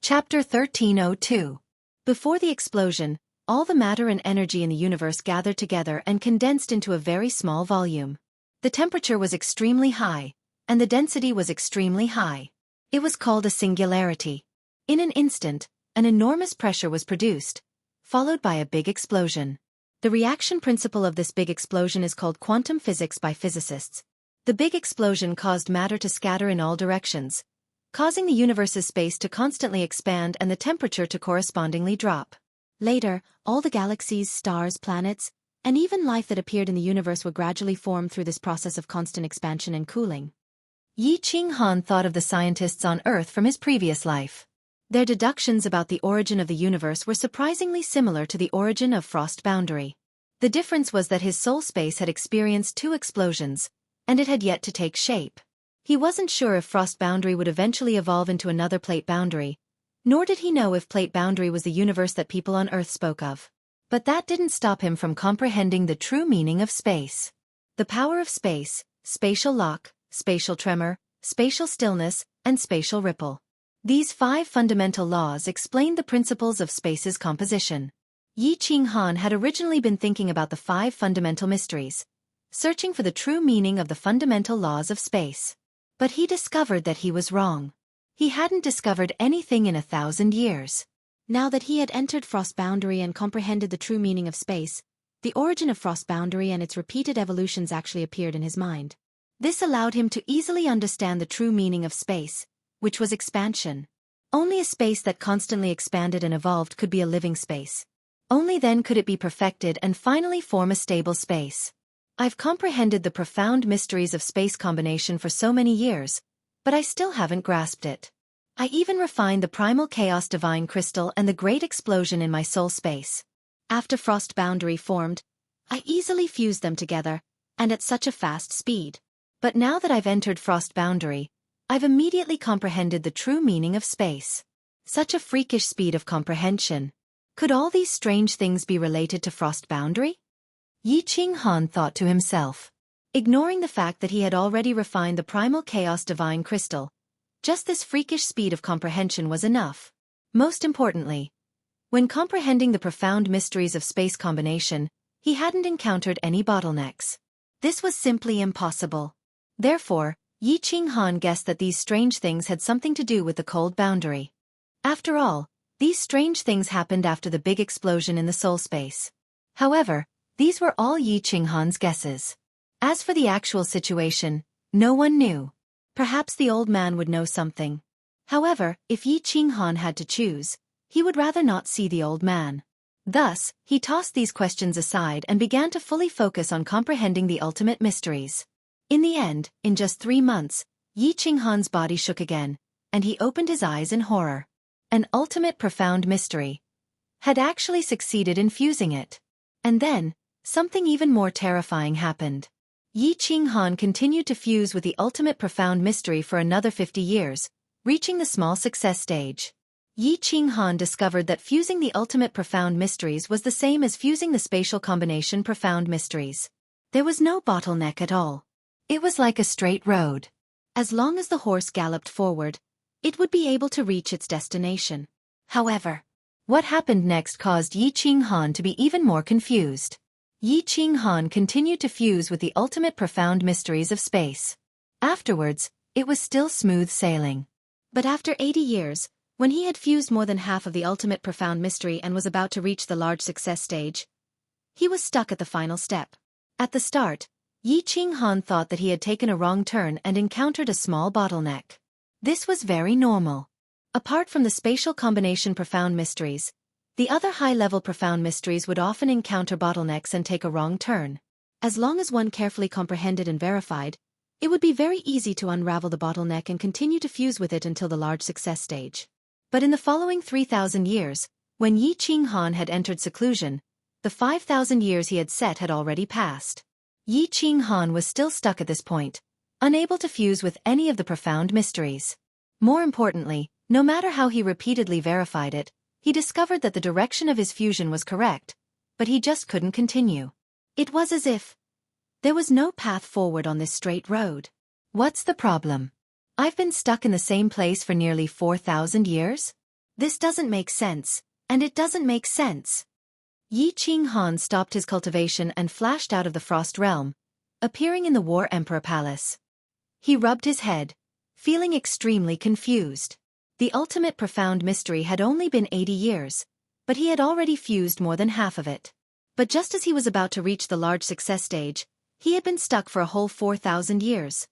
Chapter 1302. Before the explosion, all the matter and energy in the universe gathered together and condensed into a very small volume. The temperature was extremely high, and the density was extremely high. It was called a singularity. In an instant, an enormous pressure was produced, followed by a big explosion. The reaction principle of this big explosion is called quantum physics by physicists. The big explosion caused matter to scatter in all directions, causing the universe's space to constantly expand and the temperature to correspondingly drop. Later, all the galaxies, stars, planets, and even life that appeared in the universe would gradually form through this process of constant expansion and cooling. Yi Ching Han thought of the scientists on Earth from his previous life. Their deductions about the origin of the universe were surprisingly similar to the origin of Frost Boundary. The difference was that his soul space had experienced 2 explosions, and it had yet to take shape. He wasn't sure if Frost Boundary would eventually evolve into another Plate Boundary, nor did he know if Plate Boundary was the universe that people on Earth spoke of. But that didn't stop him from comprehending the true meaning of space. The power of space, spatial lock, spatial tremor, spatial stillness, and spatial ripple. These 5 fundamental laws explained the principles of space's composition. Yi Ching Han had originally been thinking about the 5 fundamental mysteries, searching for the true meaning of the fundamental laws of space. But he discovered that he was wrong. He hadn't discovered anything in 1,000 years. Now that he had entered Frost Boundary and comprehended the true meaning of space, the origin of Frost Boundary and its repeated evolutions actually appeared in his mind. This allowed him to easily understand the true meaning of space, which was expansion. Only a space that constantly expanded and evolved could be a living space. Only then could it be perfected and finally form a stable space. I've comprehended the profound mysteries of space combination for so many years, but I still haven't grasped it. I even refined the primal chaos divine crystal and the great explosion in my soul space. After Frost Boundary formed, I easily fused them together, and at such a fast speed. But now that I've entered Frost Boundary, I've immediately comprehended the true meaning of space. Such a freakish speed of comprehension. Could all these strange things be related to Frost Boundary? Yi Ching Han thought to himself. Ignoring the fact that he had already refined the primal chaos divine crystal, just this freakish speed of comprehension was enough. Most importantly, when comprehending the profound mysteries of space combination, he hadn't encountered any bottlenecks. This was simply impossible. Therefore, Yi Ching Han guessed that these strange things had something to do with the cold boundary. After all, these strange things happened after the big explosion in the soul space. However, these were all Yi Ching Han's guesses. As for the actual situation, no one knew. Perhaps the old man would know something. However, if Yi Ching Han had to choose, he would rather not see the old man. Thus, he tossed these questions aside and began to fully focus on comprehending the ultimate mysteries. In the end, in just 3 months, Yi Ching Han's body shook again, and he opened his eyes in horror. An ultimate profound mystery had actually succeeded in fusing it. And then, something even more terrifying happened. Yi Ching Han continued to fuse with the ultimate profound mystery for another 50 years, reaching the small success stage. Yi Ching Han discovered that fusing the ultimate profound mysteries was the same as fusing the spatial combination profound mysteries. There was no bottleneck at all. It was like a straight road. As long as the horse galloped forward, it would be able to reach its destination. However, what happened next caused Yi Ching Han to be even more confused. Yi Ching Han continued to fuse with the ultimate profound mysteries of space. Afterwards, it was still smooth sailing. But after 80 years, when he had fused more than half of the ultimate profound mystery and was about to reach the large success stage, he was stuck at the final step. At the start, Yi Ching Han thought that he had taken a wrong turn and encountered a small bottleneck. This was very normal. Apart from the spatial combination profound mysteries, the other high-level profound mysteries would often encounter bottlenecks and take a wrong turn. As long as one carefully comprehended and verified, it would be very easy to unravel the bottleneck and continue to fuse with it until the large success stage. But in the following 3,000 years, when Yi Ching Han had entered seclusion, the 5,000 years he had set had already passed. Yi Ching Han was still stuck at this point, unable to fuse with any of the profound mysteries. More importantly, no matter how he repeatedly verified it, he discovered that the direction of his fusion was correct, but he just couldn't continue. It was as if there was no path forward on this straight road. What's the problem? I've been stuck in the same place for nearly 4,000 years? This doesn't make sense, and it doesn't make sense. Yi Qinghan stopped his cultivation and flashed out of the Frost Realm, appearing in the War Emperor Palace. He rubbed his head, feeling extremely confused. The ultimate profound mystery had only been 80 years, but he had already fused more than half of it. But just as he was about to reach the large success stage, he had been stuck for a whole 4,000 years.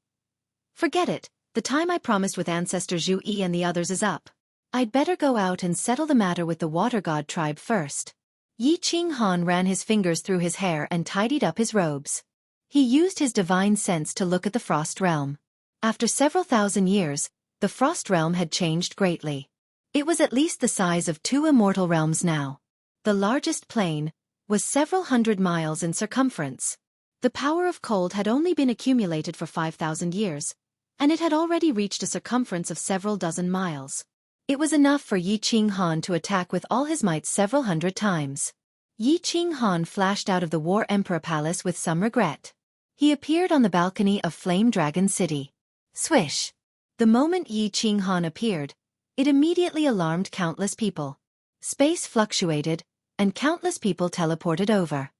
Forget it, the time I promised with Ancestor Zhu Yi and the others is up. I'd better go out and settle the matter with the Water God tribe first. Yi Qinghan ran his fingers through his hair and tidied up his robes. He used his divine sense to look at the Frost Realm. After several thousand years, the Frost Realm had changed greatly. It was at least the size of 2 immortal realms now. The largest plain was several hundred miles in circumference. The power of cold had only been accumulated for 5,000 years, and it had already reached a circumference of several dozen miles. It was enough for Yi Qinghan to attack with all his might several hundred times. Yi Qinghan flashed out of the War Emperor Palace with some regret. He appeared on the balcony of Flame Dragon City. Swish! The moment Yi Qinghan appeared, it immediately alarmed countless people. Space fluctuated, and countless people teleported over.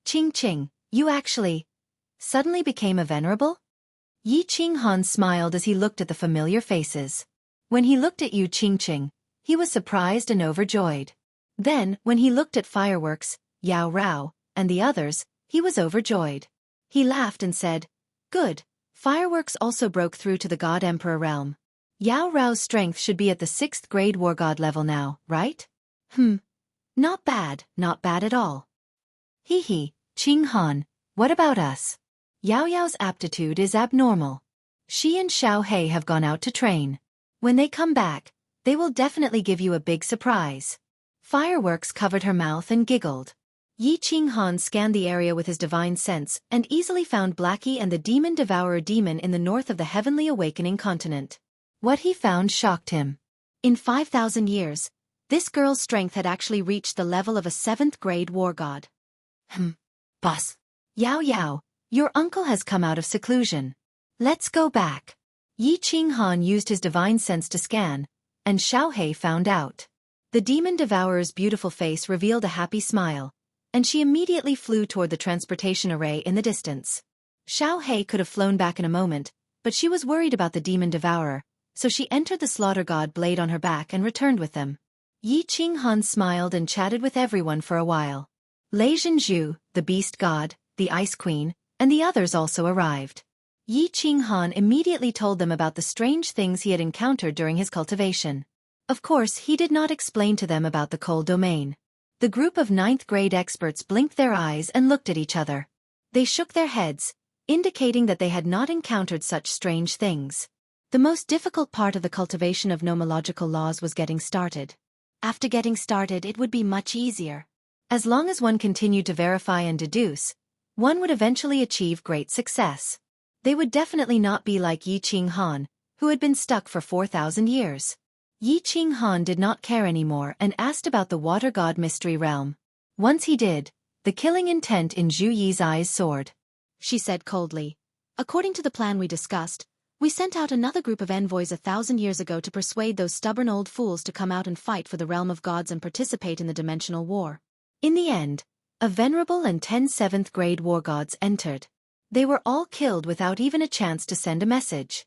Ching, you actually suddenly became a venerable? Yi Qinghan smiled as he looked at the familiar faces. When he looked at Yu Qingqing, he was surprised and overjoyed. Then, when he looked at Fireworks, Yao Rao, and the others, he was overjoyed. He laughed and said, "Good, Fireworks also broke through to the God Emperor realm. Yao Rao's strength should be at the 6th grade War God level now, right? Not bad at all. Hee, Qinghan, what about us? Yao Yao's aptitude is abnormal. She and Xiao Hei have gone out to train. When they come back, they will definitely give you a big surprise." Fireworks covered her mouth and giggled. Yi Qinghan scanned the area with his divine sense and easily found Blackie and the Demon Devourer demon in the north of the Heavenly Awakening continent. What he found shocked him. In 5,000 years, this girl's strength had actually reached the level of a 7th grade war god. Boss. Yao, your uncle has come out of seclusion. Let's go back. Yi Qinghan used his divine sense to scan, and Xiao Hei found out. The Demon Devourer's beautiful face revealed a happy smile, and she immediately flew toward the transportation array in the distance. Xiao Hei could have flown back in a moment, but she was worried about the Demon Devourer, so she entered the Slaughter God blade on her back and returned with them. Yi Qinghan smiled and chatted with everyone for a while. Lei Zhenju, the Beast God, the Ice Queen, and the others also arrived. Yi Qinghan immediately told them about the strange things he had encountered during his cultivation. Of course, he did not explain to them about the cold domain. The group of 9th grade experts blinked their eyes and looked at each other. They shook their heads, indicating that they had not encountered such strange things. The most difficult part of the cultivation of nomological laws was getting started. After getting started, it would be much easier. As long as one continued to verify and deduce, one would eventually achieve great success. They would definitely not be like Yi Qinghan, who had been stuck for 4,000 years. Yi Qinghan did not care anymore and asked about the Water God Mystery Realm. Once he did, the killing intent in Zhu Yi's eyes soared. She said coldly, "According to the plan we discussed, we sent out another group of envoys 1,000 years ago to persuade those stubborn old fools to come out and fight for the realm of gods and participate in the dimensional war. In the end, a venerable and 10 7th grade war gods entered. They were all killed without even a chance to send a message."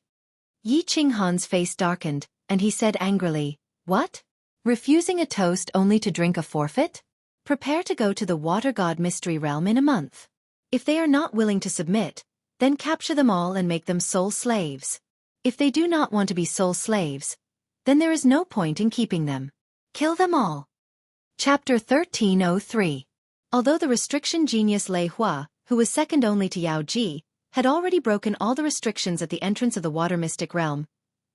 Yi Qinghan's face darkened, and he said angrily, "What? Refusing a toast only to drink a forfeit? Prepare to go to the Water God Mystery Realm in a month. If they are not willing to submit, then capture them all and make them soul slaves. If they do not want to be soul slaves, then there is no point in keeping them. Kill them all." Chapter 1303. Although the restriction genius Lei Hua, who was second only to Yao Ji, had already broken all the restrictions at the entrance of the Water Mystic Realm,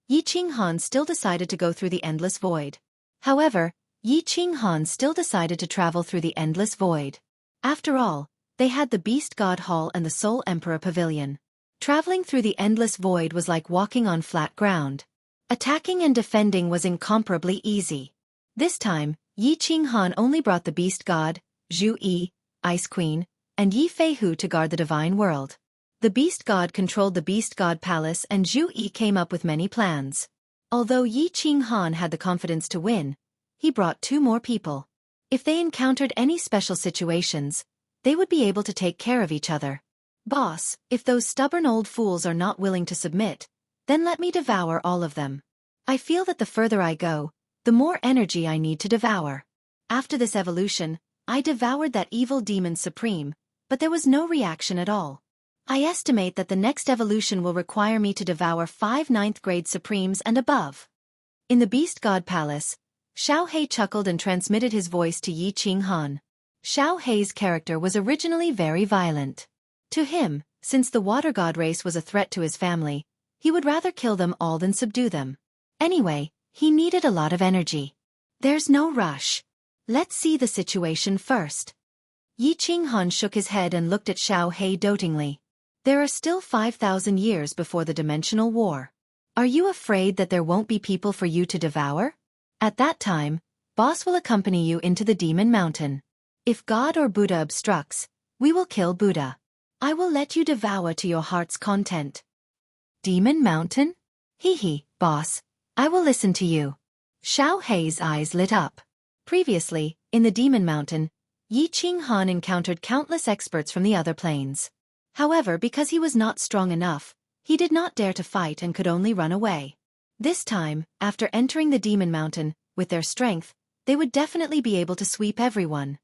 Yi Qinghan still decided to go through the Endless Void. However, Yi Qinghan still decided to travel through the Endless Void. After all, they had the Beast God Hall and the Soul Emperor Pavilion. Traveling through the Endless Void was like walking on flat ground. Attacking and defending was incomparably easy. This time, Yi Qinghan only brought the Beast God, Zhu Yi, Ice Queen, and Yi Feihu to guard the divine world. The Beast God controlled the Beast God Palace and Zhu Yi came up with many plans. Although Yi Qinghan had the confidence to win, he brought 2 more people. If they encountered any special situations, they would be able to take care of each other. Boss, if those stubborn old fools are not willing to submit, then let me devour all of them. I feel that the further I go, the more energy I need to devour. After this evolution, I devoured that evil demon supreme, but there was no reaction at all. I estimate that the next evolution will require me to devour 5 9th grade supremes and above. In the Beast God Palace, Xiao Hei chuckled and transmitted his voice to Yi Qinghan. Xiao Hei's character was originally very violent. To him, since the Water God race was a threat to his family, he would rather kill them all than subdue them. Anyway, he needed a lot of energy. There's no rush. Let's see the situation first. Yi Qinghan shook his head and looked at Xiao Hei dotingly. There are still 5,000 years before the dimensional war. Are you afraid that there won't be people for you to devour? At that time, Boss will accompany you into the Demon Mountain. If God or Buddha obstructs, we will kill Buddha. I will let you devour to your heart's content. Demon Mountain? Hee, boss. I will listen to you. Xiao Hei's eyes lit up. Previously, in the Demon Mountain, Yi Qinghan encountered countless experts from the other planes. However, because he was not strong enough, he did not dare to fight and could only run away. This time, after entering the Demon Mountain, with their strength, they would definitely be able to sweep everyone.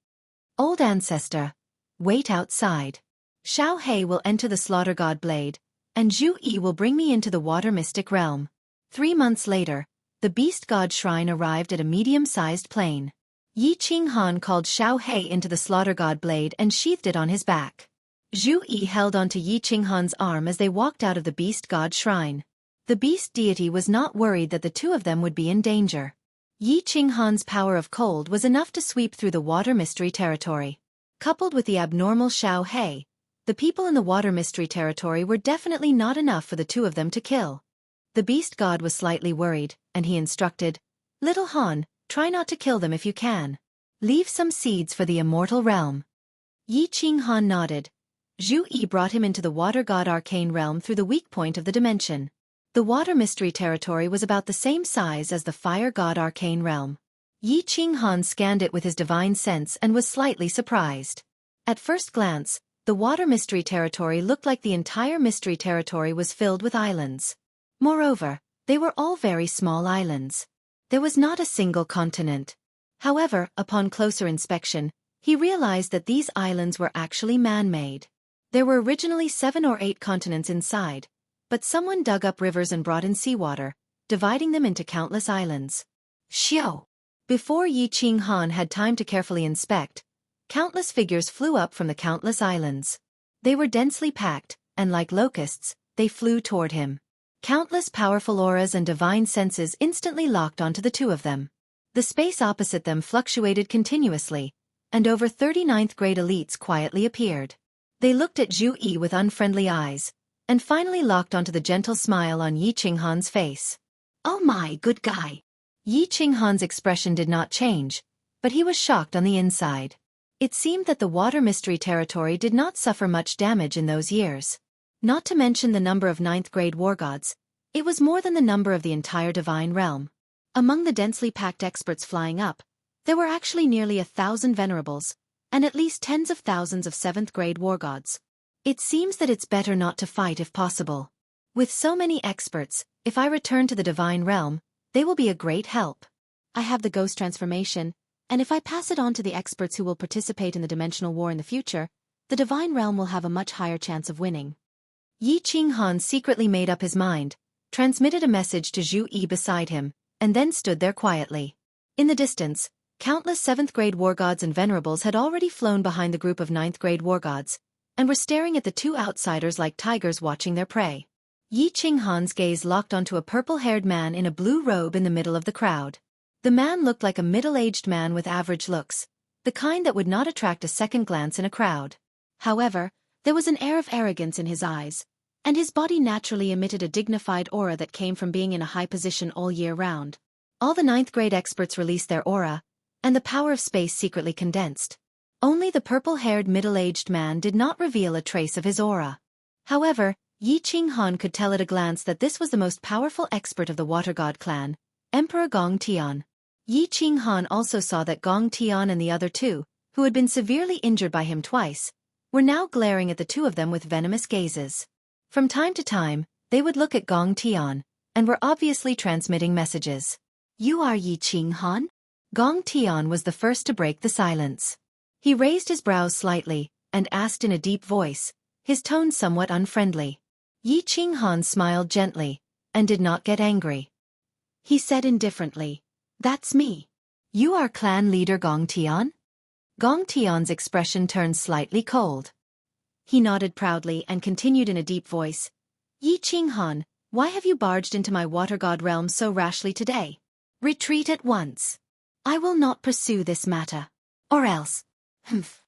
Old ancestor, wait outside. Xiao Hei will enter the Slaughter God Blade, and Zhu Yi will bring me into the Water Mystic Realm. 3 months later, the Beast God Shrine arrived at a medium-sized plane. Yi Qinghan called Xiao Hei into the Slaughter God Blade and sheathed it on his back. Zhu Yi held onto Yi Qinghan's arm as they walked out of the Beast God Shrine. The Beast Deity was not worried that the 2 of them would be in danger. Yi Qinghan's power of cold was enough to sweep through the Water Mystery Territory. Coupled with the abnormal Xiao Hei, the people in the Water Mystery Territory were definitely not enough for the 2 of them to kill. The Beast God was slightly worried, and he instructed, Little Han, try not to kill them if you can. Leave some seeds for the immortal realm. Yi Qinghan nodded. Zhu Yi brought him into the Water God Arcane Realm through the weak point of the dimension. The Water Mystery Territory was about the same size as the Fire God Arcane Realm. Yi Qinghan scanned it with his divine sense and was slightly surprised. At first glance, the Water Mystery Territory looked like the entire Mystery Territory was filled with islands. Moreover, they were all very small islands. There was not a single continent. However, upon closer inspection, he realized that these islands were actually man-made. There were originally 7 or 8 continents inside, but someone dug up rivers and brought in seawater, dividing them into countless islands. Xiao! Before Yi Qinghan had time to carefully inspect, countless figures flew up from the countless islands. They were densely packed, and like locusts, they flew toward him. Countless powerful auras and divine senses instantly locked onto the 2 of them. The space opposite them fluctuated continuously, and over 39th grade elites quietly appeared. They looked at Zhu Yi with unfriendly eyes, and finally locked onto the gentle smile on Yi Qinghan's face. Oh my good guy! Yi Qinghan's expression did not change, but he was shocked on the inside. It seemed that the Water Mystery Territory did not suffer much damage in those years. Not to mention the number of 9th grade war gods, it was more than the number of the entire divine realm. Among the densely packed experts flying up, there were actually nearly 1,000 venerables, and at least tens of thousands of 7th grade war gods. It seems that it's better not to fight if possible. With so many experts, if I return to the divine realm, they will be a great help. I have the ghost transformation, and if I pass it on to the experts who will participate in the dimensional war in the future, the divine realm will have a much higher chance of winning. Yi Qinghan secretly made up his mind, transmitted a message to Zhu Yi beside him, and then stood there quietly. In the distance, countless 7th grade war gods and venerables had already flown behind the group of 9th grade war gods, and were staring at the 2 outsiders like tigers watching their prey. Yi Qinghan's gaze locked onto a purple-haired man in a blue robe in the middle of the crowd. The man looked like a middle-aged man with average looks, the kind that would not attract a second glance in a crowd. However, there was an air of arrogance in his eyes, and his body naturally emitted a dignified aura that came from being in a high position all year round. All the 9th grade experts released their aura, and the power of space secretly condensed. Only the purple-haired middle-aged man did not reveal a trace of his aura. However, Yi Qinghan could tell at a glance that this was the most powerful expert of the Water God clan, Emperor Gong Tian. Yi Qinghan also saw that Gong Tian and the other two, who had been severely injured by him twice, were now glaring at the two of them with venomous gazes. From time to time, they would look at Gong Tian, and were obviously transmitting messages. "You are Yi Qinghan?" Gong Tian was the first to break the silence. He raised his brows slightly, and asked in a deep voice, his tone somewhat unfriendly. Yi Qinghan smiled gently, and did not get angry. He said indifferently, "That's me. You are clan leader Gong Tian?" Gong Tian's expression turned slightly cold. He nodded proudly and continued in a deep voice, "Yi Qinghan, why have you barged into my water god realm so rashly today? Retreat at once. I will not pursue this matter. Or else. Humph."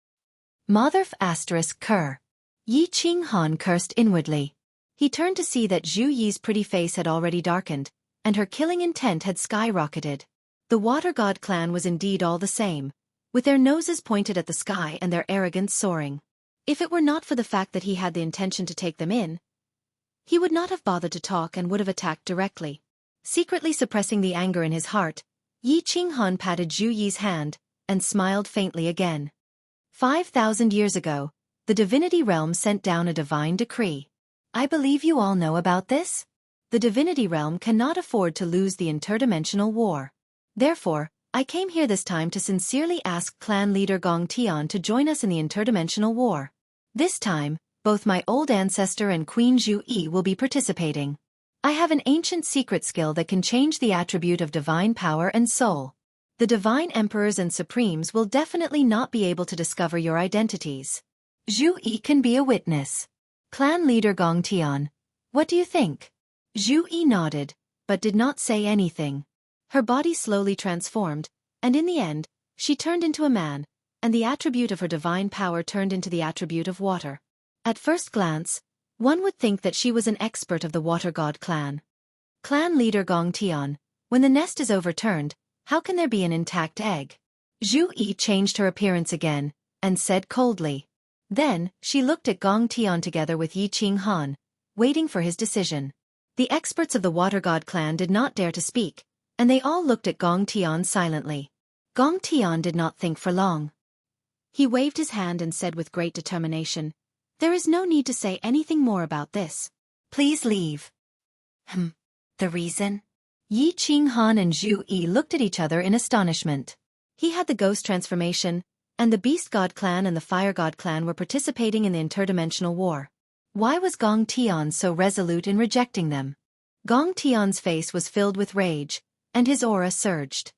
Motherf asterisk cur. Yi Qinghan cursed inwardly. He turned to see that Zhu Yi's pretty face had already darkened, and her killing intent had skyrocketed. The Water God clan was indeed all the same, with their noses pointed at the sky and their arrogance soaring. If it were not for the fact that he had the intention to take them in, he would not have bothered to talk and would have attacked directly. Secretly suppressing the anger in his heart, Yi Qinghan patted Zhu Yi's hand, and smiled faintly again. 5,000 years ago, the divinity realm sent down a divine decree. I believe you all know about this? The divinity realm cannot afford to lose the interdimensional war. Therefore, I came here this time to sincerely ask clan leader Gong Tian to join us in the interdimensional war. This time, both my old ancestor and Queen Zhu Yi will be participating. I have an ancient secret skill that can change the attribute of divine power and soul. The divine emperors and supremes will definitely not be able to discover your identities. Zhu Yi can be a witness. Clan leader Gong Tian, what do you think? Zhu Yi nodded, but did not say anything. Her body slowly transformed, and in the end, she turned into a man, and the attribute of her divine power turned into the attribute of water. At first glance, one would think that she was an expert of the Water God clan. Clan leader Gong Tian, when the nest is overturned, how can there be an intact egg? Zhu Yi changed her appearance again, and said coldly. Then, she looked at Gong Tian together with Yi Qinghan, waiting for his decision. The experts of the Water God clan did not dare to speak, and they all looked at Gong Tian silently. Gong Tian did not think for long. He waved his hand and said with great determination, "There is no need to say anything more about this. Please leave." The reason? Yi Qinghan and Zhu Yi looked at each other in astonishment. He had the ghost transformation, and the Beast God clan and the Fire God clan were participating in the interdimensional war. Why was Gong Tian so resolute in rejecting them? Gong Tian's face was filled with rage, and his aura surged.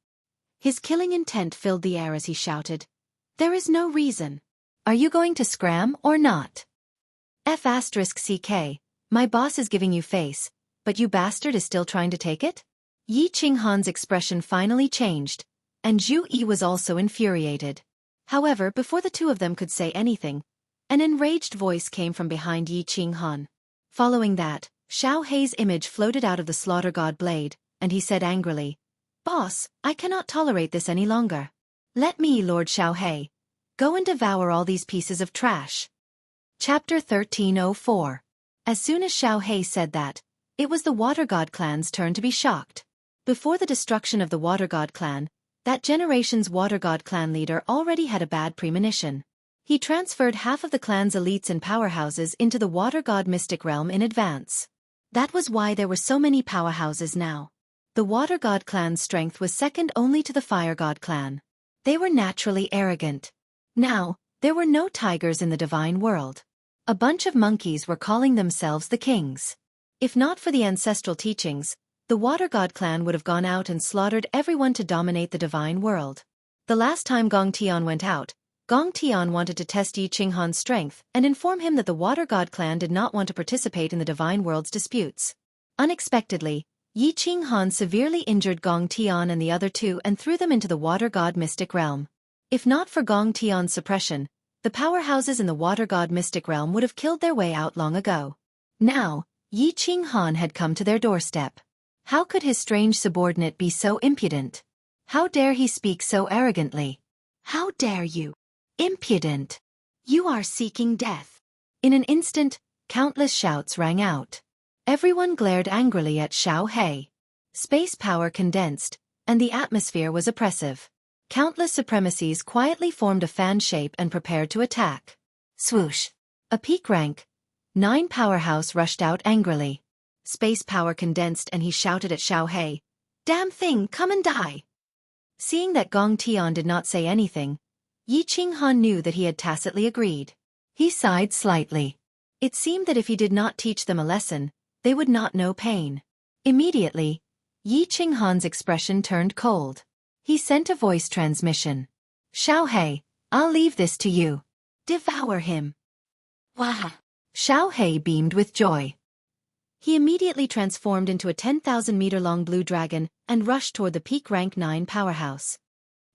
His killing intent filled the air as he shouted, "There is no reason. Are you going to scram or not? F***ck, my boss is giving you face, but you bastard is still trying to take it?" Yi Qinghan's expression finally changed, and Zhu Yi was also infuriated. However, before the two of them could say anything, an enraged voice came from behind Yi Qinghan. Following that, Xiao Hei's image floated out of the slaughter god blade, and he said angrily, "Boss, I cannot tolerate this any longer. Let me, Lord Xiao Hei, go and devour all these pieces of trash." Chapter 1304. As soon as Xiao Hei said that, it was the Water God clan's turn to be shocked. Before the destruction of the Water God clan, that generation's Water God clan leader already had a bad premonition. He transferred half of the clan's elites and powerhouses into the Water God mystic realm in advance. That was why there were so many powerhouses now. The Water God clan's strength was second only to the Fire God clan. They were naturally arrogant. Now, there were no tigers in the divine world. A bunch of monkeys were calling themselves the kings. If not for the ancestral teachings, the Water God clan would have gone out and slaughtered everyone to dominate the divine world. The last time Gong Tian went out, Gong Tian wanted to test Yi Qinghan's strength and inform him that the Water God clan did not want to participate in the divine world's disputes. Unexpectedly, Yi Qinghan severely injured Gong Tian and the other two and threw them into the Water God mystic realm. If not for Gong Tian's suppression, the powerhouses in the Water God mystic realm would have killed their way out long ago. Now, Yi Qinghan had come to their doorstep. How could his strange subordinate be so impudent? How dare he speak so arrogantly? How dare you? Impudent! You are seeking death. In an instant, Countless shouts rang out. Everyone glared angrily at Xiao He. Space power condensed, and the atmosphere was oppressive. Countless supremacies quietly formed a fan shape and prepared to attack. Swoosh! A peak rank 9 powerhouse rushed out angrily. Space power condensed and he shouted at Xiao He, "Damn thing, come and die!" Seeing that Gong Tian did not say anything, Yi Qinghan knew that he had tacitly agreed. He sighed slightly. It seemed that if he did not teach them a lesson, they would not know pain. Immediately, Yi Qinghan's expression turned cold. He sent a voice transmission. "Xiao He, I'll leave this to you. Devour him." Wah! Xiao He beamed with joy. He immediately transformed into a 10,000-meter-long blue dragon and rushed toward the peak rank 9 powerhouse.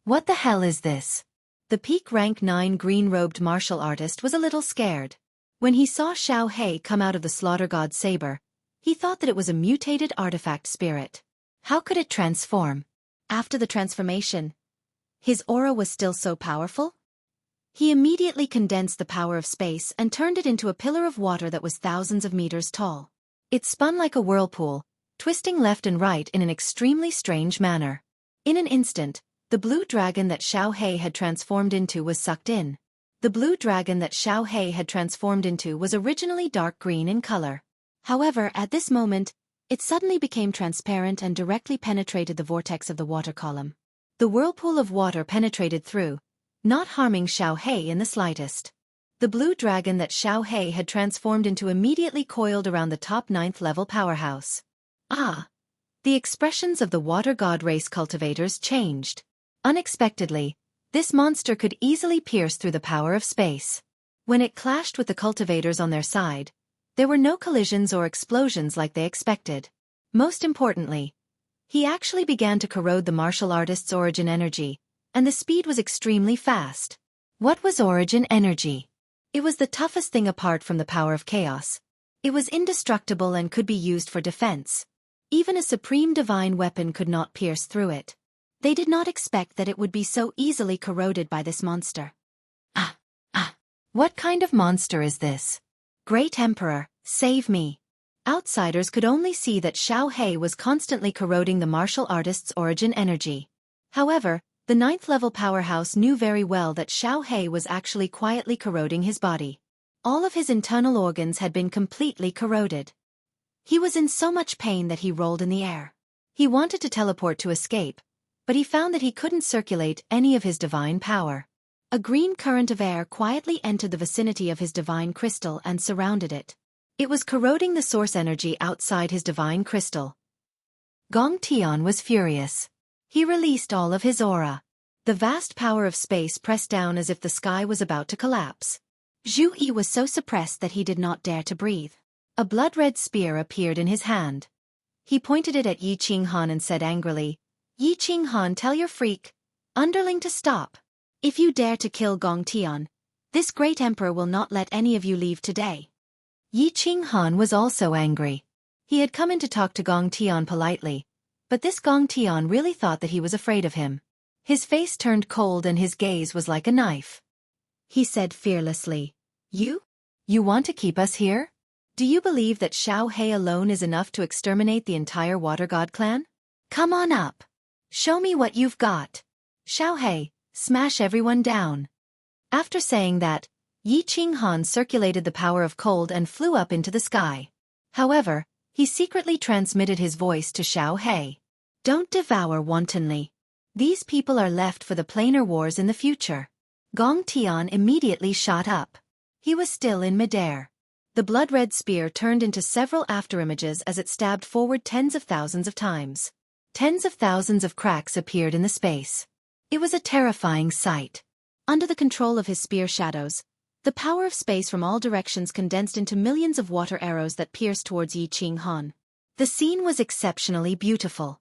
What the hell is this? The peak rank 9 green-robed martial artist was a little scared. When he saw Xiao He come out of the slaughter god's saber, he thought that it was a mutated artifact spirit. How could it transform? After the transformation, his aura was still so powerful? He immediately condensed the power of space and turned it into a pillar of water that was thousands of meters tall. It spun like a whirlpool, twisting left and right in an extremely strange manner. In an instant, the blue dragon that Xiao He had transformed into was sucked in. The blue dragon that Xiao He had transformed into was originally dark green in color. However, at this moment, it suddenly became transparent and directly penetrated the vortex of the water column. The whirlpool of water penetrated through, not harming Xiao He in the slightest. The blue dragon that Xiao He had transformed into immediately coiled around the top 9th level powerhouse. Ah! The expressions of the water god race cultivators changed. Unexpectedly, this monster could easily pierce through the power of space. When it clashed with the cultivators on their side, there were no collisions or explosions like they expected. Most importantly, he actually began to corrode the martial artist's origin energy, and the speed was extremely fast. What was origin energy? It was the toughest thing apart from the power of chaos. It was indestructible and could be used for defense. Even a supreme divine weapon could not pierce through it. They did not expect that it would be so easily corroded by this monster. What kind of monster is this? Great Emperor, save me. Outsiders could only see that Xiao He was constantly corroding the martial artist's origin energy. However, the 9th level powerhouse knew very well that Xiao He was actually quietly corroding his body. All of his internal organs had been completely corroded. He was in so much pain that he rolled in the air. He wanted to teleport to escape, but he found that he couldn't circulate any of his divine power. A green current of air quietly entered the vicinity of his divine crystal and surrounded it. It was corroding the source energy outside his divine crystal. Gong Tian was furious. He released all of his aura. The vast power of space pressed down as if the sky was about to collapse. Zhu Yi was so suppressed that he did not dare to breathe. A blood-red spear appeared in his hand. He pointed it at Yi Qinghan and said angrily, "Yi Qinghan, tell your freak underling to stop. If you dare to kill Gong Tian, this great emperor will not let any of you leave today." Yi Qinghan was also angry. He had come in to talk to Gong Tian politely, but this Gong Tian really thought that he was afraid of him. His face turned cold and his gaze was like a knife. He said fearlessly, You want to keep us here? Do you believe that Xiao He alone is enough to exterminate the entire Water God clan? Come on up. Show me what you've got. Xiao He, smash everyone down." After saying that, Yi Qinghan circulated the power of cold and flew up into the sky. However, he secretly transmitted his voice to Xiao He. "Don't devour wantonly. These people are left for the planar wars in the future." Gong Tian immediately shot up. He was still in midair. The blood-red spear turned into several afterimages as it stabbed forward tens of thousands of times. Tens of thousands of cracks appeared in the space. It was a terrifying sight. Under the control of his spear shadows, the power of space from all directions condensed into millions of water arrows that pierced towards Yi Qinghan. The scene was exceptionally beautiful.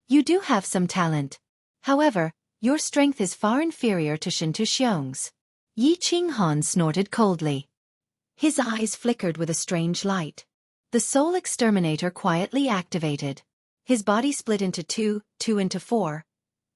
You do have some talent. However, your strength is far inferior to Shintu Xiong's. Yi Qinghan snorted coldly. His eyes flickered with a strange light. The Soul Exterminator quietly activated. His body split into two into four,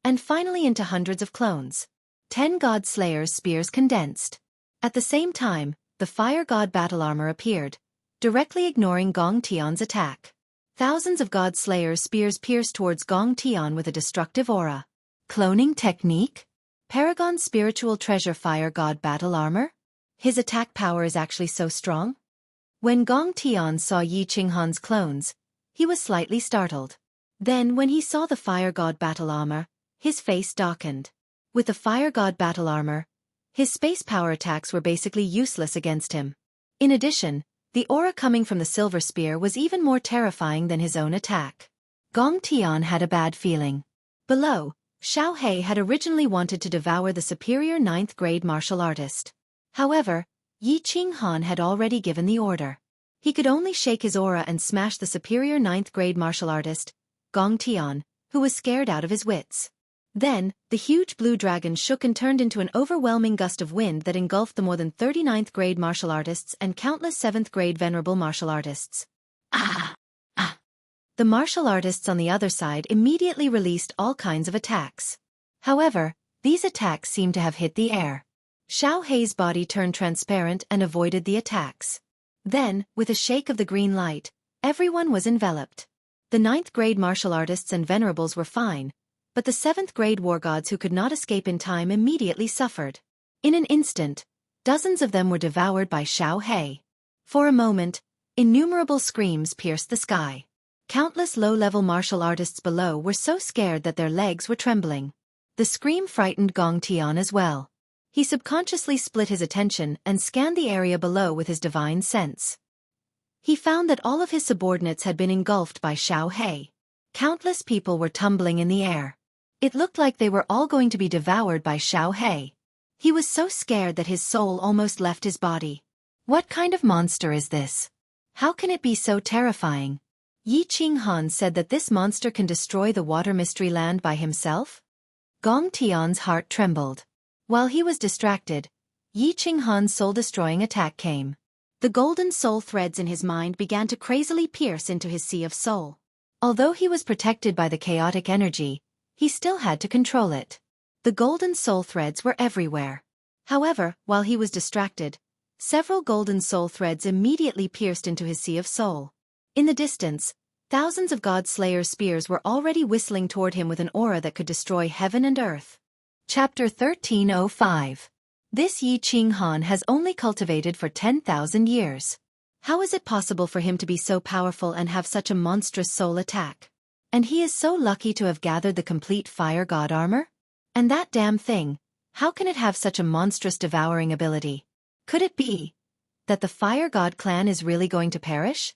and finally into hundreds of clones. 10 God Slayers' spears condensed. At the same time, the Fire God battle armor appeared, directly ignoring Gong Tian's attack. Thousands of God Slayer's spears pierced towards Gong Tian with a destructive aura. Cloning technique? Paragon's spiritual treasure fire god battle armor? His attack power is actually so strong? When Gong Tian saw Yi Qinghan's clones, he was slightly startled. Then when he saw the fire god battle armor, his face darkened. With the fire god battle armor, his space power attacks were basically useless against him. In addition, the aura coming from the silver spear was even more terrifying than his own attack. Gong Tian had a bad feeling. Below, Xiao He had originally wanted to devour the superior 9th grade martial artist. However, Yi Qinghan had already given the order. He could only shake his aura and smash the superior 9th grade martial artist, Gong Tian, who was scared out of his wits. Then, the huge blue dragon shook and turned into an overwhelming gust of wind that engulfed the more than 39th grade martial artists and countless 7th grade venerable martial artists. Ah! Ah! The martial artists on the other side immediately released all kinds of attacks. However, these attacks seemed to have hit the air. Xiao He's body turned transparent and avoided the attacks. Then, with a shake of the green light, everyone was enveloped. The 9th grade martial artists and venerables were fine, but the 7th grade war gods who could not escape in time immediately suffered. In an instant, dozens of them were devoured by Xiao He. For a moment, innumerable screams pierced the sky. Countless low-level martial artists below were so scared that their legs were trembling. The scream frightened Gong Tian as well. He subconsciously split his attention and scanned the area below with his divine sense. He found that all of his subordinates had been engulfed by Xiao He. Countless people were tumbling in the air. It looked like they were all going to be devoured by Xiao He. He was so scared that his soul almost left his body. What kind of monster is this? How can it be so terrifying? Yi Qinghan said that this monster can destroy the water mystery land by himself? Gong Tian's heart trembled. While he was distracted, Yi Qinghan's soul-destroying attack came. The golden soul threads in his mind began to crazily pierce into his sea of soul. Although he was protected by the chaotic energy, he still had to control it. The golden soul threads were everywhere. However, while he was distracted, several golden soul threads immediately pierced into his sea of soul. In the distance, thousands of God Slayer's spears were already whistling toward him with an aura that could destroy heaven and earth. Chapter 1305. This Yi Qinghan has only cultivated for 10,000 years. How is it possible for him to be so powerful and have such a monstrous soul attack? And he is so lucky to have gathered the complete fire god armor? And that damn thing, how can it have such a monstrous devouring ability? Could it be that the fire god clan is really going to perish?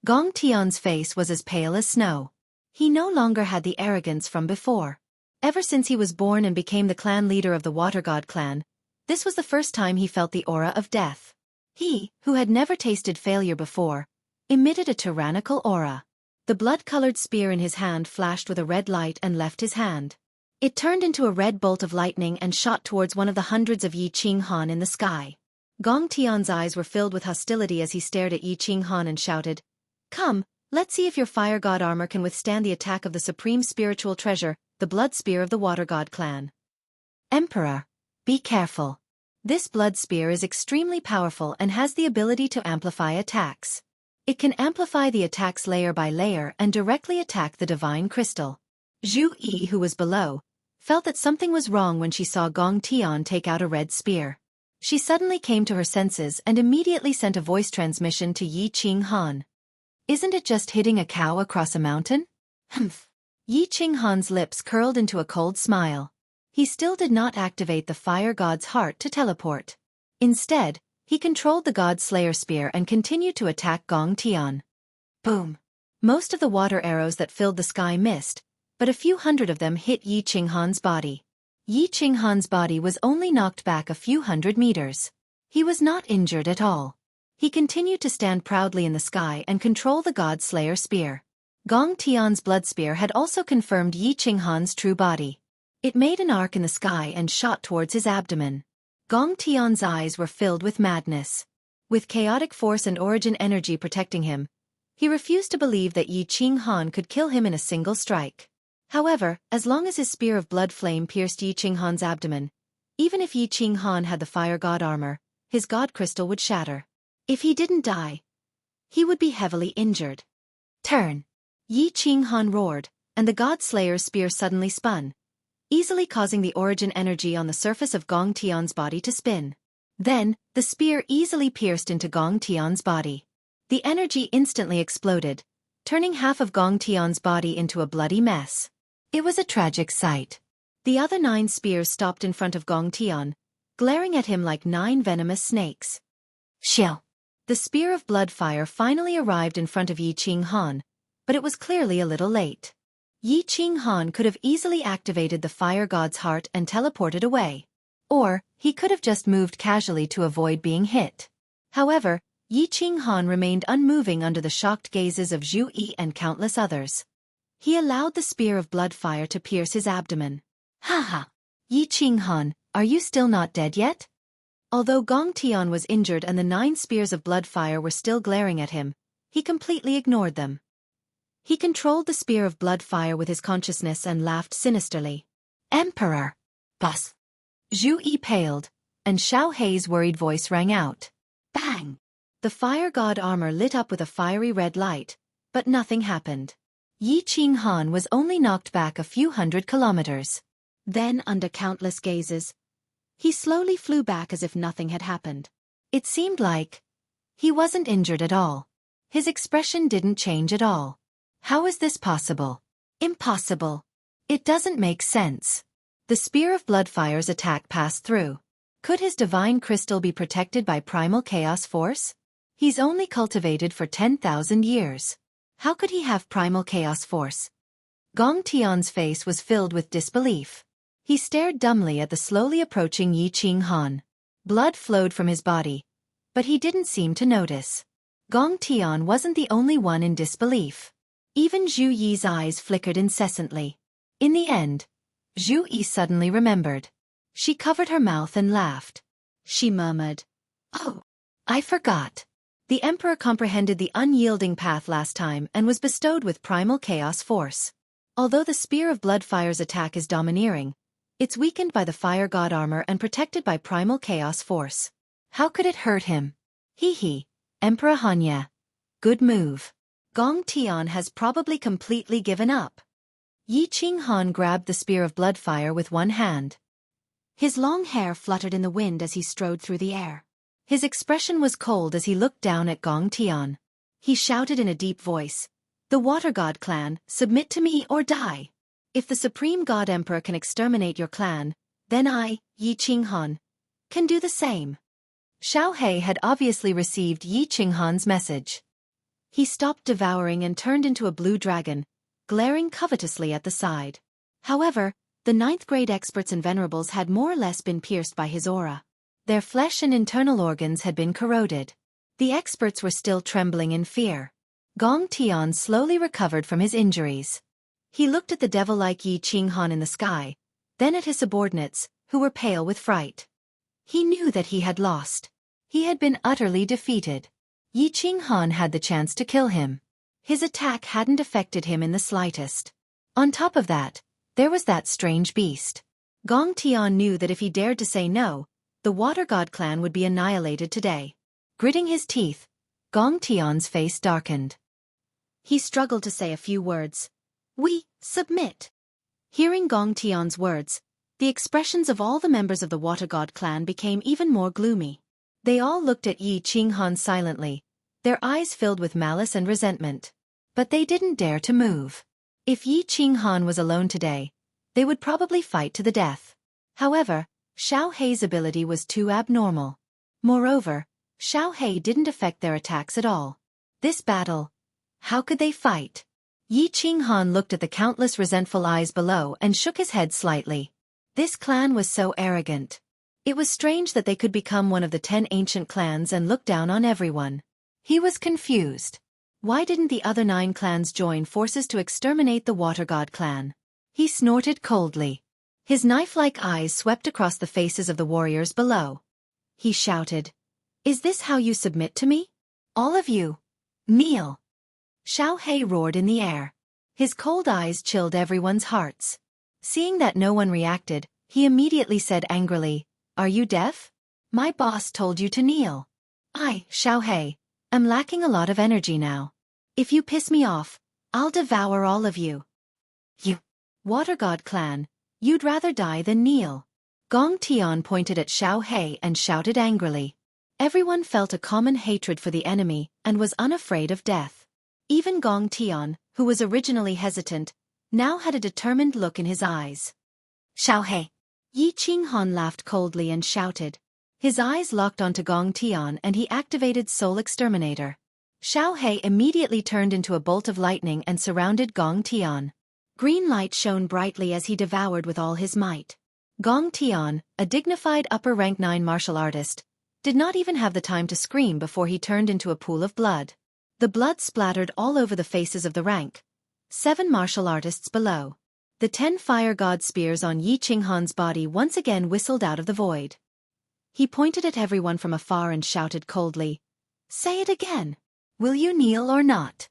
Gong Tian's face was as pale as snow. He no longer had the arrogance from before. Ever since he was born and became the clan leader of the water god clan, this was the first time he felt the aura of death. He, who had never tasted failure before, emitted a tyrannical aura. The blood-colored spear in his hand flashed with a red light and left his hand. It turned into a red bolt of lightning and shot towards one of the hundreds of Yi Qinghan in the sky. Gong Tian's eyes were filled with hostility as he stared at Yi Qinghan and shouted, "Come, let's see if your fire god armor can withstand the attack of the supreme spiritual treasure, the blood spear of the water god clan." Emperor, be careful. This blood spear is extremely powerful and has the ability to amplify attacks. It can amplify the attacks layer by layer and directly attack the divine crystal. Zhu Yi, who was below, felt that something was wrong when she saw Gong Tian take out a red spear. She suddenly came to her senses and immediately sent a voice transmission to Yi Qinghan. "Isn't it just hitting a cow across a mountain?" Humph. Yi Qinghan's lips curled into a cold smile. He still did not activate the fire god's heart to teleport. Instead, he controlled the god slayer spear and continued to attack Gong Tian. Boom! Most of the water arrows that filled the sky missed, but a few hundred of them hit Yi Qinghan's body. Yi Qinghan's body was only knocked back a few hundred meters. He was not injured at all. He continued to stand proudly in the sky and control the god slayer spear. Gong Tian's blood spear had also confirmed Yi Qinghan's true body. It made an arc in the sky and shot towards his abdomen. Gong Tian's eyes were filled with madness. With chaotic force and origin energy protecting him, he refused to believe that Yi Qinghan could kill him in a single strike. However, as long as his spear of blood flame pierced Yi Qinghan's abdomen, even if Yi Qinghan had the fire god armor, his god crystal would shatter. If he didn't die, he would be heavily injured. Turn! Yi Qinghan roared, and the God Slayer's spear suddenly spun, easily causing the origin energy on the surface of Gong Tian's body to spin. Then, the spear easily pierced into Gong Tian's body. The energy instantly exploded, turning half of Gong Tian's body into a bloody mess. It was a tragic sight. The other 9 spears stopped in front of Gong Tian, glaring at him like 9 venomous snakes. Xiao! The spear of blood fire finally arrived in front of Yi Qinghan, but it was clearly a little late. Yi Qinghan could have easily activated the fire god's heart and teleported away. Or, he could have just moved casually to avoid being hit. However, Yi Qinghan remained unmoving under the shocked gazes of Zhu Yi and countless others. He allowed the spear of blood fire to pierce his abdomen. Ha! Yi Qinghan, are you still not dead yet? Although Gong Tian was injured and the 9 spears of blood fire were still glaring at him, he completely ignored them. He controlled the spear of blood fire with his consciousness and laughed sinisterly. Emperor! Boss! Zhu Yi paled, and Xiao Hei's worried voice rang out. Bang! The fire god armor lit up with a fiery red light, but nothing happened. Yi Qinghan was only knocked back a few 100 kilometers. Then, under countless gazes, he slowly flew back as if nothing had happened. It seemed like he wasn't injured at all. His expression didn't change at all. How is this possible? Impossible. It doesn't make sense. The spear of bloodfire's attack passed through. Could his divine crystal be protected by primal chaos force? He's only cultivated for 10,000 years. How could he have primal chaos force? Gong Tian's face was filled with disbelief. He stared dumbly at the slowly approaching Yi Qinghan. Blood flowed from his body, but he didn't seem to notice. Gong Tian wasn't the only one in disbelief. Even Zhu Yi's eyes flickered incessantly. In the end, Zhu Yi suddenly remembered. She covered her mouth and laughed. She murmured, "Oh, I forgot." The Emperor comprehended the unyielding path last time and was bestowed with primal chaos force. Although the spear of bloodfire's attack is domineering, it's weakened by the fire god armor and protected by primal chaos force. How could it hurt him? Hee, Emperor Hanya. Good move. Gong Tian has probably completely given up. Yi Qinghan grabbed the spear of bloodfire with one hand. His long hair fluttered in the wind as he strode through the air. His expression was cold as he looked down at Gong Tian. He shouted in a deep voice, "The Water God clan, submit to me or die. If the Supreme God Emperor can exterminate your clan, then I, Yi Qinghan, can do the same." Xiao Hei had obviously received Yi Qinghan's message. He stopped devouring and turned into a blue dragon, glaring covetously at the side. However, the 9th grade experts and venerables had more or less been pierced by his aura. Their flesh and internal organs had been corroded. The experts were still trembling in fear. Gong Tian slowly recovered from his injuries. He looked at the devil-like Yi Qinghan in the sky, then at his subordinates, who were pale with fright. He knew that he had lost. He had been utterly defeated. Yi Qinghan had the chance to kill him. His attack hadn't affected him in the slightest. On top of that, there was that strange beast. Gong Tian knew that if he dared to say no, the Water God clan would be annihilated today. Gritting his teeth, Gong Tian's face darkened. He struggled to say a few words. "We submit." Hearing Gong Tian's words, the expressions of all the members of the Water God clan became even more gloomy. They all looked at Yi Qinghan silently, their eyes filled with malice and resentment. But they didn't dare to move. If Yi Qinghan was alone today, they would probably fight to the death. However, Xiao Hei's ability was too abnormal. Moreover, Xiao Hei didn't affect their attacks at all. This battle, how could they fight? Yi Qinghan looked at the countless resentful eyes below and shook his head slightly. This clan was so arrogant. It was strange that they could become one of the 10 ancient clans and look down on everyone. He was confused. Why didn't the other 9 clans join forces to exterminate the Water God clan? He snorted coldly. His knife-like eyes swept across the faces of the warriors below. He shouted, "Is this how you submit to me? All of you, kneel!" Xiao Hei roared in the air. His cold eyes chilled everyone's hearts. Seeing that no one reacted, he immediately said angrily, "Are you deaf? My boss told you to kneel." I, Xiao Hei, I'm lacking a lot of energy now. If you piss me off, I'll devour all of you. You Water God clan, you'd rather die than kneel. Gong Tian pointed at Xiao Hei and shouted angrily. Everyone felt a common hatred for the enemy and was unafraid of death. Even Gong Tian, who was originally hesitant, now had a determined look in his eyes. Xiao Hei. Yi Qinghan laughed coldly and shouted. His eyes locked onto Gong Tian and he activated Soul Exterminator. Xiao Hei immediately turned into a bolt of lightning and surrounded Gong Tian. Green light shone brightly as he devoured with all his might. Gong Tian, a dignified upper rank 9 martial artist, did not even have the time to scream before he turned into a pool of blood. The blood splattered all over the faces of the rank 7 martial artists below. The 10 fire god spears on Yi Qinghan's body once again whistled out of the void. He pointed at everyone from afar and shouted coldly, "Say it again. Will you kneel or not?"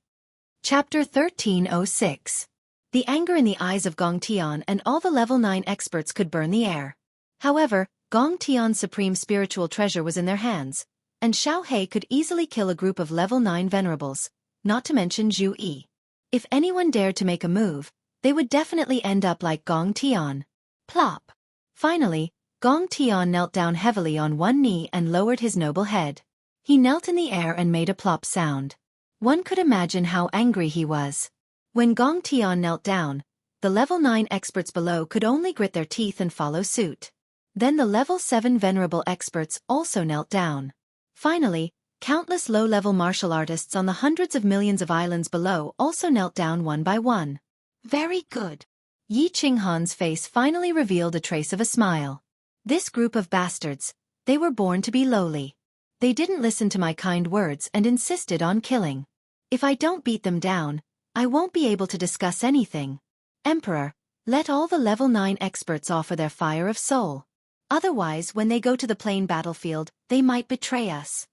Chapter 1306. The anger in the eyes of Gong Tian and all the level 9 experts could burn the air. However, Gong Tian's supreme spiritual treasure was in their hands, and Xiao Hei could easily kill a group of level 9 venerables, not to mention Zhu Yi. If anyone dared to make a move, they would definitely end up like Gong Tian. Plop. Finally, Gong Tian knelt down heavily on one knee and lowered his noble head. He knelt in the air and made a plop sound. One could imagine how angry he was. When Gong Tian knelt down, the level 9 experts below could only grit their teeth and follow suit. Then the level 7 venerable experts also knelt down. Finally, countless low-level martial artists on the hundreds of millions of islands below also knelt down one by one. Very good. Yi Qinghan's face finally revealed a trace of a smile. This group of bastards, they were born to be lowly. They didn't listen to my kind words and insisted on killing. If I don't beat them down, I won't be able to discuss anything. Emperor, let all the level 9 experts offer their fire of soul. Otherwise, when they go to the plain battlefield, they might betray us.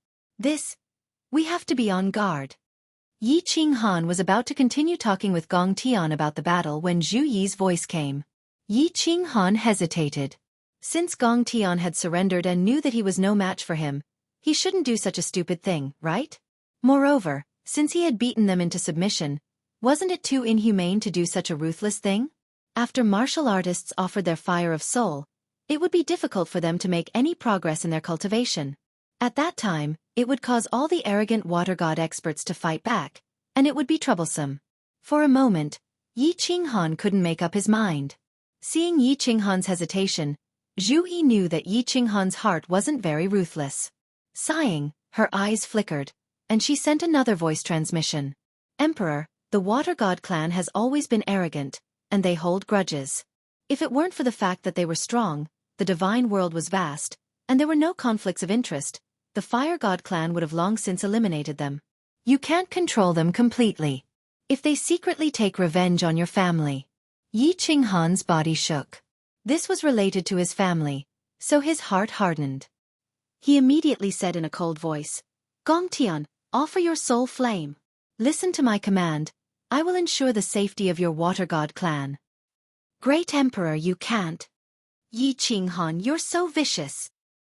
We have to be on guard. Yi Qinghan was about to continue talking with Gong Tian about the battle when Zhu Yi's voice came. Yi Qinghan hesitated. Since Gong Tian had surrendered and knew that he was no match for him, he shouldn't do such a stupid thing, right? Moreover, since he had beaten them into submission, wasn't it too inhumane to do such a ruthless thing? After martial artists offered their fire of soul, it would be difficult for them to make any progress in their cultivation. At that time, it would cause all the arrogant water god experts to fight back, and it would be troublesome. For a moment, Yi Qinghan couldn't make up his mind. Seeing Yi Qinghan's hesitation, Zhu Yi knew that Yi Qinghan's heart wasn't very ruthless. Sighing, her eyes flickered, and she sent another voice transmission. Emperor, the water god clan has always been arrogant, and they hold grudges. If it weren't for the fact that they were strong, the divine world was vast, and there were no conflicts of interest, the fire god clan would have long since eliminated them. You can't control them completely. If they secretly take revenge on your family. Yi Qinghan's body shook. This was related to his family, so his heart hardened. He immediately said in a cold voice, Gong Tian, offer your soul flame. Listen to my command, I will ensure the safety of your water god clan. Great Emperor, you can't. Yi Qinghan, you're so vicious.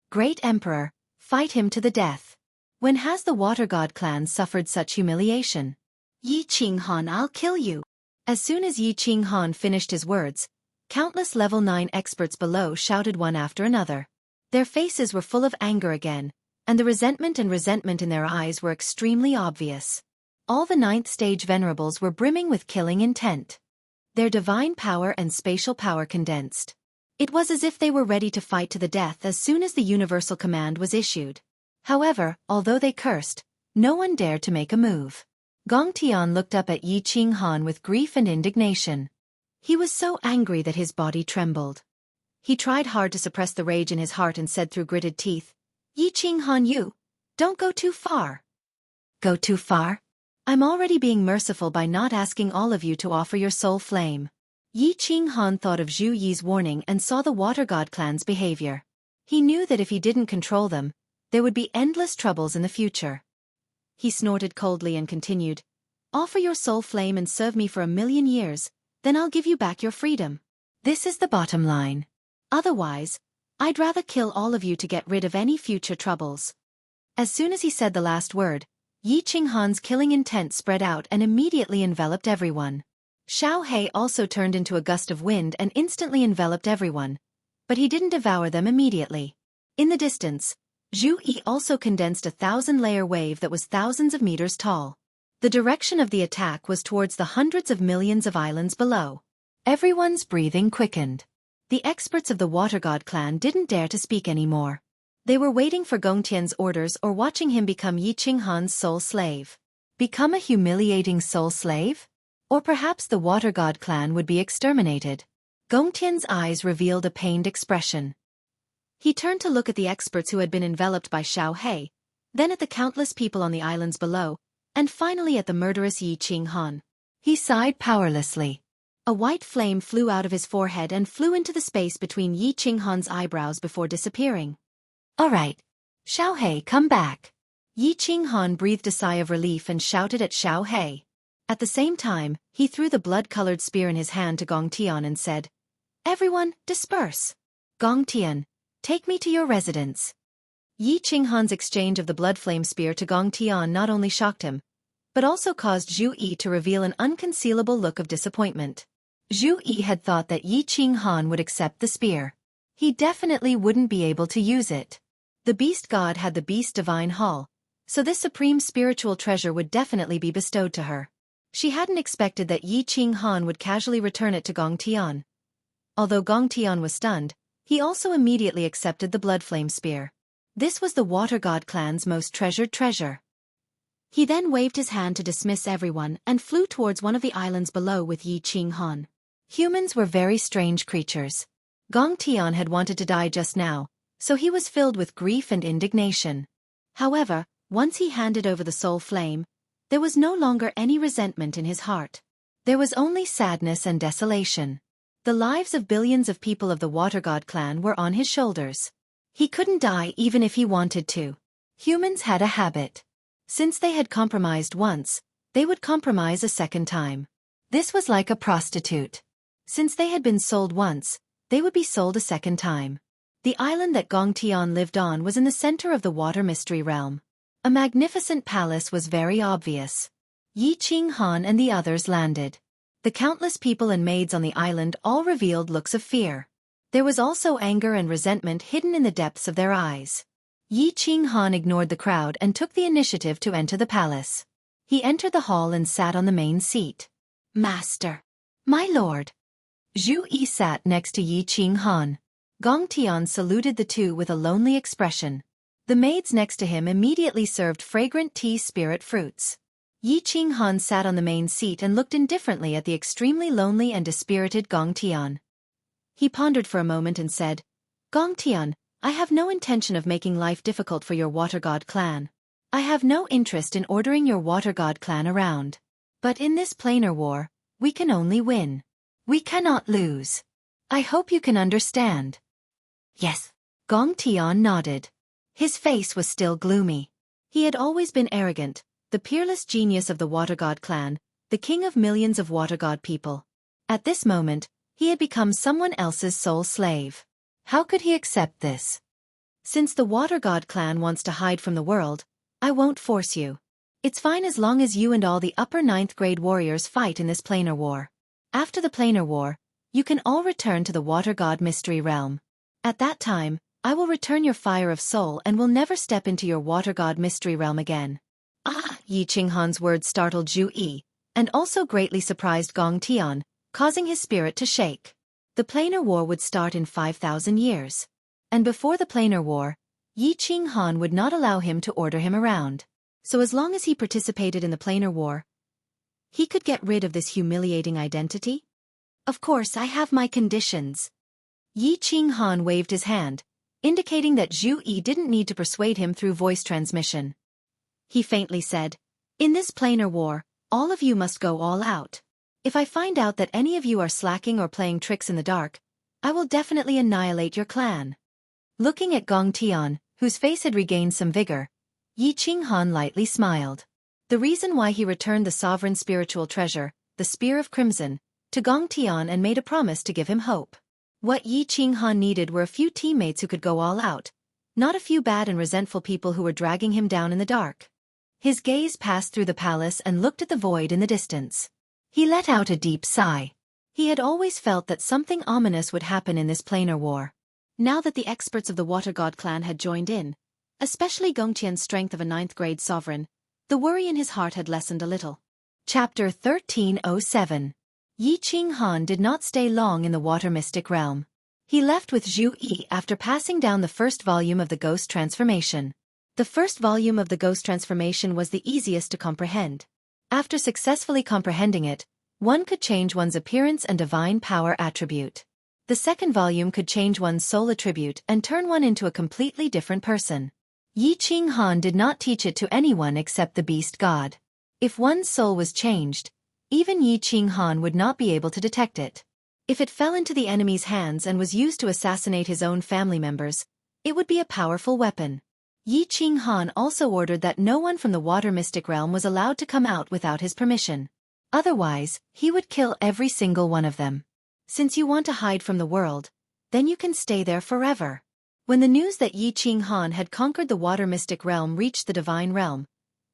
Great Emperor, fight him to the death. When has the water god clan suffered such humiliation? Yi Qinghan, I'll kill you. As soon as Yi Qinghan finished his words, countless level 9 experts below shouted one after another. Their faces were full of anger again, and the resentment in their eyes were extremely obvious. All the 9th stage venerables were brimming with killing intent. Their divine power and spatial power condensed. It was as if they were ready to fight to the death as soon as the universal command was issued. However, although they cursed, no one dared to make a move. Gong Tian looked up at Yi Qinghan with grief and indignation. He was so angry that his body trembled. He tried hard to suppress the rage in his heart and said through gritted teeth, Yi Qinghan, you don't go too far. Go too far? I'm already being merciful by not asking all of you to offer your soul flame. Yi Qinghan thought of Zhu Yi's warning and saw the water god clan's behavior. He knew that if he didn't control them, there would be endless troubles in the future. He snorted coldly and continued, Offer your soul flame and serve me for 1,000,000 years, then I'll give you back your freedom. This is the bottom line. Otherwise, I'd rather kill all of you to get rid of any future troubles. As soon as he said the last word, Yi Qinghan's killing intent spread out and immediately enveloped everyone. Xiao He also turned into a gust of wind and instantly enveloped everyone, but he didn't devour them immediately. In the distance, Zhu Yi also condensed a 1,000-layer wave that was thousands of meters tall. The direction of the attack was towards the hundreds of millions of islands below. Everyone's breathing quickened. The experts of the Water God clan didn't dare to speak anymore. They were waiting for Gongtian's orders or watching him become Yi Qinghan's sole slave. Become a humiliating sole slave? Or perhaps the Water God clan would be exterminated. Gongtian's eyes revealed a pained expression. He turned to look at the experts who had been enveloped by Xiao He, then at the countless people on the islands below, and finally at the murderous Yi Qinghan. He sighed powerlessly. A white flame flew out of his forehead and flew into the space between Yi Qinghan's eyebrows before disappearing. "All right. Xiao He, come back." Yi Qinghan breathed a sigh of relief and shouted at Xiao He. At the same time, he threw the blood-colored spear in his hand to Gongtian and said, "Everyone, disperse. Gongtian, take me to your residence." Yi Qinghan's exchange of the blood flame spear to Gongtian not only shocked him, but also caused Zhu Yi to reveal an unconcealable look of disappointment. Zhu Yi had thought that Yi Qinghan would accept the spear. He definitely wouldn't be able to use it. The beast god had the beast divine hall, so this supreme spiritual treasure would definitely be bestowed to her. She hadn't expected that Yi Qinghan would casually return it to Gongtian. Although Gongtian was stunned, he also immediately accepted the blood flame spear. This was the Water God clan's most treasured treasure. He then waved his hand to dismiss everyone and flew towards one of the islands below with Yi Qinghan. Humans were very strange creatures. Gongtian had wanted to die just now, so he was filled with grief and indignation. However, once he handed over the soul flame, there was no longer any resentment in his heart. There was only sadness and desolation. The lives of billions of people of the Water God clan were on his shoulders. He couldn't die even if he wanted to. Humans had a habit. Since they had compromised once, they would compromise a second time. This was like a prostitute. Since they had been sold once, they would be sold a second time. The island that Gongtian lived on was in the center of the water mystery realm. A magnificent palace was very obvious. Yi Qinghan and the others landed. The countless people and maids on the island all revealed looks of fear. There was also anger and resentment hidden in the depths of their eyes. Yi Qinghan ignored the crowd and took the initiative to enter the palace. He entered the hall and sat on the main seat. "Master. My lord." Zhu Yi sat next to Yi Qinghan. Gongtian saluted the two with a lonely expression. The maids next to him immediately served fragrant tea spirit fruits. Yi Qinghan sat on the main seat and looked indifferently at the extremely lonely and dispirited Gongtian. He pondered for a moment and said, "Gongtian, I have no intention of making life difficult for your Water God clan. I have no interest in ordering your Water God clan around. But in this planar war, we can only win. We cannot lose. I hope you can understand." "Yes." Gongtian nodded. His face was still gloomy. He had always been arrogant, the peerless genius of the Water God clan, the king of millions of Water God people. At this moment, he had become someone else's sole slave. How could he accept this? "Since the Water God clan wants to hide from the world, I won't force you. It's fine as long as you and all the upper 9th grade warriors fight in this planar war. After the planar war, you can all return to the Water God mystery realm. At that time, I will return your fire of soul and will never step into your Water God mystery realm again." Yi Qinghan's words startled Zhu Yi, and also greatly surprised Gongtian, causing his spirit to shake. The planar war would start in 5,000 years. And before the planar war, Yi Qinghan would not allow him to order him around. So as long as he participated in the planar war, he could get rid of this humiliating identity? "Of course, I have my conditions." Yi Qinghan waved his hand, indicating that Zhu Yi didn't need to persuade him through voice transmission. He faintly said, "In this planar war, all of you must go all out. If I find out that any of you are slacking or playing tricks in the dark, I will definitely annihilate your clan." Looking at Gongtian, whose face had regained some vigor, Yi Qinghan lightly smiled. The reason why he returned the sovereign spiritual treasure, the Spear of Crimson, to Gongtian and made a promise to give him hope. What Yi Qinghan needed were a few teammates who could go all out, not a few bad and resentful people who were dragging him down in the dark. His gaze passed through the palace and looked at the void in the distance. He let out a deep sigh. He had always felt that something ominous would happen in this planar war. Now that the experts of the Water God clan had joined in, especially Gongqian's strength of a 9th-grade sovereign, the worry in his heart had lessened a little. Chapter 1307. Yi Qinghan did not stay long in the water mystic realm. He left with Zhu Yi after passing down the first volume of the Ghost Transformation. The first volume of the Ghost Transformation was the easiest to comprehend. After successfully comprehending it, one could change one's appearance and divine power attribute. The second volume could change one's soul attribute and turn one into a completely different person. Yi Qinghan did not teach it to anyone except the beast god. If one's soul was changed, even Yi Qinghan would not be able to detect it. If it fell into the enemy's hands and was used to assassinate his own family members, it would be a powerful weapon. Yi Qinghan also ordered that no one from the water mystic realm was allowed to come out without his permission. Otherwise, he would kill every single one of them. Since you want to hide from the world, then you can stay there forever. When the news that Yi Qinghan had conquered the water mystic realm reached the divine realm,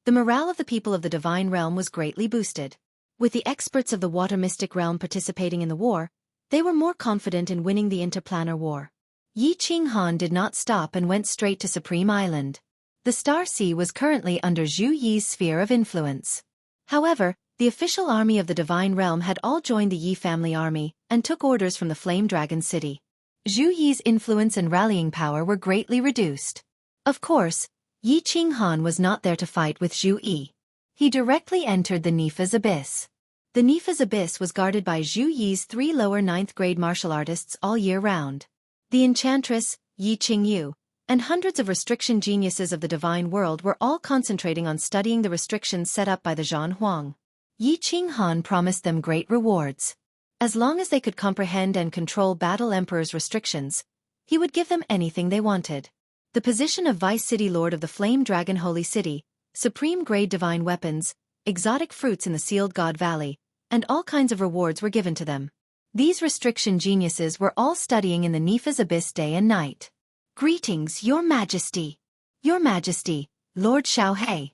the morale of the people of the divine realm was greatly boosted. With the experts of the water mystic realm participating in the war, they were more confident in winning the interplanar war. Yi Qinghan did not stop and went straight to Supreme Island. The Star Sea was currently under Zhu Yi's sphere of influence. However, the official army of the divine realm had all joined the Yi family army and took orders from the Flame Dragon City. Zhu Yi's influence and rallying power were greatly reduced. Of course, Yi Qinghan was not there to fight with Zhu Yi. He directly entered the Nifa's Abyss. The Nifa's Abyss was guarded by Zhu Yi's 3 lower 9th-grade martial artists all year round. The Enchantress, Yi Qingyu, and hundreds of restriction geniuses of the divine world were all concentrating on studying the restrictions set up by the Zhan Huang. Yi Qinghan promised them great rewards. As long as they could comprehend and control Battle Emperor's restrictions, he would give them anything they wanted. The position of Vice City Lord of the Flame Dragon Holy City, supreme grade divine weapons, exotic fruits in the Sealed God Valley, and all kinds of rewards were given to them. These restriction geniuses were all studying in the Nifa's Abyss day and night. Greetings, Your Majesty. Your Majesty, Lord Xiaohei.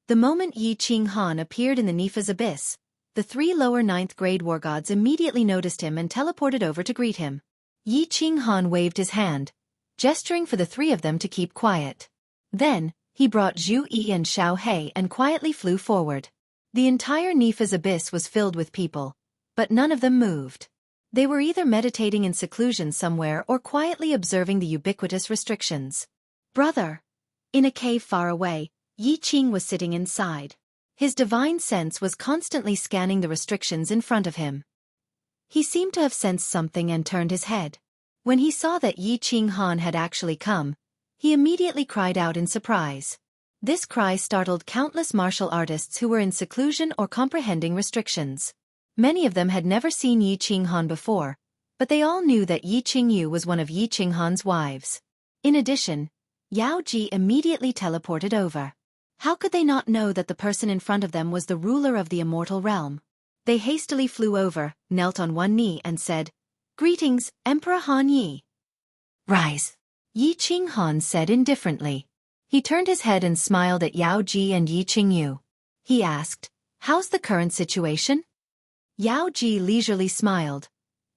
The moment Yi Qinghan appeared in the Nifa's Abyss, the 3 lower 9th-grade war gods immediately noticed him and teleported over to greet him. Yi Qinghan waved his hand, gesturing for the 3 of them to keep quiet. Then, he brought Zhu Yi and Xiaohei and quietly flew forward. The entire Nifa's Abyss was filled with people, but none of them moved. They were either meditating in seclusion somewhere or quietly observing the ubiquitous restrictions. Brother! In a cave far away, Yi Qing was sitting inside. His divine sense was constantly scanning the restrictions in front of him. He seemed to have sensed something and turned his head. When he saw that Yi Qinghan had actually come, he immediately cried out in surprise. This cry startled countless martial artists who were in seclusion or comprehending restrictions. Many of them had never seen Yi Qinghan before, but they all knew that Yi Qingyu was one of Yi Qinghan's wives. In addition, Yao Ji immediately teleported over. How could they not know that the person in front of them was the ruler of the immortal realm? They hastily flew over, knelt on one knee and said, "Greetings, Emperor Han Yi." "Rise," Yi Qinghan said indifferently. He turned his head and smiled at Yao Ji and Yi Qingyu. He asked, "How's the current situation?" Yao Ji leisurely smiled,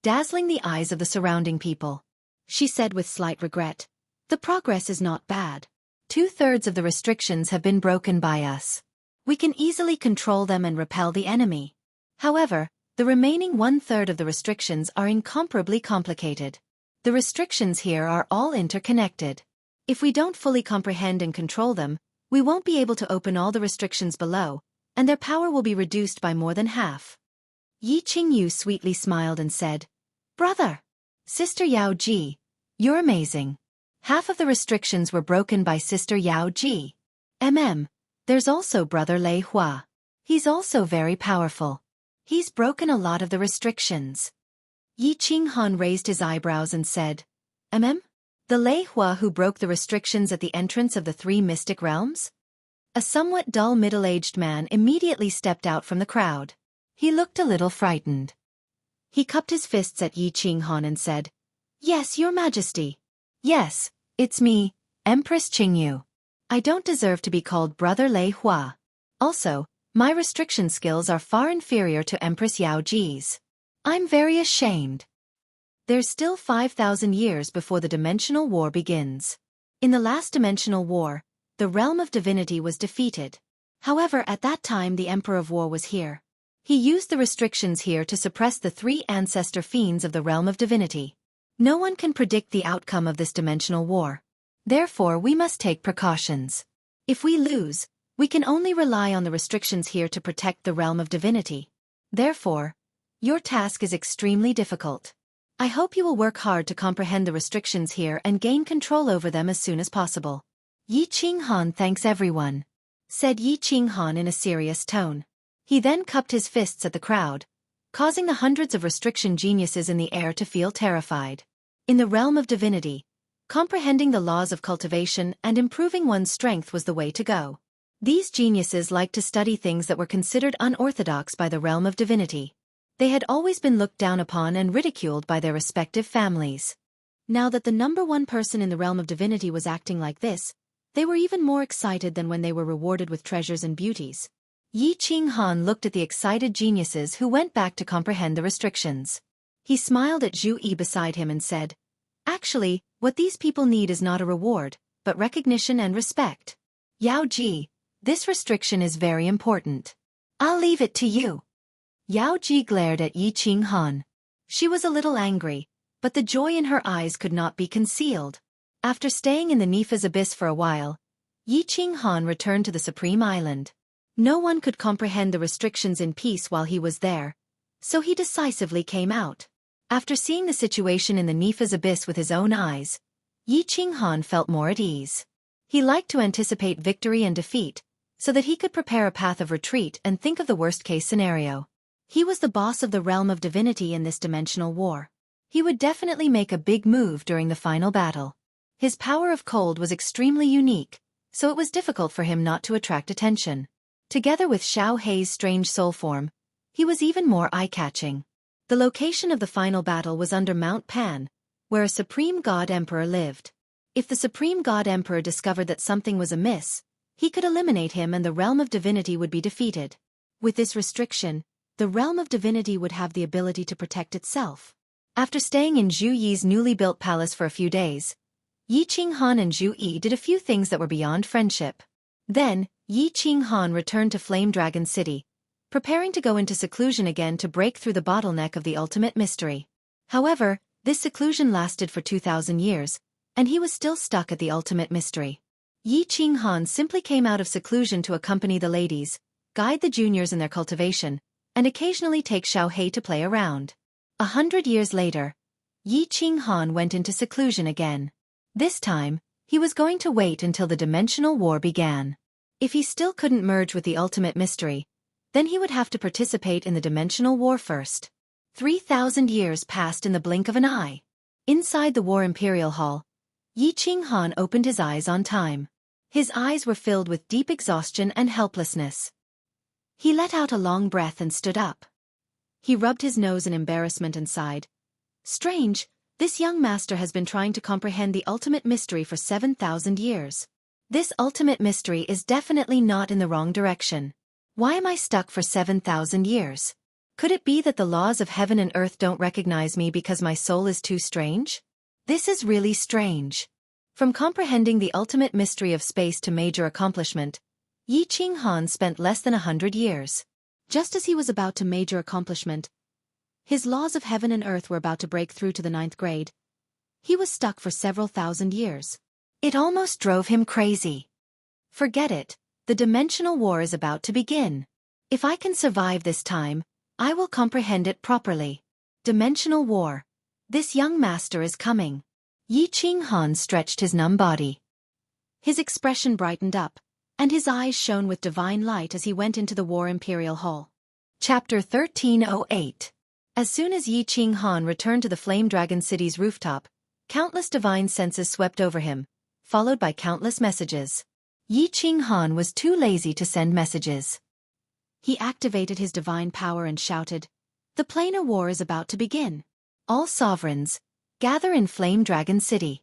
dazzling the eyes of the surrounding people. She said with slight regret, "The progress is not bad. 2/3 of the restrictions have been broken by us. We can easily control them and repel the enemy. However, the remaining 1/3 of the restrictions are incomparably complicated. The restrictions here are all interconnected. If we don't fully comprehend and control them, we won't be able to open all the restrictions below, and their power will be reduced by more than half." Yi Qingyu sweetly smiled and said, "Brother! Sister Yao Ji, you're amazing. Half of the restrictions were broken by Sister Yao Ji. There's also Brother Lei Hua. He's also very powerful. He's broken a lot of the restrictions." Yi Qinghan raised his eyebrows and said, The Lei Hua who broke the restrictions at the entrance of the 3 mystic realms?" A somewhat dull middle-aged man immediately stepped out from the crowd. He looked a little frightened. He cupped his fists at Yi Qinghan and said, "Yes, Your Majesty. Yes, it's me, Empress Qingyu. I don't deserve to be called Brother Lei Hua. Also, my restriction skills are far inferior to Empress Yao Ji's. I'm very ashamed. There's still 5,000 years before the dimensional war begins. In the last dimensional war, the realm of divinity was defeated. However, at that time the Emperor of War was here. He used the restrictions here to suppress the 3 ancestor fiends of the realm of divinity. No one can predict the outcome of this dimensional war. Therefore, we must take precautions. If we lose, we can only rely on the restrictions here to protect the realm of divinity. Therefore, your task is extremely difficult. I hope you will work hard to comprehend the restrictions here and gain control over them as soon as possible. Yi Qinghan thanks everyone, said Yi Qinghan in a serious tone. He then cupped his fists at the crowd, causing the hundreds of restriction geniuses in the air to feel terrified. In the realm of divinity, comprehending the laws of cultivation and improving one's strength was the way to go. These geniuses liked to study things that were considered unorthodox by the realm of divinity. They had always been looked down upon and ridiculed by their respective families. Now that the #1 person in the realm of divinity was acting like this, they were even more excited than when they were rewarded with treasures and beauties. Yi Qinghan looked at the excited geniuses who went back to comprehend the restrictions. He smiled at Zhu Yi beside him and said, "Actually, what these people need is not a reward, but recognition and respect. Yao Ji, this restriction is very important. I'll leave it to you." Yao Ji glared at Yi Qinghan. She was a little angry, but the joy in her eyes could not be concealed. After staying in the Nifa's abyss for a while, Yi Qinghan returned to the Supreme Island. No one could comprehend the restrictions in peace while he was there, so he decisively came out. After seeing the situation in the Nifa's abyss with his own eyes, Yi Qinghan felt more at ease. He liked to anticipate victory and defeat, so that he could prepare a path of retreat and think of the worst-case scenario. He was the boss of the realm of divinity in this dimensional war. He would definitely make a big move during the final battle. His power of cold was extremely unique, so it was difficult for him not to attract attention. Together with Xiao Hei's strange soul form, he was even more eye-catching. The location of the final battle was under Mount Pan, where a Supreme God Emperor lived. If the Supreme God Emperor discovered that something was amiss, he could eliminate him and the realm of divinity would be defeated. With this restriction, the realm of divinity would have the ability to protect itself. After staying in Zhu Yi's newly built palace for a few days, Yi Qinghan and Zhu Yi did a few things that were beyond friendship. Then, Yi Qinghan returned to Flame Dragon City, preparing to go into seclusion again to break through the bottleneck of the ultimate mystery. However, this seclusion lasted for 2,000 years, and he was still stuck at the ultimate mystery. Yi Qinghan simply came out of seclusion to accompany the ladies, guide the juniors in their cultivation, and occasionally take Xiao Hei to play around. 100 years later, Yi Qinghan went into seclusion again. This time, he was going to wait until the dimensional war began. If he still couldn't merge with the ultimate mystery, then he would have to participate in the dimensional war first. 3,000 years passed in the blink of an eye. Inside the War Imperial Hall, Yi Qinghan opened his eyes on time. His eyes were filled with deep exhaustion and helplessness. He let out a long breath and stood up. He rubbed his nose in embarrassment and sighed. Strange, this young master has been trying to comprehend the ultimate mystery for 7,000 years. This ultimate mystery is definitely not in the wrong direction. Why am I stuck for 7,000 years? Could it be that the laws of heaven and earth don't recognize me because my soul is too strange? This is really strange. From comprehending the ultimate mystery of space to major accomplishment, Yi Qinghan spent less than 100 years. Just as he was about to major accomplishment, his laws of heaven and earth were about to break through to the 9th grade. He was stuck for several thousand years. It almost drove him crazy. Forget it, the dimensional war is about to begin. If I can survive this time, I will comprehend it properly. Dimensional war. This young master is coming. Yi Qinghan stretched his numb body. His expression brightened up, and his eyes shone with divine light as he went into the War Imperial Hall. Chapter 1308. As soon as Yi Qinghan returned to the Flame Dragon City's rooftop, countless divine senses swept over him, followed by countless messages. Yi Qinghan was too lazy to send messages. He activated his divine power and shouted, "The planar war is about to begin. All sovereigns, gather in Flame Dragon City."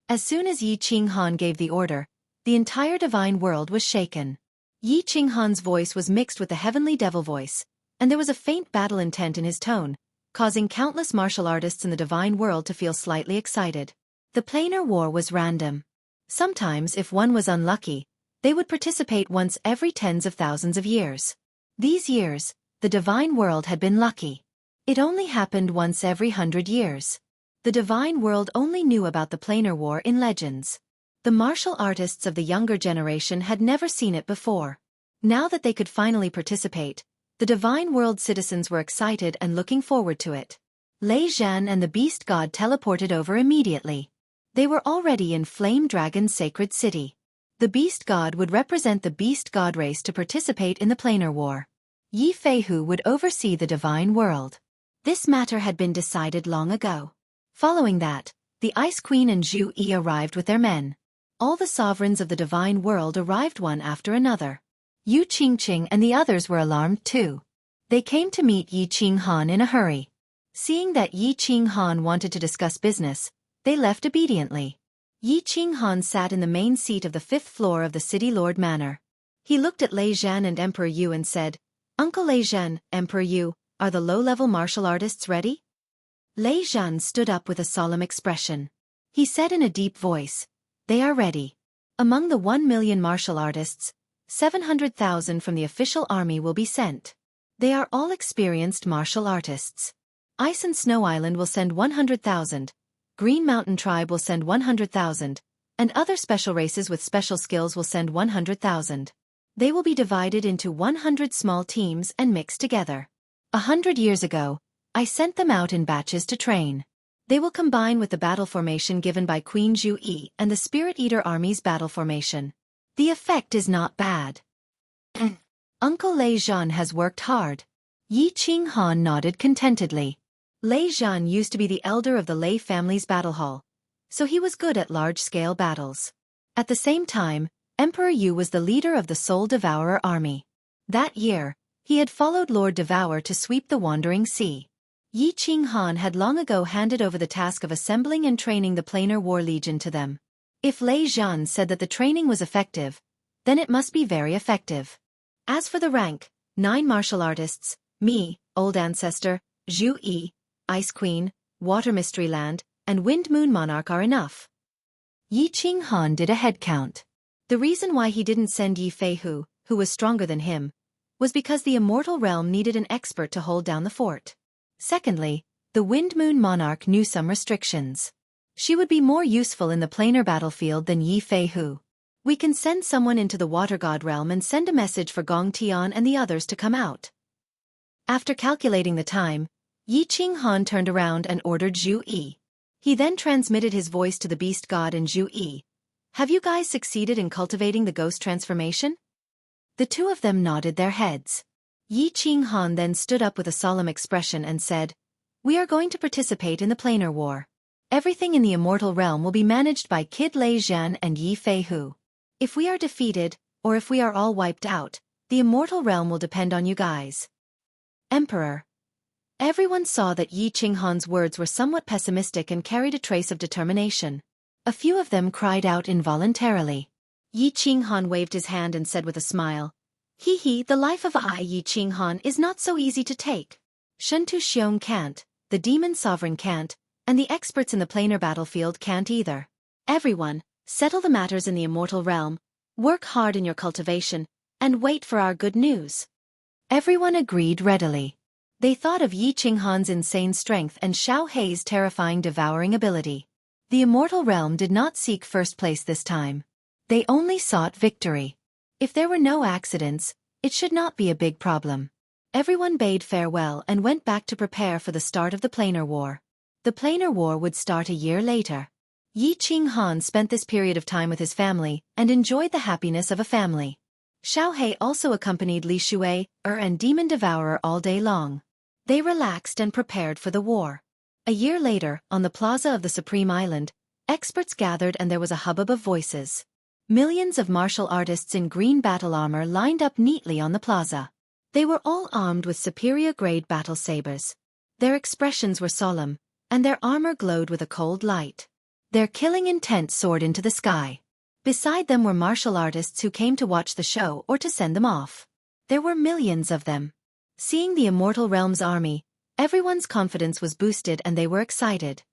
As soon as Yi Qinghan gave the order, the entire divine world was shaken. Yi Qinghan's voice was mixed with the heavenly devil voice, and there was a faint battle intent in his tone, causing countless martial artists in the divine world to feel slightly excited. The planar war was random. Sometimes, if one was unlucky, they would participate once every tens of thousands of years. These years, the divine world had been lucky. It only happened once every 100 years. The divine world only knew about the planar war in legends. The martial artists of the younger generation had never seen it before. Now that they could finally participate, the divine world citizens were excited and looking forward to it. Lei Zhan and the beast god teleported over immediately. They were already in Flame Dragon's sacred city. The beast god would represent the beast god race to participate in the planar war. Yi Feihu would oversee the divine world. This matter had been decided long ago. Following that, the Ice Queen and Zhu Yi arrived with their men. All the sovereigns of the divine world arrived one after another. Yu Qingqing and the others were alarmed too. They came to meet Yi Qinghan in a hurry. Seeing that Yi Qinghan wanted to discuss business, they left obediently. Yi Qinghan sat in the main seat of the 5th floor of the City Lord Manor. He looked at Lei Zhan and Emperor Yu and said, "Uncle Lei Zhan, Emperor Yu, are the low-level martial artists ready?" Lei Zhan stood up with a solemn expression. He said in a deep voice, "They are ready. Among the 1 million martial artists, 700,000 from the official army will be sent. They are all experienced martial artists. Ice and Snow Island will send 100,000, Green Mountain Tribe will send 100,000, and other special races with special skills will send 100,000. They will be divided into 100 small teams and mixed together. 100 years ago, I sent them out in batches to train. They will combine with the battle formation given by Queen Zhu Yi and the Spirit Eater Army's battle formation. The effect is not bad." Uncle Lei Zhan has worked hard. Yi Qinghan nodded contentedly. Lei Zhan used to be the elder of the Lei family's battle hall, so he was good at large-scale battles. At the same time, Emperor Yu was the leader of the Soul Devourer army. That year, he had followed Lord Devour to sweep the Wandering Sea. Yi Qinghan had long ago handed over the task of assembling and training the Planar War Legion to them. If Lei Zhan said that the training was effective, then it must be very effective. As for the rank, 9 martial artists, me, Old Ancestor, Zhu Yi, Ice Queen, Water Mystery Land, and Wind Moon Monarch are enough. Yi Qinghan did a head count. The reason why he didn't send Yi Feihu, who was stronger than him, was because the Immortal Realm needed an expert to hold down the fort. Secondly, the Wind Moon Monarch knew some restrictions. She would be more useful in the planar battlefield than Yi Feihu. We can send someone into the Water God realm and send a message for Gong Tian and the others to come out. After calculating the time, Yi Qinghan turned around and ordered Zhu Yi. He then transmitted his voice to the Beast God and Zhu Yi. "Have you guys succeeded in cultivating the ghost transformation?" The two of them nodded their heads. Yi Qinghan then stood up with a solemn expression and said, "We are going to participate in the planar war. Everything in the immortal realm will be managed by Kid Lei Zhan and Yi Feihu. If we are defeated, or if we are all wiped out, the immortal realm will depend on you guys." Emperor. Everyone saw that Yi Qinghan's words were somewhat pessimistic and carried a trace of determination. A few of them cried out involuntarily. Yi Qinghan waved his hand and said with a smile, "Hee, the life of Yi Qinghan is not so easy to take. Shuntu Xiong can't, the demon sovereign can't, and the experts in the planar battlefield can't either. Everyone, settle the matters in the immortal realm, work hard in your cultivation, and wait for our good news." Everyone agreed readily. They thought of Yi Qinghan's insane strength and Xiao Hei's terrifying devouring ability. The immortal realm did not seek first place this time. They only sought victory. If there were no accidents, it should not be a big problem. Everyone bade farewell and went back to prepare for the start of the planar war. The planar war would start a year later. Yi Qinghan spent this period of time with his family and enjoyed the happiness of a family. Xiao Hei also accompanied Li Shui, and Demon Devourer all day long. They relaxed and prepared for the war. A year later, on the plaza of the Supreme Island, experts gathered and there was a hubbub of voices. Millions of martial artists in green battle armor lined up neatly on the plaza. They were all armed with superior-grade battle sabers. Their expressions were solemn, and their armor glowed with a cold light. Their killing intent soared into the sky. Beside them were martial artists who came to watch the show or to send them off. There were millions of them. Seeing the Immortal Realm's army, everyone's confidence was boosted and they were excited.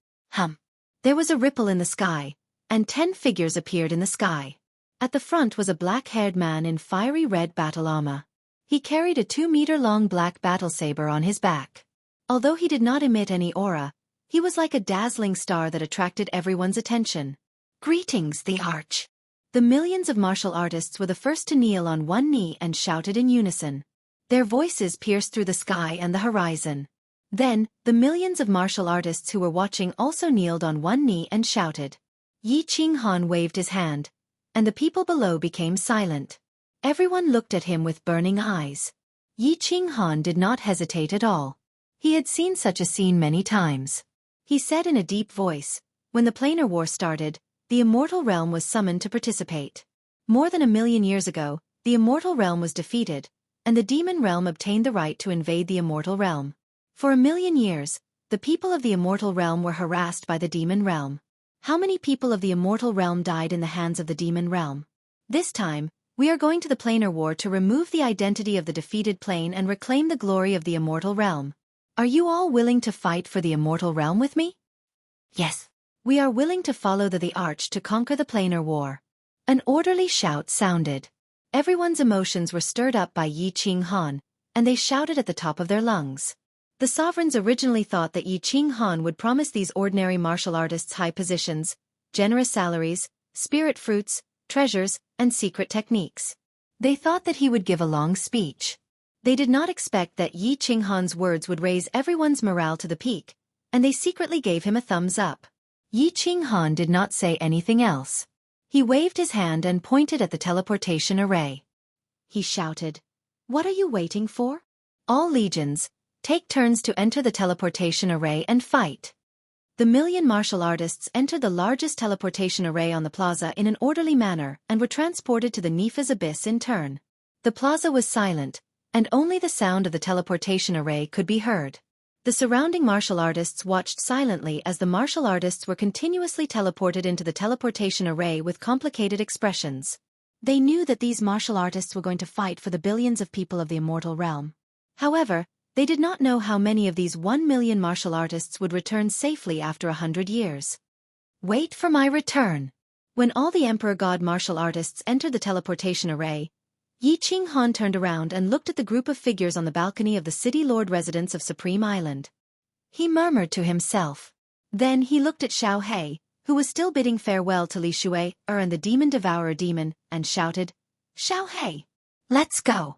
There was a ripple in the sky, and 10 figures appeared in the sky. At the front was a black-haired man in fiery red battle armor. He carried a 2-meter-long black battle saber on his back. Although he did not emit any aura, he was like a dazzling star that attracted everyone's attention. Greetings, the Arch. The millions of martial artists were the first to kneel on one knee and shouted in unison. Their voices pierced through the sky and the horizon. Then, the millions of martial artists who were watching also kneeled on one knee and shouted. Yi Qinghan waved his hand, and the people below became silent. Everyone looked at him with burning eyes. Yi Qinghan did not hesitate at all. He had seen such a scene many times. He said in a deep voice, when the planar war started, the Immortal Realm was summoned to participate. More than 1,000,000 years ago, the Immortal Realm was defeated, and the Demon Realm obtained the right to invade the Immortal Realm. For 1,000,000 years, the people of the Immortal Realm were harassed by the Demon Realm. How many people of the Immortal Realm died in the hands of the Demon Realm? This time, we are going to the planar war to remove the identity of the defeated plane and reclaim the glory of the Immortal Realm. Are you all willing to fight for the Immortal Realm with me? Yes. We are willing to follow the Arch to conquer the planar war. An orderly shout sounded. Everyone's emotions were stirred up by Yi Qinghan, and they shouted at the top of their lungs. The sovereigns originally thought that Yi Qinghan would promise these ordinary martial artists high positions, generous salaries, spirit fruits, treasures, and secret techniques. They thought that he would give a long speech. They did not expect that Yi Qinghan's words would raise everyone's morale to the peak, and they secretly gave him a thumbs up. Yi Qinghan did not say anything else. He waved his hand and pointed at the teleportation array. He shouted, "What are you waiting for? All legions, take turns to enter the teleportation array and fight." The 1,000,000 martial artists entered the largest teleportation array on the plaza in an orderly manner and were transported to the Nifa's abyss in turn. The plaza was silent, and only the sound of the teleportation array could be heard. The surrounding martial artists watched silently as the martial artists were continuously teleported into the teleportation array with complicated expressions. They knew that these martial artists were going to fight for the billions of people of the Immortal Realm. However, they did not know how many of these 1,000,000 martial artists would return safely after 100 years. Wait for my return. When all the Emperor God martial artists entered the teleportation array, Yi Qinghan turned around and looked at the group of figures on the balcony of the City Lord residence of Supreme Island. He murmured to himself. Then he looked at Xiao He, who was still bidding farewell to Li Shui and the Demon Devourer demon, and shouted, "Xiao He, let's go."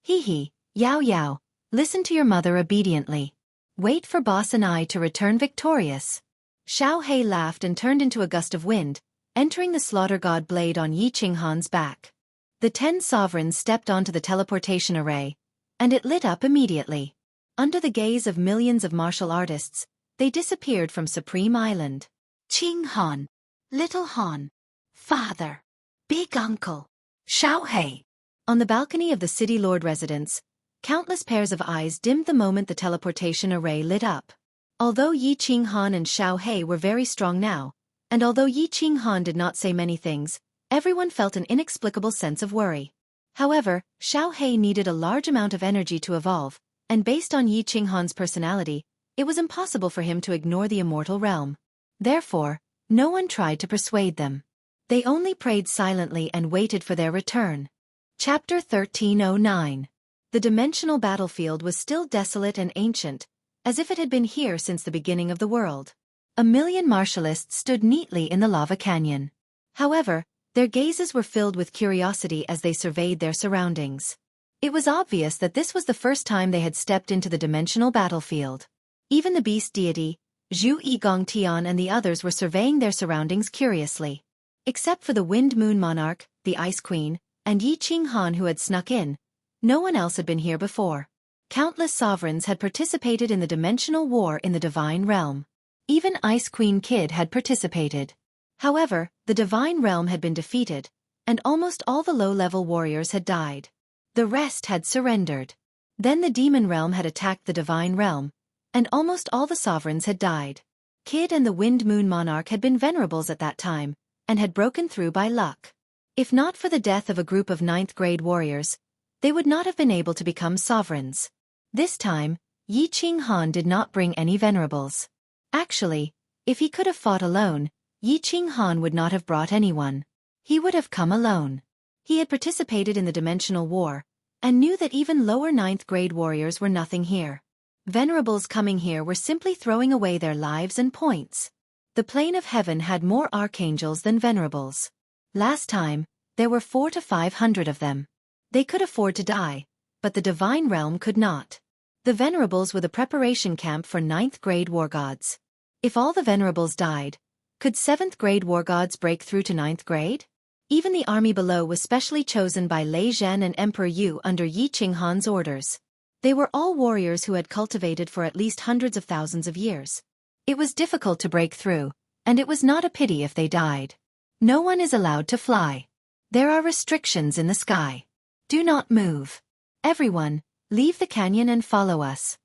He, Yao Yao, listen to your mother obediently. Wait for Boss and I to return victorious. Xiao He laughed and turned into a gust of wind, entering the Slaughter God blade on Yi Qinghan's back. The 10 sovereigns stepped onto the teleportation array, and it lit up immediately. Under the gaze of millions of martial artists, they disappeared from Supreme Island. Qinghan, Little Han, Father, Big Uncle, Xiao He. On the balcony of the City Lord residence, countless pairs of eyes dimmed the moment the teleportation array lit up. Although Yi Qinghan and Xiao He were very strong now, and although Yi Qinghan did not say many things, everyone felt an inexplicable sense of worry. However, Xiao He needed a large amount of energy to evolve, and based on Yi Qinghan's personality, it was impossible for him to ignore the Immortal Realm. Therefore, no one tried to persuade them. They only prayed silently and waited for their return. Chapter 1309. The dimensional battlefield was still desolate and ancient, as if it had been here since the beginning of the world. 1,000,000 martialists stood neatly in the lava canyon. However, their gazes were filled with curiosity as they surveyed their surroundings. It was obvious that this was the first time they had stepped into the dimensional battlefield. Even the beast deity, Zhu Yigongtian and the others were surveying their surroundings curiously. Except for the Wind Moon Monarch, the Ice Queen, and Yi Qinghan who had snuck in, no one else had been here before. Countless sovereigns had participated in the dimensional war in the Divine Realm. Even Ice Queen Kid had participated. However, the Divine Realm had been defeated, and almost all the low-level warriors had died. The rest had surrendered. Then the Demon Realm had attacked the Divine Realm, and almost all the sovereigns had died. Kid and the Wind Moon Monarch had been venerables at that time, and had broken through by luck. If not for the death of a group of 9th grade warriors, they would not have been able to become sovereigns. This time, Yi Qinghan did not bring any venerables. Actually, if he could have fought alone, Yi Qinghan would not have brought anyone. He would have come alone. He had participated in the dimensional war, and knew that even lower 9th grade warriors were nothing here. Venerables coming here were simply throwing away their lives and points. The plane of heaven had more archangels than venerables. Last time, there were 400 to 500 of them. They could afford to die, but the divine realm could not. The venerables were the preparation camp for 9th grade war gods. If all the venerables died, could 7th grade war gods break through to 9th grade? Even the army below was specially chosen by Lei Zhen and Emperor Yu under Yi Qinghan's orders. They were all warriors who had cultivated for at least hundreds of thousands of years. It was difficult to break through, and it was not a pity if they died. No one is allowed to fly. There are restrictions in the sky. Do not move. Everyone, leave the canyon and follow us.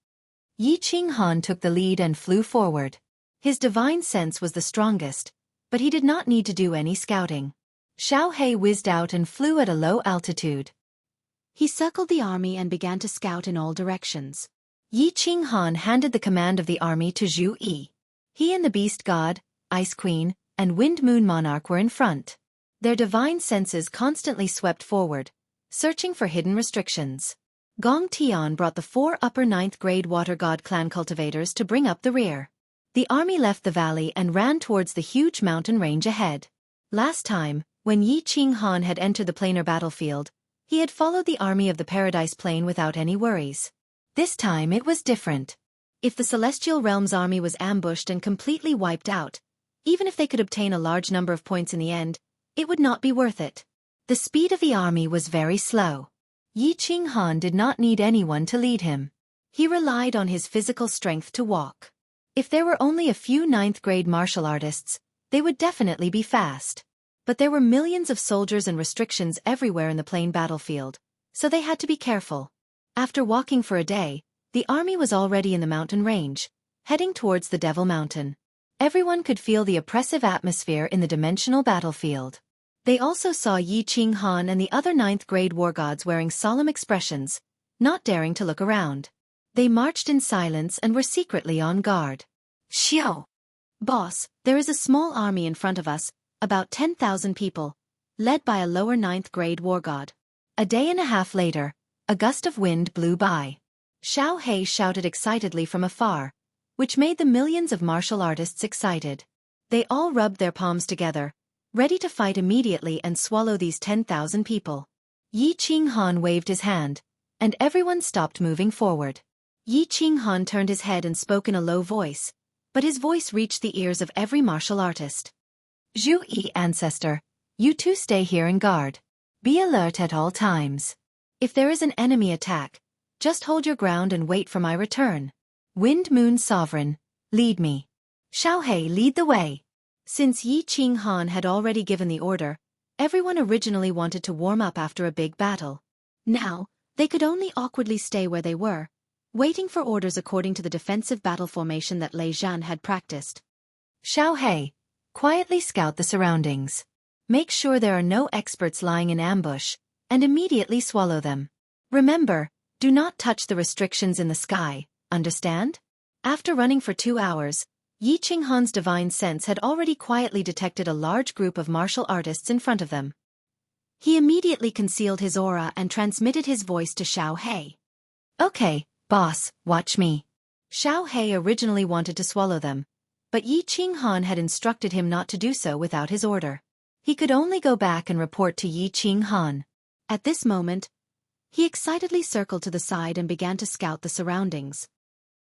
Yi Qinghan took the lead and flew forward. His divine sense was the strongest, but he did not need to do any scouting. Xiao He whizzed out and flew at a low altitude. He circled the army and began to scout in all directions. Yi Qinghan handed the command of the army to Zhu Yi. He and the Beast God, Ice Queen, and Wind Moon Monarch were in front. Their divine senses constantly swept forward, searching for hidden restrictions. Gong Tian brought the 4 upper 9th grade Water God clan cultivators to bring up the rear. The army left the valley and ran towards the huge mountain range ahead. Last time, when Yi Qinghan had entered the planar battlefield, he had followed the army of the Paradise Plane without any worries. This time it was different. If the Celestial Realm's army was ambushed and completely wiped out, even if they could obtain a large number of points in the end, it would not be worth it. The speed of the army was very slow. Yi Qinghan did not need anyone to lead him. He relied on his physical strength to walk. If there were only a few 9th grade martial artists, they would definitely be fast. But there were millions of soldiers and restrictions everywhere in the plain battlefield, so they had to be careful. After walking for a day, the army was already in the mountain range, heading towards the Devil Mountain. Everyone could feel the oppressive atmosphere in the dimensional battlefield. They also saw Yi Qinghan and the other 9th grade war gods wearing solemn expressions, not daring to look around. They marched in silence and were secretly on guard. Xiao. Boss, there is a small army in front of us, about 10,000 people, led by a lower 9th grade war god. A day and a half later, a gust of wind blew by. Xiao He shouted excitedly from afar, which made the millions of martial artists excited. They all rubbed their palms together, ready to fight immediately and swallow these 10,000 people. Yi Qinghan waved his hand, and everyone stopped moving forward. Yi Qinghan turned his head and spoke in a low voice, but his voice reached the ears of every martial artist. Zhu Yi ancestor, you two stay here and guard. Be alert at all times. If there is an enemy attack, just hold your ground and wait for my return. Wind Moon Sovereign, lead me. Xiao He, lead the way. Since Yi Qinghan had already given the order, everyone originally wanted to warm up after a big battle. Now, they could only awkwardly stay where they were, waiting for orders according to the defensive battle formation that Lei Zhan had practiced. Xiao He, quietly scout the surroundings. Make sure there are no experts lying in ambush, and immediately swallow them. Remember, do not touch the restrictions in the sky, understand? After running for 2 hours, Yi Qinghan's divine sense had already quietly detected a large group of martial artists in front of them. He immediately concealed his aura and transmitted his voice to Xiao He. Okay, boss, watch me. Xiao He originally wanted to swallow them, but Yi Qinghan had instructed him not to do so without his order. He could only go back and report to Yi Qinghan. At this moment, he excitedly circled to the side and began to scout the surroundings.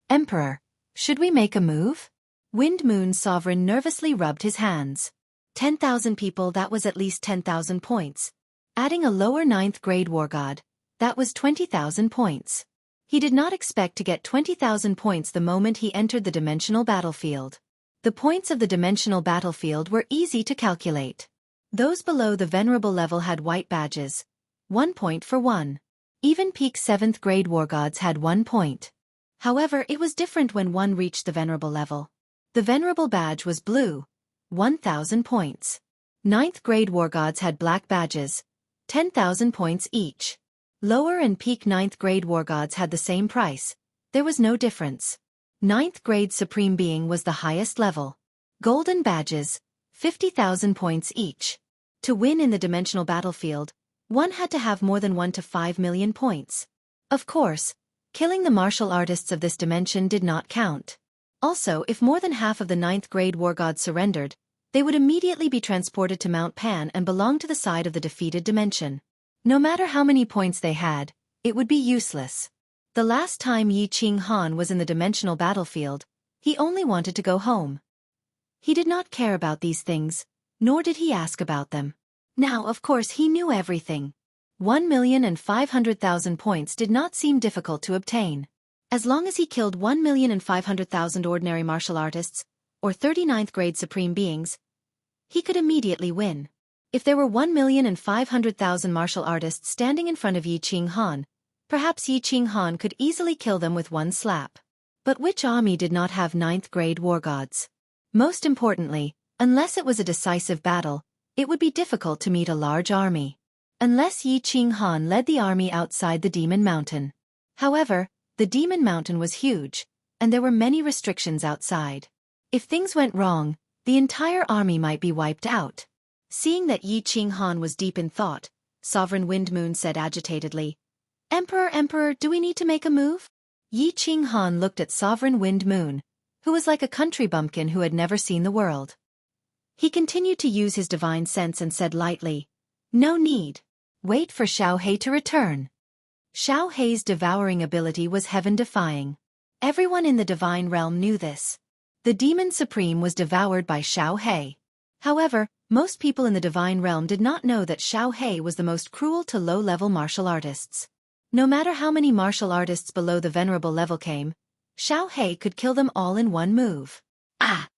Emperor, should we make a move? Wind Moon Sovereign nervously rubbed his hands. 10,000 people, that was at least 10,000 points. Adding a lower 9th grade war god, that was 20,000 points. He did not expect to get 20,000 points the moment he entered the dimensional battlefield. The points of the dimensional battlefield were easy to calculate. Those below the venerable level had white badges. 1 point for one. Even peak 7th grade war gods had 1 point. However, it was different when one reached the venerable level. The venerable badge was blue. 1,000 points. Ninth grade war gods had black badges, 10,000 points each. Lower and peak ninth grade war gods had the same price. There was no difference. Ninth grade supreme being was the highest level. Golden badges, 50,000 points each. To win in the dimensional battlefield, one had to have more than 1 to 5 million points. Of course, killing the martial artists of this dimension did not count. Also, if more than half of the ninth grade war gods surrendered, they would immediately be transported to Mount Pan and belong to the side of the defeated dimension. No matter how many points they had, it would be useless. The last time Yi Ching Han was in the dimensional battlefield, he only wanted to go home. He did not care about these things, nor did he ask about them. Now, of course, he knew everything. 1,500,000 points did not seem difficult to obtain. As long as he killed 1,500,000 ordinary martial artists, or 39th grade supreme beings, he could immediately win. If there were 1,500,000 martial artists standing in front of Yi Ching Han, perhaps Yi Ching Han could easily kill them with one slap. But which army did not have ninth grade war gods? Most importantly, unless it was a decisive battle, it would be difficult to meet a large army. Unless Yi Ching Han led the army outside the Demon Mountain. However, the Demon Mountain was huge, and there were many restrictions outside. If things went wrong, the entire army might be wiped out. Seeing that Yi Ching Han was deep in thought, Sovereign Wind Moon said agitatedly, Emperor, do we need to make a move?" Yi Ching Han looked at Sovereign Wind Moon, who was like a country bumpkin who had never seen the world. He continued to use his divine sense and said lightly, "No need. Wait for Xiao Hei to return." Xiao Hei's devouring ability was heaven-defying. Everyone in the divine realm knew this. The Demon Supreme was devoured by Xiao Hei. However, most people in the divine realm did not know that Xiao Hei was the most cruel to low-level martial artists. No matter how many martial artists below the venerable level came, Xiao Hei could kill them all in one move. Ah!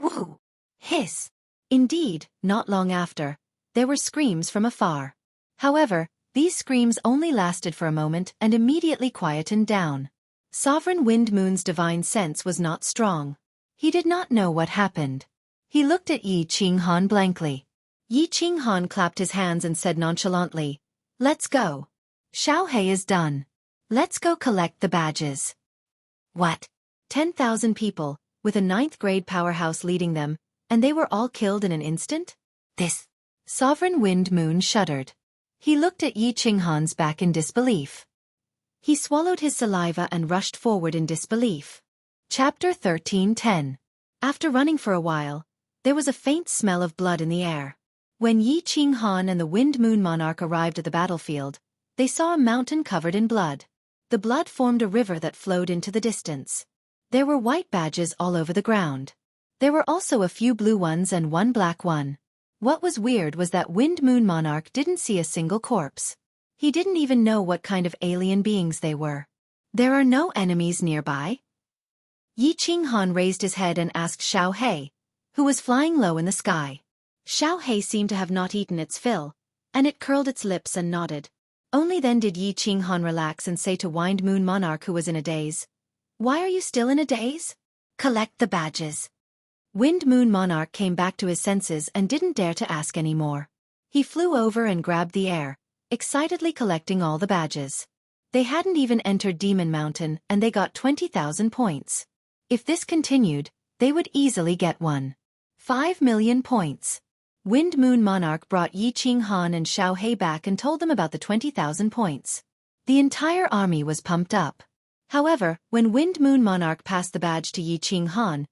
Woo! Hiss! Indeed, not long after, there were screams from afar. However, these screams only lasted for a moment and immediately quietened down. Sovereign Wind Moon's divine sense was not strong. He did not know what happened. He looked at Yi Ching Han blankly. Yi Ching Han clapped his hands and said nonchalantly, "Let's go. Xiao Hei is done. Let's go collect the badges." What? 10,000 people, with a ninth grade powerhouse leading them, and they were all killed in an instant? This. Sovereign Wind Moon shuddered. He looked at Yi Ching Han's back in disbelief. He swallowed his saliva and rushed forward in disbelief. Chapter 13:10. After running for a while, there was a faint smell of blood in the air. When Yi Ching Han and the Wind Moon Monarch arrived at the battlefield, they saw a mountain covered in blood. The blood formed a river that flowed into the distance. There were white badges all over the ground. There were also a few blue ones and one black one. What was weird was that Wind Moon Monarch didn't see a single corpse. He didn't even know what kind of alien beings they were. "There are no enemies nearby?" Yi Ching Han raised his head and asked Xiao Hei, who was flying low in the sky. Xiao Hei seemed to have not eaten its fill, and it curled its lips and nodded. Only then did Yi Ching Han relax and say to Wind Moon Monarch, who was in a daze, "Why are you still in a daze? Collect the badges." Wind Moon Monarch came back to his senses and didn't dare to ask any more. He flew over and grabbed the air, excitedly collecting all the badges. They hadn't even entered Demon Mountain and they got 20,000 points. If this continued, they would easily get 1.5 million points. Wind Moon Monarch brought Yi Ching Han and Xiao Hei back and told them about the 20,000 points. The entire army was pumped up. However, when Wind Moon Monarch passed the badge to Yi Ching Han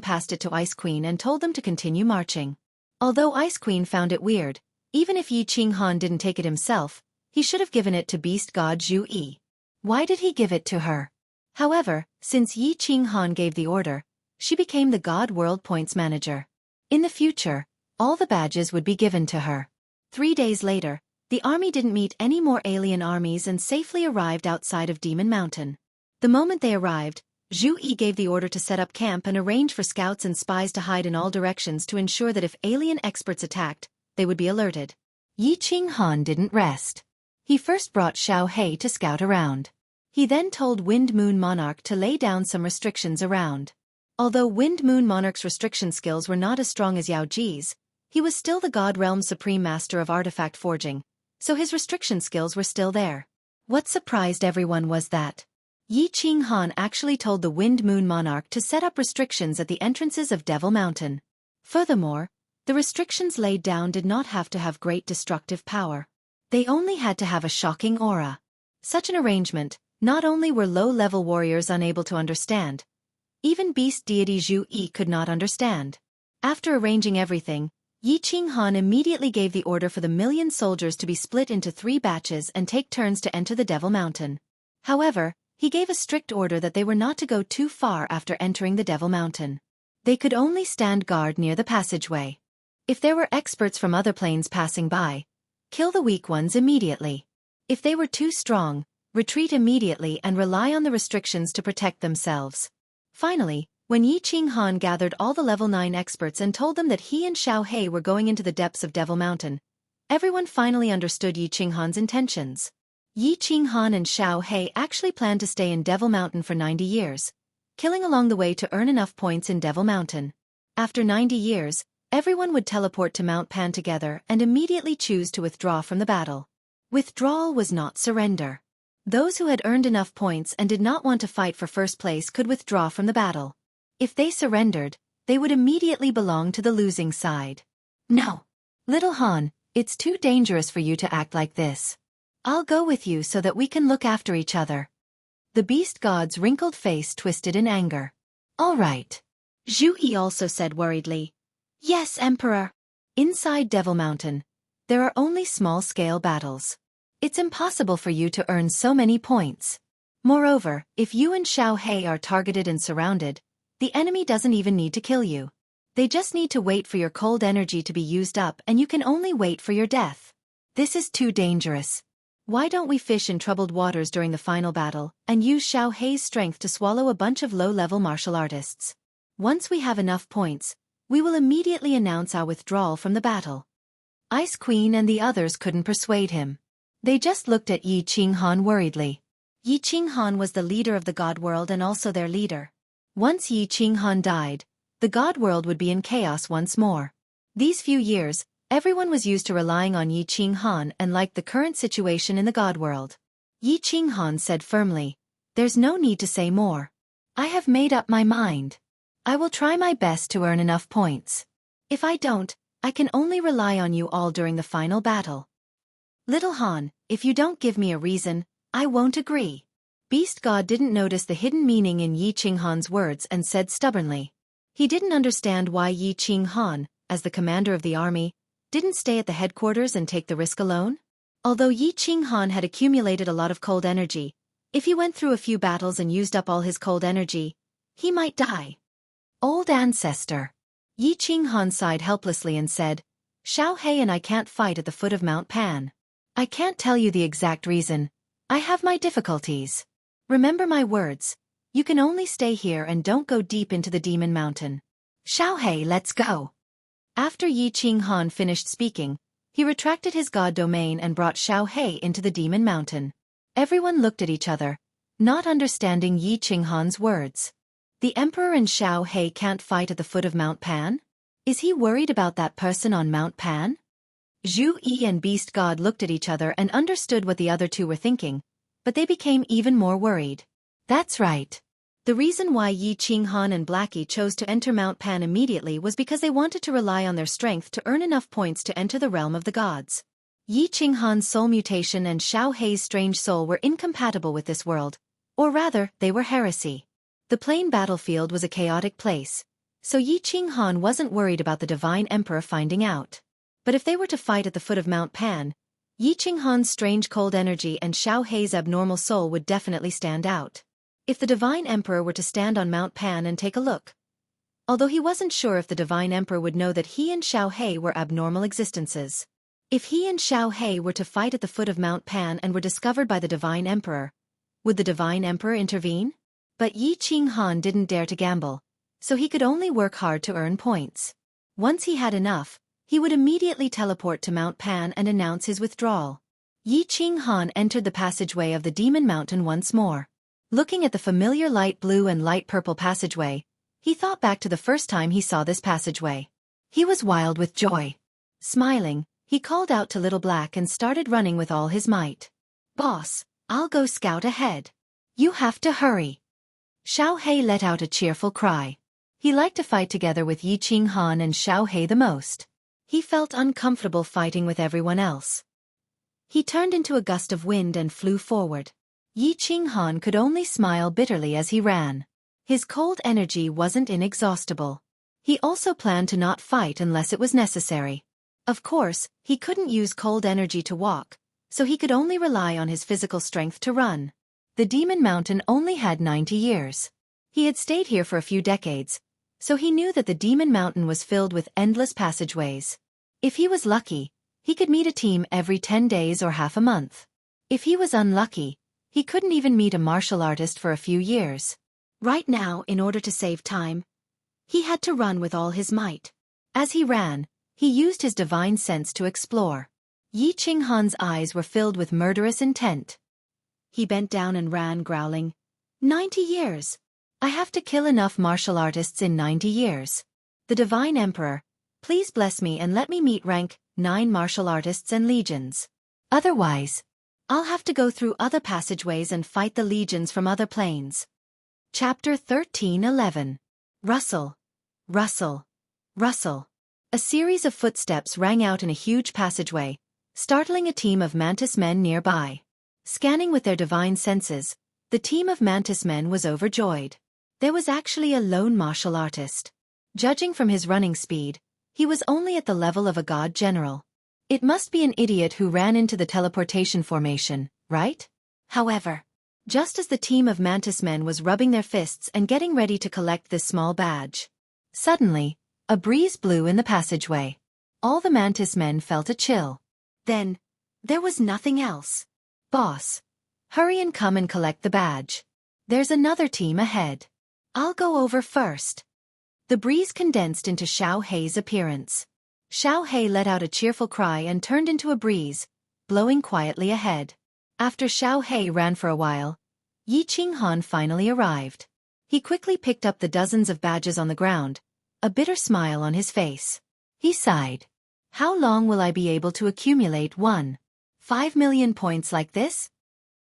passed it to Ice Queen and told them to continue marching. Although Ice Queen found it weird, even if Yi Ching Han didn't take it himself, he should have given it to Beast God Zhu Yi. Why did he give it to her? However, since Yi Ching Han gave the order, she became the God World Points Manager. In the future, all the badges would be given to her. 3 days later, the army didn't meet any more alien armies and safely arrived outside of Demon Mountain. The moment they arrived, Zhu Yi gave the order to set up camp and arrange for scouts and spies to hide in all directions to ensure that if alien experts attacked, they would be alerted. Yi Ching Han didn't rest. He first brought Xiao Hei to scout around. He then told Wind Moon Monarch to lay down some restrictions around. Although Wind Moon Monarch's restriction skills were not as strong as Yao Ji's, He was still the God Realm's supreme master of artifact forging, so his restriction skills were still there. What surprised everyone was that Yi Qinghan actually told the Wind Moon Monarch to set up restrictions at the entrances of Devil Mountain. Furthermore, the restrictions laid down did not have to have great destructive power. They only had to have a shocking aura. Such an arrangement, not only were low-level warriors unable to understand, even beast deity Zhu Yi could not understand. After arranging everything, Yi Qinghan immediately gave the order for the million soldiers to be split into 3 batches and take turns to enter the Devil Mountain. However, he gave a strict order that they were not to go too far after entering the Devil Mountain. They could only stand guard near the passageway. If there were experts from other planes passing by, kill the weak ones immediately. If they were too strong, retreat immediately and rely on the restrictions to protect themselves. Finally, when Yi Qinghan gathered all the level 9 experts and told them that he and Xiao He were going into the depths of Devil Mountain, everyone finally understood Yi Qinghan's intentions. Yi Qinghan and Xiao He actually planned to stay in Devil Mountain for 90 years, killing along the way to earn enough points in Devil Mountain. After 90 years, everyone would teleport to Mount Pan together and immediately choose to withdraw from the battle. Withdrawal was not surrender. Those who had earned enough points and did not want to fight for first place could withdraw from the battle. If they surrendered, they would immediately belong to the losing side. No. Little Han, it's too dangerous for you to act like this. I'll go with you so that we can look after each other. The beast god's wrinkled face twisted in anger. All right. Zhu Yi also said worriedly. Yes, Emperor. Inside Devil Mountain, there are only small-scale battles. It's impossible for you to earn so many points. Moreover, if you and Xiao He are targeted and surrounded, the enemy doesn't even need to kill you. They just need to wait for your cold energy to be used up and you can only wait for your death. This is too dangerous. Why don't we fish in troubled waters during the final battle and use Xiao He's strength to swallow a bunch of low-level martial artists? Once we have enough points, we will immediately announce our withdrawal from the battle. Ice Queen and the others couldn't persuade him. They just looked at Yi Qinghan worriedly. Yi Qinghan was the leader of the God World and also their leader. Once Yi Qinghan died, the God World would be in chaos once more. These few years, everyone was used to relying on Yi Qinghan and liked the current situation in the God World. Yi Qinghan said firmly, "There's no need to say more. I have made up my mind. I will try my best to earn enough points. If I don't, I can only rely on you all during the final battle. Little Han, if you don't give me a reason, I won't agree." Beast God didn't notice the hidden meaning in Yi Qinghan's words and said stubbornly. He didn't understand why Yi Qinghan, as the commander of the army, didn't stay at the headquarters and take the risk alone. Although Yi Qinghan had accumulated a lot of cold energy, if he went through a few battles and used up all his cold energy, he might die. Old ancestor. Yi Qinghan sighed helplessly and said, "Xiao He and I can't fight at the foot of Mount Pan. I can't tell you the exact reason. I have my difficulties. Remember my words. You can only stay here and don't go deep into the Demon Mountain. Xiao He, let's go." After Yi Qinghan finished speaking, he retracted his god domain and brought Xiao He into the Demon Mountain. Everyone looked at each other, not understanding Yi Qinghan's words. The Emperor and Xiao He can't fight at the foot of Mount Pan? Is he worried about that person on Mount Pan? Zhu Yi and Beast God looked at each other and understood what the other two were thinking, but they became even more worried. That's right. The reason why Yi Qinghan and Blackie chose to enter Mount Pan immediately was because they wanted to rely on their strength to earn enough points to enter the realm of the gods. Yi Qinghan's soul mutation and Xiao He's strange soul were incompatible with this world, or rather, they were heresy. The plain battlefield was a chaotic place, so Yi Qinghan wasn't worried about the Divine Emperor finding out. But if they were to fight at the foot of Mount Pan, Yi Qinghan's strange cold energy and Xiao He's abnormal soul would definitely stand out. If the Divine Emperor were to stand on Mount Pan and take a look. Although he wasn't sure if the Divine Emperor would know that he and Xiao He were abnormal existences. If he and Xiao He were to fight at the foot of Mount Pan and were discovered by the Divine Emperor, would the Divine Emperor intervene? But Yi Qinghan didn't dare to gamble, so he could only work hard to earn points. Once he had enough, he would immediately teleport to Mount Pan and announce his withdrawal. Yi Qinghan entered the passageway of the Demon Mountain once more. Looking at the familiar light blue and light purple passageway, he thought back to the first time he saw this passageway. He was wild with joy. Smiling, he called out to Little Black and started running with all his might. "Boss, I'll go scout ahead. You have to hurry." Xiao Hei let out a cheerful cry. He liked to fight together with Yi Qing Han and Xiao Hei the most. He felt uncomfortable fighting with everyone else. He turned into a gust of wind and flew forward. Yi Qing Han could only smile bitterly as he ran. His cold energy wasn't inexhaustible. He also planned to not fight unless it was necessary. Of course, he couldn't use cold energy to walk, so he could only rely on his physical strength to run. The Demon Mountain only had 90 years. He had stayed here for a few decades, so he knew that the Demon Mountain was filled with endless passageways. If he was lucky, he could meet a team every 10 days or half a month. If he was unlucky, he couldn't even meet a martial artist for a few years. Right now, in order to save time, he had to run with all his might. As he ran, he used his divine sense to explore. Yi Qing Han's eyes were filled with murderous intent. He bent down and ran, growling, 90 years! I have to kill enough martial artists in 90 years. The Divine Emperor, please bless me and let me meet rank 9 martial artists and legions. Otherwise, I'll have to go through other passageways and fight the legions from other planes. Chapter 13:11. Rustle, rustle, rustle. A series of footsteps rang out in a huge passageway, startling a team of mantis men nearby. Scanning with their divine senses, the team of mantis men was overjoyed. There was actually a lone martial artist. Judging from his running speed, he was only at the level of a god general. It must be an idiot who ran into the teleportation formation, right? However, just as the team of mantis men was rubbing their fists and getting ready to collect this small badge, suddenly, a breeze blew in the passageway. All the mantis men felt a chill. Then, there was nothing else. Boss, hurry and come and collect the badge. There's another team ahead. I'll go over first. The breeze condensed into Xiao Hei's appearance. Xiao Hei let out a cheerful cry and turned into a breeze, blowing quietly ahead. After Xiao Hei ran for a while, Yi Qing Han finally arrived. He quickly picked up the dozens of badges on the ground, a bitter smile on his face. He sighed. How long will I be able to accumulate 5 million points like this?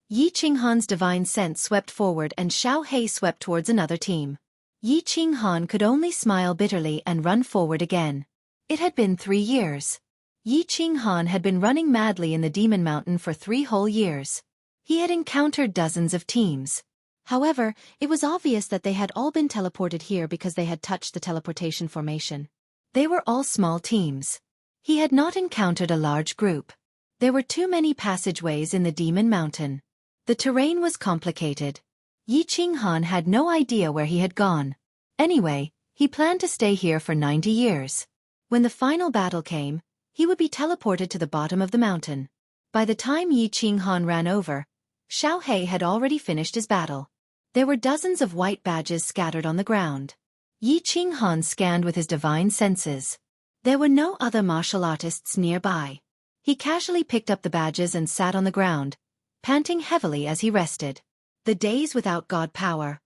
Yi Qing Han's divine sense swept forward and Xiao Hei swept towards another team. Yi Qing Han could only smile bitterly and run forward again. It had been 3 years. Yi Qing Han had been running madly in the Demon Mountain for 3 whole years. He had encountered dozens of teams. However, it was obvious that they had all been teleported here because they had touched the teleportation formation. They were all small teams. He had not encountered a large group. There were too many passageways in the Demon Mountain. The terrain was complicated. Yi Qing Han had no idea where he had gone. Anyway, he planned to stay here for 90 years. When the final battle came, he would be teleported to the bottom of the mountain. By the time Yi Qing Han ran over, Xiao Hei had already finished his battle. There were dozens of white badges scattered on the ground. Yi Qing Han scanned with his divine senses. There were no other martial artists nearby. He casually picked up the badges and sat on the ground, panting heavily as he rested. The days without god power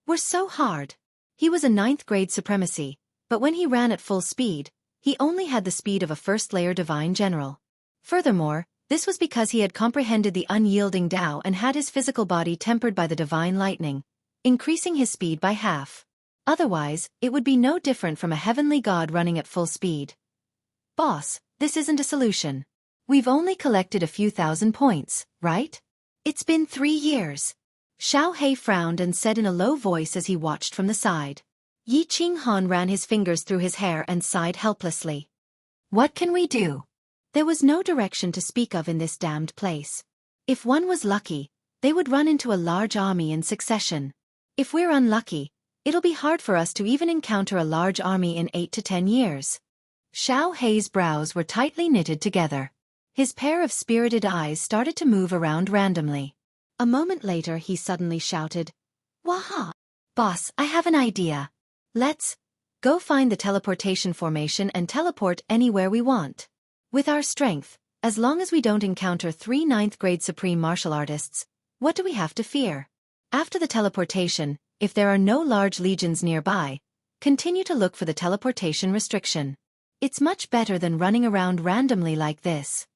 were so hard. He was a 9th grade supremacy, but when he ran at full speed, he only had the speed of a first-layer divine general. Furthermore, this was because he had comprehended the unyielding Tao and had his physical body tempered by the divine lightning, increasing his speed by half. Otherwise, it would be no different from a heavenly god running at full speed. Boss, this isn't a solution. We've only collected a few thousand points, right? It's been 3 years. Xiao Hei frowned and said in a low voice as he watched from the side. Yi Qing Han ran his fingers through his hair and sighed helplessly. What can we do? There was no direction to speak of in this damned place. If one was lucky, they would run into a large army in succession. If we're unlucky, it'll be hard for us to even encounter a large army in 8 to 10 years. Xiao Hei's brows were tightly knitted together. His pair of spirited eyes started to move around randomly. A moment later he suddenly shouted, Waha! Boss, I have an idea. Let's go find the teleportation formation and teleport anywhere we want. With our strength, as long as we don't encounter 3 9th grade supreme martial artists, what do we have to fear? After the teleportation, if there are no large legions nearby, continue to look for the teleportation restriction. It's much better than running around randomly like this.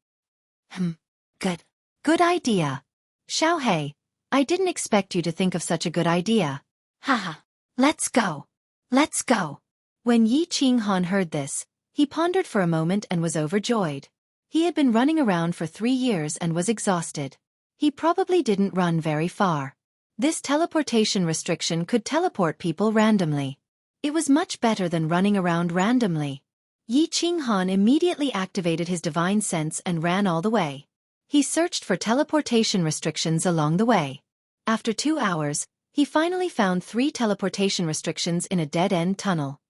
Good. Good idea. Xiaohei, I didn't expect you to think of such a good idea. Haha. Let's go. Let's go. When Yi Qinghan heard this, he pondered for a moment and was overjoyed. He had been running around for 3 years and was exhausted. He probably didn't run very far. This teleportation restriction could teleport people randomly. It was much better than running around randomly. Yi Qinghan immediately activated his divine sense and ran all the way. He searched for teleportation restrictions along the way. After 2 hours, he finally found 3 teleportation restrictions in a dead-end tunnel.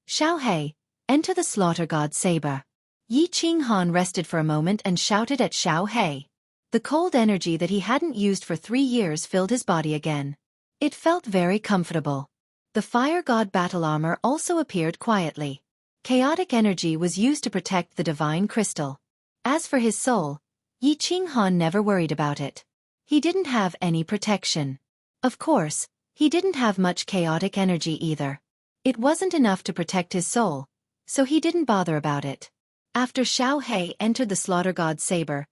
Xiaohei, enter the slaughter god saber. Yi Qinghan rested for a moment and shouted at Xiaohei. The cold energy that he hadn't used for 3 years filled his body again. It felt very comfortable. The fire god battle armor also appeared quietly. Chaotic energy was used to protect the divine crystal. As for his soul, Yi Qinghan never worried about it. He didn't have any protection. Of course, he didn't have much chaotic energy either. It wasn't enough to protect his soul, so he didn't bother about it. After Xiaohei entered the slaughter god saber,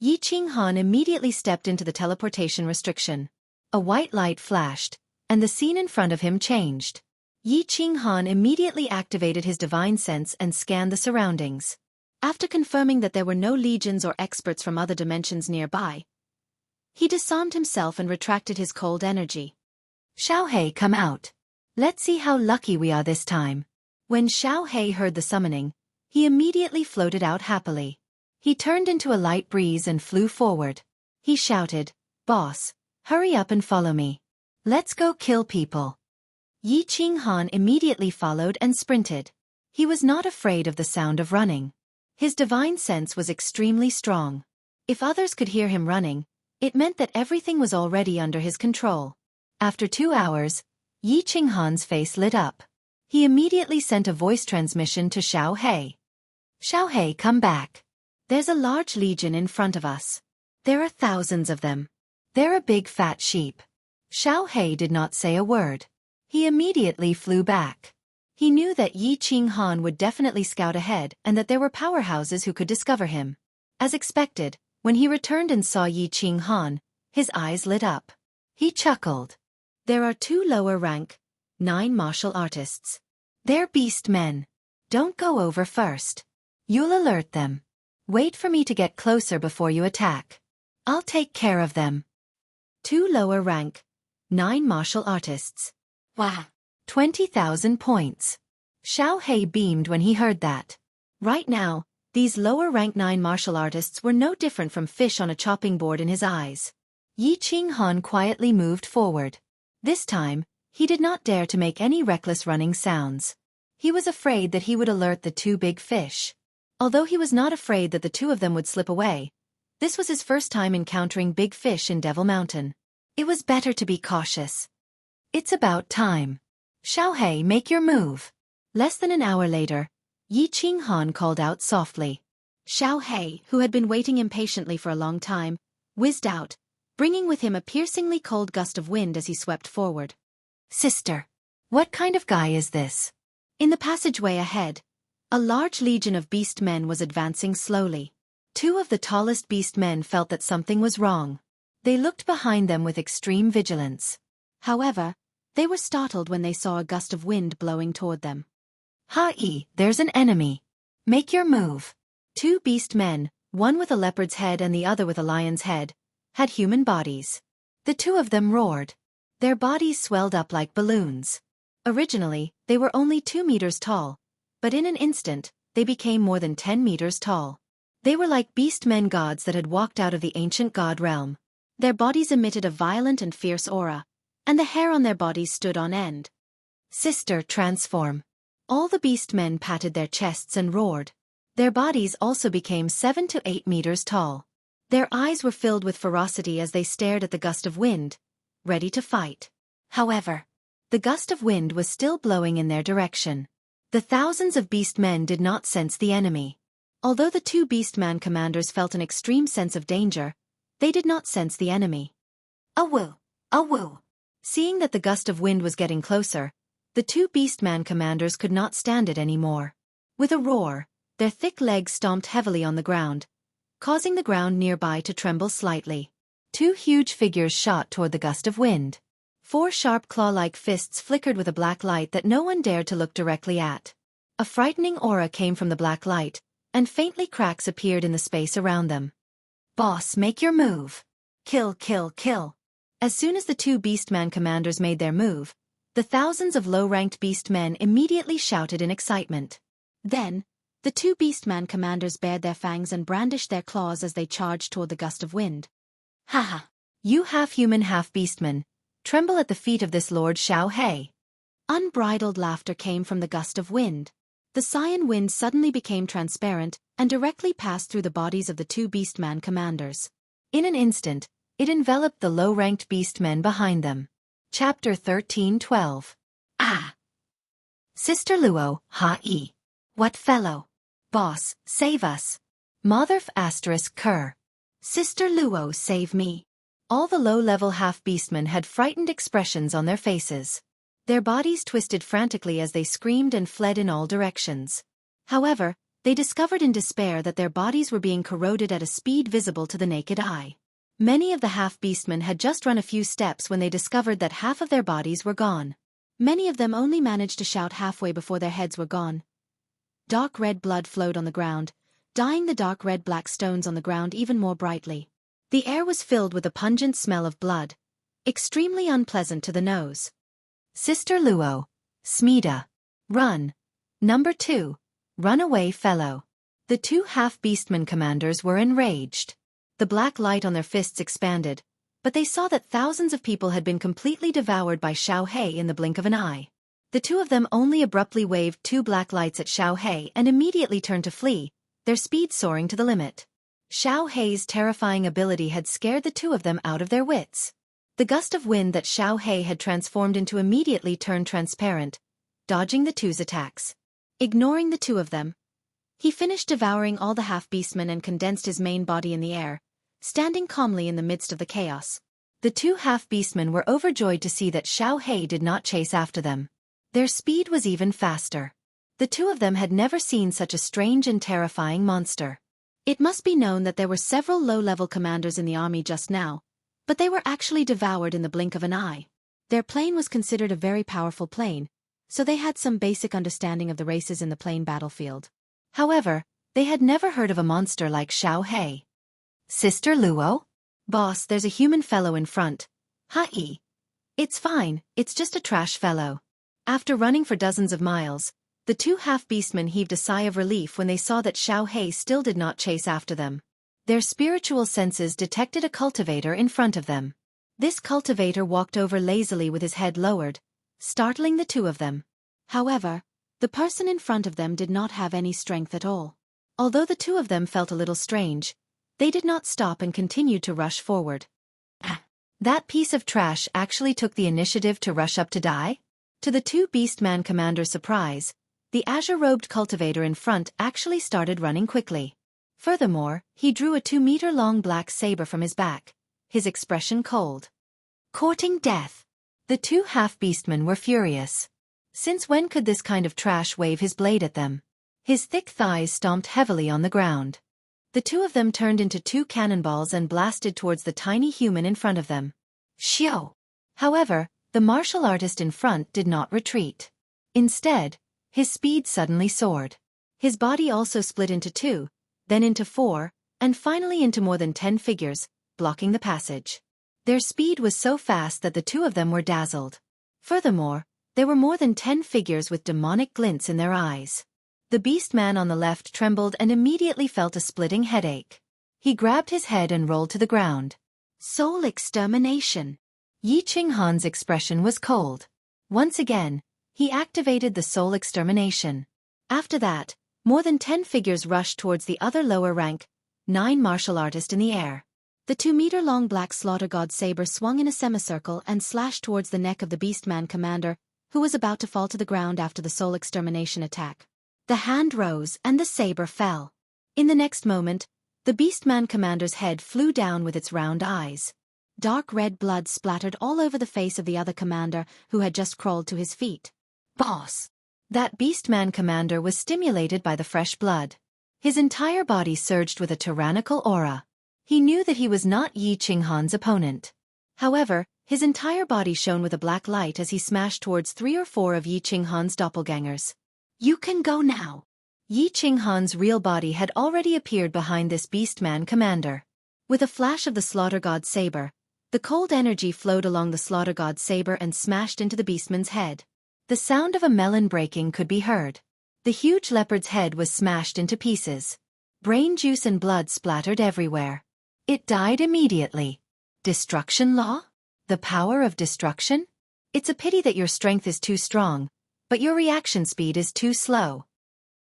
Yi Qinghan immediately stepped into the teleportation restriction. A white light flashed, and the scene in front of him changed. Yi Qinghan immediately activated his divine sense and scanned the surroundings. After confirming that there were no legions or experts from other dimensions nearby, he disarmed himself and retracted his cold energy. Xiaohei, come out. Let's see how lucky we are this time. When Xiaohei heard the summoning, he immediately floated out happily. He turned into a light breeze and flew forward. He shouted, "Boss, hurry up and follow me. Let's go kill people." Yi Qinghan immediately followed and sprinted. He was not afraid of the sound of running. His divine sense was extremely strong. If others could hear him running, it meant that everything was already under his control. After 2 hours, Yi Qinghan's face lit up. He immediately sent a voice transmission to Xiaohei. "Xiaohei, come back. There's a large legion in front of us. There are thousands of them. They're a big fat sheep." Xiaohei did not say a word. He immediately flew back. He knew that Yi Qinghan would definitely scout ahead and that there were powerhouses who could discover him. As expected, when he returned and saw Yi Qinghan, his eyes lit up. He chuckled. "There are 2 lower rank, 9 martial artists. They're beast men. Don't go over first. You'll alert them. Wait for me to get closer before you attack. I'll take care of them." 2 lower rank, 9 martial artists. Wow. 20,000 points. Xiaohei beamed when he heard that. Right now, these lower rank 9 martial artists were no different from fish on a chopping board in his eyes. Yi Qinghan quietly moved forward. This time, he did not dare to make any reckless running sounds. He was afraid that he would alert the 2 big fish. Although he was not afraid that the 2 of them would slip away, this was his first time encountering big fish in Devil Mountain. It was better to be cautious. It's about time. Xiaohei, make your move. Less than an hour later, Yi Qinghan called out softly. Xiaohei, who had been waiting impatiently for a long time, whizzed out, bringing with him a piercingly cold gust of wind as he swept forward. "Sister, what kind of guy is this?" In the passageway ahead, a large legion of beast men was advancing slowly. 2 of the tallest beast men felt that something was wrong. They looked behind them with extreme vigilance. However, they were startled when they saw a gust of wind blowing toward them. "Hai, there's an enemy. Make your move." 2 beast men, one with a leopard's head and the other with a lion's head, had human bodies. The 2 of them roared. Their bodies swelled up like balloons. Originally, they were only 2 meters tall, but in an instant, they became more than 10 meters tall. They were like beast men gods that had walked out of the ancient god realm. Their bodies emitted a violent and fierce aura, and the hair on their bodies stood on end. "Sister, transform." All the beast men patted their chests and roared. Their bodies also became 7 to 8 meters tall. Their eyes were filled with ferocity as they stared at the gust of wind, ready to fight. However, the gust of wind was still blowing in their direction. The thousands of beast men did not sense the enemy. Although the 2 beastman commanders felt an extreme sense of danger, they did not sense the enemy. "Awoo! Awoo!" Seeing that the gust of wind was getting closer, the 2 beastman commanders could not stand it anymore. With a roar, their thick legs stomped heavily on the ground, causing the ground nearby to tremble slightly. Two huge figures shot toward the gust of wind. Four sharp claw-like fists flickered with a black light that no one dared to look directly at. A frightening aura came from the black light, and faintly cracks appeared in the space around them. "Boss, make your move. Kill, kill, kill." As soon as the two Beastman commanders made their move, the thousands of low-ranked Beastmen immediately shouted in excitement. Then, the two Beastman commanders bared their fangs and brandished their claws as they charged toward the gust of wind. "Haha! You half-human, half-beastman, tremble at the feet of this Lord Xiao He." Unbridled laughter came from the gust of wind. The cyan wind suddenly became transparent and directly passed through the bodies of the two Beastman commanders. In an instant, it enveloped the low-ranked Beastmen behind them. Chapter 13:12. Ah! Sister Luo, ha-e. What fellow? Boss, save us. Motherf asterisk cur. Sister Luo, save me. All the low-level half-beastmen had frightened expressions on their faces. Their bodies twisted frantically as they screamed and fled in all directions. However, they discovered in despair that their bodies were being corroded at a speed visible to the naked eye. Many of the half-beastmen had just run a few steps when they discovered that half of their bodies were gone. Many of them only managed to shout halfway before their heads were gone. Dark red blood flowed on the ground, dyeing the dark red-black stones on the ground even more brightly. The air was filled with a pungent smell of blood, extremely unpleasant to the nose. Sister Luo, Smida. Run. Number 2. Run away, fellow. The two half-beastman commanders were enraged. The black light on their fists expanded, but they saw that thousands of people had been completely devoured by Xiao He in the blink of an eye. The two of them only abruptly waved two black lights at Xiao He and immediately turned to flee, their speed soaring to the limit. Xiao He's terrifying ability had scared the two of them out of their wits. The gust of wind that Xiao He had transformed into immediately turned transparent, dodging the two's attacks. Ignoring the two of them, he finished devouring all the half-beastmen and condensed his main body in the air, standing calmly in the midst of the chaos. The two half-beastmen were overjoyed to see that Xiao He did not chase after them. Their speed was even faster. The two of them had never seen such a strange and terrifying monster. It must be known that there were several low-level commanders in the army just now, but they were actually devoured in the blink of an eye. Their plane was considered a very powerful plane, so they had some basic understanding of the races in the plane battlefield. However, they had never heard of a monster like Xiao He. Sister Luo? Boss, there's a human fellow in front. Ha-e. It's fine, it's just a trash fellow. After running for dozens of miles, the two half-beastmen heaved a sigh of relief when they saw that Xiao He still did not chase after them. Their spiritual senses detected a cultivator in front of them. This cultivator walked over lazily with his head lowered, startling the two of them. However, the person in front of them did not have any strength at all. Although the two of them felt a little strange, they did not stop and continued to rush forward. That piece of trash actually took the initiative to rush up to die? To the two Beastman commanders' surprise, the azure-robed cultivator in front actually started running quickly. Furthermore, he drew a 2-meter-long black saber from his back, his expression cold. Courting death. The two half-beastmen were furious. Since when could this kind of trash wave his blade at them? His thick thighs stomped heavily on the ground. The two of them turned into two cannonballs and blasted towards the tiny human in front of them. Xiao! However, the martial artist in front did not retreat. Instead, his speed suddenly soared. His body also split into 2, then into 4, and finally into more than 10 figures, blocking the passage. Their speed was so fast that the two of them were dazzled. Furthermore, there were more than 10 figures with demonic glints in their eyes. The beast man on the left trembled and immediately felt a splitting headache. He grabbed his head and rolled to the ground. Soul extermination. Yi Qinghan's expression was cold. Once again, he activated the soul extermination. After that, more than 10 figures rushed towards the other lower rank, 9 martial artist in the air. The 2-meter-long black slaughter god saber swung in a semicircle and slashed towards the neck of the beastman commander, who was about to fall to the ground after the soul extermination attack. The hand rose and the saber fell. In the next moment, the beastman commander's head flew down with its round eyes. Dark red blood splattered all over the face of the other commander who had just crawled to his feet. Boss! That Beastman commander was stimulated by the fresh blood. His entire body surged with a tyrannical aura. He knew that he was not Yi Qinghan's opponent. However, his entire body shone with a black light as he smashed towards 3 or 4 of Yi Qinghan's doppelgangers. You can go now. Yi Qinghan's real body had already appeared behind this Beastman commander. With a flash of the Slaughter God's saber, the cold energy flowed along the Slaughter God's saber and smashed into the Beastman's head. The sound of a melon breaking could be heard. The huge leopard's head was smashed into pieces. Brain juice and blood splattered everywhere. It died immediately. Destruction law? The power of destruction? It's a pity that your strength is too strong, but your reaction speed is too slow.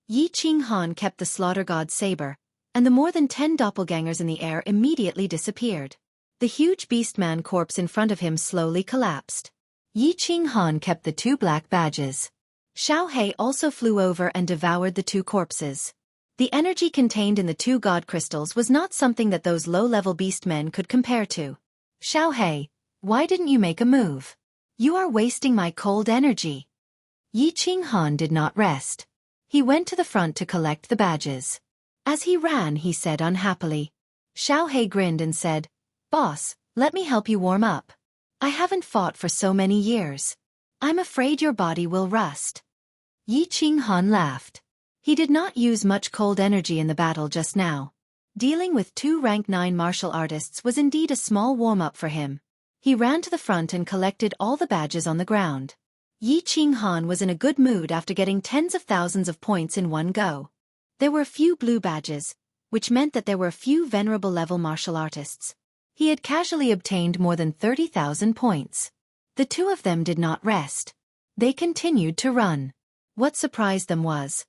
Yi Qinghan kept the Slaughter God's saber, and the more than 10 doppelgangers in the air immediately disappeared. The huge Beastman corpse in front of him slowly collapsed. Yi Qinghan kept the 2 black badges. Xiao He also flew over and devoured the 2 corpses. The energy contained in the 2 god crystals was not something that those low-level beastmen could compare to. Xiao He, why didn't you make a move? You are wasting my cold energy. Yi Qinghan did not rest. He went to the front to collect the badges. As he ran, he said unhappily. Xiao He grinned and said, "Boss, let me help you warm up. I haven't fought for so many years. I'm afraid your body will rust." Yi Qinghan laughed. He did not use much cold energy in the battle just now. Dealing with 2 rank 9 martial artists was indeed a small warm-up for him. He ran to the front and collected all the badges on the ground. Yi Qinghan was in a good mood after getting tens of thousands of points in one go. There were a few blue badges, which meant that there were a few venerable level martial artists. He had casually obtained more than 30,000 points. The 2 of them did not rest. They continued to run. What surprised them was,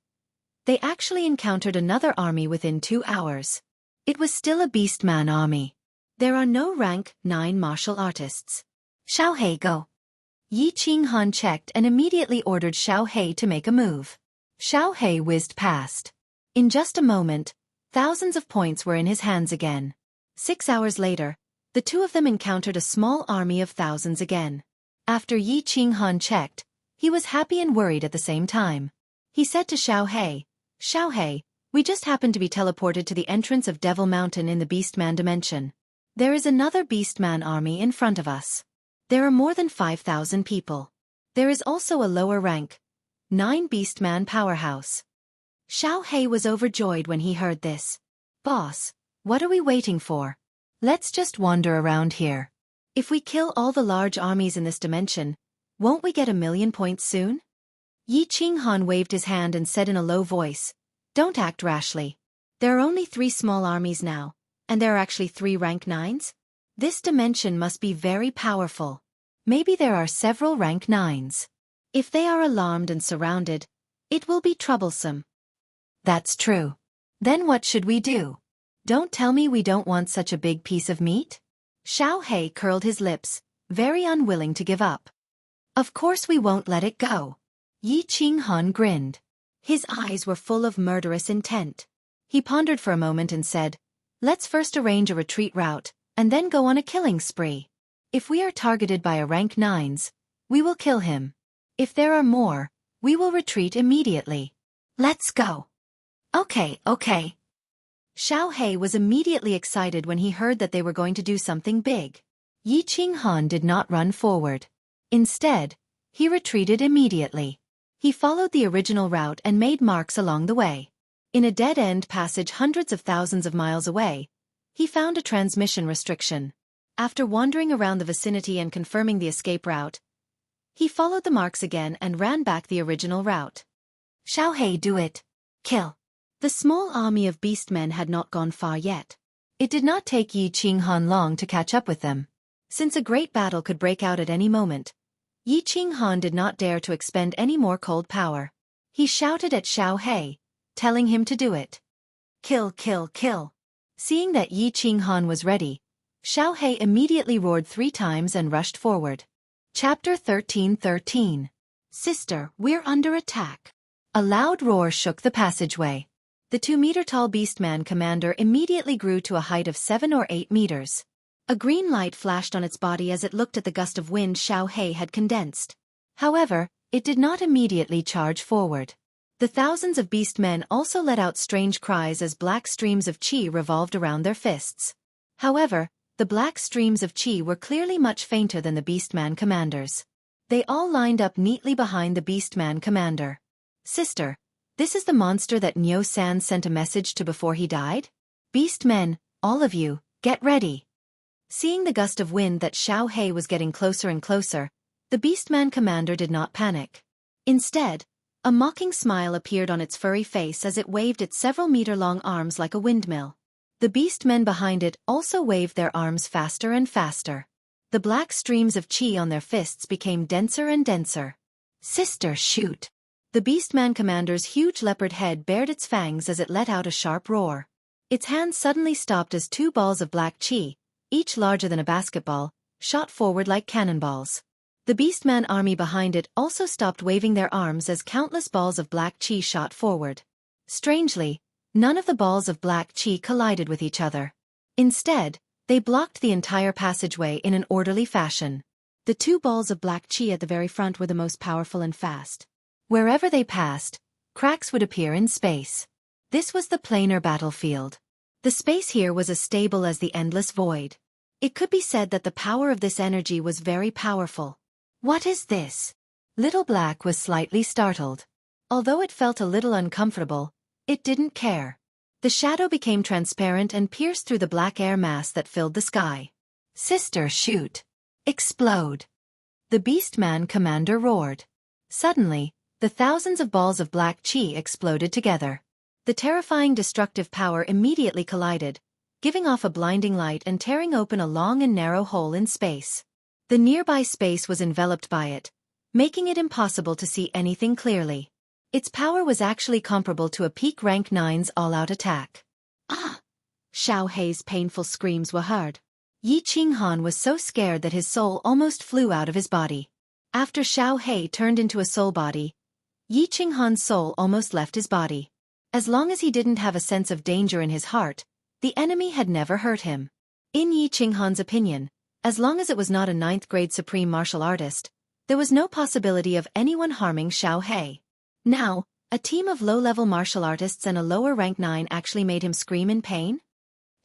they actually encountered another army within 2 hours. It was still a Beastman army. There are no rank 9 martial artists. Xiao He, go. Yi Qinghan checked and immediately ordered Xiao He to make a move. Xiao He whizzed past. In just a moment, thousands of points were in his hands again. 6 hours later, the 2 of them encountered a small army of thousands again. After Yi Qinghan checked, he was happy and worried at the same time. He said to Xiao He, we just happened to be teleported to the entrance of Devil Mountain in the Beastman dimension. There is another Beastman army in front of us. There are more than 5,000 people. There is also a lower rank 9 Beastman powerhouse. Xiao He was overjoyed when he heard this. Boss, what are we waiting for? Let's just wander around here. If we kill all the large armies in this dimension, won't we get 1,000,000 points soon? Yi Qinghan waved his hand and said in a low voice, don't act rashly. There are only 3 small armies now, and there are actually 3 rank 9s? This dimension must be very powerful. Maybe there are several rank 9s. If they are alarmed and surrounded, it will be troublesome. That's true. Then what should we do? Don't tell me we don't want such a big piece of meat? Xiao He curled his lips, very unwilling to give up. Of course we won't let it go. Yi Qinghan grinned. His eyes were full of murderous intent. He pondered for a moment and said, let's first arrange a retreat route, and then go on a killing spree. If we are targeted by a rank 9s, we will kill him. If there are more, we will retreat immediately. Let's go. Okay. Xiao He was immediately excited when he heard that they were going to do something big. Yi Qinghan did not run forward. Instead, he retreated immediately. He followed the original route and made marks along the way. In a dead-end passage hundreds of thousands of miles away, he found a transmission restriction. After wandering around the vicinity and confirming the escape route, he followed the marks again and ran back the original route. Xiao He, do it. Kill. The small army of beastmen had not gone far yet. It did not take Yi Qinghan long to catch up with them. Since a great battle could break out at any moment, Yi Qinghan did not dare to expend any more cold power. He shouted at Xiao He, telling him to do it. Kill. Seeing that Yi Qinghan was ready, Xiao He immediately roared 3 times and rushed forward. Chapter 13:13. Sister, we're under attack. A loud roar shook the passageway. The 2-meter-tall beastman commander immediately grew to a height of 7 or 8 meters. A green light flashed on its body as it looked at the gust of wind Xiao He had condensed. However, it did not immediately charge forward. The thousands of beastmen also let out strange cries as black streams of chi revolved around their fists. However, the black streams of chi were clearly much fainter than the beastman commanders. They all lined up neatly behind the beastman commander. Sister, this is the monster that Nyo-san sent a message to before he died? Beastmen, all of you, get ready. Seeing the gust of wind that Xiao Hei was getting closer and closer, the beastman commander did not panic. Instead, a mocking smile appeared on its furry face as it waved its several-meter-long arms like a windmill. The beastmen behind it also waved their arms faster and faster. The black streams of chi on their fists became denser and denser. Sister, shoot! The beastman commander's huge leopard head bared its fangs as it let out a sharp roar. Its hands suddenly stopped as two balls of black chi, each larger than a basketball, shot forward like cannonballs. The beastman army behind it also stopped waving their arms as countless balls of black chi shot forward. Strangely, none of the balls of black chi collided with each other. Instead, they blocked the entire passageway in an orderly fashion. The two balls of black chi at the very front were the most powerful and fast. Wherever they passed, cracks would appear in space. This was the planar battlefield. The space here was as stable as the endless void. It could be said that the power of this energy was very powerful. What is this? Little Black was slightly startled. Although it felt a little uncomfortable, it didn't care. The shadow became transparent and pierced through the black air mass that filled the sky. Sister, shoot! Explode! The Beastman commander roared. Suddenly, the thousands of balls of black chi exploded together. The terrifying destructive power immediately collided, giving off a blinding light and tearing open a long and narrow hole in space. The nearby space was enveloped by it, making it impossible to see anything clearly. Its power was actually comparable to a peak rank 9's all-out attack. Ah! Xiao Hei's painful screams were heard. Yi Qinghan was so scared that his soul almost flew out of his body. After Xiao Hei turned into a soul body, Yi Qinghan's soul almost left his body. As long as he didn't have a sense of danger in his heart, the enemy had never hurt him. In Yi Qinghan's opinion, as long as it was not a 9th-grade supreme martial artist, there was no possibility of anyone harming Xiao Hei. Now, a team of low-level martial artists and a lower rank 9 actually made him scream in pain?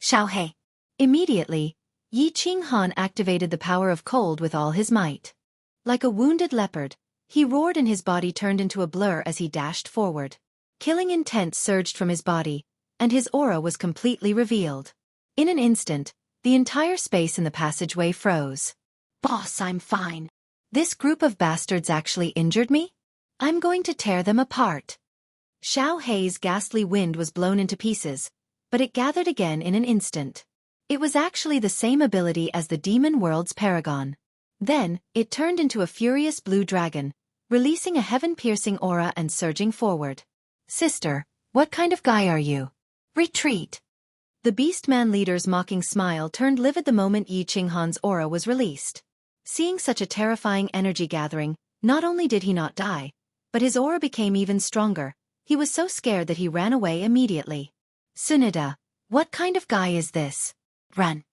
Xiao Hei. Immediately, Yi Qinghan activated the power of cold with all his might. Like a wounded leopard, he roared and his body turned into a blur as he dashed forward. Killing intent surged from his body, and his aura was completely revealed. In an instant, the entire space in the passageway froze. Boss, I'm fine. This group of bastards actually injured me? I'm going to tear them apart. Xiao Hei's ghastly wind was blown into pieces, but it gathered again in an instant. It was actually the same ability as the demon world's paragon. Then, it turned into a furious blue dragon, releasing a heaven-piercing aura and surging forward. Sister, what kind of guy are you? Retreat! The Beastman leader's mocking smile turned livid the moment Yi Qinghan's aura was released. Seeing such a terrifying energy gathering, not only did he not die, but his aura became even stronger. He was so scared that he ran away immediately. Sunada, what kind of guy is this? Run!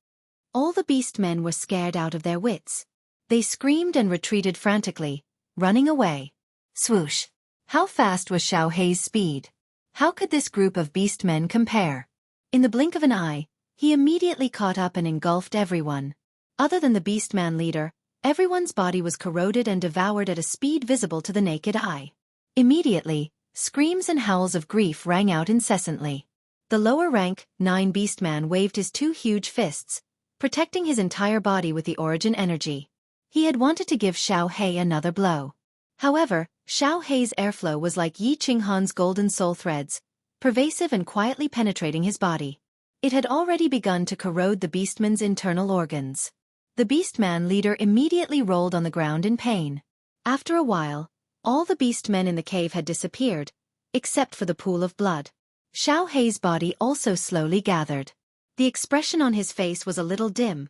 All the Beastmen were scared out of their wits. They screamed and retreated frantically, running away. Swoosh! How fast was Xiao Hei's speed? How could this group of Beastmen compare? In the blink of an eye, he immediately caught up and engulfed everyone. Other than the Beastman leader, everyone's body was corroded and devoured at a speed visible to the naked eye. Immediately, screams and howls of grief rang out incessantly. The lower rank, 9 Beastman waved his two huge fists, protecting his entire body with the origin energy. He had wanted to give Xiao Hei another blow. However, Xiao Hei's airflow was like Yi Qinghan's golden soul threads, pervasive and quietly penetrating his body. It had already begun to corrode the Beastman's internal organs. The Beastman leader immediately rolled on the ground in pain. After a while, all the Beastmen in the cave had disappeared, except for the pool of blood. Xiao Hei's body also slowly gathered. The expression on his face was a little dim.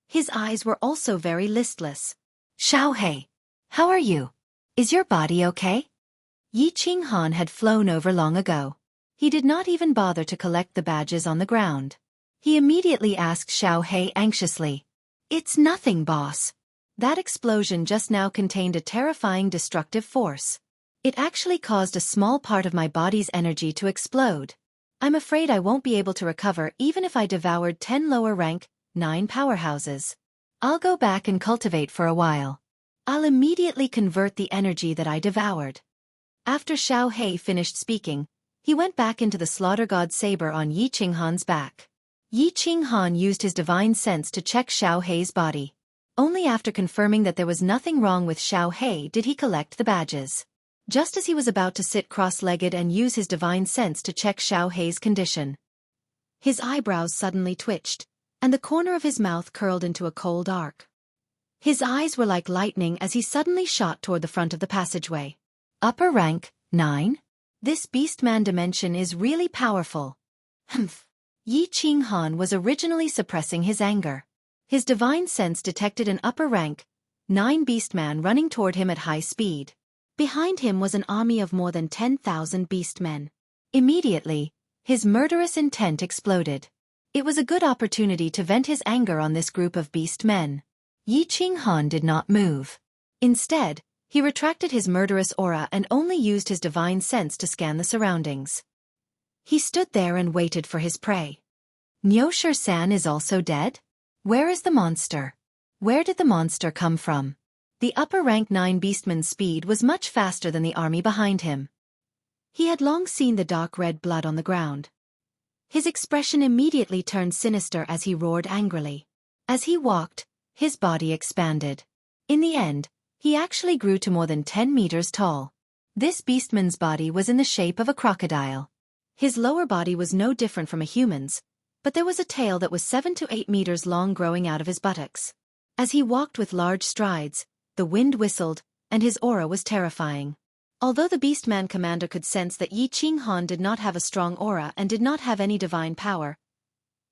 His eyes were also very listless. Xiao Hei, how are you? Is your body okay? Yi Qinghan had flown over long ago. He did not even bother to collect the badges on the ground. He immediately asked Xiao Hei anxiously. It's nothing, boss. That explosion just now contained a terrifying destructive force. It actually caused a small part of my body's energy to explode. I'm afraid I won't be able to recover even if I devoured 10 lower rank, 9 powerhouses. I'll go back and cultivate for a while. I'll immediately convert the energy that I devoured. After Xiao Hei finished speaking, he went back into the slaughter god saber on Yi Qinghan's back. Yi Qinghan used his divine sense to check Xiao Hei's body. Only after confirming that there was nothing wrong with Xiao Hei did he collect the badges. Just as he was about to sit cross-legged and use his divine sense to check Xiao Hei's condition, his eyebrows suddenly twitched, and the corner of his mouth curled into a cold arc. His eyes were like lightning as he suddenly shot toward the front of the passageway. Upper rank, 9? This beastman dimension is really powerful. Humph. Yi Qinghan was originally suppressing his anger. His divine sense detected an upper rank, 9 beastman running toward him at high speed. Behind him was an army of more than 10,000 beastmen. Immediately, his murderous intent exploded. It was a good opportunity to vent his anger on this group of beastmen. Yi Qinghan did not move. Instead, he retracted his murderous aura and only used his divine sense to scan the surroundings. He stood there and waited for his prey. Niushi-san is also dead? Where is the monster? Where did the monster come from? The upper rank 9 beastman's speed was much faster than the army behind him. He had long seen the dark red blood on the ground. His expression immediately turned sinister as he roared angrily. As he walked, his body expanded. In the end, he actually grew to more than 10 meters tall. This beastman's body was in the shape of a crocodile. His lower body was no different from a human's, but there was a tail that was 7 to 8 meters long growing out of his buttocks. As he walked with large strides, the wind whistled, and his aura was terrifying. Although the Beastman commander could sense that Yi Qinghan did not have a strong aura and did not have any divine power,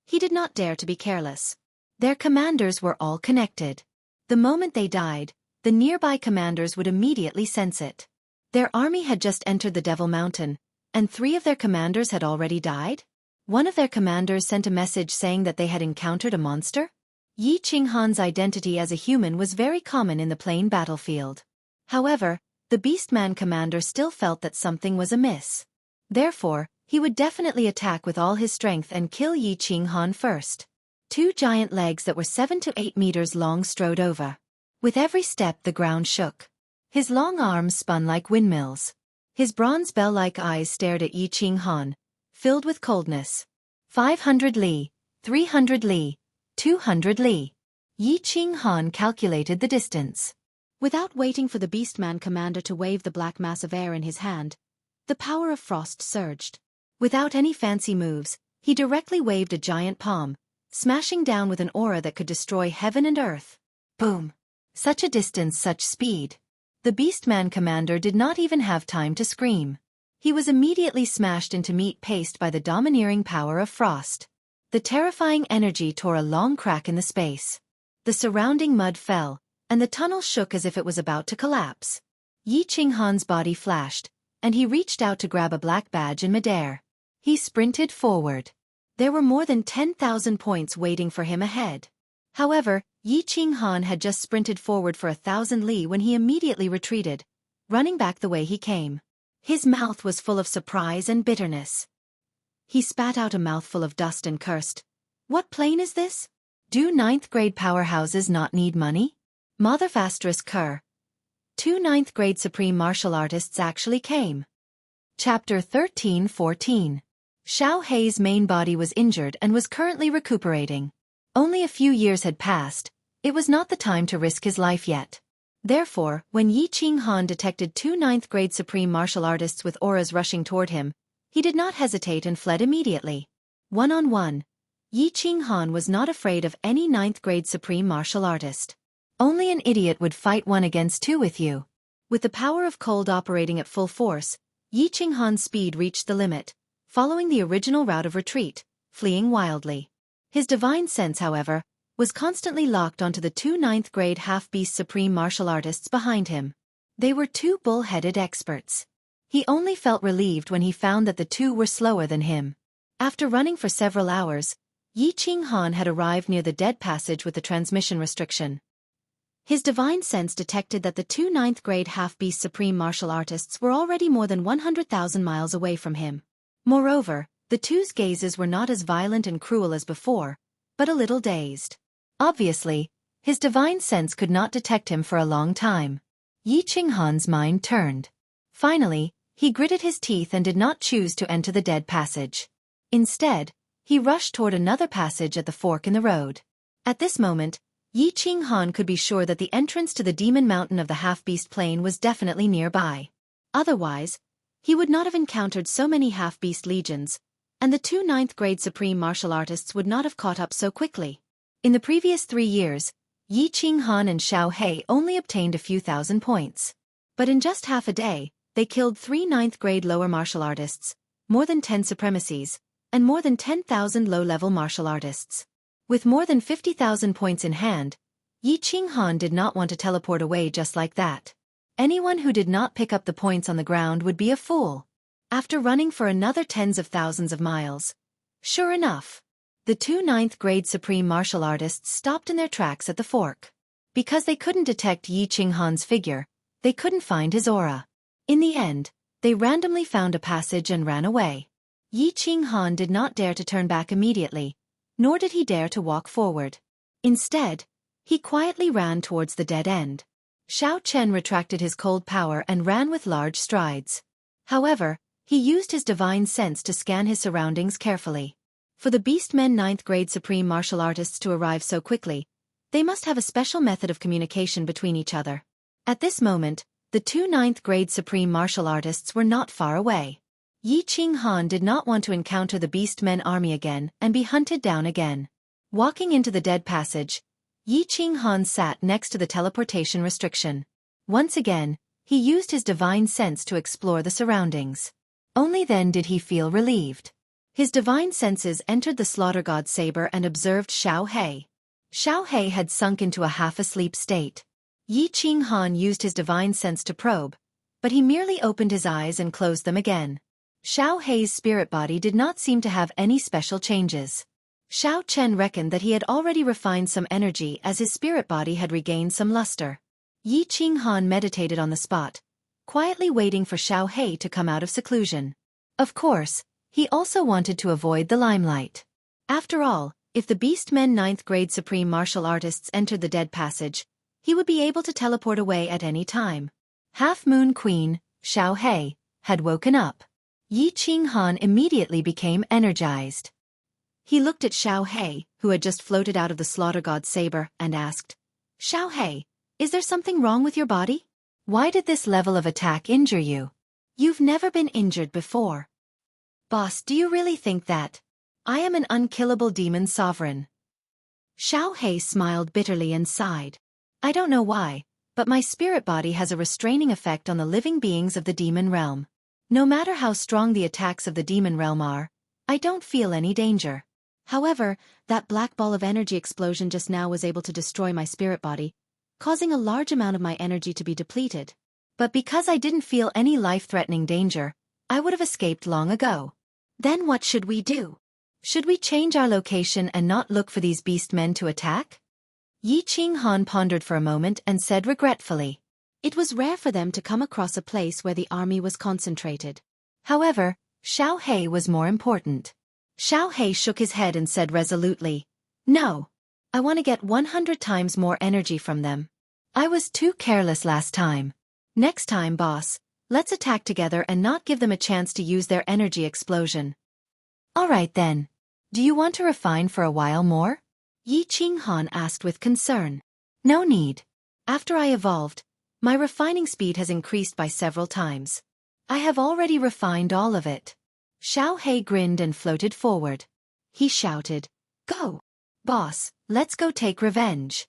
he did not dare to be careless. Their commanders were all connected. The moment they died, the nearby commanders would immediately sense it. Their army had just entered the Devil Mountain, and 3 of their commanders had already died? One of their commanders sent a message saying that they had encountered a monster? Yi Qinghan's identity as a human was very common in the plain battlefield. However, the Beastman commander still felt that something was amiss. Therefore, he would definitely attack with all his strength and kill Yi Qinghan first. 2 giant legs that were 7 to 8 meters long strode over. With every step the ground shook. His long arms spun like windmills. His bronze bell-like eyes stared at Yi Qinghan, filled with coldness. 500 li, 300 li, 200 li. Yi Qinghan calculated the distance. Without waiting for the Beastman commander to wave the black mass of air in his hand, the power of frost surged. Without any fancy moves, he directly waved a giant palm, smashing down with an aura that could destroy heaven and earth. Boom! Such a distance, such speed. The Beastman commander did not even have time to scream. He was immediately smashed into meat paste by the domineering power of frost. The terrifying energy tore a long crack in the space. The surrounding mud fell, and the tunnel shook as if it was about to collapse. Yi Qinghan's body flashed, and he reached out to grab a black badge in midair. He sprinted forward. There were more than 10,000 points waiting for him ahead. However, Yi Qinghan had just sprinted forward for 1,000 li when he immediately retreated, running back the way he came. His mouth was full of surprise and bitterness. He spat out a mouthful of dust and cursed. What plane is this? Do 9th grade powerhouses not need money? Motherfastris Kerr. 2 9th grade supreme martial artists actually came. Chapter 13-14. Xiao Hei's main body was injured and was currently recuperating. Only a few years had passed. It was not the time to risk his life yet. Therefore, when Yi Qinghan detected 2 9th grade supreme martial artists with auras rushing toward him, he did not hesitate and fled immediately. One-on-one, Yi Qinghan was not afraid of any 9th grade supreme martial artist. Only an idiot would fight 1 against 2 with you. With the power of cold operating at full force, Yi Qinghan's speed reached the limit, following the original route of retreat, fleeing wildly. His divine sense, however, was constantly locked onto the 2 9th grade half-beast supreme martial artists behind him. They were 2 bull-headed experts. He only felt relieved when he found that the 2 were slower than him. After running for several hours, Yi Qinghan had arrived near the dead passage with the transmission restriction. His divine sense detected that the two ninth-grade half-beast supreme martial artists were already more than 100,000 miles away from him. Moreover, the two's gazes were not as violent and cruel as before, but a little dazed. Obviously, his divine sense could not detect him for a long time. Yi Qinghan's mind turned. Finally, he gritted his teeth and did not choose to enter the dead passage. Instead, he rushed toward another passage at the fork in the road. At this moment, Yi Qinghan could be sure that the entrance to the demon mountain of the half-beast plain was definitely nearby. Otherwise, he would not have encountered so many half-beast legions, and the two ninth-grade supreme martial artists would not have caught up so quickly. In the previous 3 years, Yi Qinghan and Xiao He only obtained a few thousand points. But in just half a day, they killed 3 ninth-grade lower martial artists, more than 10 supremacies, and more than 10,000 low-level martial artists. With more than 50,000 points in hand, Yi Qinghan did not want to teleport away just like that. Anyone who did not pick up the points on the ground would be a fool. After running for another tens of thousands of miles, sure enough, the two ninth-grade supreme martial artists stopped in their tracks at the fork. Because they couldn't detect Yi Qinghan's figure, they couldn't find his aura. In the end, they randomly found a passage and ran away. Yi Qinghan did not dare to turn back immediately, nor did he dare to walk forward. Instead, he quietly ran towards the dead end. Xiao Chen retracted his cold power and ran with large strides. However, he used his divine sense to scan his surroundings carefully. For the Beastmen ninth-grade supreme martial artists to arrive so quickly, they must have a special method of communication between each other. At this moment, the two ninth-grade supreme martial artists were not far away. Yi Qinghan did not want to encounter the Beastmen army again and be hunted down again. Walking into the dead passage, Yi Qinghan sat next to the teleportation restriction. Once again, he used his divine sense to explore the surroundings. Only then did he feel relieved. His divine senses entered the slaughter god saber and observed Xiao He. Xiao He had sunk into a half-asleep state. Yi Qinghan used his divine sense to probe, but he merely opened his eyes and closed them again. Xiao He's spirit body did not seem to have any special changes. Xiao Chen reckoned that he had already refined some energy as his spirit body had regained some luster. Yi Qinghan meditated on the spot, quietly waiting for Xiao He to come out of seclusion. Of course, he also wanted to avoid the limelight. After all, if the Beastmen ninth-grade supreme martial artists entered the dead passage, he would be able to teleport away at any time. Half-Moon Queen, Xiao He, had woken up. Yi Qinghan immediately became energized. He looked at Xiao He, who had just floated out of the slaughter god's saber, and asked, "Xiao He, is there something wrong with your body? Why did this level of attack injure you? You've never been injured before." "Boss, do you really think that? I am an unkillable demon sovereign." Xiao He smiled bitterly and sighed. "I don't know why, but my spirit body has a restraining effect on the living beings of the demon realm. No matter how strong the attacks of the demon realm are, I don't feel any danger. However, that black ball of energy explosion just now was able to destroy my spirit body, causing a large amount of my energy to be depleted. But because I didn't feel any life-threatening danger, I would have escaped long ago. Then what should we do? Should we change our location and not look for these beastmen to attack?" Yi Qinghan pondered for a moment and said regretfully. It was rare for them to come across a place where the army was concentrated. However, Xiao He was more important. Xiao He shook his head and said resolutely, "No. I want to get 100 times more energy from them. I was too careless last time. Next time, boss, let's attack together and not give them a chance to use their energy explosion." "All right then. Do you want to refine for a while more?" Yi Qinghan asked with concern. "No need. After I evolved, my refining speed has increased by several times. I have already refined all of it." Xiao He grinned and floated forward. He shouted, "Go! Boss, let's go take revenge."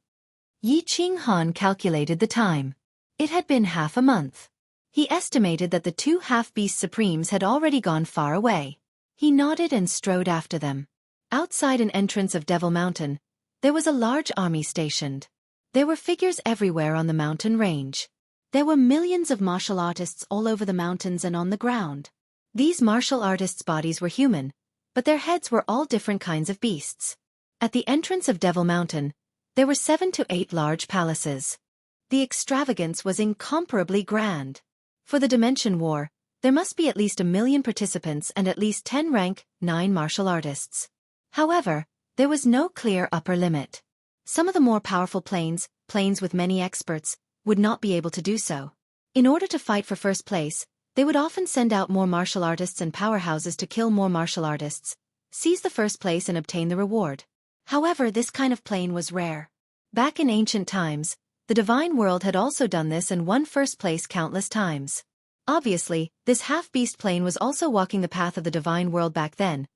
Yi Qinghan calculated the time. It had been half a month. He estimated that the two half-beast supremes had already gone far away. He nodded and strode after them. Outside an entrance of Devil Mountain, there was a large army stationed. There were figures everywhere on the mountain range. There were millions of martial artists all over the mountains and on the ground. These martial artists' bodies were human, but their heads were all different kinds of beasts. At the entrance of Devil Mountain, there were 7 to 8 large palaces. The extravagance was incomparably grand. For the Dimension War, there must be at least 1 million participants and at least 10 rank 9 martial artists. However, there was no clear upper limit. Some of the more powerful planes with many experts, would not be able to do so. In order to fight for first place, they would often send out more martial artists and powerhouses to kill more martial artists, seize the first place and obtain the reward. However, this kind of plane was rare. Back in ancient times, the divine world had also done this and won first place countless times. Obviously, this half-beast plane was also walking the path of the divine world back then,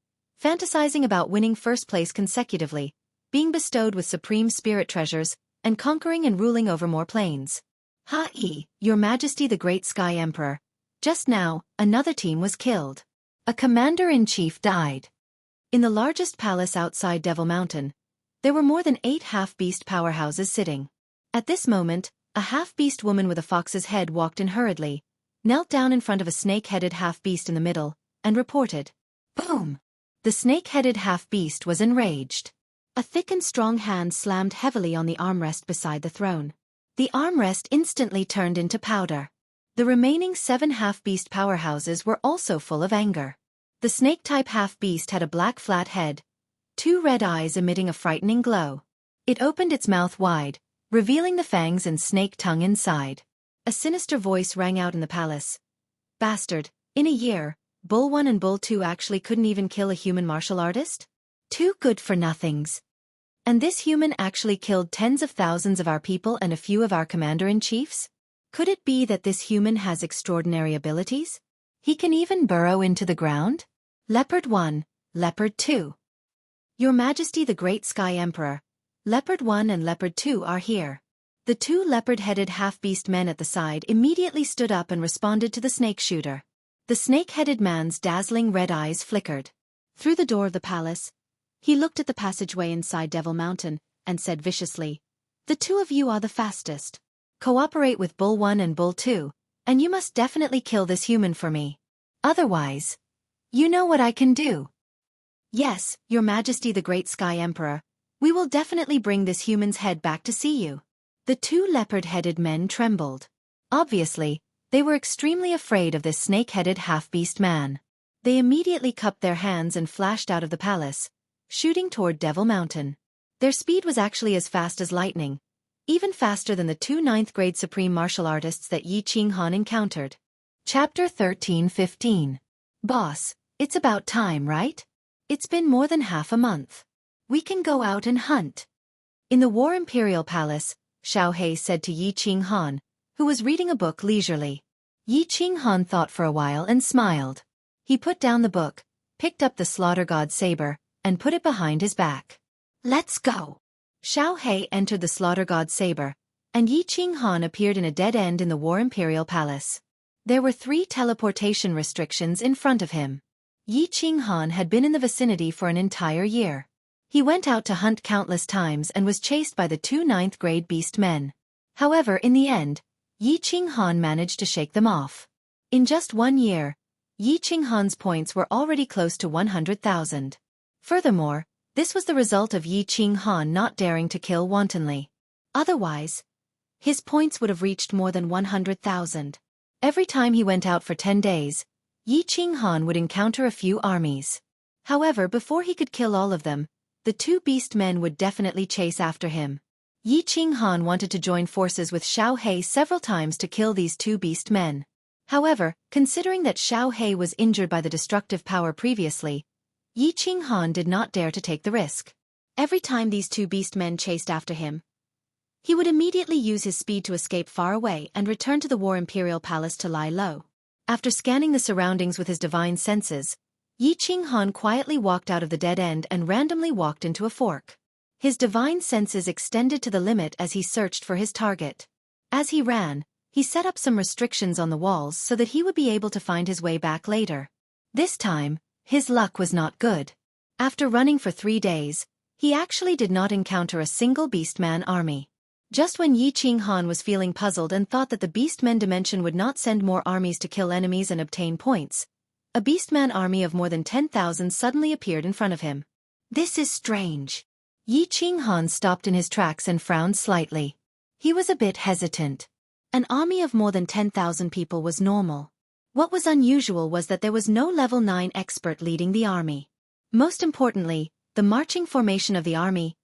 fantasizing about winning first place consecutively, being bestowed with supreme spirit treasures, and conquering and ruling over more planes. Your Majesty the Great Sky Emperor. Just now, another team was killed. A commander-in-chief died. In the largest palace outside Devil Mountain, there were more than 8 half-beast powerhouses sitting. At this moment, a half-beast woman with a fox's head walked in hurriedly, knelt down in front of a snake-headed half-beast in the middle, and reported. Boom! The snake-headed half-beast was enraged. A thick and strong hand slammed heavily on the armrest beside the throne. The armrest instantly turned into powder. The remaining 7 half-beast powerhouses were also full of anger. The snake-type half-beast had a black flat head, 2 red eyes emitting a frightening glow. It opened its mouth wide, revealing the fangs and snake tongue inside. A sinister voice rang out in the palace. Bastard, in a year, Bull 1 and Bull 2 actually couldn't even kill a human martial artist? 2 good-for-nothings. And this human actually killed tens of thousands of our people and a few of our commander-in-chiefs? Could it be that this human has extraordinary abilities? He can even burrow into the ground? Leopard 1, Leopard 2. Your Majesty the Great Sky Emperor, Leopard 1 and Leopard 2 are here. The 2 leopard-headed half-beast men at the side immediately stood up and responded to the snake shooter. The snake-headed man's dazzling red eyes flickered. Through the door of the palace, he looked at the passageway inside Devil Mountain and said viciously, "The 2 of you are the fastest. Cooperate with Bull 1 and Bull 2, and you must definitely kill this human for me. Otherwise, you know what I can do." Yes, Your Majesty the Great Sky Emperor, we will definitely bring this human's head back to see you. The 2 leopard-headed men trembled. Obviously, they were extremely afraid of this snake-headed half-beast man. They immediately cupped their hands and flashed out of the palace, shooting toward Devil Mountain. Their speed was actually as fast as lightning, even faster than the 2 9th-grade supreme martial artists that Yi Qinghan encountered. Chapter 13-15. Boss, it's about time, right? It's been more than half a month. We can go out and hunt. In the War Imperial Palace, Xiao He said to Yi Qinghan, who was reading a book leisurely. Yi Qinghan thought for a while and smiled. He put down the book, picked up the Slaughter God saber, and put it behind his back. Let's go. Xiao He entered the Slaughter God saber, and Yi Qinghan appeared in a dead end in the War Imperial Palace. There were 3 teleportation restrictions in front of him. Yi Qinghan had been in the vicinity for an entire year. He went out to hunt countless times and was chased by the 2 9th-grade beast men. However, in the end, Yi Qinghan managed to shake them off. In just 1 year, Yi Qinghan's points were already close to 100,000. Furthermore, this was the result of Yi Qinghan not daring to kill wantonly. Otherwise, his points would have reached more than 100,000. Every time he went out for 10 days, Yi Qinghan would encounter a few armies. However, before he could kill all of them, the 2 beast men would definitely chase after him. Yi Qinghan wanted to join forces with Xiao He several times to kill these 2 beast men. However, considering that Xiao He was injured by the destructive power previously, Yi Qinghan did not dare to take the risk. Every time these 2 beast men chased after him, he would immediately use his speed to escape far away and return to the War Imperial Palace to lie low. After scanning the surroundings with his divine senses, Yi Qinghan quietly walked out of the dead end and randomly walked into a fork. His divine senses extended to the limit as he searched for his target. As he ran, he set up some restrictions on the walls so that he would be able to find his way back later. This time, his luck was not good. After running for 3 days, he actually did not encounter a single Beastman army. Just when Yi Qinghan was feeling puzzled and thought that the Beastmen dimension would not send more armies to kill enemies and obtain points, a Beastman army of more than 10,000 suddenly appeared in front of him. This is strange. Yi Qinghan stopped in his tracks and frowned slightly. He was a bit hesitant. An army of more than 10,000 people was normal. What was unusual was that there was no level 9 expert leading the army. Most importantly, the marching formation of the army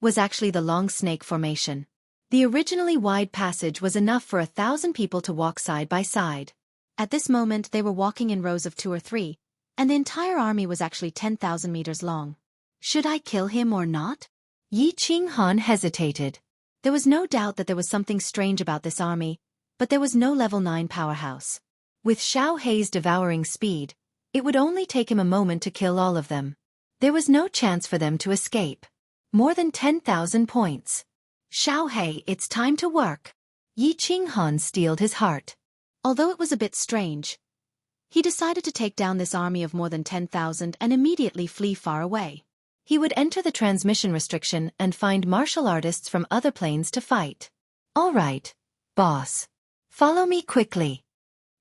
was actually the long snake formation. The originally wide passage was enough for 1,000 people to walk side by side. At this moment they were walking in rows of 2 or 3, and the entire army was actually 10,000 meters long. Should I kill him or not? Yi Qinghan hesitated. There was no doubt that there was something strange about this army, but there was no level 9 powerhouse. With Xiao Hei's devouring speed, it would only take him a moment to kill all of them. There was no chance for them to escape. More than 10,000 points. Xiao Hei, it's time to work. Yi Qinghan steeled his heart. Although it was a bit strange, he decided to take down this army of more than 10,000 and immediately flee far away. He would enter the transmission restriction and find martial artists from other planes to fight. All right, boss. Follow me quickly.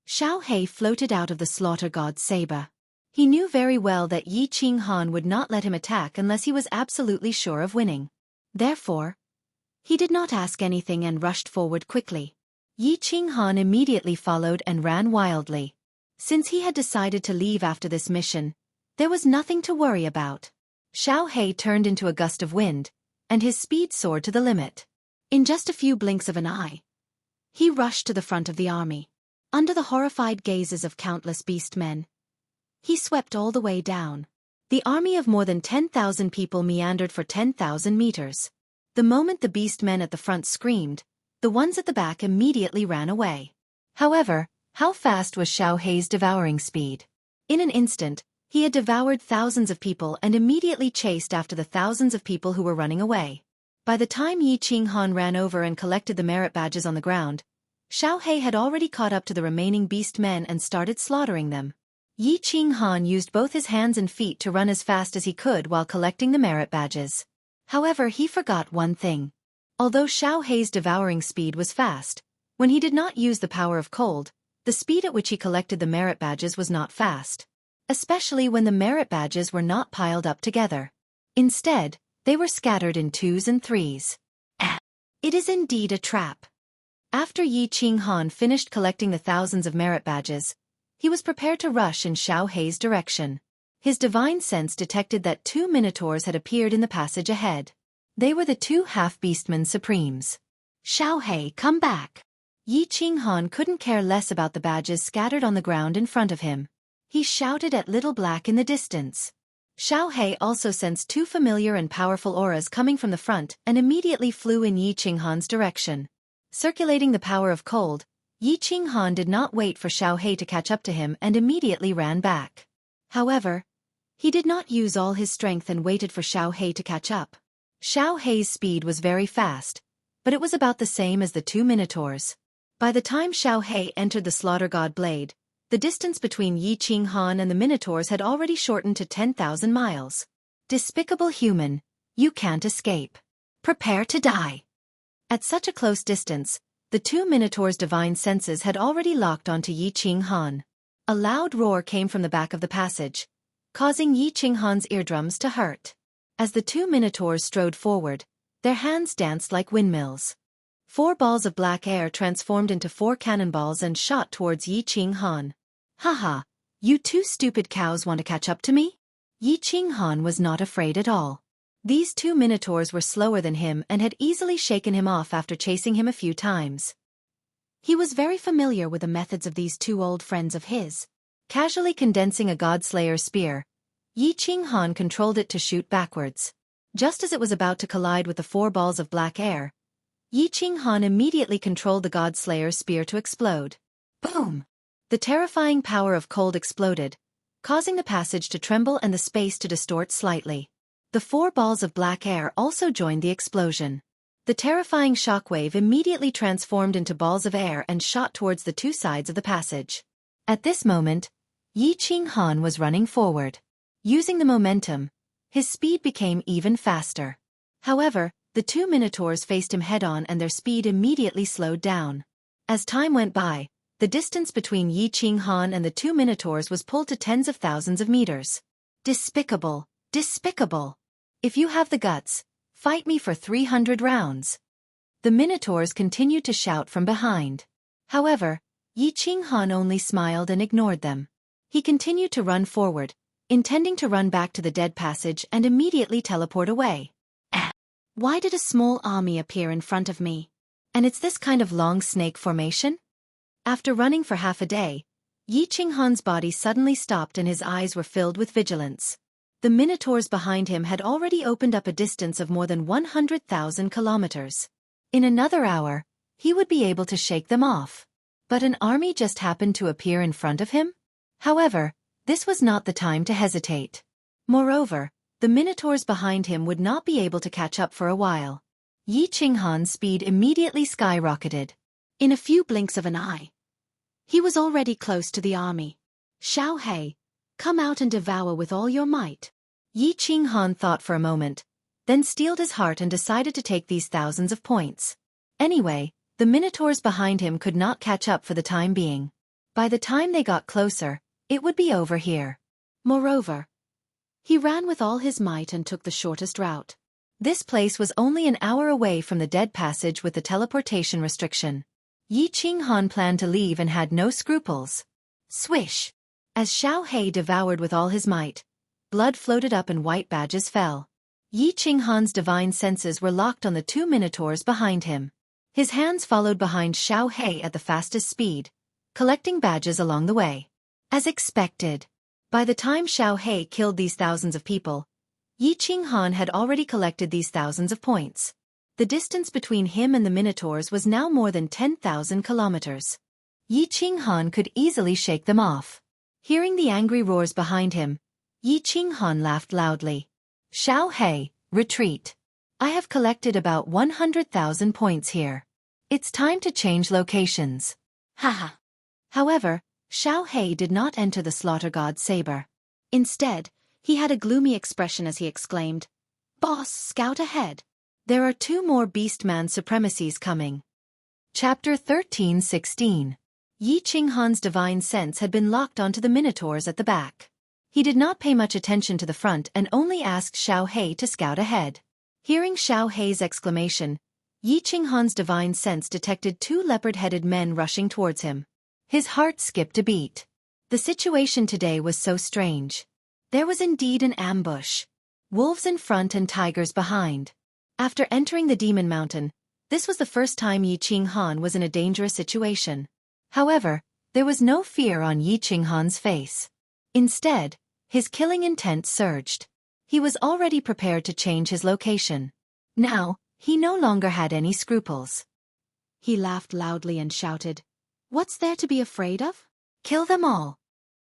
Xiao Hei floated out of the slaughter god's saber. He knew very well that Yi Qinghan would not let him attack unless he was absolutely sure of winning. Therefore, he did not ask anything and rushed forward quickly. Yi Qinghan immediately followed and ran wildly. Since he had decided to leave after this mission, there was nothing to worry about. Xiao Hei turned into a gust of wind, and his speed soared to the limit. In just a few blinks of an eye, he rushed to the front of the army. Under the horrified gazes of countless beastmen, he swept all the way down. The army of more than 10,000 people meandered for 10,000 meters. The moment the beastmen at the front screamed, the ones at the back immediately ran away. However, how fast was Xiao Hei's devouring speed? In an instant, he had devoured thousands of people and immediately chased after the thousands of people who were running away. By the time Yi Qinghan ran over and collected the merit badges on the ground, Xiao Hei had already caught up to the remaining beastmen and started slaughtering them. Yi Qinghan used both his hands and feet to run as fast as he could while collecting the merit badges. However, he forgot one thing. Although Xiao Hei's devouring speed was fast, when he did not use the power of cold, the speed at which he collected the merit badges was not fast. Especially when the merit badges were not piled up together. Instead, they were scattered in 2s and 3s. It is indeed a trap. After Yi Qinghan finished collecting the thousands of merit badges, he was prepared to rush in Xiao Hei's direction. His divine sense detected that 2 minotaurs had appeared in the passage ahead. They were the 2 half-beastmen supremes. Xiao Hei, come back! Yi Qinghan couldn't care less about the badges scattered on the ground in front of him. He shouted at Little Black in the distance. Xiao Hei also sensed 2 familiar and powerful auras coming from the front and immediately flew in Yi Qinghan's direction. Circulating the power of cold, Yi Qinghan did not wait for Xiao Hei to catch up to him and immediately ran back. However, he did not use all his strength and waited for Xiao Hei to catch up. Xiao Hei's speed was very fast, but it was about the same as the 2 minotaurs. By the time Xiao Hei entered the slaughter god blade, the distance between Yi Qinghan and the minotaurs had already shortened to 10,000 miles. Despicable human, you can't escape. Prepare to die. At such a close distance, the 2 minotaurs' divine senses had already locked onto Yi Qinghan. A loud roar came from the back of the passage, causing Yi Qinghan's eardrums to hurt. As the 2 minotaurs strode forward, their hands danced like windmills. 4 balls of black air transformed into 4 cannonballs and shot towards Yi Qinghan. Haha, you 2 stupid cows want to catch up to me? Yi Qinghan was not afraid at all. These 2 minotaurs were slower than him and had easily shaken him off after chasing him a few times. He was very familiar with the methods of these 2 old friends of his. Casually condensing a Godslayer spear, Yi Qinghan controlled it to shoot backwards. Just as it was about to collide with the 4 balls of black air, Yi Qinghan immediately controlled the Godslayer spear to explode. Boom! The terrifying power of cold exploded, causing the passage to tremble and the space to distort slightly. The 4 balls of black air also joined the explosion. The terrifying shockwave immediately transformed into balls of air and shot towards the 2 sides of the passage. At this moment, Yi Qinghan was running forward. Using the momentum, his speed became even faster. However, the 2 minotaurs faced him head-on and their speed immediately slowed down. As time went by, the distance between Yi Qinghan and the 2 minotaurs was pulled to tens of thousands of meters. Despicable! Despicable! If you have the guts, fight me for 300 rounds. The Minotaurs continued to shout from behind. However, Yi Qinghan only smiled and ignored them. He continued to run forward, intending to run back to the dead passage and immediately teleport away. Why did a small army appear in front of me? And it's this kind of long snake formation? After running for half a day, Yi Qinghan's body suddenly stopped and his eyes were filled with vigilance. The Minotaurs behind him had already opened up a distance of more than 100,000 kilometers. In another hour, he would be able to shake them off. But an army just happened to appear in front of him? However, this was not the time to hesitate. Moreover, the Minotaurs behind him would not be able to catch up for a while. Yi Qinghan's speed immediately skyrocketed. In a few blinks of an eye, he was already close to the army. Xiao He, come out and devour with all your might. Yi Qinghan thought for a moment, then steeled his heart and decided to take these thousands of points. Anyway, the Minotaurs behind him could not catch up for the time being. By the time they got closer, it would be over here. Moreover, he ran with all his might and took the shortest route. This place was only an hour away from the dead passage with the teleportation restriction. Yi Qinghan planned to leave and had no scruples. Swish! As Xiao He devoured with all his might, blood floated up and white badges fell. Yi Qinghan's divine senses were locked on the two Minotaurs behind him. His hands followed behind Xiao He at the fastest speed, collecting badges along the way. As expected, by the time Xiao He killed these thousands of people, Yi Qinghan had already collected these thousands of points. The distance between him and the Minotaurs was now more than 10,000 kilometers. Yi Qinghan could easily shake them off. Hearing the angry roars behind him, Yi Qinghan laughed loudly. Xiao He, retreat. I have collected about 100,000 points here. It's time to change locations. Haha. However, Xiao He did not enter the slaughter god's saber. Instead, he had a gloomy expression as he exclaimed, Boss, scout ahead. There are 2 more Beastman supremacies coming. Chapter 13:16. Yi Qinghan's divine sense had been locked onto the Minotaurs at the back. He did not pay much attention to the front and only asked Xiao He to scout ahead. Hearing Xiao He's exclamation, Yi Qinghan's divine sense detected 2 leopard-headed men rushing towards him. His heart skipped a beat. The situation today was so strange. There was indeed an ambush. Wolves in front and tigers behind. After entering the Demon Mountain, this was the first time Yi Qinghan was in a dangerous situation. However, there was no fear on Yi Qinghan's face. Instead, his killing intent surged. He was already prepared to change his location. Now, he no longer had any scruples. He laughed loudly and shouted, What's there to be afraid of? Kill them all.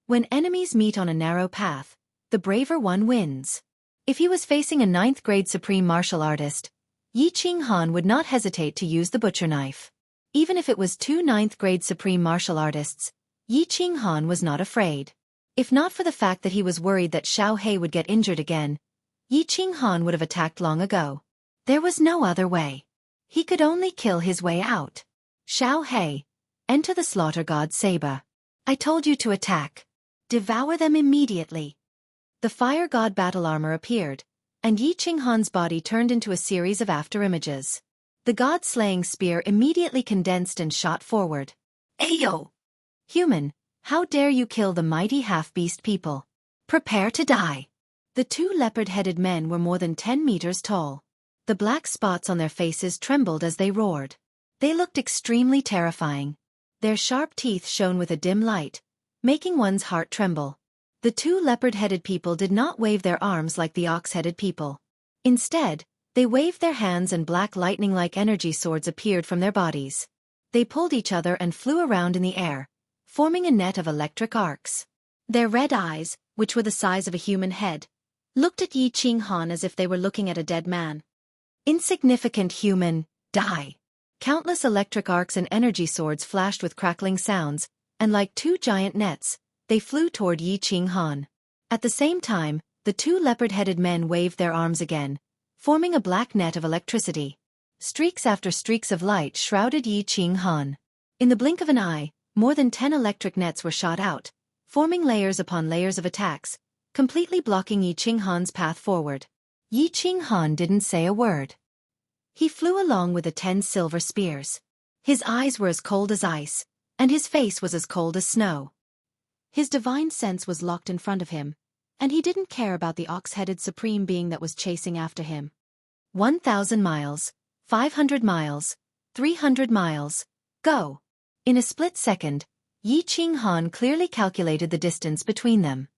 When enemies meet on a narrow path, the braver one wins. If he was facing a 9th-grade supreme martial artist, Yi Qinghan would not hesitate to use the butcher knife. Even if it was 2 9th-grade supreme martial artists, Yi Qinghan was not afraid. If not for the fact that he was worried that Xiao He would get injured again, Yi Qinghan would have attacked long ago. There was no other way. He could only kill his way out. Xiao He, enter the slaughter god saber. I told you to attack. Devour them immediately. The fire god battle armor appeared, and Yi Qinghan's body turned into a series of afterimages. The god-slaying spear immediately condensed and shot forward. Ayo! Human, how dare you kill the mighty half-beast people? Prepare to die. The 2 leopard-headed men were more than 10 meters tall. The black spots on their faces trembled as they roared. They looked extremely terrifying. Their sharp teeth shone with a dim light, making one's heart tremble. The 2 leopard-headed people did not wave their arms like the ox-headed people. Instead, they waved their hands and black lightning-like energy swords appeared from their bodies. They pulled each other and flew around in the air, forming a net of electric arcs. Their red eyes, which were the size of a human head, looked at Yi Qinghan as if they were looking at a dead man. Insignificant human, die. Countless electric arcs and energy swords flashed with crackling sounds, and like 2 giant nets, they flew toward Yi Qinghan. At the same time, the 2 leopard-headed men waved their arms again, forming a black net of electricity. Streaks after streaks of light shrouded Yi Qinghan. In the blink of an eye, more than 10 electric nets were shot out, forming layers upon layers of attacks, completely blocking Yi Qinghan's path forward. Yi Qinghan didn't say a word. He flew along with the 10 silver spears. His eyes were as cold as ice, and his face was as cold as snow. His divine sense was locked in front of him, and he didn't care about the ox-headed supreme being that was chasing after him. 1,000 miles, 500 miles, 300 miles, go! In a split second, Yi Qinghan clearly calculated the distance between them.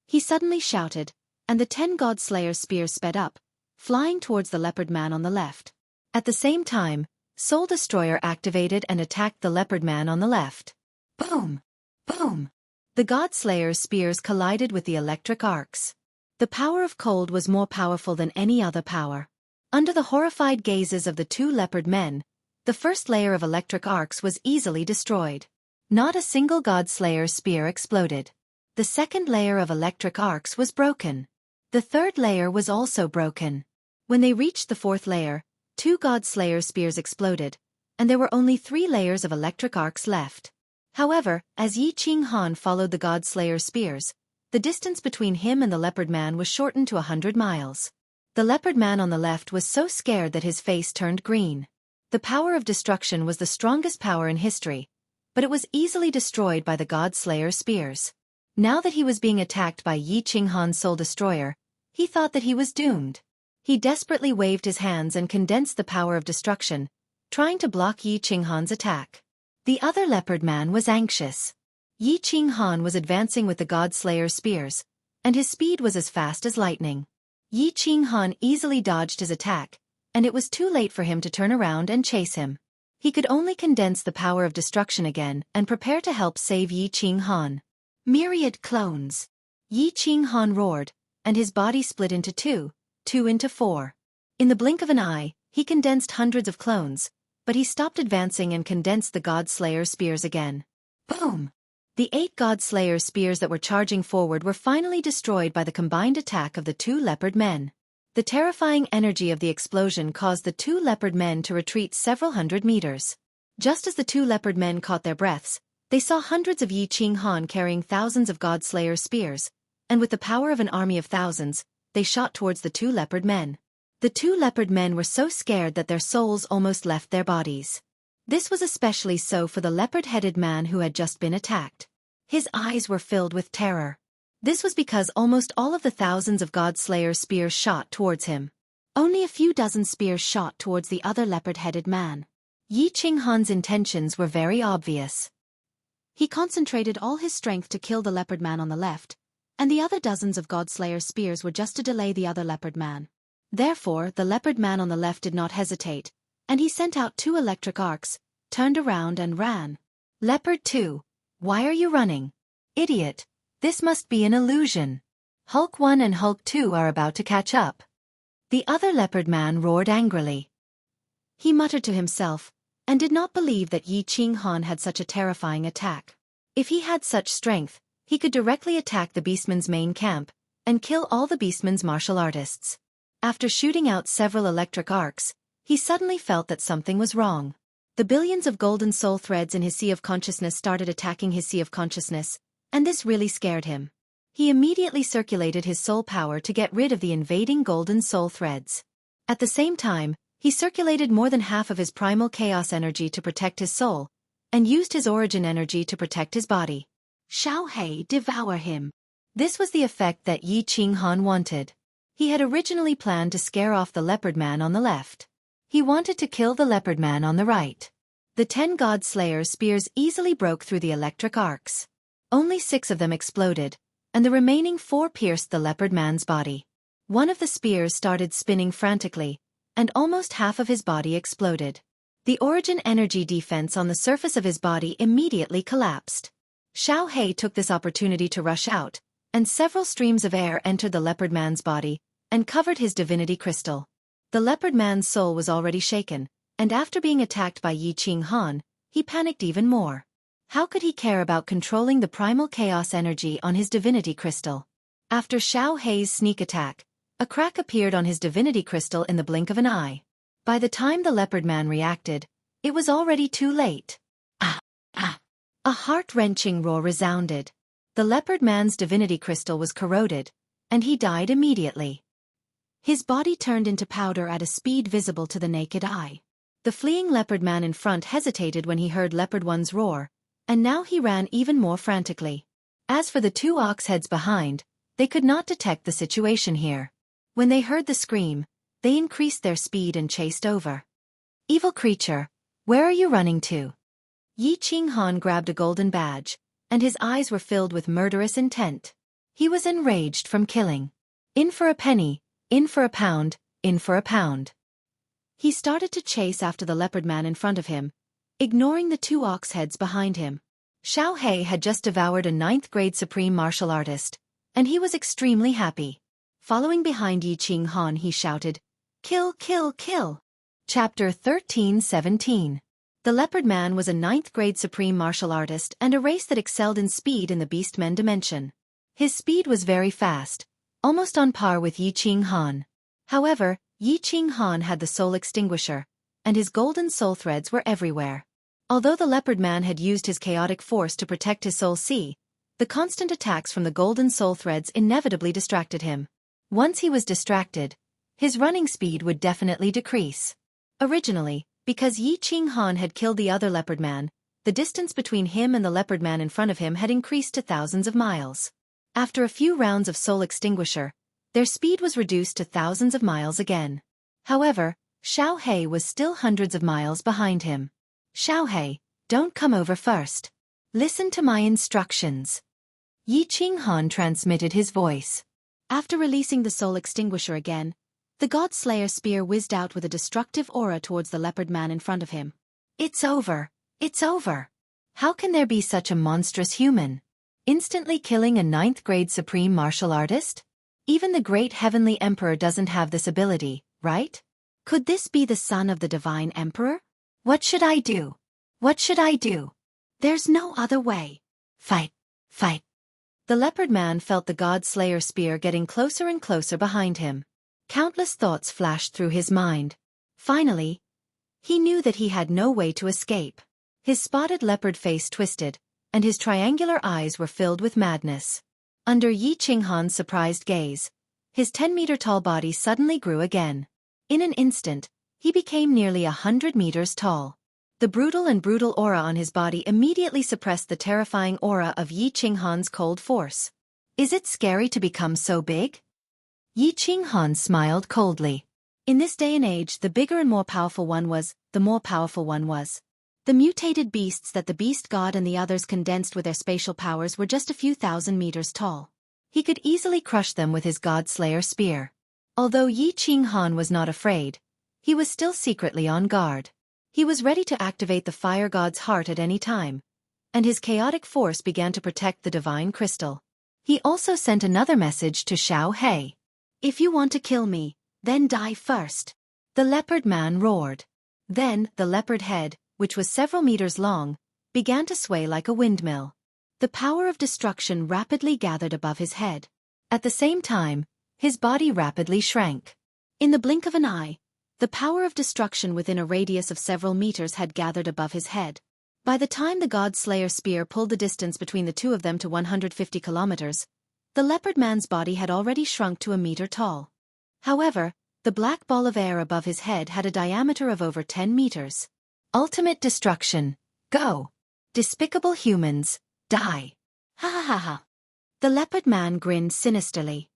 He suddenly shouted, and the 10 God-Slayer spears sped up, flying towards the leopard man on the left. At the same time, Soul Destroyer activated and attacked the leopard man on the left. Boom! Boom! The God-Slayer's spears collided with the electric arcs. The power of cold was more powerful than any other power. Under the horrified gazes of the 2 leopard men, the first layer of electric arcs was easily destroyed. Not a single God-Slayer spear exploded. The second layer of electric arcs was broken. The third layer was also broken. When they reached the fourth layer, 2 God-Slayer spears exploded, and there were only 3 layers of electric arcs left. However, as Yi Qinghan followed the God-Slayer spears, the distance between him and the leopard man was shortened to 100 miles. The leopard man on the left was so scared that his face turned green. The power of destruction was the strongest power in history, but it was easily destroyed by the God-Slayer spears. Now that he was being attacked by Yi Qinghan's Soul Destroyer, he thought that he was doomed. He desperately waved his hands and condensed the power of destruction, trying to block Yi Qinghan's attack. The other leopard man was anxious. Yi Qinghan was advancing with the God-Slayer spears, and his speed was as fast as lightning. Yi Qinghan easily dodged his attack, and it was too late for him to turn around and chase him. He could only condense the power of destruction again and prepare to help save Yi Qinghan. Myriad clones! Yi Qinghan roared, and his body split into 2 into 4. In the blink of an eye, he condensed hundreds of clones, but he stopped advancing and condensed the God-Slayer spears again. Boom! The 8 God-Slayer spears that were charging forward were finally destroyed by the combined attack of the 2 leopard men. The terrifying energy of the explosion caused the 2 leopard men to retreat several hundred meters. Just as the 2 leopard men caught their breaths, they saw hundreds of Yi Qinghan carrying thousands of God-Slayer spears, and with the power of an army of thousands, they shot towards the 2 leopard men. The 2 leopard men were so scared that their souls almost left their bodies. This was especially so for the leopard-headed man who had just been attacked. His eyes were filled with terror. This was because almost all of the thousands of God-Slayer spears shot towards him. Only a few dozen spears shot towards the other leopard-headed man. Yi Qinghan's intentions were very obvious. He concentrated all his strength to kill the leopard man on the left, and the other dozens of God-Slayer spears were just to delay the other leopard man. Therefore, the leopard man on the left did not hesitate, and he sent out 2 electric arcs, turned around and ran. Leopard 2, why are you running? Idiot, this must be an illusion. Hulk 1 and Hulk 2 are about to catch up. The other leopard man roared angrily. He muttered to himself, and did not believe that Yi Qinghan had such a terrifying attack. If he had such strength, he could directly attack the Beastman's main camp, and kill all the Beastman's martial artists. After shooting out several electric arcs, he suddenly felt that something was wrong. The billions of golden soul threads in his sea of consciousness started attacking his sea of consciousness, and this really scared him. He immediately circulated his soul power to get rid of the invading golden soul threads. At the same time, he circulated more than half of his primal chaos energy to protect his soul, and used his origin energy to protect his body. Xiao He, devour him. This was the effect that Yi Qinghan wanted. He had originally planned to scare off the leopard man on the left. He wanted to kill the leopard man on the right. The 10 God-Slayer spears easily broke through the electric arcs. Only 6 of them exploded, and the remaining 4 pierced the leopard man's body. One of the spears started spinning frantically, and almost half of his body exploded. The origin energy defense on the surface of his body immediately collapsed. Xiao He took this opportunity to rush out, and several streams of air entered the leopard man's body, and covered his divinity crystal. The leopard man's soul was already shaken, and after being attacked by Yi Qinghan, he panicked even more. How could he care about controlling the primal chaos energy on his divinity crystal? After Xiao He's sneak attack, a crack appeared on his divinity crystal in the blink of an eye. By the time the leopard man reacted, it was already too late. Ah! Ah! A heart-wrenching roar resounded. The leopard man's divinity crystal was corroded, and he died immediately. His body turned into powder at a speed visible to the naked eye. The fleeing leopard man in front hesitated when he heard Leopard One's roar, and now he ran even more frantically. As for the two ox heads behind, they could not detect the situation here. When they heard the scream, they increased their speed and chased over. Evil creature, where are you running to? Yi Qinghan grabbed a golden badge, and his eyes were filled with murderous intent. He was enraged from killing. In for a penny, in for a pound, in for a pound. He started to chase after the leopard man in front of him, ignoring the two ox heads behind him. Xiao He had just devoured a 9th-grade supreme martial artist, and he was extremely happy. Following behind Yi Qinghan, he shouted, "Kill, kill, kill!" Chapter 13:17. The leopard man was a 9th-grade supreme martial artist and a race that excelled in speed in the Beastmen dimension. His speed was very fast, almost on par with Yi Qinghan. However, Yi Qinghan had the soul extinguisher, and his golden soul threads were everywhere. Although the leopard man had used his chaotic force to protect his soul sea, the constant attacks from the golden soul threads inevitably distracted him. Once he was distracted, his running speed would definitely decrease. Originally, because Yi Qinghan had killed the other leopard man, the distance between him and the leopard man in front of him had increased to thousands of miles. After a few rounds of soul extinguisher, their speed was reduced to thousands of miles again. However, Xiao He was still hundreds of miles behind him. "Xiao He, don't come over first. Listen to my instructions." Yi Qinghan transmitted his voice. After releasing the soul extinguisher again, the God Slayer spear whizzed out with a destructive aura towards the leopard man in front of him. "It's over! It's over! How can there be such a monstrous human? Instantly killing a 9th-grade supreme martial artist? Even the great heavenly emperor doesn't have this ability, right? Could this be the son of the divine emperor? What should I do? What should I do? There's no other way. Fight! Fight!" The leopard man felt the God Slayer spear getting closer and closer behind him. Countless thoughts flashed through his mind. Finally, he knew that he had no way to escape. His spotted leopard face twisted, and his triangular eyes were filled with madness. Under Yi Qinghan's surprised gaze, his 10-meter-tall body suddenly grew again. In an instant, he became nearly 100 meters tall. The brutal aura on his body immediately suppressed the terrifying aura of Yi Qinghan's cold force. "Is it scary to become so big?" Yi Qinghan smiled coldly. In this day and age, the bigger and more powerful one was, the more powerful one was. The mutated beasts that the beast god and the others condensed with their spatial powers were just a few thousand meters tall. He could easily crush them with his God Slayer spear. Although Yi Qinghan was not afraid, he was still secretly on guard. He was ready to activate the fire god's heart at any time, and his chaotic force began to protect the divine crystal. He also sent another message to Xiao He. "If you want to kill me, then die first." The leopard man roared. Then, the leopard head, which was several meters long, began to sway like a windmill. The power of destruction rapidly gathered above his head. At the same time, his body rapidly shrank. In the blink of an eye, the power of destruction within a radius of several meters had gathered above his head. By the time the God Slayer spear pulled the distance between the two of them to 150 kilometers, the leopard man's body had already shrunk to a meter tall. However, the black ball of air above his head had a diameter of over 10 meters. Ultimate destruction. Go! Despicable humans, die! Ha ha ha ha! The leopard man grinned sinisterly.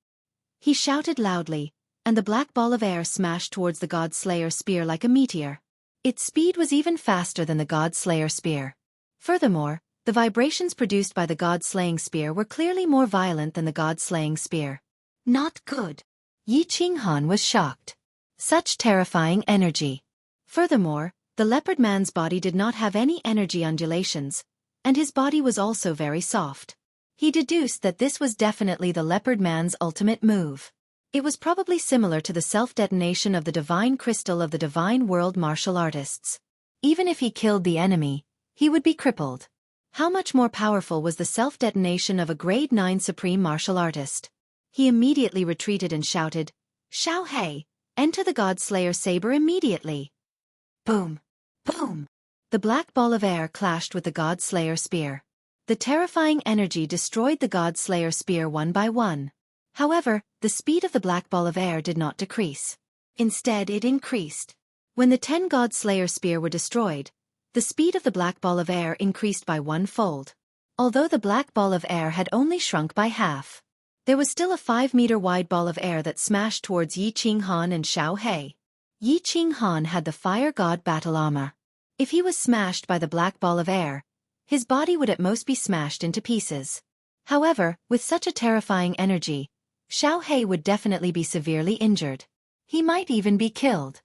He shouted loudly, and the black ball of air smashed towards the God Slayer spear like a meteor. Its speed was even faster than the God Slayer spear. Furthermore, the vibrations produced by the God Slaying spear were clearly more violent than the God Slaying spear. Not good. Yi Qinghan was shocked. Such terrifying energy. Furthermore, the leopard man's body did not have any energy undulations, and his body was also very soft. He deduced that this was definitely the leopard man's ultimate move. It was probably similar to the self-detonation of the divine crystal of the divine world martial artists. Even if he killed the enemy, he would be crippled. How much more powerful was the self-detonation of a grade 9 supreme martial artist? He immediately retreated and shouted, "Xiao He, enter the God Slayer saber immediately!" Boom! Boom! The black ball of air clashed with the God Slayer spear. The terrifying energy destroyed the God Slayer spear one by one. However, the speed of the black ball of air did not decrease. Instead, it increased. When the 10 God Slayer spear were destroyed, the speed of the black ball of air increased by 1-fold. Although the black ball of air had only shrunk by half, there was still a 5-meter wide ball of air that smashed towards Yi Qinghan and Xiao He. Yi Qinghan had the Fire God battle armor. If he was smashed by the black ball of air, his body would at most be smashed into pieces. However, with such a terrifying energy, Xiao He would definitely be severely injured. He might even be killed.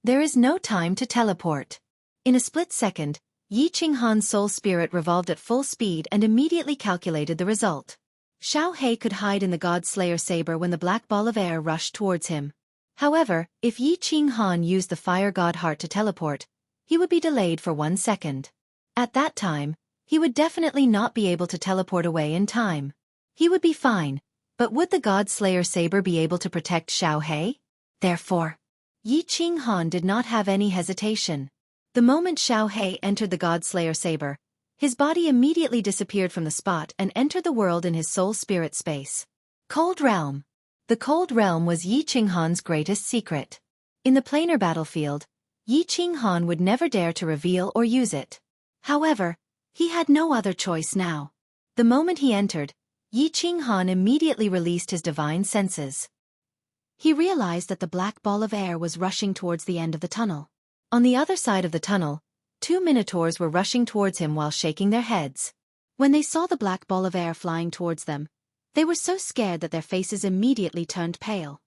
There is no time to teleport. In a split second, Yi Qinghan's soul spirit revolved at full speed and immediately calculated the result. Xiao He could hide in the God Slayer saber when the black ball of air rushed towards him. However, if Yi Qinghan used the Fire God Heart to teleport, he would be delayed for 1 second. At that time, he would definitely not be able to teleport away in time. He would be fine, but would the God Slayer saber be able to protect Xiao He? Therefore, Yi Qinghan did not have any hesitation. The moment Xiao He entered the God Slayer saber, his body immediately disappeared from the spot and entered the world in his soul spirit space. Cold Realm. The Cold Realm was Yi Qinghan's greatest secret. In the planar battlefield, Yi Qinghan would never dare to reveal or use it. However, he had no other choice now. The moment he entered, Yi Qinghan immediately released his divine senses. He realized that the black ball of air was rushing towards the end of the tunnel. On the other side of the tunnel, 2 minotaurs were rushing towards him while shaking their heads. When they saw the black ball of air flying towards them, they were so scared that their faces immediately turned pale.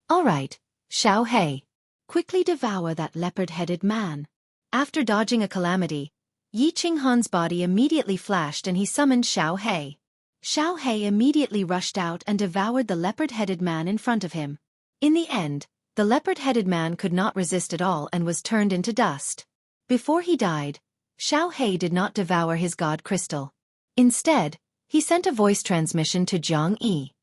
"All right, Xiao He. Quickly devour that leopard-headed man." After dodging a calamity, Yi Qinghan's body immediately flashed and he summoned Xiao He. Xiao He immediately rushed out and devoured the leopard-headed man in front of him. In the end, the leopard-headed man could not resist at all and was turned into dust. Before he died, Xiao He did not devour his god crystal. Instead, he sent a voice transmission to Zhang Yi.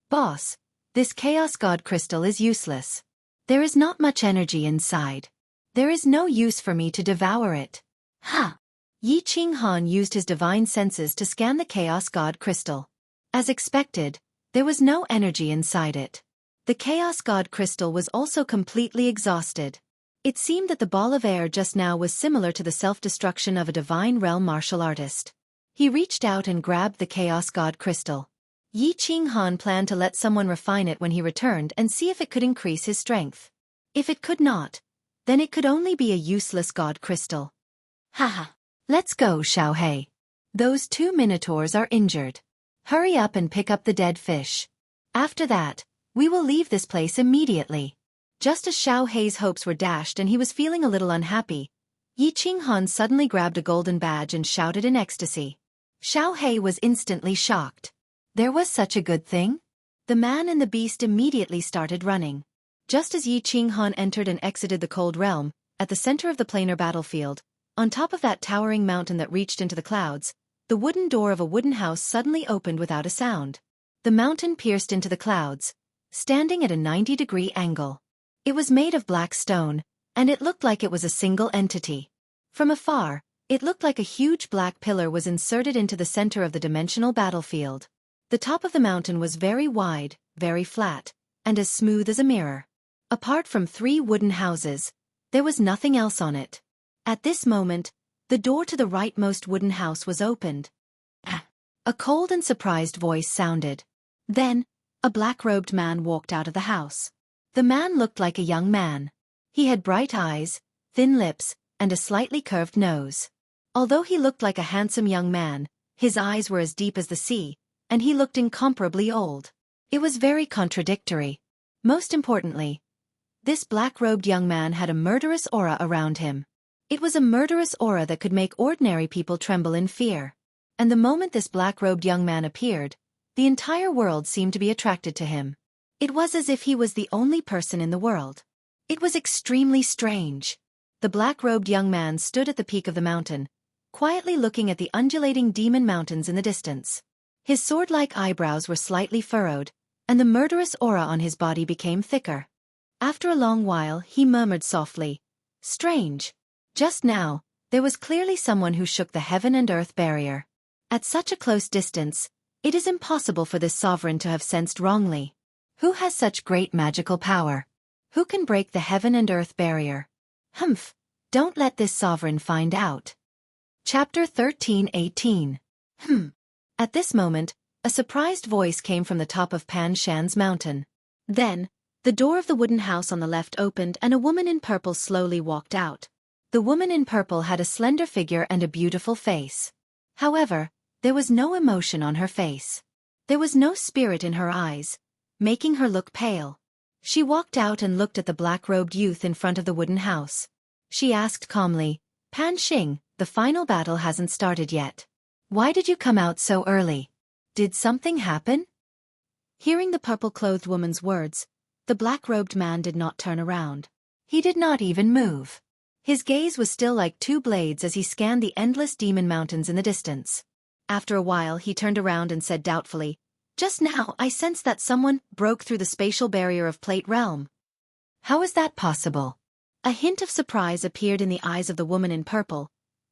"Boss, this chaos god crystal is useless. There is not much energy inside. There is no use for me to devour it." "Ha!" Yi Qinghan used his divine senses to scan the chaos god crystal. As expected, there was no energy inside it. The chaos god crystal was also completely exhausted. It seemed that the ball of air just now was similar to the self-destruction of a divine realm martial artist. He reached out and grabbed the chaos god crystal. Yi Qinghan planned to let someone refine it when he returned and see if it could increase his strength. If it could not, then it could only be a useless god crystal. "Haha. Let's go, Xiao He. Those 2 minotaurs are injured. Hurry up and pick up the dead fish. After that, we will leave this place immediately." Just as Xiao He's hopes were dashed and he was feeling a little unhappy, Yi Qinghan suddenly grabbed a golden badge and shouted in ecstasy. Xiao He was instantly shocked. There was such a good thing? The man and the beast immediately started running. Just as Yi Qinghan entered and exited the Cold Realm, at the center of the planar battlefield, on top of that towering mountain that reached into the clouds, the wooden door of a wooden house suddenly opened without a sound. The mountain pierced into the clouds, standing at a 90-degree angle. It was made of black stone, and it looked like it was a single entity. From afar, it looked like a huge black pillar was inserted into the center of the dimensional battlefield. The top of the mountain was very wide, very flat, and as smooth as a mirror. Apart from 3 wooden houses, there was nothing else on it. At this moment, the door to the rightmost wooden house was opened. A cold and surprised voice sounded. Then, a black-robed man walked out of the house. The man looked like a young man. He had bright eyes, thin lips, and a slightly curved nose. Although he looked like a handsome young man, his eyes were as deep as the sea, and he looked incomparably old. It was very contradictory. Most importantly, this black-robed young man had a murderous aura around him. It was a murderous aura that could make ordinary people tremble in fear. And the moment this black-robed young man appeared, the entire world seemed to be attracted to him. It was as if he was the only person in the world. It was extremely strange. The black-robed young man stood at the peak of the mountain, quietly looking at the undulating demon mountains in the distance. His sword-like eyebrows were slightly furrowed, and the murderous aura on his body became thicker. After a long while, he murmured softly, "Strange." Just now, there was clearly someone who shook the heaven and earth barrier. At such a close distance, It is impossible for this sovereign to have sensed wrongly. Who has such great magical power? Who can break the heaven and earth barrier? Humph, don't let this sovereign find out. Chapter 13:18. At this moment, a surprised voice came from the top of Pan Shan's mountain. Then, the door of the wooden house on the left opened and a woman in purple slowly walked out. The woman in purple had a slender figure and a beautiful face. However, there was no emotion on her face. There was no spirit in her eyes, making her look pale. She walked out and looked at the black-robed youth in front of the wooden house. She asked calmly, "Pan Xing, the final battle hasn't started yet. Why did you come out so early? Did something happen?" Hearing the purple-clothed woman's words, the black-robed man did not turn around. He did not even move. His gaze was still like two blades as he scanned the endless demon mountains in the distance. After a while he turned around and said doubtfully, "Just now I sensed that someone broke through the spatial barrier of Plate Realm. How is that possible?" A hint of surprise appeared in the eyes of the woman in purple,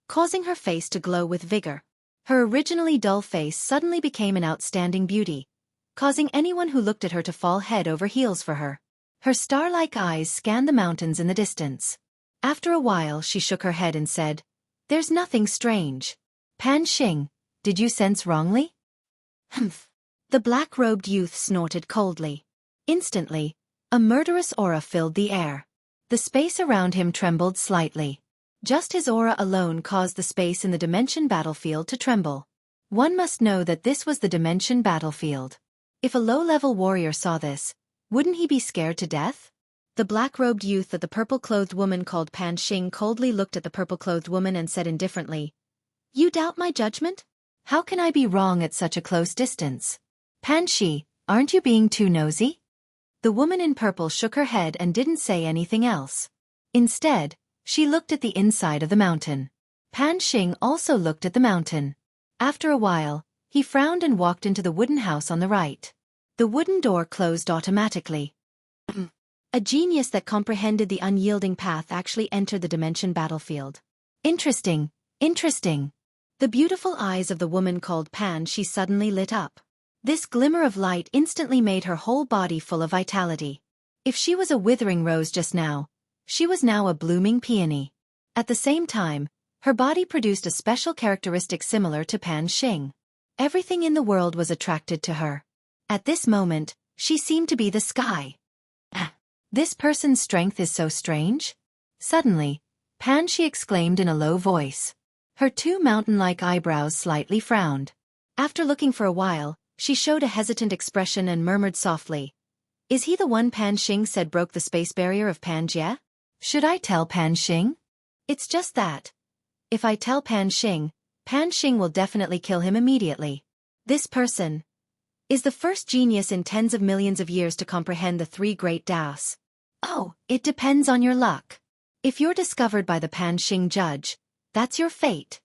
causing her face to glow with vigor. Her originally dull face suddenly became an outstanding beauty, causing anyone who looked at her to fall head over heels for her. Her star-like eyes scanned the mountains in the distance. After a while she shook her head and said, "There's nothing strange. Pan Xing, did you sense wrongly?" Humph. The black-robed youth snorted coldly. Instantly, a murderous aura filled the air. The space around him trembled slightly. Just his aura alone caused the space in the dimension battlefield to tremble. One must know that this was the dimension battlefield. If a low-level warrior saw this, wouldn't he be scared to death? The black-robed youth that the purple-clothed woman called Pan Xing coldly looked at the purple-clothed woman and said indifferently, "You doubt my judgment? How can I be wrong at such a close distance? Pan Xi, aren't you being too nosy?" The woman in purple shook her head and didn't say anything else. Instead, she looked at the inside of the mountain. Pan Xing also looked at the mountain. After a while, he frowned and walked into the wooden house on the right. The wooden door closed automatically. A genius that comprehended the unyielding path actually entered the dimension battlefield. Interesting, interesting. The beautiful eyes of the woman called Pan Xi suddenly lit up. This glimmer of light instantly made her whole body full of vitality. If she was a withering rose just now, she was now a blooming peony. At the same time, her body produced a special characteristic similar to Pan Xing. Everything in the world was attracted to her. At this moment, she seemed to be the sky. This person's strength is so strange. Suddenly, Pan Xi exclaimed in a low voice. Her two mountain-like eyebrows slightly frowned. After looking for a while, she showed a hesitant expression and murmured softly, "Is he the one Pan Xing said broke the space barrier of Pangaea? Should I tell Pan Xing? It's just that. If I tell Pan Xing will definitely kill him immediately. This person is the first genius in tens of millions of years to comprehend the three great Daos. Oh, it depends on your luck. If you're discovered by the Pan Xing judge, that's your fate."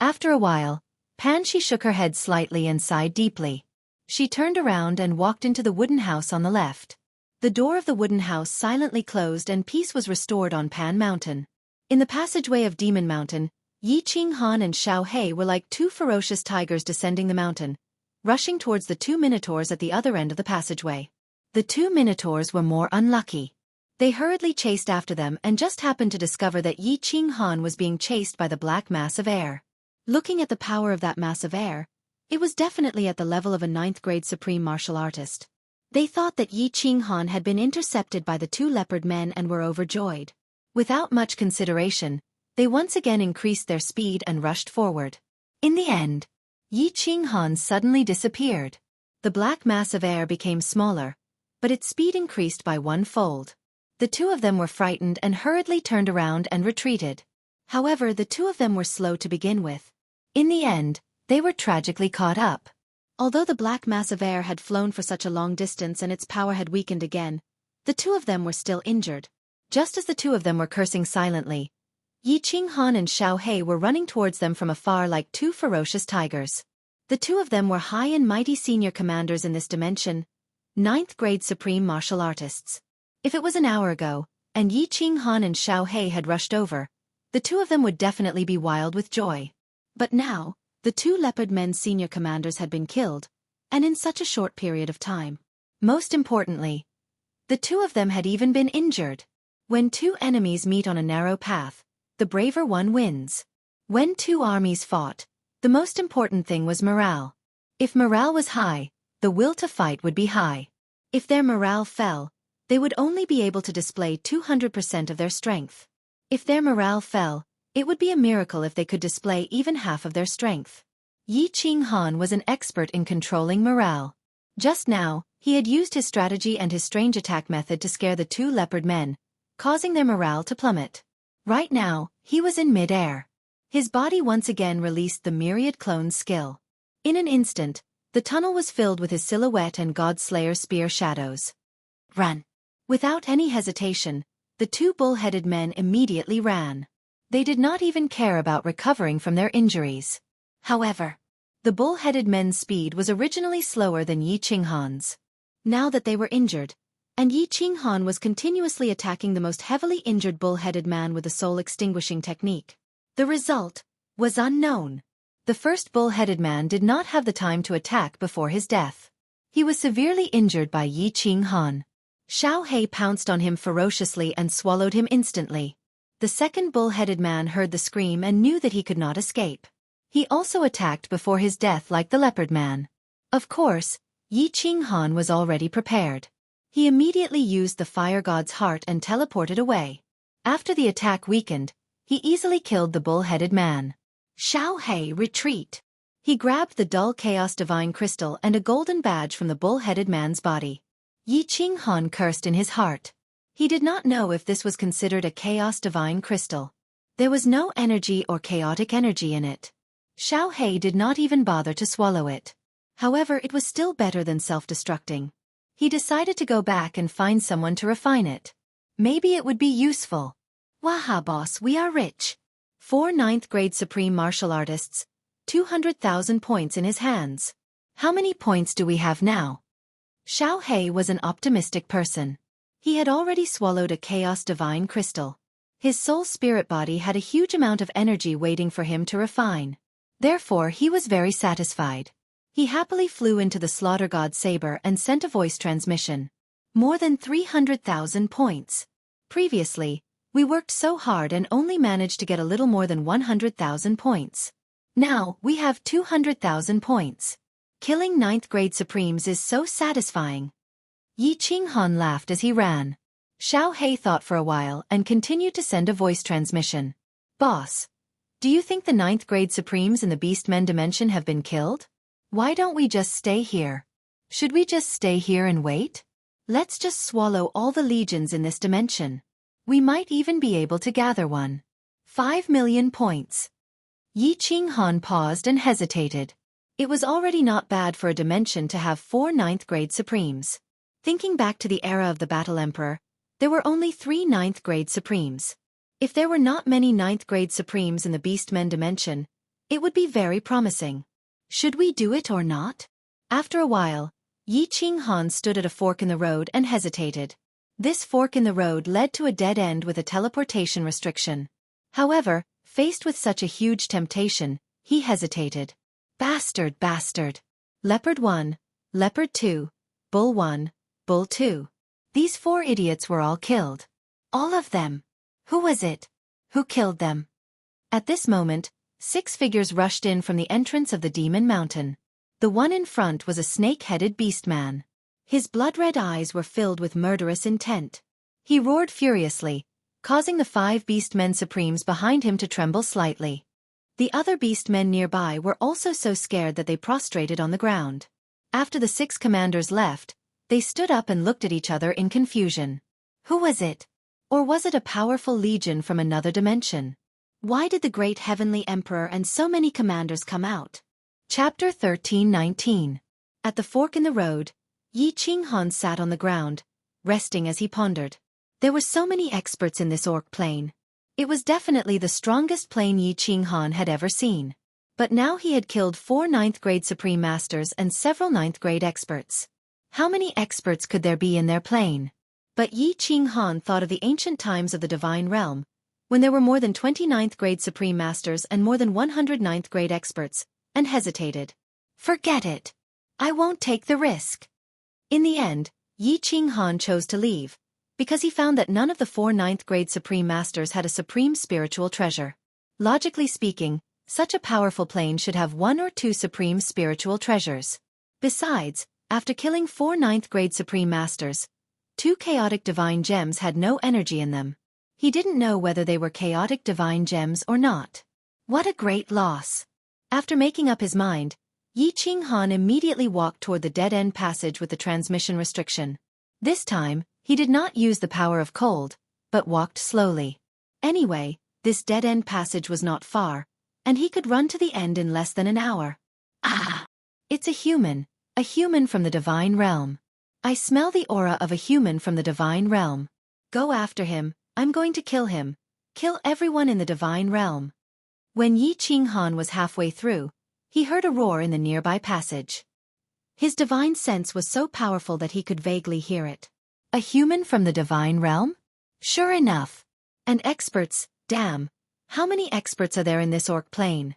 After a while, Pan Xi shook her head slightly and sighed deeply. She turned around and walked into the wooden house on the left. The door of the wooden house silently closed and peace was restored on Pan Mountain. In the passageway of Demon Mountain, Yi Qinghan and Xiao He were like two ferocious tigers descending the mountain, rushing towards the two minotaurs at the other end of the passageway. The two minotaurs were more unlucky. They hurriedly chased after them and just happened to discover that Yi Qinghan was being chased by the black mass of air. Looking at the power of that mass of air, it was definitely at the level of a 9th-grade supreme martial artist. They thought that Yi Qinghan had been intercepted by the two leopard men and were overjoyed. Without much consideration, they once again increased their speed and rushed forward. In the end, Yi Qinghan suddenly disappeared. The black mass of air became smaller, but its speed increased by 1-fold. The two of them were frightened and hurriedly turned around and retreated. However, the two of them were slow to begin with. In the end, they were tragically caught up. Although the black mass of air had flown for such a long distance and its power had weakened again, the two of them were still injured. Just as the two of them were cursing silently, Yi Qinghan and Xiao He were running towards them from afar like two ferocious tigers. The two of them were high and mighty senior commanders in this dimension, 9th-grade supreme martial artists. If it was an hour ago, and Yi Qinghan and Xiao He had rushed over, the two of them would definitely be wild with joy. But now, the two leopard men senior commanders had been killed, and in such a short period of time. Most importantly, the two of them had even been injured. When two enemies meet on a narrow path, the braver one wins. When two armies fought, the most important thing was morale. If morale was high, the will to fight would be high. If their morale fell, they would only be able to display 200% of their strength. If their morale fell, it would be a miracle if they could display even half of their strength. Yi Qinghan was an expert in controlling morale. Just now, he had used his strategy and his strange attack method to scare the two leopard men, causing their morale to plummet. Right now, he was in mid-air. His body once again released the myriad clones skill. In an instant, the tunnel was filled with his silhouette and Godslayer spear shadows. Run! Without any hesitation, the two bull-headed men immediately ran. They did not even care about recovering from their injuries. However, the bull-headed men's speed was originally slower than Yi Qinghan's. Now that they were injured, and Yi Qinghan was continuously attacking the most heavily injured bull-headed man with a soul-extinguishing technique, the result was unknown. The first bull-headed man did not have the time to attack before his death. He was severely injured by Yi Qinghan. Xiao He pounced on him ferociously and swallowed him instantly. The second bull-headed man heard the scream and knew that he could not escape. He also attacked before his death like the leopard man. Of course, Yi Qinghan was already prepared. He immediately used the fire god's heart and teleported away. After the attack weakened, he easily killed the bull-headed man. Xiao He retreat. He grabbed the dull chaos divine crystal and a golden badge from the bull-headed man's body. Yi Qinghan cursed in his heart. He did not know if this was considered a chaos divine crystal. There was no energy or chaotic energy in it. Xiao He did not even bother to swallow it. However, it was still better than self-destructing. He decided to go back and find someone to refine it. Maybe it would be useful. Waha boss, we are rich. 4 9th-grade supreme martial artists, 200,000 points in his hands. How many points do we have now? Xiao He was an optimistic person. He had already swallowed a chaos divine crystal. His soul spirit body had a huge amount of energy waiting for him to refine. Therefore, he was very satisfied. He happily flew into the slaughter god's saber and sent a voice transmission. More than 300,000 points. Previously, we worked so hard and only managed to get a little more than 100,000 points. Now, we have 200,000 points. Killing 9th-grade supremes is so satisfying. Yi Qinghan laughed as he ran. Xiao He thought for a while and continued to send a voice transmission. Boss, do you think the 9th-grade supremes in the Beastmen dimension have been killed? Why don't we just stay here? Should we just stay here and wait? Let's just swallow all the legions in this dimension. We might even be able to gather one. 5 million points. Yi Qinghan paused and hesitated. It was already not bad for a dimension to have 4 9th-grade supremes. Thinking back to the era of the Battle Emperor, there were only 3 9th-grade supremes. If there were not many 9th-grade supremes in the Beastmen dimension, it would be very promising. Should we do it or not? After a while, Yi Qinghan stood at a fork in the road and hesitated. This fork in the road led to a dead end with a teleportation restriction. However, faced with such a huge temptation, he hesitated. Bastard, bastard. Leopard 1, Leopard 2, Bull 1, Bull 2. These 4 idiots were all killed. All of them. Who was it? Who killed them? At this moment, 6 figures rushed in from the entrance of the Demon Mountain. The one in front was a snake-headed beastman. His blood-red eyes were filled with murderous intent. He roared furiously, causing the 5 beastmen supremes behind him to tremble slightly. The other beastmen nearby were also so scared that they prostrated on the ground. After the 6 commanders left, they stood up and looked at each other in confusion. Who was it? Or was it a powerful legion from another dimension? Why did the great heavenly emperor and so many commanders come out? Chapter 13:19. At the fork in the road, Yi Qinghan sat on the ground, resting as he pondered. There were so many experts in this orc plane. It was definitely the strongest plane Yi Qinghan had ever seen. But now he had killed 4 9th-grade Supreme Masters and several 9th-grade experts. How many experts could there be in their plane? But Yi Qinghan thought of the ancient times of the Divine Realm, when there were more than 20 9th-grade Supreme Masters and more than 100 9th-grade experts, and hesitated. Forget it. I won't take the risk. In the end, Yi Qinghan chose to leave, because he found that none of the 4 ninth-grade Supreme Masters had a supreme spiritual treasure. Logically speaking, such a powerful plane should have 1 or 2 supreme spiritual treasures. Besides, after killing 4 ninth-grade Supreme Masters, 2 chaotic divine gems had no energy in them. He didn't know whether they were chaotic divine gems or not. What a great loss! After making up his mind, Yi Qinghan immediately walked toward the dead-end passage with the transmission restriction. This time, he did not use the power of cold, but walked slowly. Anyway, this dead-end passage was not far, and he could run to the end in less than an hour. Ah! It's a human from the divine realm. I smell the aura of a human from the divine realm. Go after him, I'm going to kill him. Kill everyone in the divine realm. When Yi Qinghan was halfway through, he heard a roar in the nearby passage. His divine sense was so powerful that he could vaguely hear it. A human from the divine realm? Sure enough. And experts, damn. How many experts are there in this orc plane?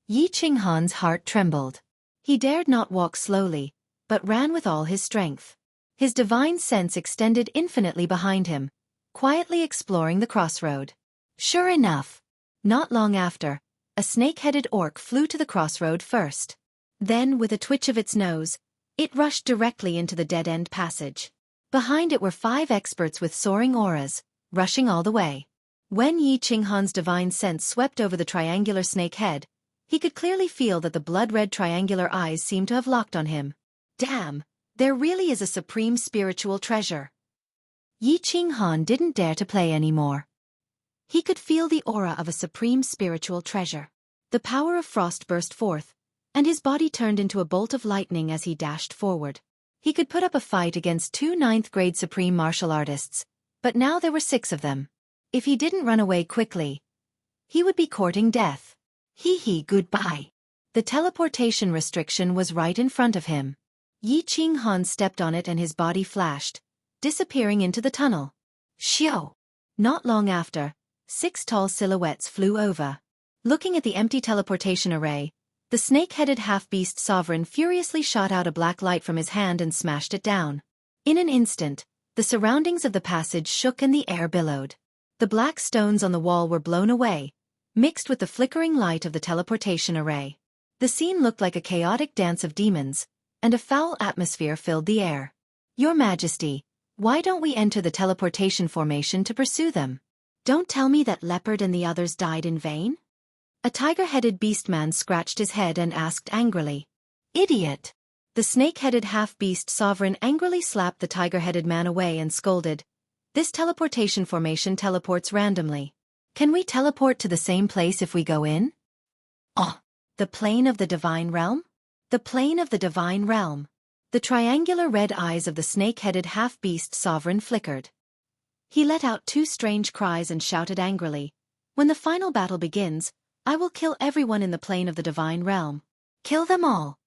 Yi Qinghan's heart trembled. He dared not walk slowly, but ran with all his strength. His divine sense extended infinitely behind him, quietly exploring the crossroad. Sure enough. Not long after, a snake-headed orc flew to the crossroad first. Then, with a twitch of its nose, it rushed directly into the dead-end passage. Behind it were 5 experts with soaring auras, rushing all the way. When Yi Qinghan's divine sense swept over the triangular snake head, he could clearly feel that the blood-red triangular eyes seemed to have locked on him. Damn, there really is a supreme spiritual treasure. Yi Qinghan didn't dare to play anymore. He could feel the aura of a supreme spiritual treasure. The power of frost burst forth, and his body turned into a bolt of lightning as he dashed forward. He could put up a fight against 2 ninth-grade supreme martial artists, but now there were 6 of them. If he didn't run away quickly, he would be courting death. Goodbye. The teleportation restriction was right in front of him. Yi Qinghan stepped on it and his body flashed, disappearing into the tunnel. Shio! Not long after, 6 tall silhouettes flew over. Looking at the empty teleportation array, the snake-headed half-beast sovereign furiously shot out a black light from his hand and smashed it down. In an instant, the surroundings of the passage shook and the air billowed. The black stones on the wall were blown away, mixed with the flickering light of the teleportation array. The scene looked like a chaotic dance of demons, and a foul atmosphere filled the air. Your Majesty, why don't we enter the teleportation formation to pursue them? Don't tell me that Leopard and the others died in vain? A tiger-headed beastman scratched his head and asked angrily. Idiot! The snake-headed half-beast sovereign angrily slapped the tiger-headed man away and scolded. This teleportation formation teleports randomly. Can we teleport to the same place if we go in? Oh! The plane of the divine realm? The plane of the divine realm. The triangular red eyes of the snake-headed half-beast sovereign flickered. He let out 2 strange cries and shouted angrily. When the final battle begins, I will kill everyone in the plane of the divine realm. Kill them all.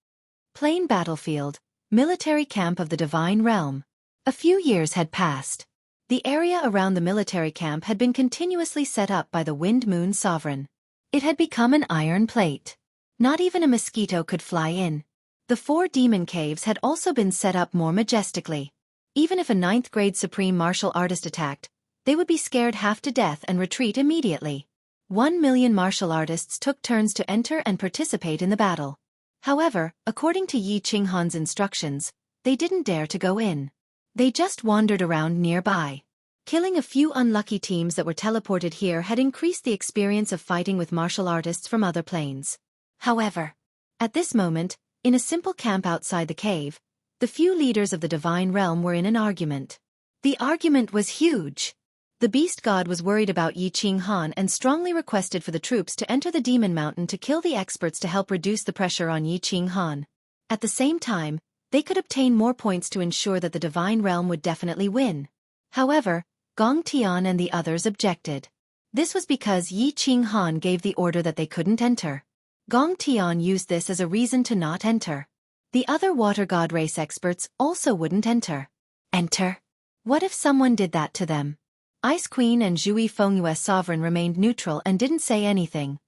Plane battlefield, military camp of the divine realm. A few years had passed. The area around the military camp had been continuously set up by the Wind Moon Sovereign. It had become an iron plate. Not even a mosquito could fly in. The 4 demon caves had also been set up more majestically. Even if a 9th-grade supreme martial artist attacked, they would be scared half to death and retreat immediately. 1 million martial artists took turns to enter and participate in the battle. However, according to Yi Qinghan's instructions, they didn't dare to go in. They just wandered around nearby. Killing a few unlucky teams that were teleported here had increased the experience of fighting with martial artists from other planes. However, at this moment, in a simple camp outside the cave, the few leaders of the divine realm were in an argument. The argument was huge. The beast god was worried about Yi Qinghan and strongly requested for the troops to enter the demon mountain to kill the experts to help reduce the pressure on Yi Qinghan. At the same time, they could obtain more points to ensure that the divine realm would definitely win. However, Gong Tian and the others objected. This was because Yi Qinghan gave the order that they couldn't enter. Gong Tian used this as a reason to not enter. The other water god race experts also wouldn't enter. Enter? What if someone did that to them? Ice Queen and Zhui Fengyue Sovereign remained neutral and didn't say anything.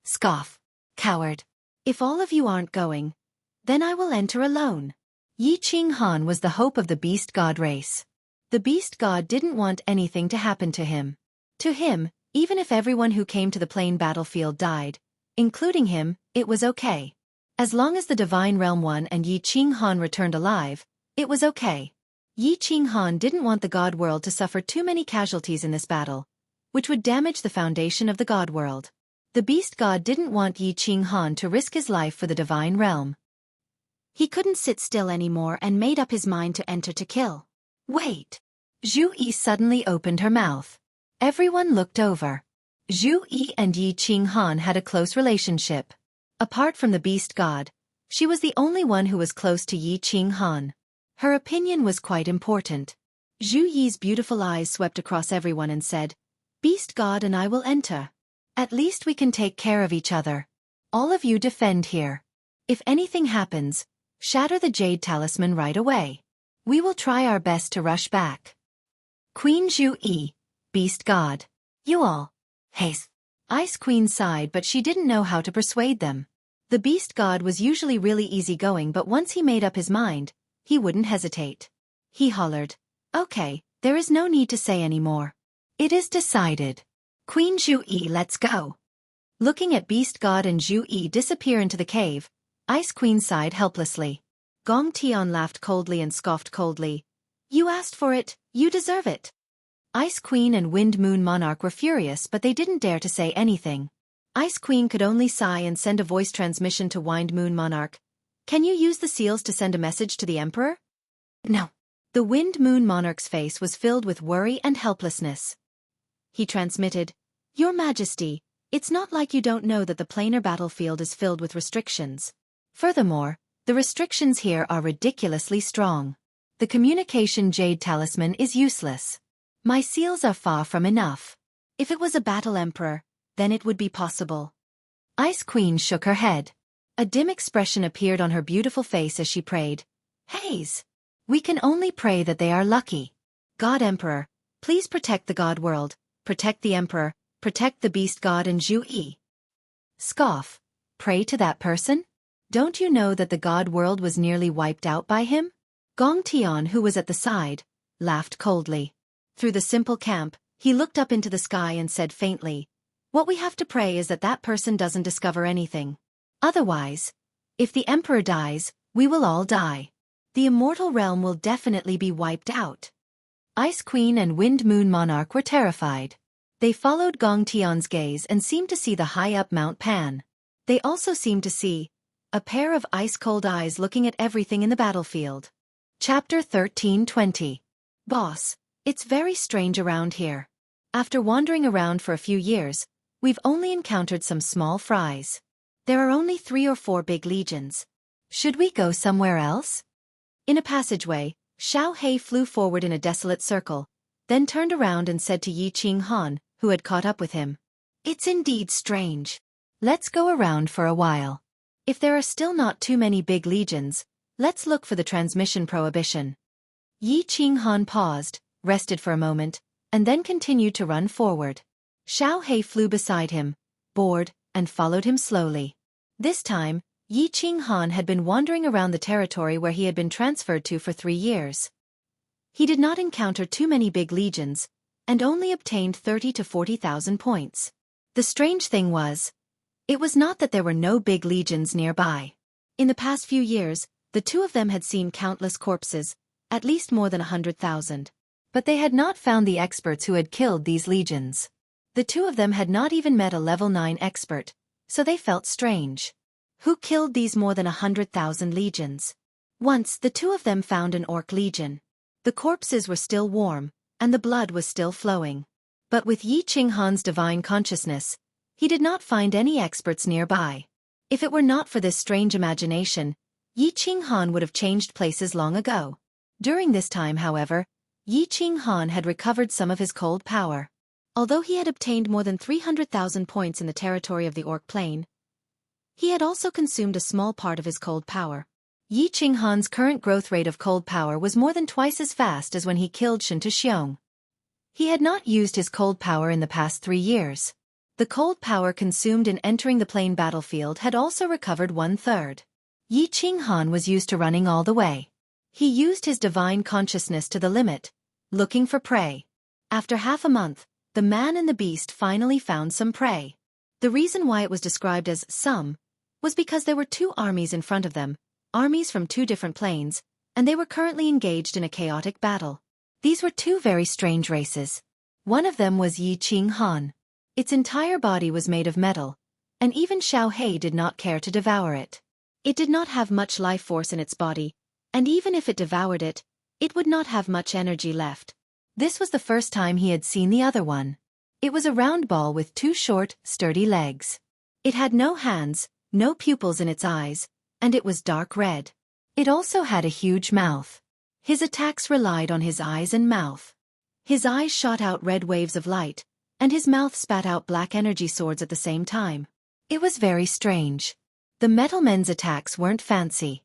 Scoff. Coward. If all of you aren't going, Then I will enter alone. Yi Qinghan was the hope of the beast god race. The beast god didn't want anything to happen to him. To him, even if everyone who came to the plain battlefield died, including him, it was okay. As long as the divine realm won and Yi Qinghan returned alive, it was okay. Yi Qinghan didn't want the god world to suffer too many casualties in this battle, which would damage the foundation of the god world. The beast god didn't want Yi Qinghan to risk his life for the divine realm. He couldn't sit still anymore and made up his mind to enter to kill. Wait! Zhu Yi suddenly opened her mouth. Everyone looked over. Zhu Yi and Yi Qinghan had a close relationship. Apart from the beast god, she was the only one who was close to Yi Qinghan. Her opinion was quite important. Zhu Yi's beautiful eyes swept across everyone and said, "Beast god and I will enter. At least we can take care of each other. All of you defend here. If anything happens, shatter the jade talisman right away. We will try our best to rush back." Queen Zhu Yi, beast god. You all. Haste. Ice Queen sighed, but she didn't know how to persuade them. The beast god was usually really easygoing, but once he made up his mind, he wouldn't hesitate. He hollered, "Okay, there is no need to say any more. It is decided. Queen Zhu Yi, let's go." Looking at beast god and Zhu Yi disappear into the cave, Ice Queen sighed helplessly. Gong Tian laughed coldly and scoffed coldly. "You asked for it, you deserve it." Ice Queen and Wind Moon Monarch were furious, but they didn't dare to say anything. Ice Queen could only sigh and send a voice transmission to Wind Moon Monarch. "Can you use the seals to send a message to the Emperor?" "No." The Wind Moon Monarch's face was filled with worry and helplessness. He transmitted, "Your Majesty, it's not like you don't know that the planar battlefield is filled with restrictions. Furthermore, the restrictions here are ridiculously strong. The communication jade talisman is useless. My seals are far from enough. If it was a battle emperor, then it would be possible." Ice Queen shook her head. A dim expression appeared on her beautiful face as she prayed, "Haze. We can only pray that they are lucky. God Emperor, please protect the god world, protect the Emperor, protect the beast god and Zhu Yi." Scoff. Pray to that person? Don't you know that the god world was nearly wiped out by him? Gong Tian, who was at the side, laughed coldly. Through the simple camp, he looked up into the sky and said faintly, "What we have to pray is that that person doesn't discover anything. Otherwise, if the Emperor dies, we will all die. The immortal realm will definitely be wiped out." Ice Queen and Wind Moon Monarch were terrified. They followed Gong Tian's gaze and seemed to see the high-up Mount Pan. They also seemed to see a pair of ice-cold eyes looking at everything in the battlefield. Chapter 13:20. Boss, it's very strange around here. After wandering around for a few years, we've only encountered some small fries. There are only 3 or 4 big legions. Should we go somewhere else? In a passageway, Xiao Hei flew forward in a desolate circle, then turned around and said to Yi Qinghan, who had caught up with him, "It's indeed strange. Let's go around for a while. If there are still not too many big legions, let's look for the transmission prohibition." Yi Qinghan paused, rested for a moment, and then continued to run forward. Xiao Hei flew beside him, bored, and followed him slowly. This time, Yi Qinghan had been wandering around the territory where he had been transferred to for 3 years. He did not encounter too many big legions, and only obtained 30 to 40,000 points. The strange thing was, it was not that there were no big legions nearby. In the past few years, the two of them had seen countless corpses, at least more than 100,000. But they had not found the experts who had killed these legions. The two of them had not even met a level 9 expert, so they felt strange. Who killed these more than 100,000 legions? Once, the two of them found an orc legion. The corpses were still warm, and the blood was still flowing. But with Yi Qinghan's divine consciousness, he did not find any experts nearby. If it were not for this strange imagination, Yi Qinghan would have changed places long ago. During this time, however, Yi Qinghan had recovered some of his cold power. Although he had obtained more than 300,000 points in the territory of the Orc Plain, he had also consumed a small part of his cold power. Yi Qinghan's current growth rate of cold power was more than twice as fast as when he killed Shen Tuxiong. He had not used his cold power in the past 3 years. The cold power consumed in entering the plain battlefield had also recovered 1/3. Yi Qinghan was used to running all the way. He used his divine consciousness to the limit, looking for prey. After half a month, the man and the beast finally found some prey. The reason why it was described as some was because there were two armies in front of them, armies from two different planes, and they were currently engaged in a chaotic battle. These were two very strange races. One of them was Yi Qinghan. Its entire body was made of metal, and even Xiao Hei did not care to devour it. It did not have much life force in its body, and even if it devoured it, it would not have much energy left. This was the first time he had seen the other one. It was a round ball with two short, sturdy legs. It had no hands, no pupils in its eyes, and it was dark red. It also had a huge mouth. His attacks relied on his eyes and mouth. His eyes shot out red waves of light, and his mouth spat out black energy swords at the same time. It was very strange. The metal men's attacks weren't fancy.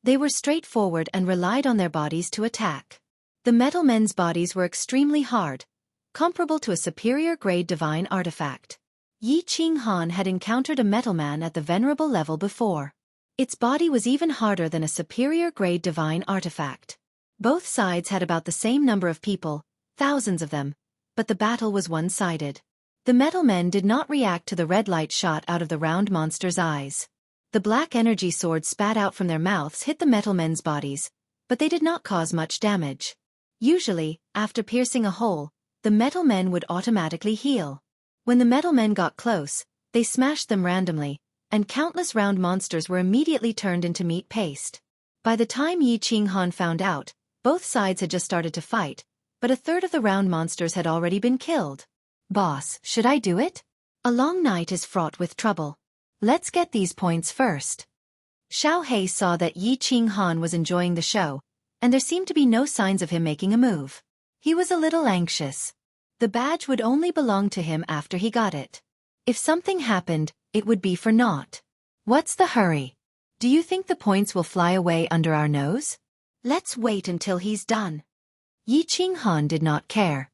They were straightforward and relied on their bodies to attack. The metal men's bodies were extremely hard, comparable to a superior-grade divine artifact. Yi Qinghan had encountered a metal man at the venerable level before. Its body was even harder than a superior-grade divine artifact. Both sides had about the same number of people, thousands of them, but the battle was one-sided. The metal men did not react to the red light shot out of the round monster's eyes. The black energy swords spat out from their mouths hit the metal men's bodies, but they did not cause much damage. Usually, after piercing a hole, the metal men would automatically heal. When the metal men got close, they smashed them randomly, and countless round monsters were immediately turned into meat paste. By the time Yi Qinghan found out, both sides had just started to fight, but a third of the round monsters had already been killed. Boss, should I do it? A long night is fraught with trouble. Let's get these points first. Xiao Hei saw that Yi Qinghan was enjoying the show, and there seemed to be no signs of him making a move. He was a little anxious. The badge would only belong to him after he got it. If something happened, it would be for naught. What's the hurry? Do you think the points will fly away under our nose? Let's wait until he's done. Yi Qinghan did not care.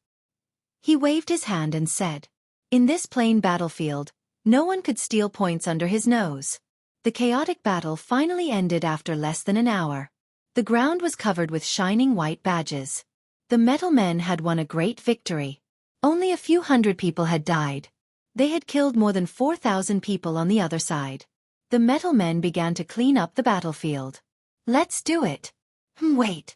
He waved his hand and said, "In this plain battlefield, no one could steal points under his nose." The chaotic battle finally ended after less than an hour. The ground was covered with shining white badges. The metal men had won a great victory. Only a few hundred people had died. They had killed more than 4,000 people on the other side. The metal men began to clean up the battlefield. Let's do it. Wait.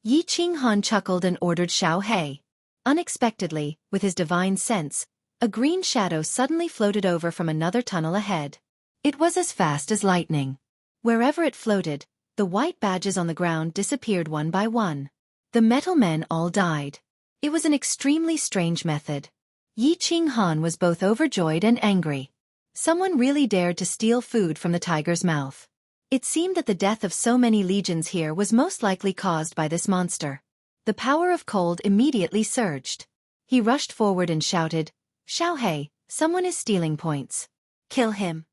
Yi Qinghan chuckled and ordered Xiao Hei. Unexpectedly, with his divine sense, a green shadow suddenly floated over from another tunnel ahead. It was as fast as lightning. Wherever it floated, the white badges on the ground disappeared one by one. The metal men all died. It was an extremely strange method. Yi Qinghan was both overjoyed and angry. Someone really dared to steal food from the tiger's mouth. It seemed that the death of so many legions here was most likely caused by this monster. The power of cold immediately surged. He rushed forward and shouted, "Xiao Hei, someone is stealing points. Kill him."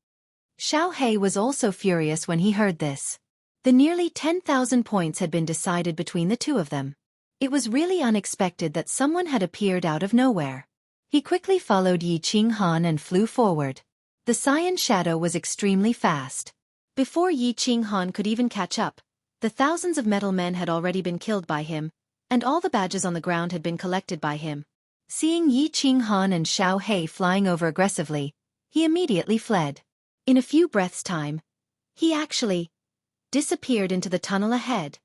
Xiao Hei was also furious when he heard this. The nearly 10,000 points had been decided between the two of them. It was really unexpected that someone had appeared out of nowhere. He quickly followed Yi Qinghan and flew forward. The cyan shadow was extremely fast. Before Yi Qinghan could even catch up, the thousands of metal men had already been killed by him, and all the badges on the ground had been collected by him. Seeing Yi Qinghan and Xiao Hei flying over aggressively, he immediately fled. In a few breaths' time, he actually disappeared into the tunnel ahead.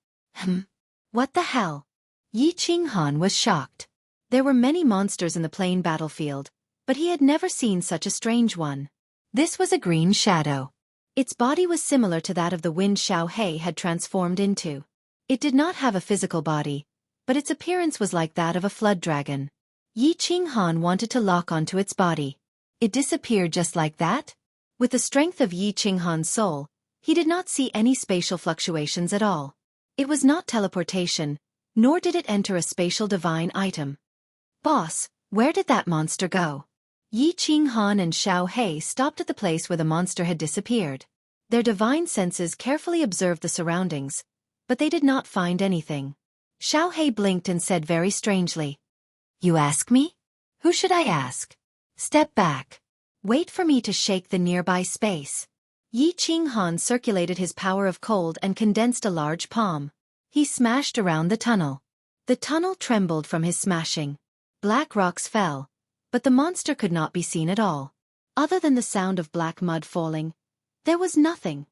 What the hell? Yi Qinghan was shocked. There were many monsters in the plain battlefield, but he had never seen such a strange one. This was a green shadow. Its body was similar to that of the wind Xiao Hei had transformed into. It did not have a physical body, but its appearance was like that of a flood dragon. Yi Qinghan wanted to lock onto its body. It disappeared just like that? With the strength of Yi Qinghan's soul, he did not see any spatial fluctuations at all. It was not teleportation, nor did it enter a spatial divine item. Boss, where did that monster go? Yi Qinghan and Xiao Hei stopped at the place where the monster had disappeared. Their divine senses carefully observed the surroundings, but they did not find anything. Xiao Hei blinked and said very strangely, "You ask me? Who should I ask? Step back. Wait for me to shake the nearby space." Yi Qinghan circulated his power of cold and condensed a large palm. He smashed around the tunnel. The tunnel trembled from his smashing. Black rocks fell, but the monster could not be seen at all. Other than the sound of black mud falling, there was nothing.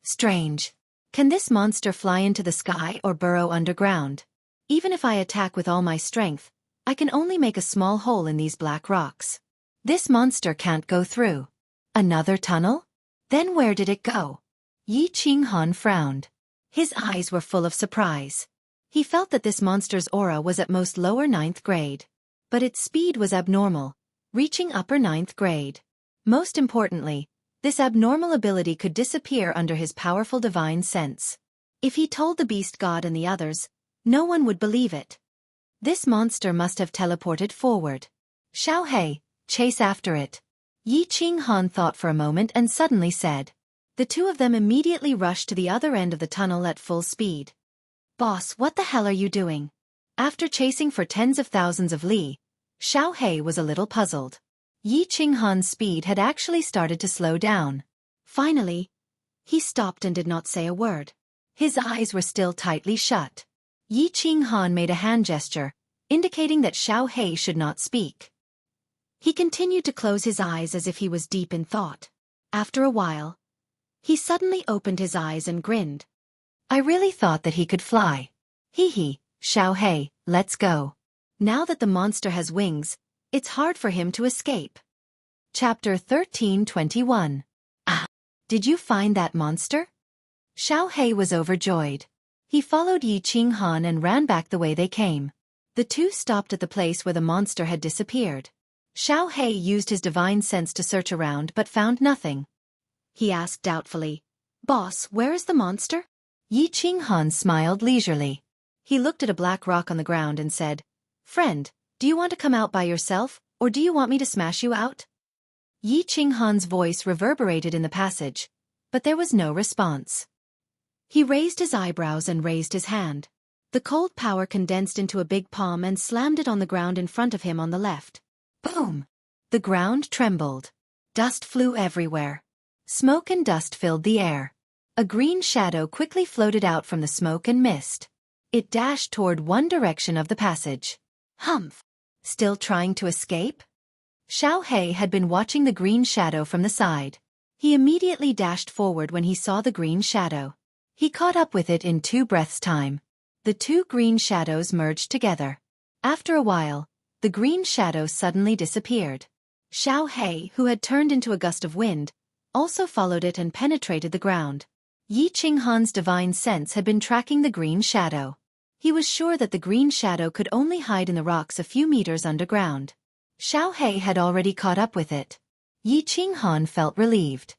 Strange. Can this monster fly into the sky or burrow underground? Even if I attack with all my strength, I can only make a small hole in these black rocks. This monster can't go through. Another tunnel? Then where did it go? Yi Qinghan frowned. His eyes were full of surprise. He felt that this monster's aura was at most lower 9th grade. But its speed was abnormal, reaching upper 9th grade. Most importantly, this abnormal ability could disappear under his powerful divine sense. If he told the beast god and the others, no one would believe it. This monster must have teleported forward. Xiaohei, chase after it. Yi Qinghan thought for a moment and suddenly said. The two of them immediately rushed to the other end of the tunnel at full speed. Boss, what the hell are you doing? After chasing for tens of thousands of li, Xiaohei was a little puzzled. Yi Qinghan's speed had actually started to slow down. Finally, he stopped and did not say a word. His eyes were still tightly shut. Yi Qinghan made a hand gesture, indicating that Xiaohei should not speak. He continued to close his eyes as if he was deep in thought. After a while, he suddenly opened his eyes and grinned. I really thought that he could fly. Hee, Xiaohei, let's go. Now that the monster has wings, it's hard for him to escape. Chapter 13:21. Ah, did you find that monster? Xiaohei was overjoyed. He followed Yi Qinghan and ran back the way they came. The two stopped at the place where the monster had disappeared. Xiaohei used his divine sense to search around but found nothing. He asked doubtfully, Boss, where is the monster? Yi Qinghan smiled leisurely. He looked at a black rock on the ground and said, Friend, do you want to come out by yourself, or do you want me to smash you out? Yi Qinghan's voice reverberated in the passage, but there was no response. He raised his eyebrows and raised his hand. The cold power condensed into a big palm and slammed it on the ground in front of him on the left. Boom! The ground trembled. Dust flew everywhere. Smoke and dust filled the air. A green shadow quickly floated out from the smoke and mist. It dashed toward one direction of the passage. Humph! Still trying to escape? Xiaohei had been watching the green shadow from the side. He immediately dashed forward when he saw the green shadow. He caught up with it in 2 breaths' time. The 2 green shadows merged together. After a while, the green shadow suddenly disappeared. Xiaohei, who had turned into a gust of wind, also followed it and penetrated the ground. Yi Qinghan's divine sense had been tracking the green shadow. He was sure that the green shadow could only hide in the rocks a few meters underground. Xiaohei had already caught up with it. Yi Qinghan felt relieved.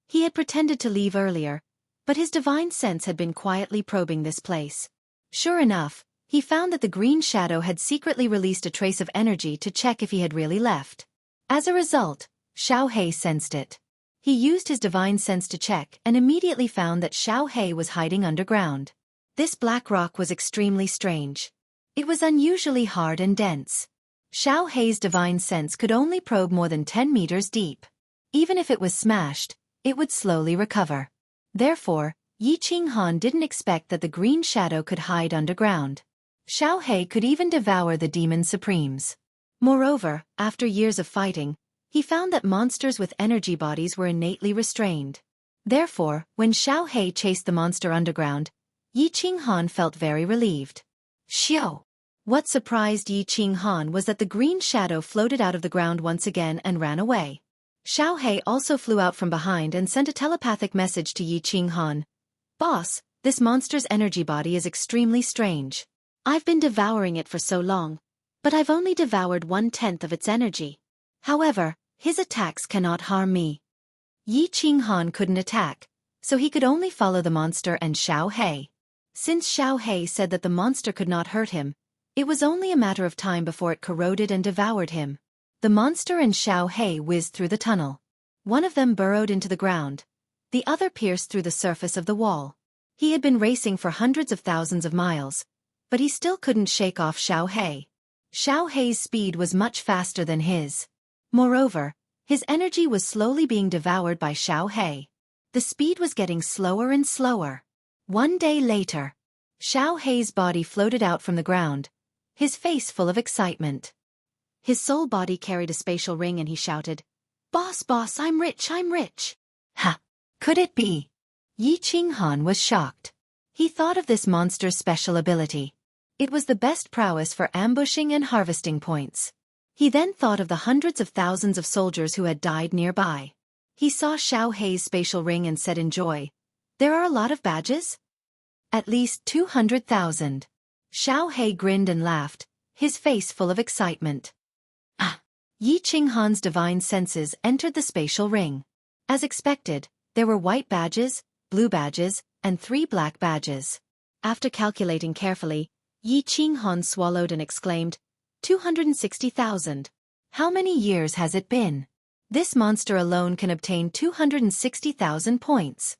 He had pretended to leave earlier, but his divine sense had been quietly probing this place. Sure enough, he found that the green shadow had secretly released a trace of energy to check if he had really left. As a result, Xiaohei sensed it. He used his divine sense to check and immediately found that Xiaohei was hiding underground. This black rock was extremely strange. It was unusually hard and dense. Xiaohei's divine sense could only probe more than 10 meters deep. Even if it was smashed, it would slowly recover. Therefore, Yi Qinghan didn't expect that the green shadow could hide underground. Xiaohei could even devour the demon supremes. Moreover, after years of fighting, he found that monsters with energy bodies were innately restrained. Therefore, when Xiaohei chased the monster underground, Yi Qinghan felt very relieved. Xiao! What surprised Yi Qinghan was that the green shadow floated out of the ground once again and ran away. Xiaohei also flew out from behind and sent a telepathic message to Yi Qinghan. Boss, this monster's energy body is extremely strange. I've been devouring it for so long, but I've only devoured 1/10 of its energy. However, his attacks cannot harm me. Yi Qinghan couldn't attack, so he could only follow the monster and Xiaohei. Since Xiaohei said that the monster could not hurt him, it was only a matter of time before it corroded and devoured him. The monster and Xiaohei whizzed through the tunnel. One of them burrowed into the ground. The other pierced through the surface of the wall. He had been racing for hundreds of thousands of miles, but he still couldn't shake off Xiaohei. Xiaohei's speed was much faster than his. Moreover, his energy was slowly being devoured by Xiaohei. The speed was getting slower and slower. One day later, Xiao Hei's body floated out from the ground, his face full of excitement. His soul body carried a spatial ring and he shouted, "Boss, boss, I'm rich, I'm rich." Ha! Could it be? Yi Qinghan was shocked. He thought of this monster's special ability. It was the best prowess for ambushing and harvesting points. He then thought of the hundreds of thousands of soldiers who had died nearby. He saw Xiao Hei's spatial ring and said in joy, "There are a lot of badges?" "At least 200,000. Xiao Hei grinned and laughed, his face full of excitement. Yi Qinghan's divine senses entered the spatial ring. As expected, there were white badges, blue badges, and 3 black badges. After calculating carefully, Yi Qinghan swallowed and exclaimed, 260,000. How many years has it been? This monster alone can obtain 260,000 points.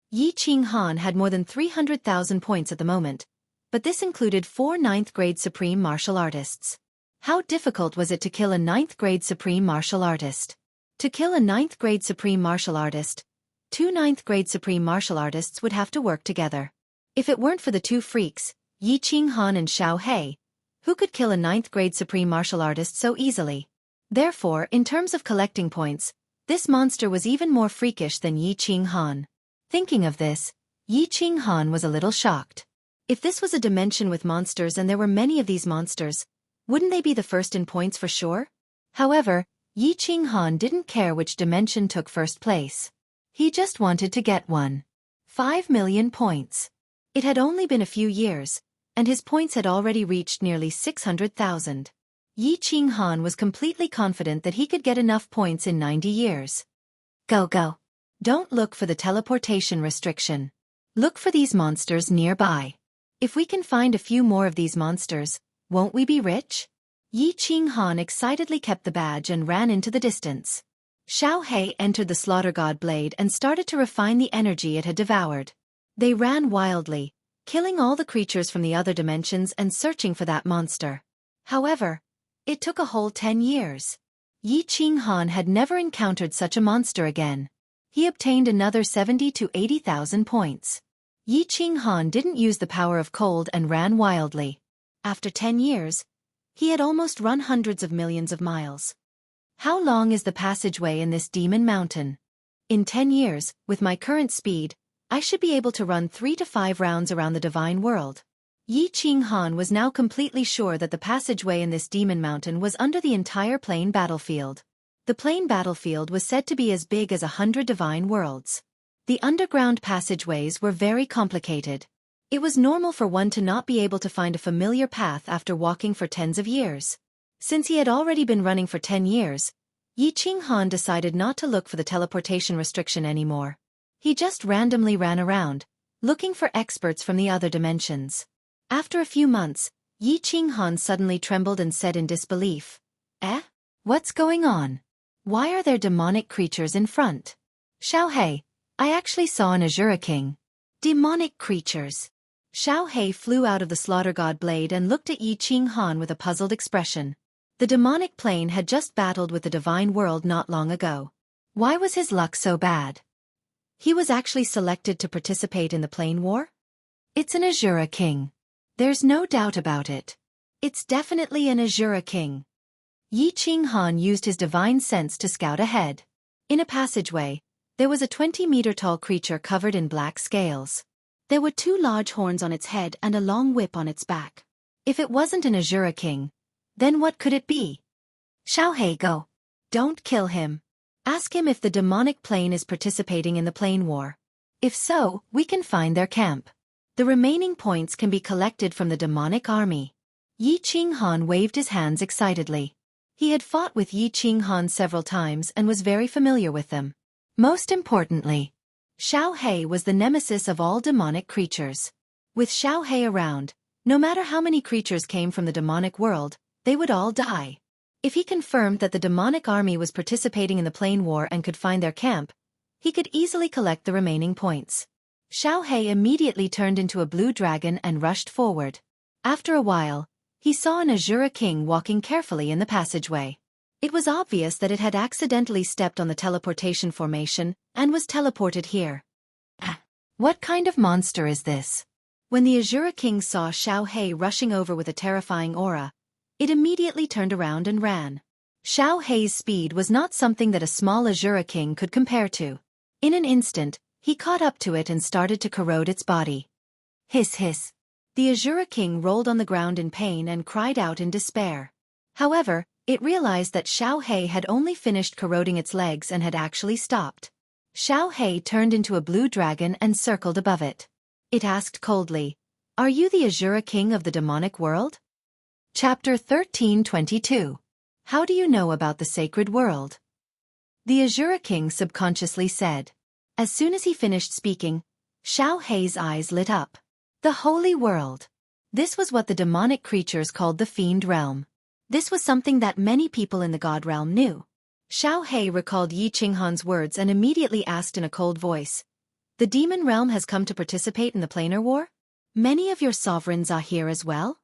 Yi Qinghan had more than 300,000 points at the moment, but this included 4 ninth-grade supreme martial artists. How difficult was it to kill a 9th-grade supreme martial artist? To kill a 9th-grade supreme martial artist, 2 9th-grade supreme martial artists would have to work together. If it weren't for the 2 freaks, Yi Qinghan and Xiao Hei, who could kill a 9th-grade supreme martial artist so easily? Therefore, in terms of collecting points, this monster was even more freakish than Yi Qinghan. Thinking of this, Yi Qinghan was a little shocked. If this was a dimension with monsters and there were many of these monsters, wouldn't they be the first in points for sure? However, Yi Qinghan didn't care which dimension took first place. He just wanted to get one. 5 million points. It had only been a few years, and his points had already reached nearly 600,000. Yi Qinghan was completely confident that he could get enough points in 90 years. Go, go. Don't look for the teleportation restriction. Look for these monsters nearby. If we can find a few more of these monsters, won't we be rich? Yi Qinghan excitedly kept the badge and ran into the distance. Xiao Hei entered the slaughter god blade and started to refine the energy it had devoured. They ran wildly, killing all the creatures from the other dimensions and searching for that monster. However, it took a whole 10 years. Yi Qinghan had never encountered such a monster again. He obtained another 70 to 80,000 points. Yi Qinghan didn't use the power of cold and ran wildly. After 10 years, he had almost run hundreds of millions of miles. How long is the passageway in this demon mountain? In 10 years, with my current speed, I should be able to run 3 to 5 rounds around the divine world. Yi Qinghan was now completely sure that the passageway in this demon mountain was under the entire plain battlefield. The plain battlefield was said to be as big as 100 divine worlds. The underground passageways were very complicated. It was normal for one to not be able to find a familiar path after walking for tens of years. Since he had already been running for 10 years, Yi Qinghan decided not to look for the teleportation restriction anymore. He just randomly ran around, looking for experts from the other dimensions. After a few months, Yi Qinghan suddenly trembled and said in disbelief, "Eh? What's going on? Why are there demonic creatures in front?" "Xiao Hei, I actually saw an Azura King." "Demonic creatures." Xiao Hei flew out of the slaughter god blade and looked at Yi Qinghan with a puzzled expression. The demonic plane had just battled with the divine world not long ago. Why was his luck so bad? He was actually selected to participate in the plane war? It's an Azura King. There's no doubt about it. It's definitely an Azura King. Yi Qinghan used his divine sense to scout ahead. In a passageway, there was a 20-meter-tall creature covered in black scales. There were 2 large horns on its head and a long whip on its back. If it wasn't an Azura King, then what could it be? "Xiao Hei, go. Don't kill him. Ask him if the demonic plane is participating in the plane war. If so, we can find their camp. The remaining points can be collected from the demonic army." Yi Qinghan waved his hands excitedly. He had fought with Yi Qinghan several times and was very familiar with them. Most importantly, Xiao Hei was the nemesis of all demonic creatures. With Xiao Hei around, no matter how many creatures came from the demonic world, they would all die. If he confirmed that the demonic army was participating in the plane war and could find their camp, he could easily collect the remaining points. Xiao Hei immediately turned into a blue dragon and rushed forward. After a while, he saw an Azura King walking carefully in the passageway. It was obvious that it had accidentally stepped on the teleportation formation and was teleported here. What kind of monster is this? When the Azure King saw Xiao Hei rushing over with a terrifying aura, it immediately turned around and ran. Xiao Hei's speed was not something that a small Azure King could compare to. In an instant, he caught up to it and started to corrode its body. Hiss hiss. The Azure King rolled on the ground in pain and cried out in despair. However, it realized that Xiao Hei had only finished corroding its legs and had actually stopped. Xiao Hei turned into a blue dragon and circled above it. It asked coldly, "Are you the Azure King of the demonic world?" Chapter 13:22. How do you know about the sacred world? The Azure King subconsciously said. As soon as he finished speaking, Xiao Hei's eyes lit up. The holy world. This was what the demonic creatures called the fiend realm. This was something that many people in the god realm knew. Xiao Hei recalled Yi Qinghan's words and immediately asked in a cold voice, "The demon realm has come to participate in the planar war? Many of your sovereigns are here as well?"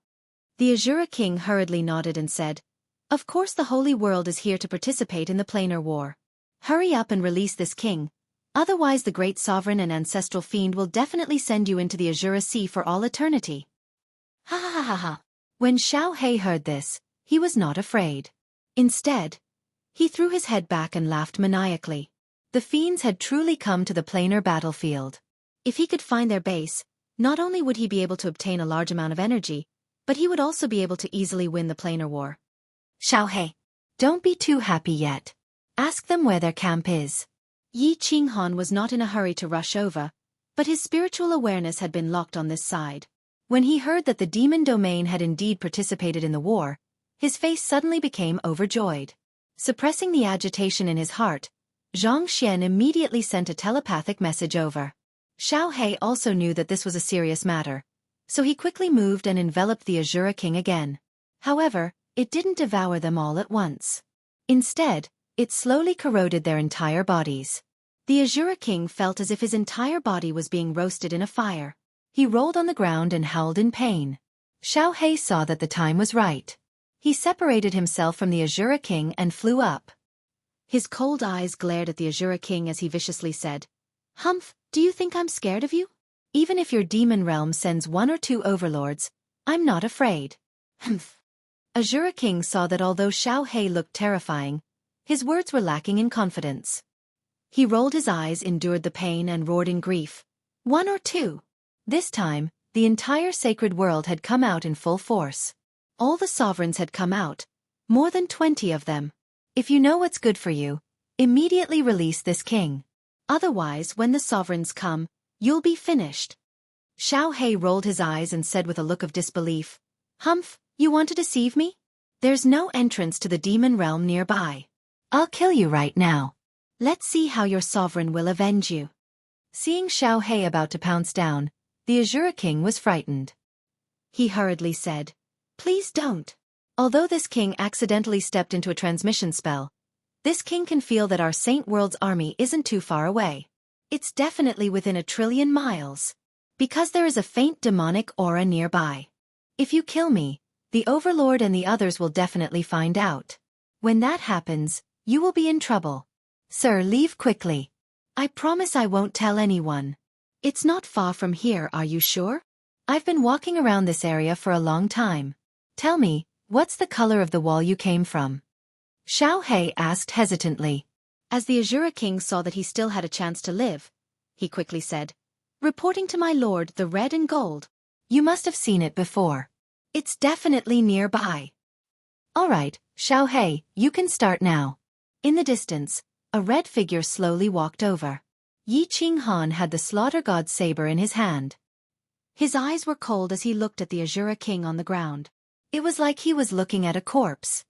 The Azure King hurriedly nodded and said, "Of course the holy world is here to participate in the planar war. Hurry up and release this king, otherwise the great sovereign and ancestral fiend will definitely send you into the Azure Sea for all eternity." Ha ha ha ha. When Xiao Hei heard this, he was not afraid. Instead, he threw his head back and laughed maniacally. The fiends had truly come to the planar battlefield. If he could find their base, not only would he be able to obtain a large amount of energy, but he would also be able to easily win the planar war. Xiao Hei, don't be too happy yet. Ask them where their camp is. Yi Qinghan was not in a hurry to rush over, but his spiritual awareness had been locked on this side. When he heard that the demon domain had indeed participated in the war, his face suddenly became overjoyed. Suppressing the agitation in his heart, Zhang Xian immediately sent a telepathic message over. Xiao Hei also knew that this was a serious matter, so he quickly moved and enveloped the Azure King again. However, it didn't devour them all at once. Instead, it slowly corroded their entire bodies. The Azure King felt as if his entire body was being roasted in a fire. He rolled on the ground and howled in pain. Xiao Hei saw that the time was right. He separated himself from the Azure King and flew up. His cold eyes glared at the Azure King as he viciously said, "Humph, do you think I'm scared of you? Even if your demon realm sends 1 or 2 overlords, I'm not afraid." Humph. Azure King saw that although Xiao Hei looked terrifying, his words were lacking in confidence. He rolled his eyes, endured the pain and roared in grief, "1 or 2. This time, the entire sacred world had come out in full force. All the sovereigns had come out, more than 20 of them. If you know what's good for you, immediately release this king. Otherwise, when the sovereigns come, you'll be finished." Xiao Hei rolled his eyes and said with a look of disbelief, "Humph, you want to deceive me? There's no entrance to the demon realm nearby. I'll kill you right now. Let's see how your sovereign will avenge you." Seeing Xiao Hei about to pounce down, the Azure King was frightened. He hurriedly said, "Please don't. Although this king accidentally stepped into a transmission spell, this king can feel that our Saint World's army isn't too far away. It's definitely within 1,000,000,000,000 miles. Because there is a faint demonic aura nearby. If you kill me, the Overlord and the others will definitely find out. When that happens, you will be in trouble. Sir, leave quickly. I promise I won't tell anyone. It's not far from here, are you sure? I've been walking around this area for a long time. Tell me, what's the color of the wall you came from?" Xiao Hei asked hesitantly. As the Azure King saw that he still had a chance to live, he quickly said, "Reporting to my lord, the red and gold. You must have seen it before. It's definitely nearby." "All right, Xiao Hei, you can start now." In the distance, a red figure slowly walked over. Yi Qinghan had the Slaughter God's saber in his hand. His eyes were cold as he looked at the Azure King on the ground. It was like he was looking at a corpse.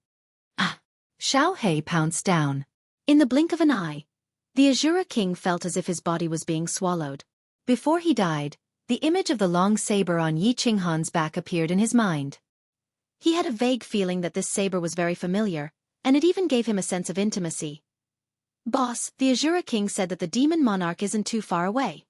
Ah! Xiao Hei pounced down. In the blink of an eye, the Azure King felt as if his body was being swallowed. Before he died, the image of the long saber on Yi Qinghan's back appeared in his mind. He had a vague feeling that this saber was very familiar, and it even gave him a sense of intimacy. "Boss, the Azure King said that the demon monarch isn't too far away."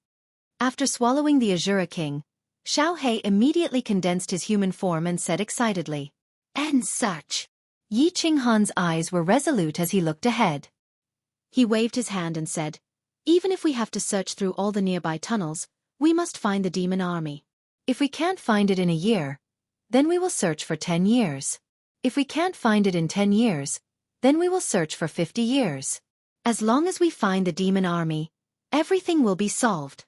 After swallowing the Azure King, Xiao Hei immediately condensed his human form and said excitedly, "And such. Yi Qinghan's eyes were resolute as he looked ahead. He waved his hand and said, "Even if we have to search through all the nearby tunnels, we must find the demon army. If we can't find it in a year, then we will search for 10 years. If we can't find it in 10 years, then we will search for 50 years. As long as we find the demon army, everything will be solved."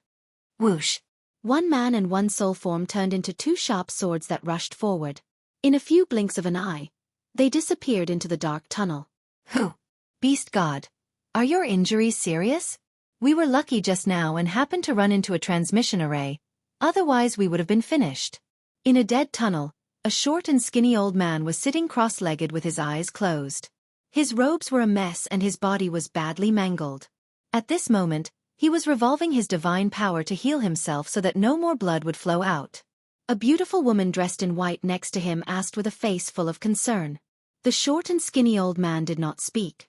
Whoosh! One man and one soul form turned into two sharp swords that rushed forward. In a few blinks of an eye, they disappeared into the dark tunnel. "Who? Beast God, are your injuries serious? We were lucky just now and happened to run into a transmission array, otherwise we would have been finished." In a dead tunnel, a short and skinny old man was sitting cross-legged with his eyes closed. His robes were a mess and his body was badly mangled. At this moment, he was revolving his divine power to heal himself so that no more blood would flow out. A beautiful woman dressed in white next to him asked with a face full of concern. The short and skinny old man did not speak.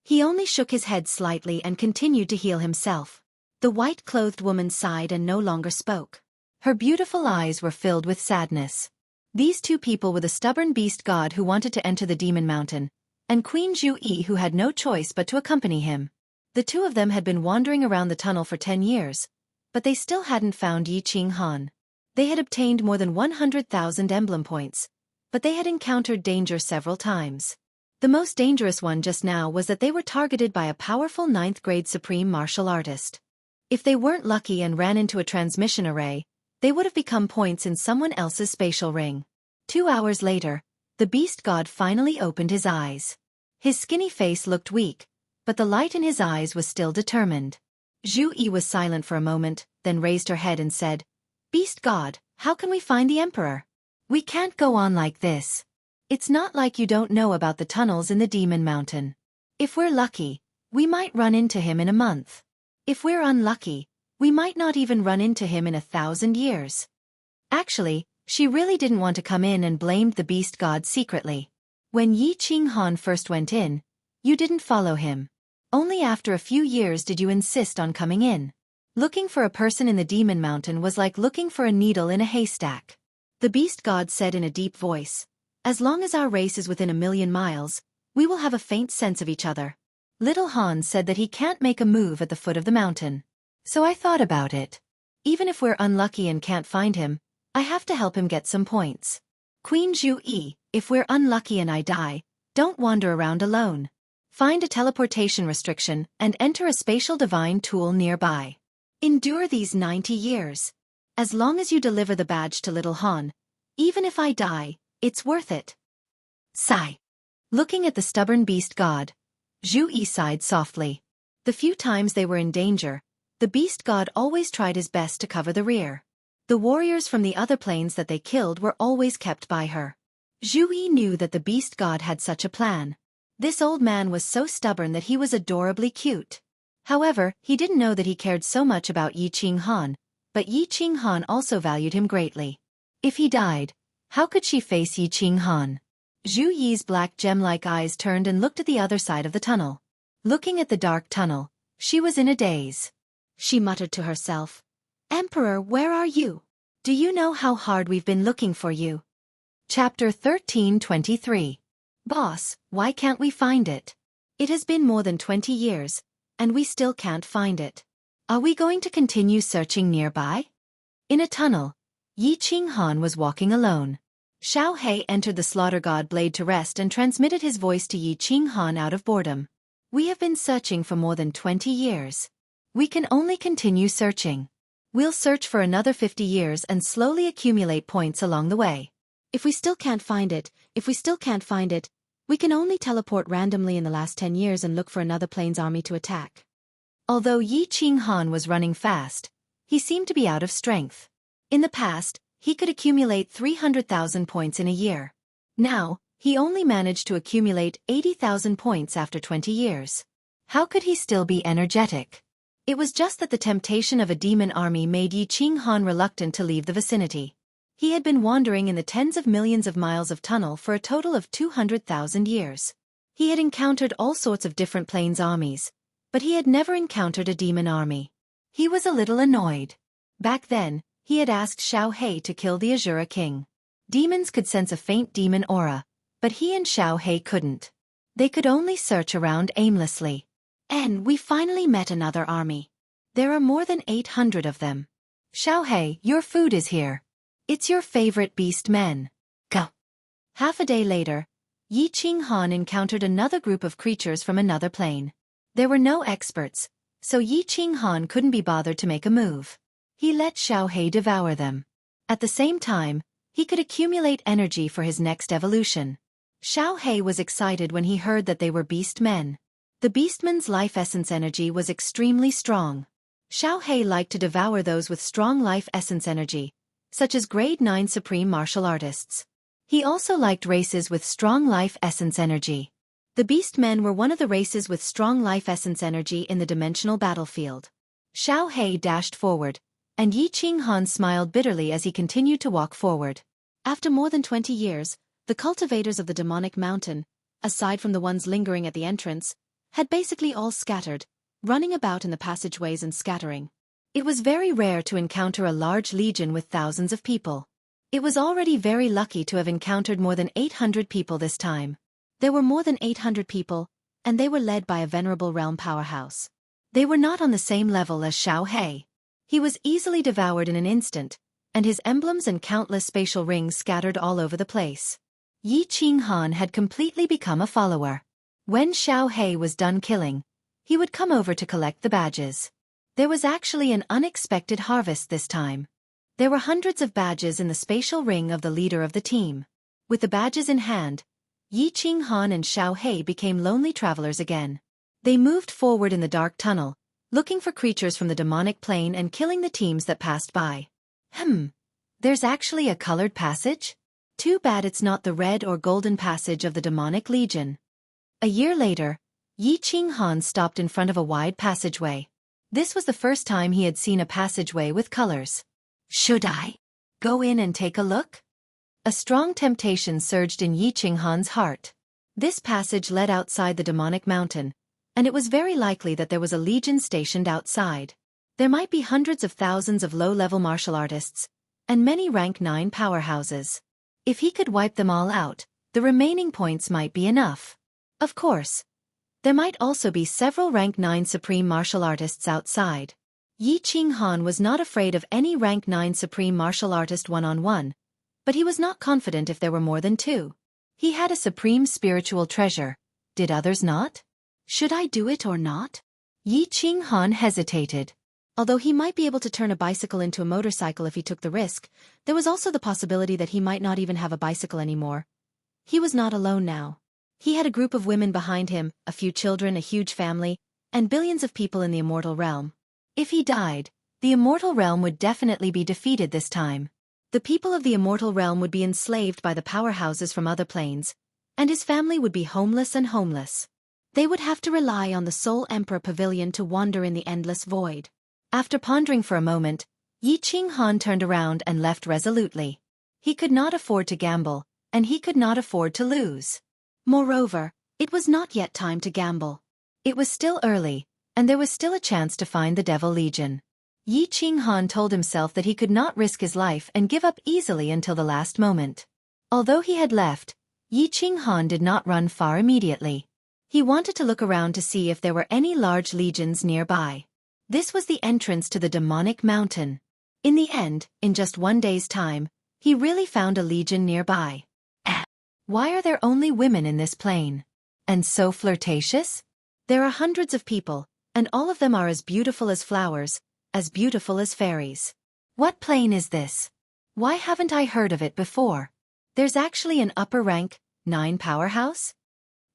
He only shook his head slightly and continued to heal himself. The white-clothed woman sighed and no longer spoke. Her beautiful eyes were filled with sadness. These two people were the stubborn beast god who wanted to enter the demon mountain, and Queen Zhu Yi who had no choice but to accompany him. The two of them had been wandering around the tunnel for 10 years, but they still hadn't found Yi Qinghan. They had obtained more than 100,000 emblem points, but they had encountered danger several times. The most dangerous one just now was that they were targeted by a powerful 9th-grade supreme martial artist. If they weren't lucky and ran into a transmission array, they would have become points in someone else's spatial ring. 2 hours later, the beast god finally opened his eyes. His skinny face looked weak, but the light in his eyes was still determined. Zhu Yi was silent for a moment, then raised her head and said, "Beast God, how can we find the Emperor? We can't go on like this. It's not like you don't know about the tunnels in the Demon Mountain. If we're lucky, we might run into him in a month. If we're unlucky, we might not even run into him in 1,000 years." Actually, she really didn't want to come in and blamed the beast god secretly. When Yi Qinghan first went in, you didn't follow him. Only after a few years did you insist on coming in. Looking for a person in the Demon Mountain was like looking for a needle in a haystack. The beast god said in a deep voice, "As long as our race is within 1,000,000 miles, we will have a faint sense of each other." Little Han said that he can't make a move at the foot of the mountain. So I thought about it. Even if we're unlucky and can't find him, I have to help him get some points. Queen Zhu Yi, if we're unlucky and I die, don't wander around alone. Find a teleportation restriction and enter a spatial divine tool nearby. Endure these 90 years. As long as you deliver the badge to Little Han, even if I die, it's worth it. Sigh. Looking at the stubborn beast god, Zhu Yi sighed softly. The few times they were in danger, the beast god always tried his best to cover the rear. The warriors from the other planes that they killed were always kept by her. Zhu Yi knew that the beast god had such a plan. This old man was so stubborn that he was adorably cute. However, he didn't know that he cared so much about Yi Qinghan, but Yi Qinghan also valued him greatly. If he died, how could she face Yi Qinghan? Zhu Yi's black gem-like eyes turned and looked at the other side of the tunnel. Looking at the dark tunnel, she was in a daze. She muttered to herself, "Emperor, where are you? Do you know how hard we've been looking for you?" Chapter 13:23. Boss, why can't we find it? It has been more than 20 years, and we still can't find it. Are we going to continue searching nearby? In a tunnel, Yi Qinghan was walking alone. Xiao He entered the slaughter god blade to rest and transmitted his voice to Yi Qinghan out of boredom. "We have been searching for more than 20 years. We can only continue searching. We'll search for another 50 years and slowly accumulate points along the way. If we still can't find it, we can only teleport randomly in the last 10 years and look for another plane's army to attack." Although Yi Qinghan was running fast, he seemed to be out of strength. In the past, he could accumulate 300,000 points in a year. Now, he only managed to accumulate 80,000 points after 20 years. How could he still be energetic? It was just that the temptation of a demon army made Yi Qinghan reluctant to leave the vicinity. He had been wandering in the tens of millions of miles of tunnel for a total of 200,000 years. He had encountered all sorts of different planes armies, but he had never encountered a demon army. He was a little annoyed. Back then, he had asked Xiao He to kill the Azura King. Demons could sense a faint demon aura, But he and Xiao Hei couldn't. They could only search around aimlessly. And we finally met another army. There are more than 800 of them. Xiao Hei, your food is here. It's your favorite beast men. Go. Half a day later, Yi Qinghan encountered another group of creatures from another plane. There were no experts, so Yi Qinghan couldn't be bothered to make a move. He let Xiao Hei devour them. At the same time, he could accumulate energy for his next evolution. Xiao Hei was excited when he heard that they were beast men. The beastman's life essence energy was extremely strong. Xiao Hei liked to devour those with strong life essence energy, such as grade 9 supreme martial artists. He also liked races with strong life essence energy. The beastmen were one of the races with strong life essence energy in the dimensional battlefield. Xiao Hei dashed forward, and Yi Qinghan smiled bitterly as he continued to walk forward. After more than 20 years, the cultivators of the demonic mountain, aside from the ones lingering at the entrance, had basically all scattered, running about in the passageways and scattering. It was very rare to encounter a large legion with thousands of people. It was already very lucky to have encountered more than 800 people this time. There were more than 800 people, and they were led by a venerable realm powerhouse. They were not on the same level as Xiao Hei. He was easily devoured in an instant, and his emblems and countless spatial rings scattered all over the place. Yi Qinghan had completely become a follower. When Xiao Hei was done killing, he would come over to collect the badges. There was actually an unexpected harvest this time. There were hundreds of badges in the spatial ring of the leader of the team. With the badges in hand, Yi Qinghan and Xiao Hei became lonely travelers again. They moved forward in the dark tunnel, looking for creatures from the demonic plane and killing the teams that passed by. There's actually a colored passage? Too bad it's not the red or golden passage of the demonic legion. A year later, Yi Qinghan stopped in front of a wide passageway. This was the first time he had seen a passageway with colors. Should I go in and take a look? A strong temptation surged in Yi Qinghan's heart. This passage led outside the demonic mountain, and it was very likely that there was a legion stationed outside. There might be hundreds of thousands of low-level martial artists, and many rank 9 powerhouses. If he could wipe them all out, the remaining points might be enough. Of course, there might also be several rank 9 supreme martial artists outside. Yi Qinghan was not afraid of any rank 9 supreme martial artist one-on-one, but he was not confident if there were more than 2. He had a supreme spiritual treasure. Did others not? Should I do it or not? Yi Qinghan hesitated. Although he might be able to turn a bicycle into a motorcycle if he took the risk, there was also the possibility that he might not even have a bicycle anymore. He was not alone now. He had a group of women behind him, a few children, a huge family, and billions of people in the immortal realm. If he died, the immortal realm would definitely be defeated this time. The people of the immortal realm would be enslaved by the powerhouses from other planes, and his family would be homeless and homeless. They would have to rely on the Soul Emperor Pavilion to wander in the endless void. After pondering for a moment, Yi Qinghan turned around and left resolutely. He could not afford to gamble, and he could not afford to lose. Moreover, it was not yet time to gamble. It was still early, and there was still a chance to find the Devil Legion. Yi Qinghan told himself that he could not risk his life and give up easily until the last moment. Although he had left, Yi Qinghan did not run far immediately. He wanted to look around to see if there were any large legions nearby. This was the entrance to the demonic mountain. In the end, in just one day's time, he really found a legion nearby. Why are there only women in this plane? And so flirtatious? There are hundreds of people, and all of them are as beautiful as flowers, as beautiful as fairies. What plane is this? Why haven't I heard of it before? There's actually an upper rank 9 powerhouse?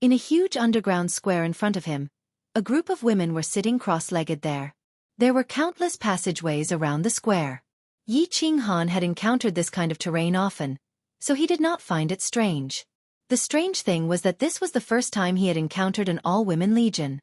In a huge underground square in front of him, a group of women were sitting cross-legged there. There were countless passageways around the square. Yi Qinghan had encountered this kind of terrain often, so he did not find it strange. The strange thing was that this was the first time he had encountered an all-women legion.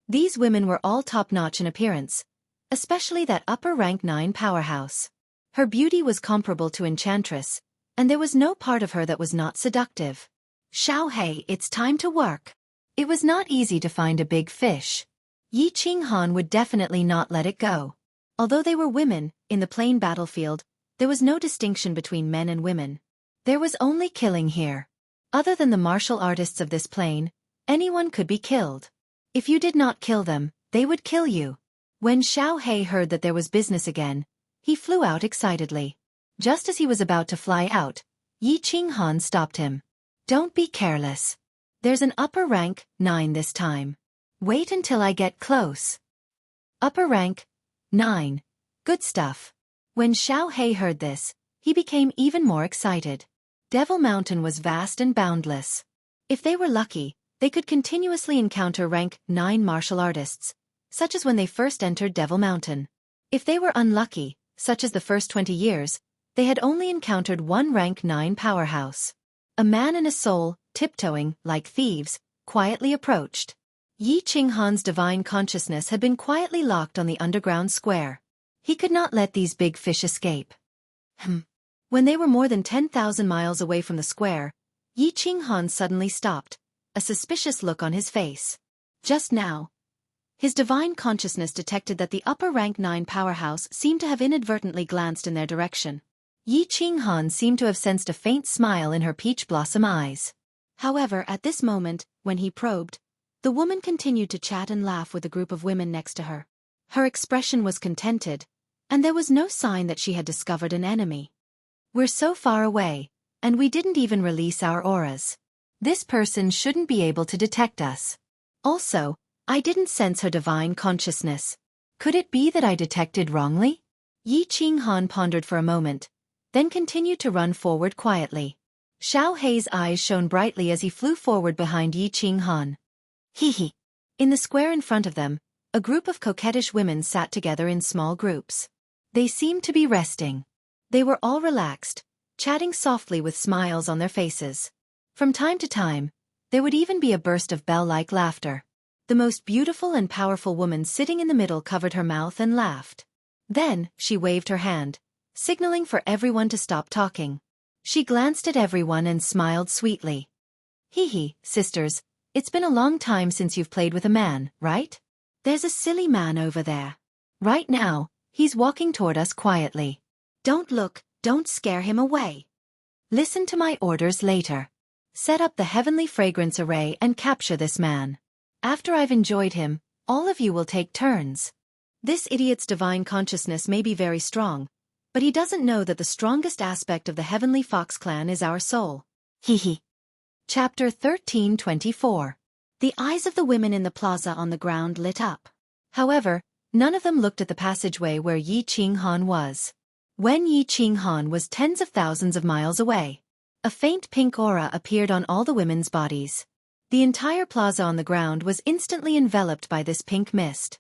These women were all top-notch in appearance, especially that upper rank 9 powerhouse. Her beauty was comparable to Enchantress, and there was no part of her that was not seductive. Xiao Hei, it's time to work. It was not easy to find a big fish. Yi Qinghan would definitely not let it go. Although they were women, in the plain battlefield, there was no distinction between men and women. There was only killing here. Other than the martial artists of this plane, anyone could be killed. If you did not kill them, they would kill you. When Xiao He heard that there was business again, he flew out excitedly. Just as he was about to fly out, Yi Qinghan stopped him. Don't be careless. There's an upper rank 9 this time. Wait until I get close. Upper rank 9. Good stuff. When Xiao He heard this, he became even more excited. Devil Mountain was vast and boundless. If they were lucky, they could continuously encounter rank 9 martial artists, such as when they first entered Devil Mountain. If they were unlucky, such as the first 20 years, they had only encountered one rank 9 powerhouse. A man and a soul, tiptoeing, like thieves, quietly approached. Yi Qinghan's divine consciousness had been quietly locked on the underground square. He could not let these big fish escape. When they were more than 10,000 miles away from the square, Yi Qinghan suddenly stopped, a suspicious look on his face. Just now, his divine consciousness detected that the upper rank 9 powerhouse seemed to have inadvertently glanced in their direction. Yi Qinghan seemed to have sensed a faint smile in her peach blossom eyes. However, at this moment, when he probed, the woman continued to chat and laugh with a group of women next to her. Her expression was contented, and there was no sign that she had discovered an enemy. We're so far away, and we didn't even release our auras. This person shouldn't be able to detect us. Also, I didn't sense her divine consciousness. Could it be that I detected wrongly? Yi Qinghan pondered for a moment, then continued to run forward quietly. Xiao He's eyes shone brightly as he flew forward behind Yi Qinghan. Hee. In the square in front of them, a group of coquettish women sat together in small groups. They seemed to be resting. They were all relaxed, chatting softly with smiles on their faces. From time to time, there would even be a burst of bell-like laughter. The most beautiful and powerful woman sitting in the middle covered her mouth and laughed. Then, she waved her hand, signaling for everyone to stop talking. She glanced at everyone and smiled sweetly. Hee, sisters, it's been a long time since you've played with a man, right? There's a silly man over there. Right now, he's walking toward us quietly. Don't look, don't scare him away. Listen to my orders later. Set up the heavenly fragrance array and capture this man. After I've enjoyed him, all of you will take turns. This idiot's divine consciousness may be very strong, but he doesn't know that the strongest aspect of the Heavenly Fox clan is our soul. Hee. Chapter 1324. The eyes of the women in the plaza on the ground lit up. However, none of them looked at the passageway where Yi Qinghan was. When Yi Qinghan was tens of thousands of miles away, a faint pink aura appeared on all the women's bodies. The entire plaza on the ground was instantly enveloped by this pink mist.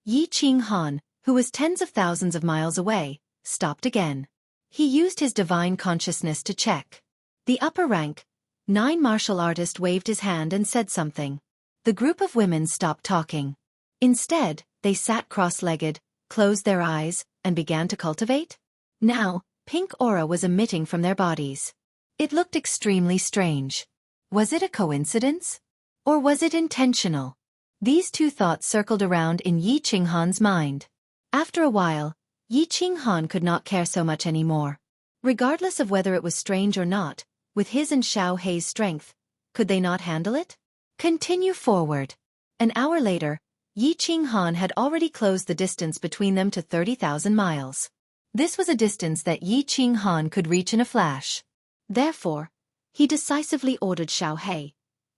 Yi Qinghan, who was tens of thousands of miles away, stopped again. He used his divine consciousness to check. The upper rank 9 martial artist waved his hand and said something. The group of women stopped talking. Instead, they sat cross-legged, closed their eyes, and began to cultivate. Now, pink aura was emitting from their bodies. It looked extremely strange. Was it a coincidence? Or was it intentional? These two thoughts circled around in Yi Qinghan's mind. After a while, Yi Qinghan could not care so much anymore. Regardless of whether it was strange or not, with his and Xiao He's strength, could they not handle it? Continue forward. An hour later, Yi Qinghan had already closed the distance between them to 30,000 miles. This was a distance that Yi Qinghan could reach in a flash. Therefore, he decisively ordered Xiao He.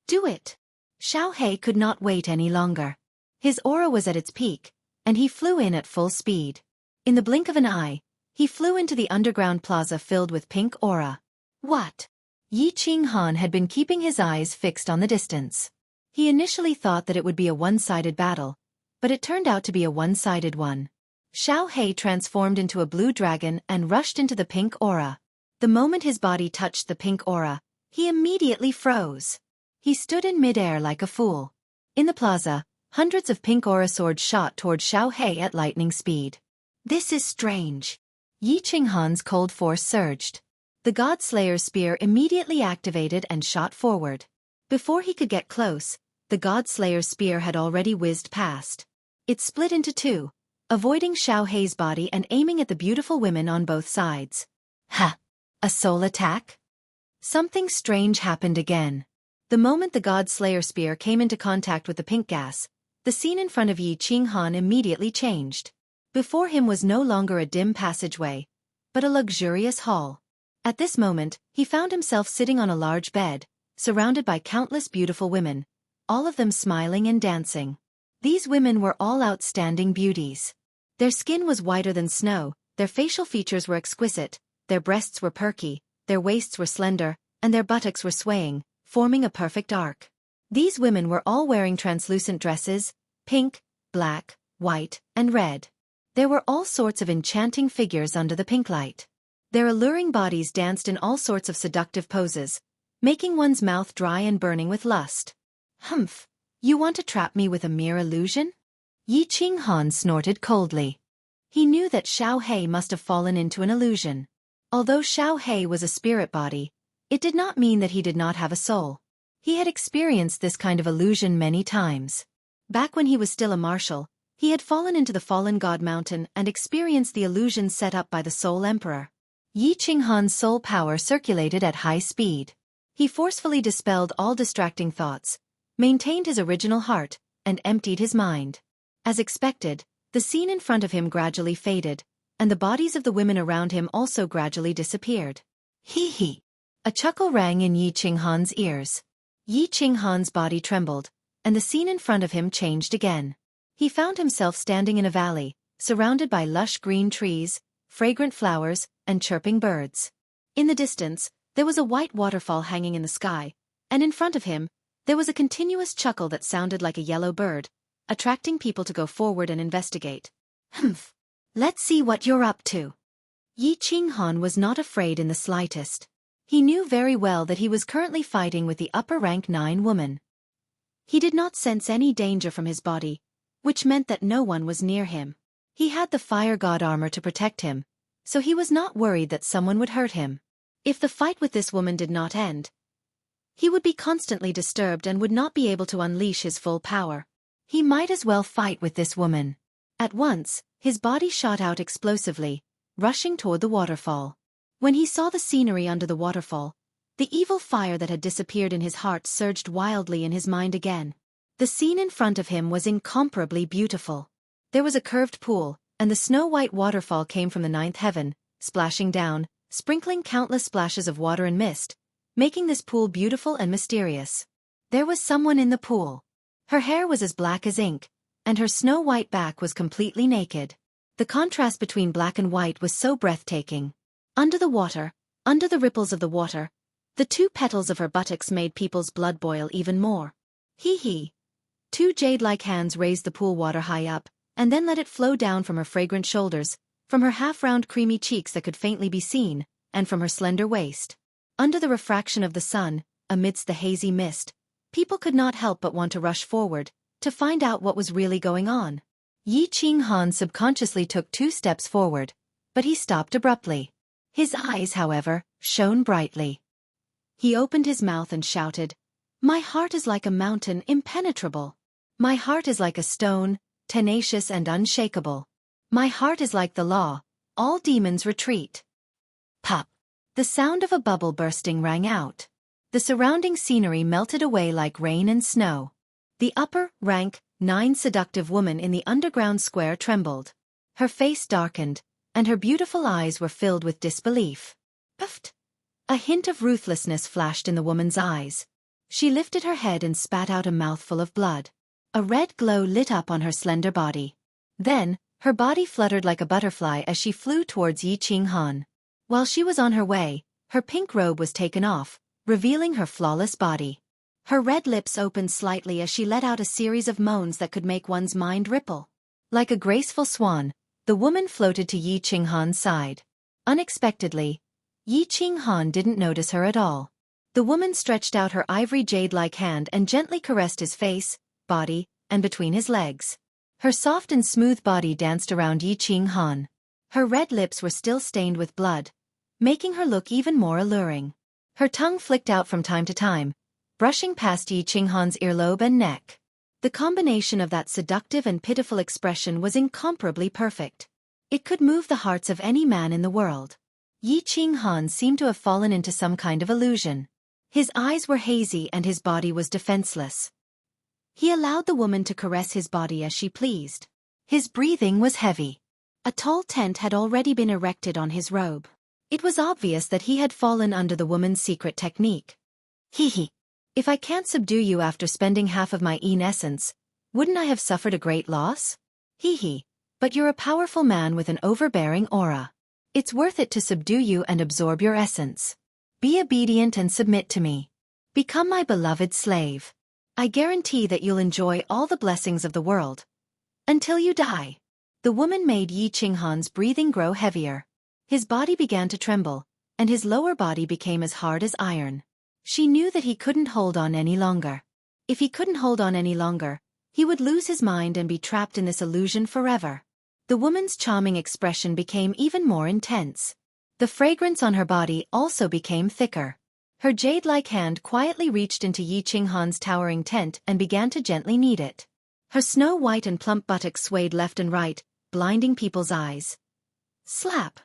Do it. Xiao He could not wait any longer. His aura was at its peak, and he flew in at full speed. In the blink of an eye, he flew into the underground plaza filled with pink aura. What? Yi Qinghan had been keeping his eyes fixed on the distance. He initially thought that it would be a one-sided battle, but it turned out to be a one-sided one. Xiao He transformed into a blue dragon and rushed into the pink aura. The moment his body touched the pink aura, he immediately froze. He stood in midair like a fool. In the plaza, hundreds of pink aura swords shot toward Xiao He at lightning speed. This is strange. Yi Qinghan's cold force surged. The God Slayer's spear immediately activated and shot forward. Before he could get close, the God Slayer's spear had already whizzed past. It split into two, avoiding Xiao He's body and aiming at the beautiful women on both sides. Ha! A soul attack? Something strange happened again. The moment the god Slayer spear came into contact with the pink gas, the scene in front of Yi Qinghan immediately changed. Before him was no longer a dim passageway, but a luxurious hall. At this moment, he found himself sitting on a large bed, surrounded by countless beautiful women, all of them smiling and dancing. These women were all outstanding beauties. Their skin was whiter than snow, their facial features were exquisite, their breasts were perky, their waists were slender, and their buttocks were swaying, forming a perfect arc. These women were all wearing translucent dresses, pink, black, white, and red. There were all sorts of enchanting figures under the pink light. Their alluring bodies danced in all sorts of seductive poses, making one's mouth dry and burning with lust. Humph! You want to trap me with a mere illusion? Yi Qinghan snorted coldly. He knew that Xiao He must have fallen into an illusion. Although Xiao He was a spirit body, it did not mean that he did not have a soul. He had experienced this kind of illusion many times. Back when he was still a marshal, he had fallen into the fallen god mountain and experienced the illusion set up by the Soul Emperor. Yi Qinghan's soul power circulated at high speed. He forcefully dispelled all distracting thoughts, maintained his original heart, and emptied his mind. As expected, the scene in front of him gradually faded, and the bodies of the women around him also gradually disappeared. Hee hee! A chuckle rang in Yi Qinghan's ears. Yi Qinghan's body trembled, and the scene in front of him changed again. He found himself standing in a valley, surrounded by lush green trees, fragrant flowers, and chirping birds. In the distance, there was a white waterfall hanging in the sky, and in front of him, there was a continuous chuckle that sounded like a yellow bird, attracting people to go forward and investigate. Humph! Let's see what you're up to. Yi Qinghan was not afraid in the slightest. He knew very well that he was currently fighting with the upper rank 9 woman. He did not sense any danger from his body, which meant that no one was near him. He had the fire god armor to protect him, so he was not worried that someone would hurt him. If the fight with this woman did not end, he would be constantly disturbed and would not be able to unleash his full power. He might as well fight with this woman. At once, his body shot out explosively, rushing toward the waterfall. When he saw the scenery under the waterfall, the evil fire that had disappeared in his heart surged wildly in his mind again. The scene in front of him was incomparably beautiful. There was a curved pool, and the snow-white waterfall came from the 9th heaven, splashing down, sprinkling countless splashes of water and mist, making this pool beautiful and mysterious. There was someone in the pool. Her hair was as black as ink, and her snow-white back was completely naked. The contrast between black and white was so breathtaking. Under the water, under the ripples of the water, the 2 petals of her buttocks made people's blood boil even more. Hee hee! 2 jade-like hands raised the pool water high up, and then let it flow down from her fragrant shoulders, from her half-round creamy cheeks that could faintly be seen, and from her slender waist. Under the refraction of the sun, amidst the hazy mist, people could not help but want to rush forward, to find out what was really going on. Yi Qinghan subconsciously took 2 steps forward, but he stopped abruptly. His eyes, however, shone brightly. He opened his mouth and shouted, "My heart is like a mountain, impenetrable. My heart is like a stone, tenacious and unshakable. My heart is like the law, all demons retreat." Pop! The sound of a bubble bursting rang out. The surrounding scenery melted away like rain and snow. The upper rank 9 seductive woman in the underground square trembled. Her face darkened, and her beautiful eyes were filled with disbelief. Puffed! A hint of ruthlessness flashed in the woman's eyes. She lifted her head and spat out a mouthful of blood. A red glow lit up on her slender body. Then, her body fluttered like a butterfly as she flew towards Yi Qinghan. While she was on her way, her pink robe was taken off, revealing her flawless body. Her red lips opened slightly as she let out a series of moans that could make one's mind ripple. Like a graceful swan, the woman floated to Yi Qinghan's side. Unexpectedly, Yi Qinghan didn't notice her at all. The woman stretched out her ivory jade-like hand and gently caressed his face, body, and between his legs. Her soft and smooth body danced around Yi Qinghan. Her red lips were still stained with blood, making her look even more alluring. Her tongue flicked out from time to time, brushing past Yi Qinghan's earlobe and neck. The combination of that seductive and pitiful expression was incomparably perfect. It could move the hearts of any man in the world. Yi Qinghan seemed to have fallen into some kind of illusion. His eyes were hazy and his body was defenseless. He allowed the woman to caress his body as she pleased. His breathing was heavy. A tall tent had already been erected on his robe. It was obvious that he had fallen under the woman's secret technique. Hee. If I can't subdue you after spending half of my essence, wouldn't I have suffered a great loss? Hee. But you're a powerful man with an overbearing aura. It's worth it to subdue you and absorb your essence. Be obedient and submit to me. Become my beloved slave. I guarantee that you'll enjoy all the blessings of the world. Until you die. The woman made Yi Qinghan's breathing grow heavier. His body began to tremble, and his lower body became as hard as iron. She knew that he couldn't hold on any longer. If he couldn't hold on any longer, he would lose his mind and be trapped in this illusion forever. The woman's charming expression became even more intense. The fragrance on her body also became thicker. Her jade-like hand quietly reached into Yi Qinghan's towering tent and began to gently knead it. Her snow-white and plump buttocks swayed left and right, blinding people's eyes. Slap!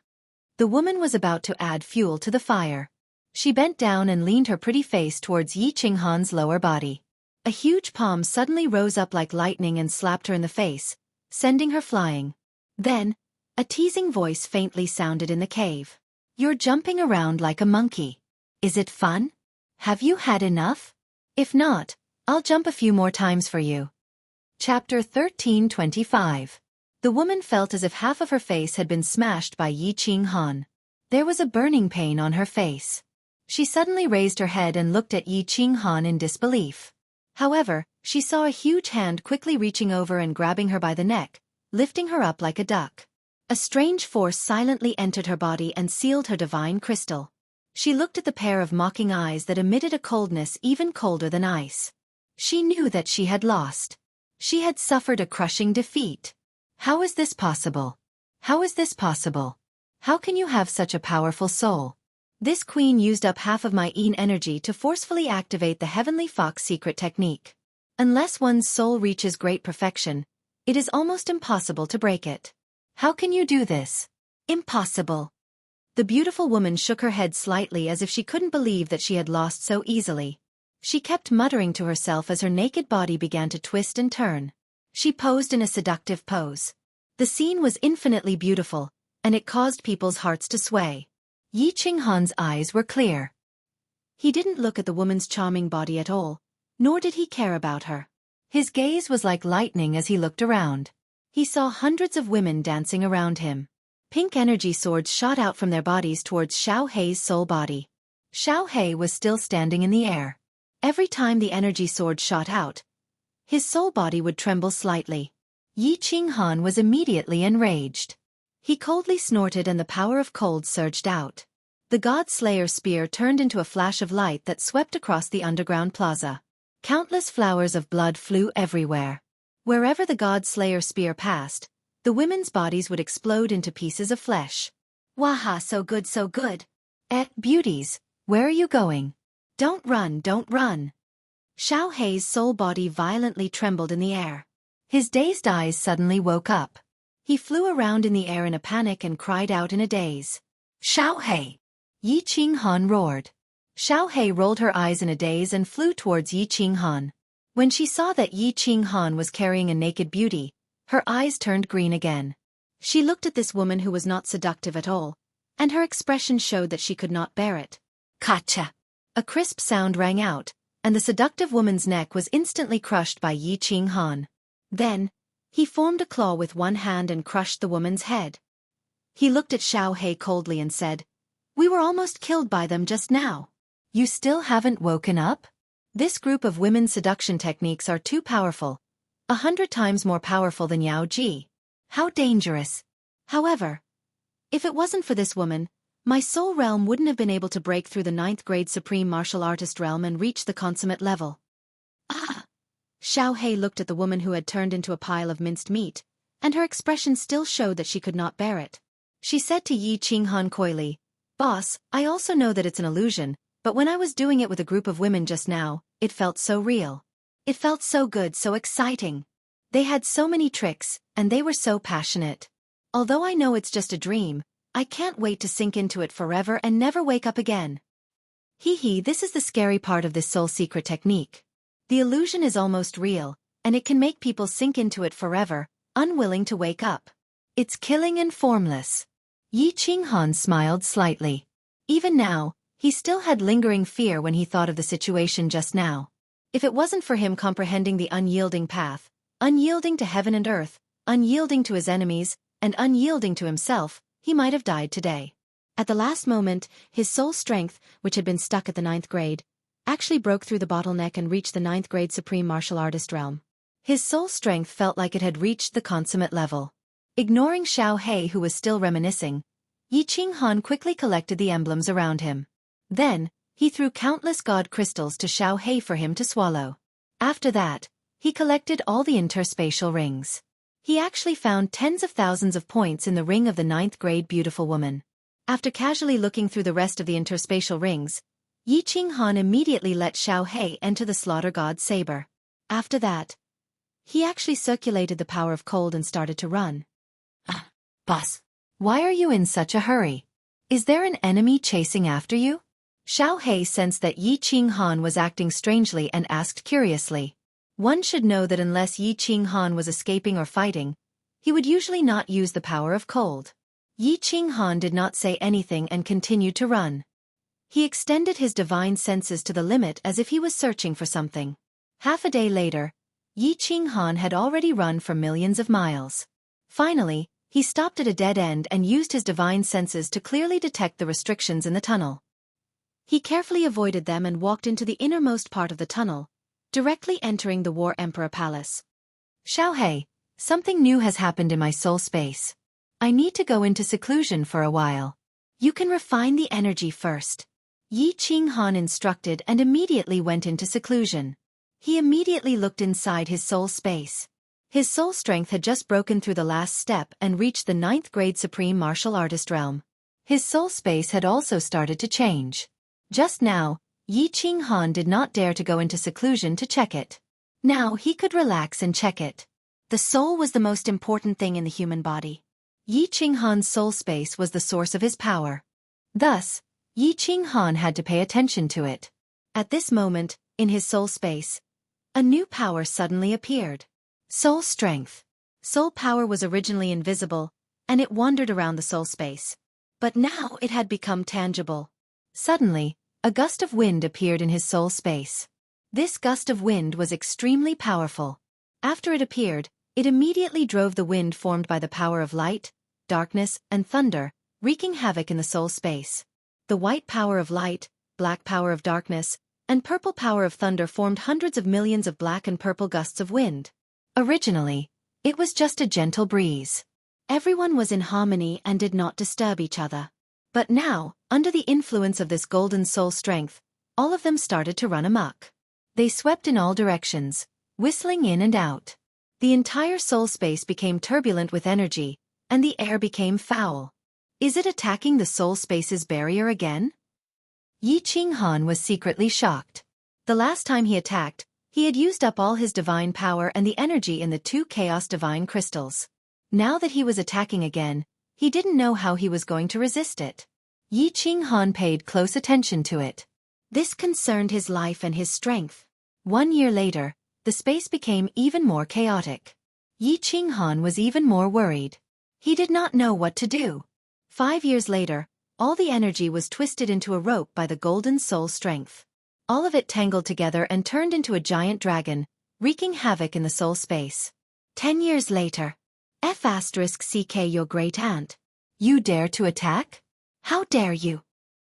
The woman was about to add fuel to the fire. She bent down and leaned her pretty face towards Yi Qinghan's lower body. A huge palm suddenly rose up like lightning and slapped her in the face, sending her flying. Then, a teasing voice faintly sounded in the cave. You're jumping around like a monkey. Is it fun? Have you had enough? If not, I'll jump a few more times for you. Chapter 1325. The woman felt as if half of her face had been smashed by Yi Qinghan. There was a burning pain on her face. She suddenly raised her head and looked at Yi Qinghan in disbelief. However, she saw a huge hand quickly reaching over and grabbing her by the neck, lifting her up like a duck. A strange force silently entered her body and sealed her divine crystal. She looked at the pair of mocking eyes that emitted a coldness even colder than ice. She knew that she had lost. She had suffered a crushing defeat. How is this possible? How is this possible? How can you have such a powerful soul? This queen used up half of my energy to forcefully activate the Heavenly Fox secret technique. Unless one's soul reaches great perfection, it is almost impossible to break it. How can you do this? Impossible. The beautiful woman shook her head slightly as if she couldn't believe that she had lost so easily. She kept muttering to herself as her naked body began to twist and turn. She posed in a seductive pose. The scene was infinitely beautiful, and it caused people's hearts to sway. Yi Qinghan's eyes were clear. He didn't look at the woman's charming body at all, nor did he care about her. His gaze was like lightning as he looked around. He saw hundreds of women dancing around him. Pink energy swords shot out from their bodies towards Xiao Hei's soul body. Xiao Hei was still standing in the air. Every time the energy sword shot out, his soul body would tremble slightly. Yi Qinghan was immediately enraged. He coldly snorted and the power of cold surged out. The God Slayer spear turned into a flash of light that swept across the underground plaza. Countless flowers of blood flew everywhere. Wherever the God Slayer spear passed, the women's bodies would explode into pieces of flesh. Waha, so good, so good. Beauties, where are you going? Don't run, don't run. Xiao Hei's soul body violently trembled in the air. His dazed eyes suddenly woke up. He flew around in the air in a panic and cried out in a daze. Xiao Hei! Yi Qinghan roared. Xiao Hei rolled her eyes in a daze and flew towards Yi Qinghan. When she saw that Yi Qinghan was carrying a naked beauty, her eyes turned green again. She looked at this woman who was not seductive at all, and her expression showed that she could not bear it. Kacha! A crisp sound rang out, and the seductive woman's neck was instantly crushed by Yi Qinghan. Then, he formed a claw with one hand and crushed the woman's head. He looked at Xiao Hei coldly and said, "We were almost killed by them just now. You still haven't woken up? This group of women's seduction techniques are too powerful, 100 times more powerful than Yao Ji. How dangerous. However, if it wasn't for this woman, my soul realm wouldn't have been able to break through the 9th grade supreme martial artist realm and reach the consummate level." Ah! Xiao Hei looked at the woman who had turned into a pile of minced meat, and her expression still showed that she could not bear it. She said to Yi Qinghan coyly, "Boss, I also know that it's an illusion, but when I was doing it with a group of women just now, it felt so real. It felt so good, so exciting. They had so many tricks, and they were so passionate. Although I know it's just a dream, I can't wait to sink into it forever and never wake up again. This is the scary part of this soul secret technique. The illusion is almost real, and it can make people sink into it forever, unwilling to wake up. It's killing and formless. Yi Qinghan smiled slightly. Even now, he still had lingering fear when he thought of the situation just now. If it wasn't for him comprehending the unyielding path, unyielding to heaven and earth, unyielding to his enemies, and unyielding to himself, he might have died today. At the last moment, his soul strength, which had been stuck at the 9th grade, actually broke through the bottleneck and reached the 9th grade supreme martial artist realm. His soul strength felt like it had reached the consummate level. Ignoring Xiao Hei, who was still reminiscing, Yi Qinghan quickly collected the emblems around him. Then, he threw countless god crystals to Xiao Hei for him to swallow. After that, he collected all the interspatial rings. He actually found tens of thousands of points in the ring of the 9th grade beautiful woman. After casually looking through the rest of the interspatial rings, Yi Qinghan immediately let Xiao Hei enter the slaughter god's saber. After that, he actually circulated the power of cold and started to run. Boss, why are you in such a hurry? Is there an enemy chasing after you? Xiao Hei sensed that Yi Qinghan was acting strangely and asked curiously. One should know that unless Yi Qinghan was escaping or fighting, he would usually not use the power of cold. Yi Qinghan did not say anything and continued to run. He extended his divine senses to the limit as if he was searching for something. Half a day later, Yi Qinghan had already run for millions of miles. Finally, he stopped at a dead end and used his divine senses to clearly detect the restrictions in the tunnel. He carefully avoided them and walked into the innermost part of the tunnel, directly entering the War Emperor Palace. Xiao Hei, something new has happened in my soul space. I need to go into seclusion for a while. You can refine the energy first. Yi Qinghan instructed and immediately went into seclusion. He immediately looked inside his soul space. His soul strength had just broken through the last step and reached the 9th grade supreme martial artist realm. His soul space had also started to change. Just now, Yi Qinghan did not dare to go into seclusion to check it. Now he could relax and check it. The soul was the most important thing in the human body. Yi Qinghan's soul space was the source of his power. Thus, Yi Qinghan had to pay attention to it. At this moment, in his soul space, a new power suddenly appeared. Soul strength. Soul power was originally invisible, and it wandered around the soul space. But now it had become tangible. Suddenly, a gust of wind appeared in his soul space. This gust of wind was extremely powerful. After it appeared, it immediately drove the wind formed by the power of light, darkness, and thunder, wreaking havoc in the soul space. The white power of light, black power of darkness, and purple power of thunder formed hundreds of millions of black and purple gusts of wind. Originally, it was just a gentle breeze. Everyone was in harmony and did not disturb each other. But now, under the influence of this golden soul strength, all of them started to run amok. They swept in all directions, whistling in and out. The entire soul space became turbulent with energy, and the air became foul. Is it attacking the soul space's barrier again? Yi Qinghan was secretly shocked. The last time he attacked, he had used up all his divine power and the energy in the 2 chaos divine crystals. Now that he was attacking again, he didn't know how he was going to resist it. Yi Qinghan paid close attention to it. This concerned his life and his strength. 1 year later, the space became even more chaotic. Yi Qinghan was even more worried. He did not know what to do. 5 years later, all the energy was twisted into a rope by the golden soul strength. All of it tangled together and turned into a giant dragon, wreaking havoc in the soul space. 10 years later. F***CK your great aunt. You dare to attack? How dare you?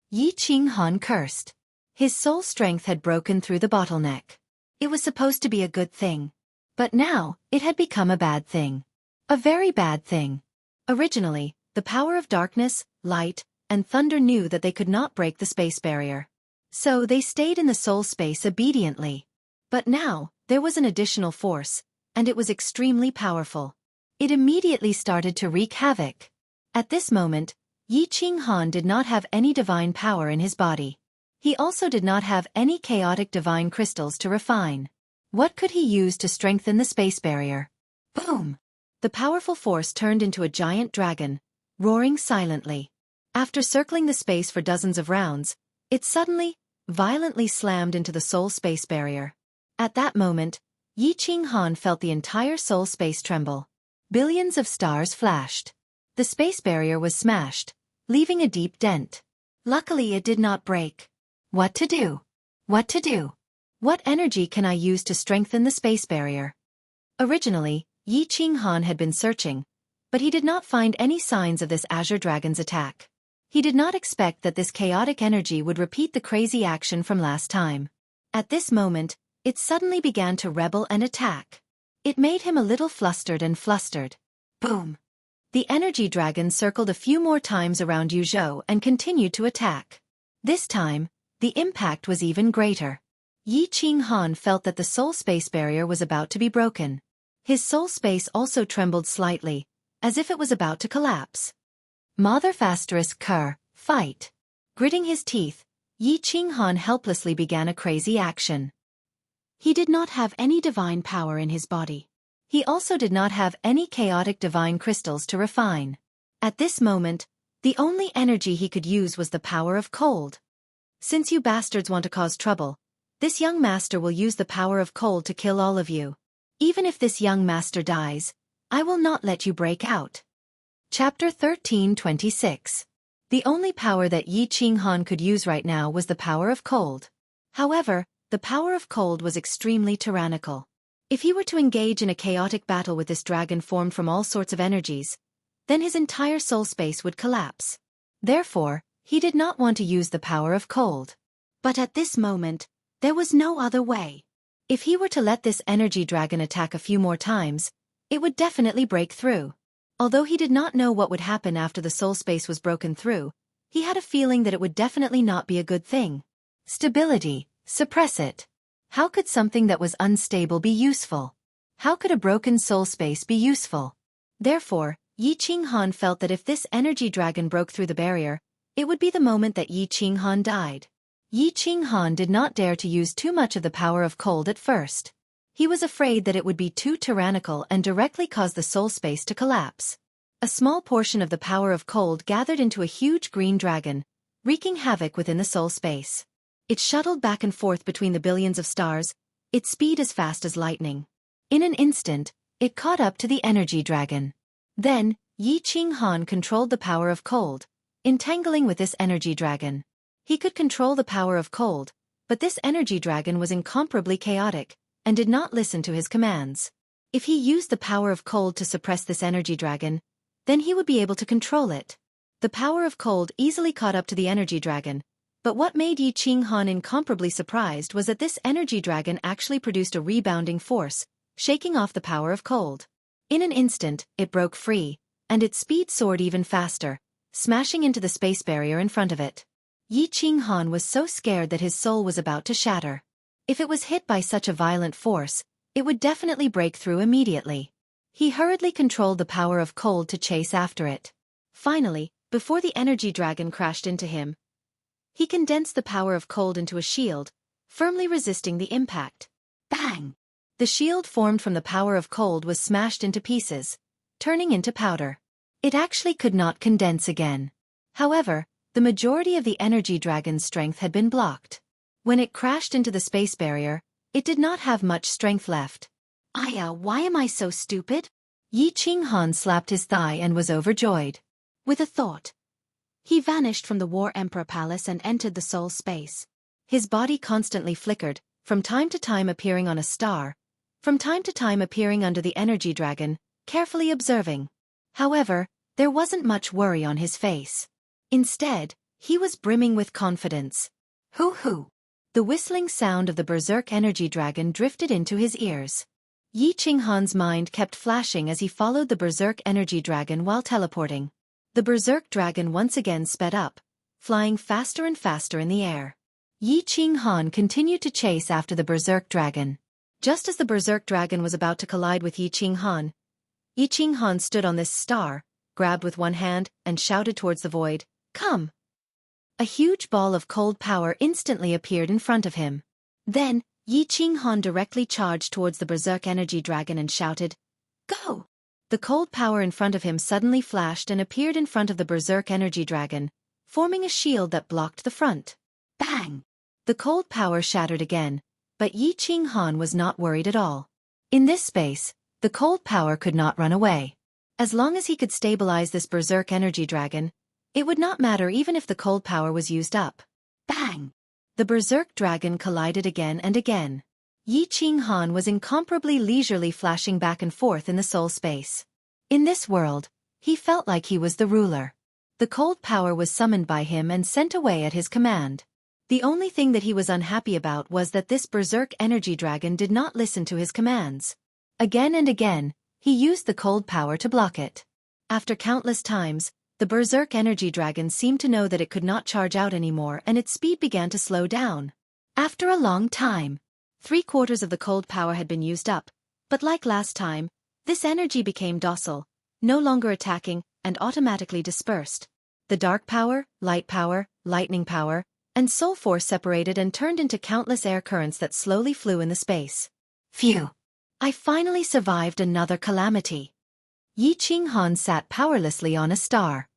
Yi Qinghan cursed. His soul strength had broken through the bottleneck. It was supposed to be a good thing. But now, it had become a bad thing. A very bad thing. Originally, the power of darkness, light, and thunder knew that they could not break the space barrier. So they stayed in the soul space obediently. But now, there was an additional force, and it was extremely powerful. It immediately started to wreak havoc. At this moment, Yi Qinghan did not have any divine power in his body. He also did not have any chaotic divine crystals to refine. What could he use to strengthen the space barrier? Boom! The powerful force turned into a giant dragon, roaring silently. After circling the space for dozens of rounds, it suddenly, violently slammed into the soul space barrier. At that moment, Yi Qinghan felt the entire soul space tremble. Billions of stars flashed. The space barrier was smashed, leaving a deep dent. Luckily it did not break. What to do? What to do? What energy can I use to strengthen the space barrier? Originally, Yi Qinghan had been searching, but he did not find any signs of this Azure Dragon's attack. He did not expect that this chaotic energy would repeat the crazy action from last time. At this moment, it suddenly began to rebel and attack. It made him a little flustered and flustered. Boom! The energy dragon circled a few more times around Yuzhou and continued to attack. This time, the impact was even greater. Yi Qinghan felt that the soul space barrier was about to be broken. His soul space also trembled slightly, as if it was about to collapse. Mother ***, fight. Gritting his teeth, Yi Qinghan helplessly began a crazy action. He did not have any divine power in his body. He also did not have any chaotic divine crystals to refine. At this moment, the only energy he could use was the power of cold. Since you bastards want to cause trouble, this young master will use the power of cold to kill all of you. Even if this young master dies, I will not let you break out. Chapter 13:26. The only power that Yi Qinghan could use right now was the power of cold. However, the power of cold was extremely tyrannical. If he were to engage in a chaotic battle with this dragon formed from all sorts of energies, then his entire soul space would collapse. Therefore, he did not want to use the power of cold. But at this moment, there was no other way. If he were to let this energy dragon attack a few more times, it would definitely break through. Although he did not know what would happen after the soul space was broken through, he had a feeling that it would definitely not be a good thing. Stability, suppress it. How could something that was unstable be useful? How could a broken soul space be useful? Therefore, Yi Qinghan felt that if this energy dragon broke through the barrier, it would be the moment that Yi Qinghan died. Yi Qinghan did not dare to use too much of the power of cold at first. He was afraid that it would be too tyrannical and directly cause the soul space to collapse. A small portion of the power of cold gathered into a huge green dragon, wreaking havoc within the soul space. It shuttled back and forth between the billions of stars, its speed as fast as lightning. In an instant, it caught up to the energy dragon. Then, Yi Qinghan controlled the power of cold, entangling with this energy dragon. He could control the power of cold, but this energy dragon was incomparably chaotic, and did not listen to his commands. If he used the power of cold to suppress this energy dragon, then he would be able to control it. The power of cold easily caught up to the energy dragon, but what made Yi Qinghan incomparably surprised was that this energy dragon actually produced a rebounding force, shaking off the power of cold. In an instant, it broke free, and its speed soared even faster, smashing into the space barrier in front of it. Yi Qinghan was so scared that his soul was about to shatter. If it was hit by such a violent force, it would definitely break through immediately. He hurriedly controlled the power of cold to chase after it. Finally, before the energy dragon crashed into him, he condensed the power of cold into a shield, firmly resisting the impact. Bang! The shield formed from the power of cold was smashed into pieces, turning into powder. It actually could not condense again. However, the majority of the energy dragon's strength had been blocked. When it crashed into the space barrier, it did not have much strength left. Aya, why am I so stupid? Yi Qinghan slapped his thigh and was overjoyed. With a thought, he vanished from the War Emperor Palace and entered the soul space. His body constantly flickered, from time to time appearing on a star, from time to time appearing under the energy dragon, carefully observing. However, there wasn't much worry on his face. Instead, he was brimming with confidence. Hoo-hoo! The whistling sound of the berserk energy dragon drifted into his ears. Yi Qinghan's mind kept flashing as he followed the berserk energy dragon while teleporting. The berserk dragon once again sped up, flying faster and faster in the air. Yi Qinghan continued to chase after the berserk dragon. Just as the berserk dragon was about to collide with Yi Qinghan stood on this star, grabbed with one hand, and shouted towards the void, "Come!" A huge ball of cold power instantly appeared in front of him. Then, Yi Qinghan directly charged towards the berserk energy dragon and shouted, "Go!" The cold power in front of him suddenly flashed and appeared in front of the Berserk Energy Dragon, forming a shield that blocked the front. Bang! The cold power shattered again, but Yi Qinghan was not worried at all. In this space, the cold power could not run away. As long as he could stabilize this Berserk Energy Dragon, it would not matter even if the cold power was used up. Bang! The Berserk Dragon collided again and again. Yi Qinghan was incomparably leisurely flashing back and forth in the soul space. In this world, he felt like he was the ruler. The cold power was summoned by him and sent away at his command. The only thing that he was unhappy about was that this Berserk Energy Dragon did not listen to his commands. Again and again, he used the cold power to block it. After countless times, the Berserk Energy Dragon seemed to know that it could not charge out anymore and its speed began to slow down. After a long time, 3/4 of the cold power had been used up, but like last time, this energy became docile, no longer attacking, and automatically dispersed. The dark power, lightning power, and soul force separated and turned into countless air currents that slowly flew in the space. Phew! I finally survived another calamity. Yi Qinghan sat powerlessly on a star.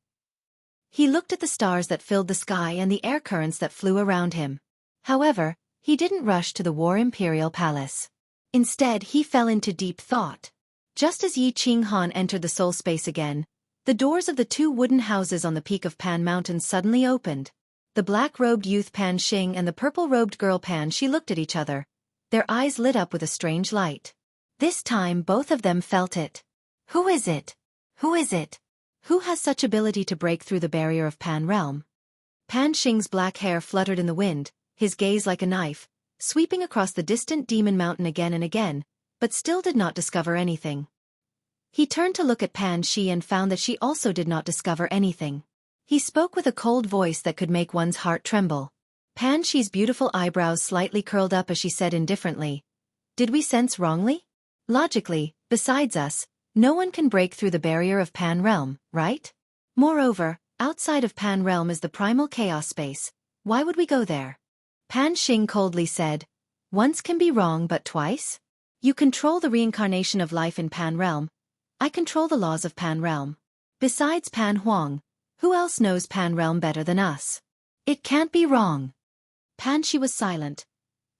He looked at the stars that filled the sky and the air currents that flew around him. However, he didn't rush to the War Imperial Palace. Instead, he fell into deep thought. Just as Yi Qinghan entered the soul space again, the doors of the 2 wooden houses on the peak of Pan Mountain suddenly opened. The black-robed youth Pan Xing and the purple-robed girl Pan Shi looked at each other. Their eyes lit up with a strange light. This time both of them felt it. Who is it? Who is it? Who has such ability to break through the barrier of Pan Realm? Pan Xing's black hair fluttered in the wind, his gaze like a knife, sweeping across the distant Demon Mountain again and again, but still did not discover anything. He turned to look at Pan Shi and found that she also did not discover anything. He spoke with a cold voice that could make one's heart tremble. Pan Shi's beautiful eyebrows slightly curled up as she said indifferently, "Did we sense wrongly? Logically, besides us, no one can break through the barrier of Pan Realm, right? Moreover, outside of Pan Realm is the primal chaos space. Why would we go there?" Pan Xing coldly said, "Once can be wrong but twice? You control the reincarnation of life in Pan Realm. I control the laws of Pan Realm. Besides Pan Huang, who else knows Pan Realm better than us? It can't be wrong." Pan Shi was silent,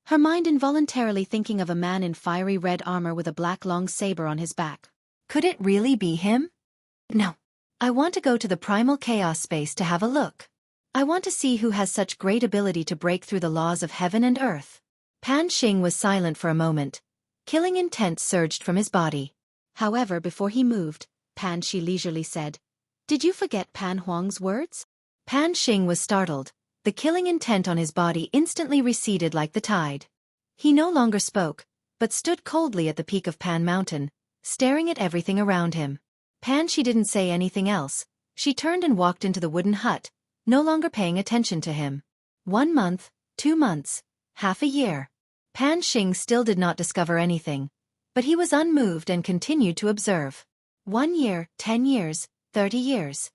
her mind involuntarily thinking of a man in fiery red armor with a black long saber on his back. Could it really be him? No. I want to go to the primal chaos space to have a look. I want to see who has such great ability to break through the laws of heaven and earth. Pan Xing was silent for a moment. Killing intent surged from his body. However, before he moved, Pan Shi leisurely said, "Did you forget Pan Huang's words?" Pan Xing was startled. The killing intent on his body instantly receded like the tide. He no longer spoke, but stood coldly at the peak of Pan Mountain, staring at everything around him. Pan Shi didn't say anything else. She turned and walked into the wooden hut, no longer paying attention to him. 1 month, 2 months, half a year. Pan Xing still did not discover anything, but he was unmoved and continued to observe. 1 year, 10 years, 30 years.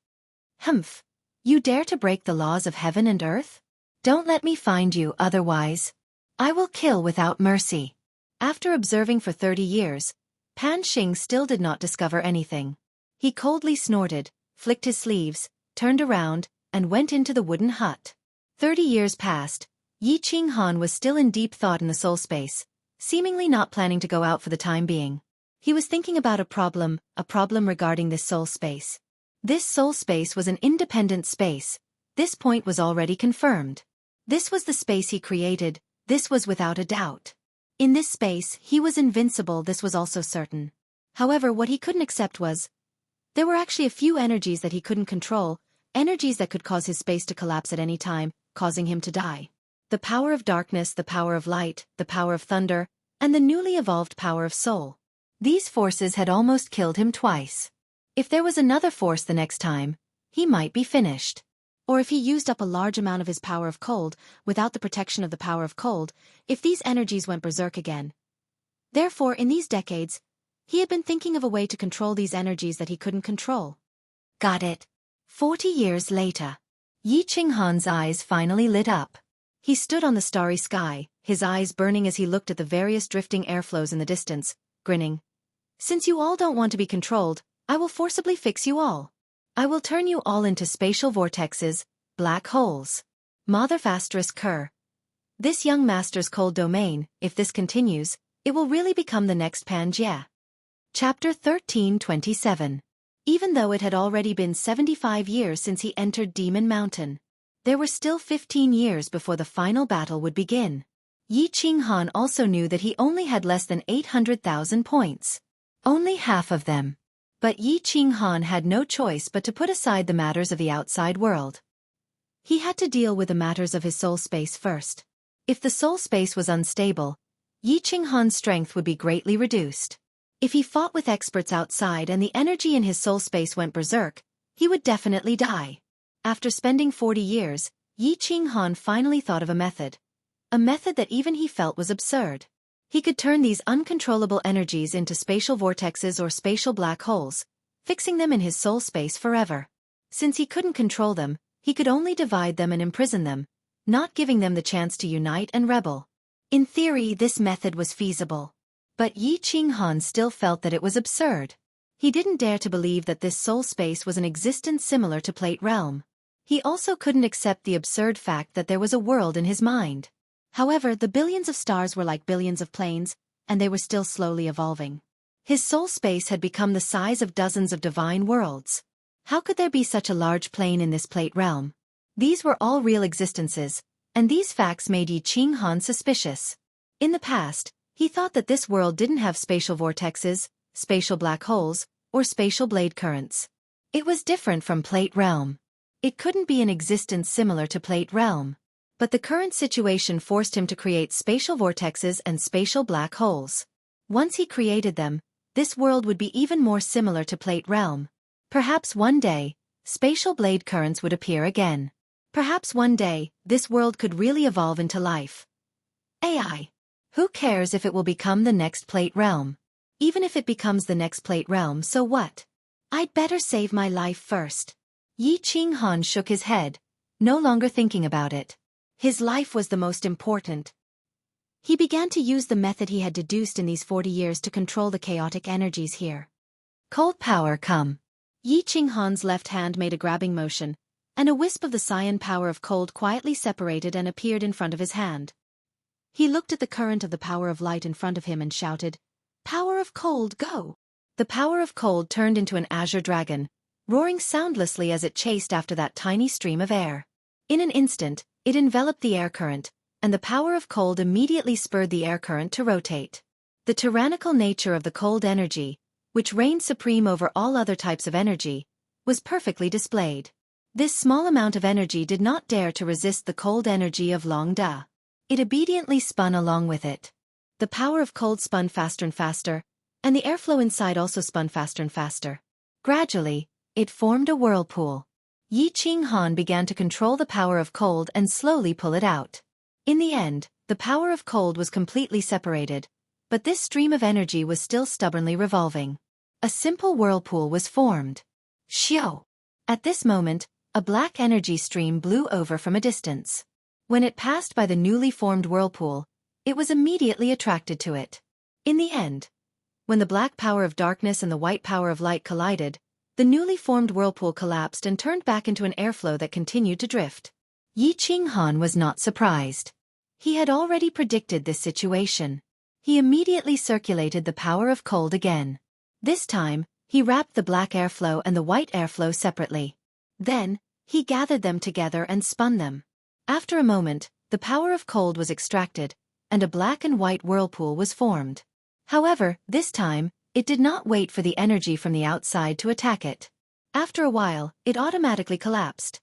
Humph! You dare to break the laws of heaven and earth? Don't let me find you, otherwise I will kill without mercy. After observing for 30 years, Pan Xing still did not discover anything. He coldly snorted, flicked his sleeves, turned around, and went into the wooden hut. 30 years passed. Yi Qinghan was still in deep thought in the soul space, seemingly not planning to go out for the time being. He was thinking about a problem regarding this soul space. This soul space was an independent space. This point was already confirmed. This was the space he created. This was without a doubt. In this space, he was invincible. This was also certain. However, what he couldn't accept was, there were actually a few energies that he couldn't control, energies that could cause his space to collapse at any time, causing him to die. The power of darkness, the power of light, the power of thunder, and the newly evolved power of soul. These forces had almost killed him twice. If there was another force the next time, he might be finished. Or if he used up a large amount of his power of cold, without the protection of the power of cold, if these energies went berserk again. Therefore, in these decades, he had been thinking of a way to control these energies that he couldn't control. Got it. 40 years later. Yi Qinghan's eyes finally lit up. He stood on the starry sky, his eyes burning as he looked at the various drifting airflows in the distance, grinning. Since you all don't want to be controlled, I will forcibly fix you all. I will turn you all into spatial vortexes, black holes. Mother asterisk Kerr. This young master's cold domain, if this continues, it will really become the next Pangea. Chapter 13:27. Even though it had already been 75 years since he entered Demon Mountain, there were still 15 years before the final battle would begin. Yi Qinghan also knew that he only had less than 800,000 points. Only half of them. But Yi Qinghan had no choice but to put aside the matters of the outside world. He had to deal with the matters of his soul space first. If the soul space was unstable, Yi Qinghan's strength would be greatly reduced. If he fought with experts outside and the energy in his soul space went berserk, he would definitely die. After spending 40 years, Yi Qinghan finally thought of a method that even he felt was absurd. He could turn these uncontrollable energies into spatial vortexes or spatial black holes, fixing them in his soul space forever. Since he couldn't control them, he could only divide them and imprison them, not giving them the chance to unite and rebel. In theory, this method was feasible. But Yi Qinghan still felt that it was absurd. He didn't dare to believe that this soul space was an existence similar to Plate Realm. He also couldn't accept the absurd fact that there was a world in his mind. However, the billions of stars were like billions of planes, and they were still slowly evolving. His soul space had become the size of dozens of divine worlds. How could there be such a large plane in this Plate Realm? These were all real existences, and these facts made Yi Qinghan suspicious. In the past, he thought that this world didn't have spatial vortexes, spatial black holes, or spatial blade currents. It was different from Plate Realm. It couldn't be an existence similar to Plate Realm. But the current situation forced him to create spatial vortexes and spatial black holes. Once he created them, this world would be even more similar to Plate Realm. Perhaps one day, spatial blade currents would appear again. Perhaps one day, this world could really evolve into life. AI. Who cares if it will become the next Plate Realm? Even if it becomes the next Plate Realm, so what? I'd better save my life first. Yi Qinghan shook his head, no longer thinking about it. His life was the most important. He began to use the method he had deduced in these 40 years to control the chaotic energies here. Cold power come. Yi Qinghan's left hand made a grabbing motion, and a wisp of the cyan power of cold quietly separated and appeared in front of his hand. He looked at the current of the power of light in front of him and shouted, "Power of cold, go!" The power of cold turned into an azure dragon, roaring soundlessly as it chased after that tiny stream of air. In an instant, it enveloped the air current, and the power of cold immediately spurred the air current to rotate. The tyrannical nature of the cold energy, which reigned supreme over all other types of energy, was perfectly displayed. This small amount of energy did not dare to resist the cold energy of Long Da. It obediently spun along with it. The power of cold spun faster and faster, and the airflow inside also spun faster and faster. Gradually, it formed a whirlpool. Yi Qinghan began to control the power of cold and slowly pull it out. In the end, the power of cold was completely separated, but this stream of energy was still stubbornly revolving. A simple whirlpool was formed. Xiao! At this moment, a black energy stream blew over from a distance. When it passed by the newly formed whirlpool, it was immediately attracted to it. In the end, when the black power of darkness and the white power of light collided, the newly formed whirlpool collapsed and turned back into an airflow that continued to drift. Yi Qinghan was not surprised. He had already predicted this situation. He immediately circulated the power of cold again. This time, he wrapped the black airflow and the white airflow separately. Then, he gathered them together and spun them. After a moment, the power of cold was extracted, and a black and white whirlpool was formed. However, this time, it did not wait for the energy from the outside to attack it. After a while, it automatically collapsed.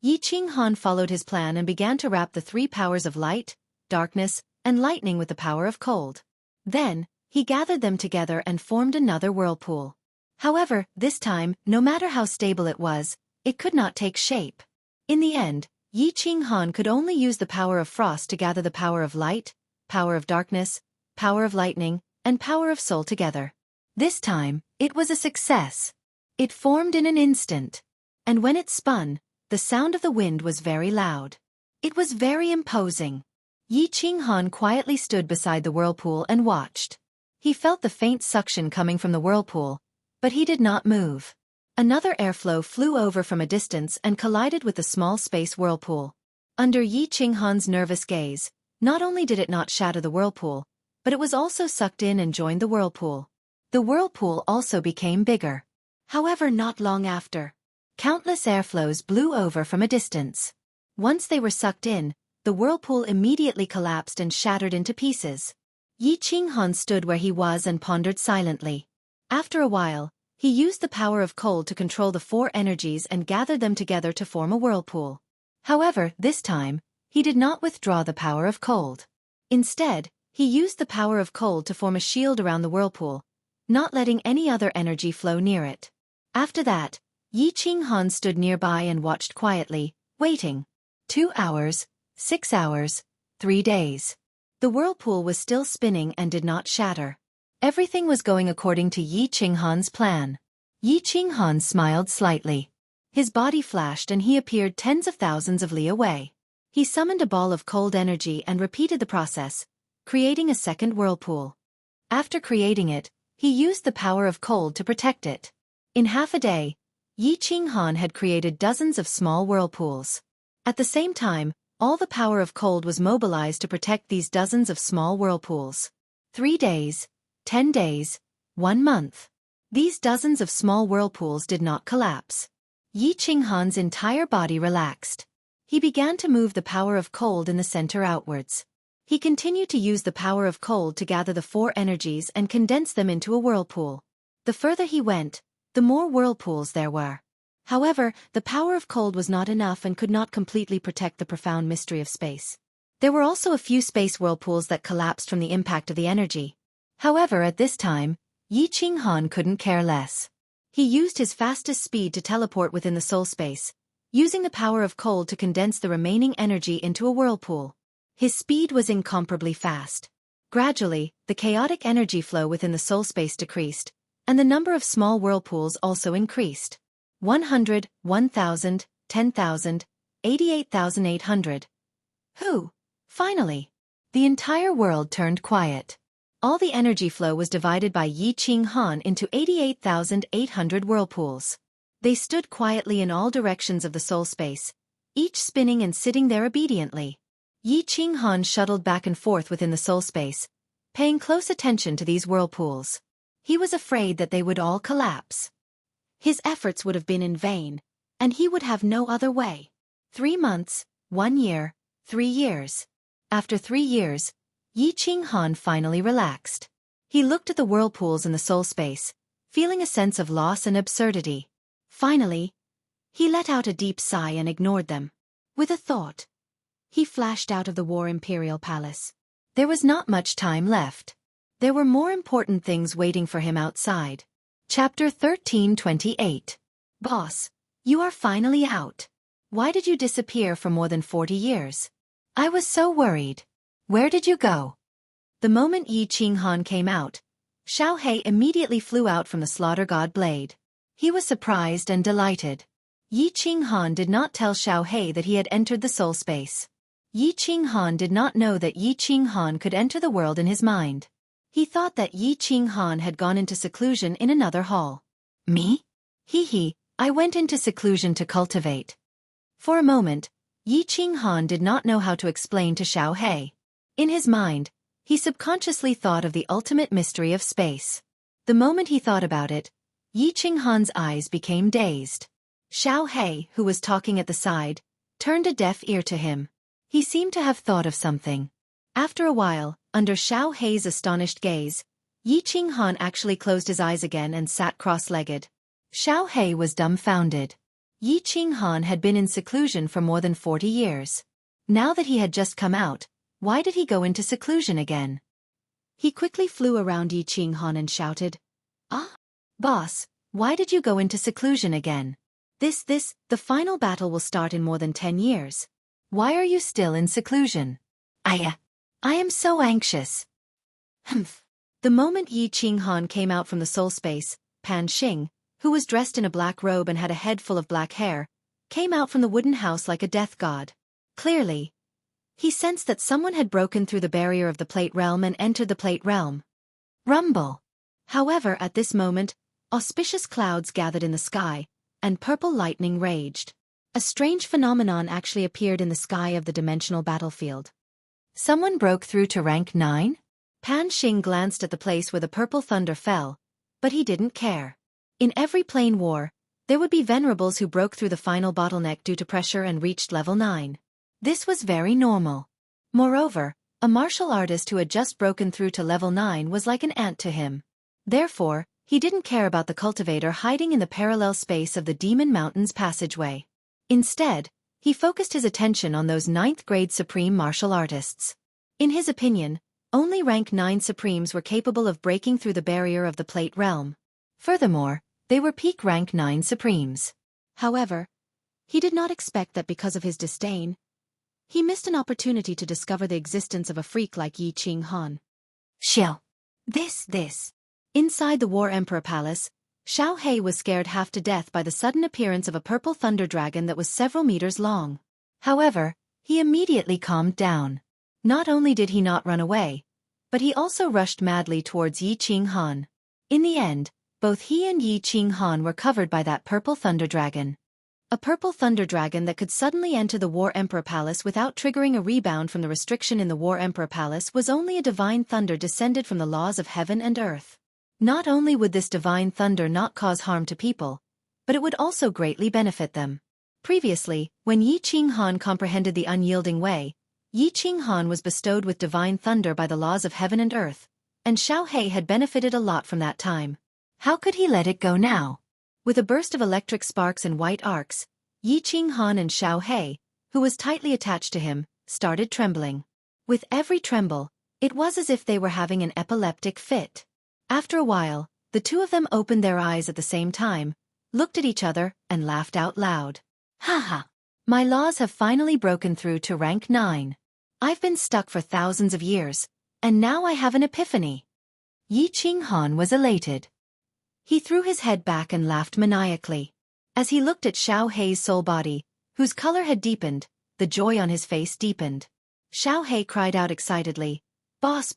Yi Qinghan followed his plan and began to wrap the three powers of light, darkness, and lightning with the power of cold. Then, he gathered them together and formed another whirlpool. However, this time, no matter how stable it was, it could not take shape. In the end, Yi Qinghan could only use the power of frost to gather the power of light, power of darkness, power of lightning, and power of soul together. This time, it was a success. It formed in an instant. And when it spun, the sound of the wind was very loud. It was very imposing. Yi Qinghan quietly stood beside the whirlpool and watched. He felt the faint suction coming from the whirlpool, But he did not move. Another airflow flew over from a distance and collided with the small space whirlpool. Under Yi Qinghan's nervous gaze, not only did it not shatter the whirlpool, but it was also sucked in and joined the whirlpool. The whirlpool also became bigger. However, not long after, countless airflows blew over from a distance. Once they were sucked in, the whirlpool immediately collapsed and shattered into pieces. Yi Qinghan stood where he was and pondered silently. After a while, he used the power of cold to control the four energies and gathered them together to form a whirlpool. However, this time, he did not withdraw the power of cold. Instead, he used the power of cold to form a shield around the whirlpool, not letting any other energy flow near it. After that, Yi Qinghan stood nearby and watched quietly, waiting. 2 hours, 6 hours, 3 days. The whirlpool was still spinning and did not shatter. Everything was going according to Yi Qinghan's plan. Yi Qinghan smiled slightly. His body flashed and he appeared tens of thousands of li away. He summoned a ball of cold energy and repeated the process, creating a second whirlpool. After creating it, he used the power of cold to protect it. In half a day, Yi Qinghan had created dozens of small whirlpools. At the same time, all the power of cold was mobilized to protect these dozens of small whirlpools. 3 days, 10 days, 1 month. These dozens of small whirlpools did not collapse. Yi Qinghan's entire body relaxed. He began to move the power of cold in the center outwards. He continued to use the power of cold to gather the four energies and condense them into a whirlpool. The further he went, the more whirlpools there were. However, the power of cold was not enough and could not completely protect the profound mystery of space. There were also a few space whirlpools that collapsed from the impact of the energy. However, at this time, Yi Qinghan couldn't care less. He used his fastest speed to teleport within the soul space, using the power of cold to condense the remaining energy into a whirlpool. His speed was incomparably fast. Gradually, the chaotic energy flow within the soul space decreased, and the number of small whirlpools also increased. 100, 1,000, 10,000, 88,800. Finally, the entire world turned quiet. All the energy flow was divided by Yi Qinghan into 88,800 whirlpools. They stood quietly in all directions of the soul space, each spinning and sitting there obediently. Yi Qinghan shuttled back and forth within the soul space, paying close attention to these whirlpools. He was afraid that they would all collapse. His efforts would have been in vain, and he would have no other way. 3 months, 1 year, 3 years. After 3 years, Yi Qinghan finally relaxed. He looked at the whirlpools in the soul space, feeling a sense of loss and absurdity. Finally, he let out a deep sigh and ignored them. With a thought, he flashed out of the War Imperial Palace. There was not much time left. There were more important things waiting for him outside. Chapter 1328. Boss, you are finally out. Why did you disappear for more than 40 years? I was so worried. Where did you go? The moment Yi Qinghan came out, Xiao He immediately flew out from the slaughter god blade. He was surprised and delighted. Yi Qinghan did not tell Xiao He that he had entered the soul space. Yi Qinghan did not know that Yi Qinghan could enter the world in his mind. He thought that Yi Qinghan had gone into seclusion in another hall. Me? I went into seclusion to cultivate. For a moment, Yi Qinghan did not know how to explain to Xiao He. In his mind, he subconsciously thought of the ultimate mystery of space. The moment he thought about it, Yi Qinghan's eyes became dazed. Xiao He, who was talking at the side, turned a deaf ear to him. He seemed to have thought of something. After a while, under Xiao He's astonished gaze, Yi Qinghan actually closed his eyes again and sat cross-legged. Xiao He was dumbfounded. Yi Qinghan had been in seclusion for more than 40 years. Now that he had just come out, why did he go into seclusion again? He quickly flew around Yi Qinghan and shouted, "Ah! Boss, why did you go into seclusion again? The final battle will start in more than 10 years. Why are you still in seclusion?" I am so anxious." The moment Yi Qinghan came out from the soul space, Pan Xing, who was dressed in a black robe and had a head full of black hair, came out from the wooden house like a death god. Clearly, he sensed that someone had broken through the barrier of the plate realm and entered the plate realm. Rumble. However, at this moment, Auspicious clouds gathered in the sky, and purple lightning raged. A strange phenomenon actually appeared in the sky of the dimensional battlefield. Someone broke through to rank 9? Pan Xing glanced at the place where the purple thunder fell, but he didn't care. In every plane war, there would be venerables who broke through the final bottleneck due to pressure and reached level 9. This was very normal. Moreover, a martial artist who had just broken through to level 9 was like an ant to him. Therefore, he didn't care about the cultivator hiding in the parallel space of the Demon Mountain's passageway. Instead, he focused his attention on those 9th-grade supreme martial artists. In his opinion, only rank 9 supremes were capable of breaking through the barrier of the plate realm. Furthermore, they were peak rank 9 supremes. However, he did not expect that because of his disdain, he missed an opportunity to discover the existence of a freak like Yi Qing Han. Xiao. This. Inside the War Emperor Palace, Xiao He was scared half to death by the sudden appearance of a purple thunder dragon that was several meters long. However, he immediately calmed down. Not only did he not run away, but he also rushed madly towards Yi Qing Han. In the end, both he and Yi Qing Han were covered by that purple thunder dragon. A purple thunder dragon that could suddenly enter the War Emperor Palace without triggering a rebound from the restriction in the War Emperor Palace was only a divine thunder descended from the laws of heaven and earth. Not only would this divine thunder not cause harm to people, but it would also greatly benefit them. Previously, when Yi Qing Han comprehended the unyielding way, Yi Qing Han was bestowed with divine thunder by the laws of heaven and earth, and Xiao He had benefited a lot from that time. How could he let it go now? With a burst of electric sparks and white arcs, Yi Qing Han and Xiao He, who was tightly attached to him, started trembling. With every tremble, it was as if they were having an epileptic fit. After a while, the two of them opened their eyes at the same time, looked at each other, and laughed out loud. Ha! My laws have finally broken through to rank 9. I've been stuck for thousands of years, and now I have an epiphany. Yi Qing Han was elated. He threw his head back and laughed maniacally. As he looked at Xiao He's soul body, whose color had deepened, the joy on his face deepened. Xiao He cried out excitedly, Boss,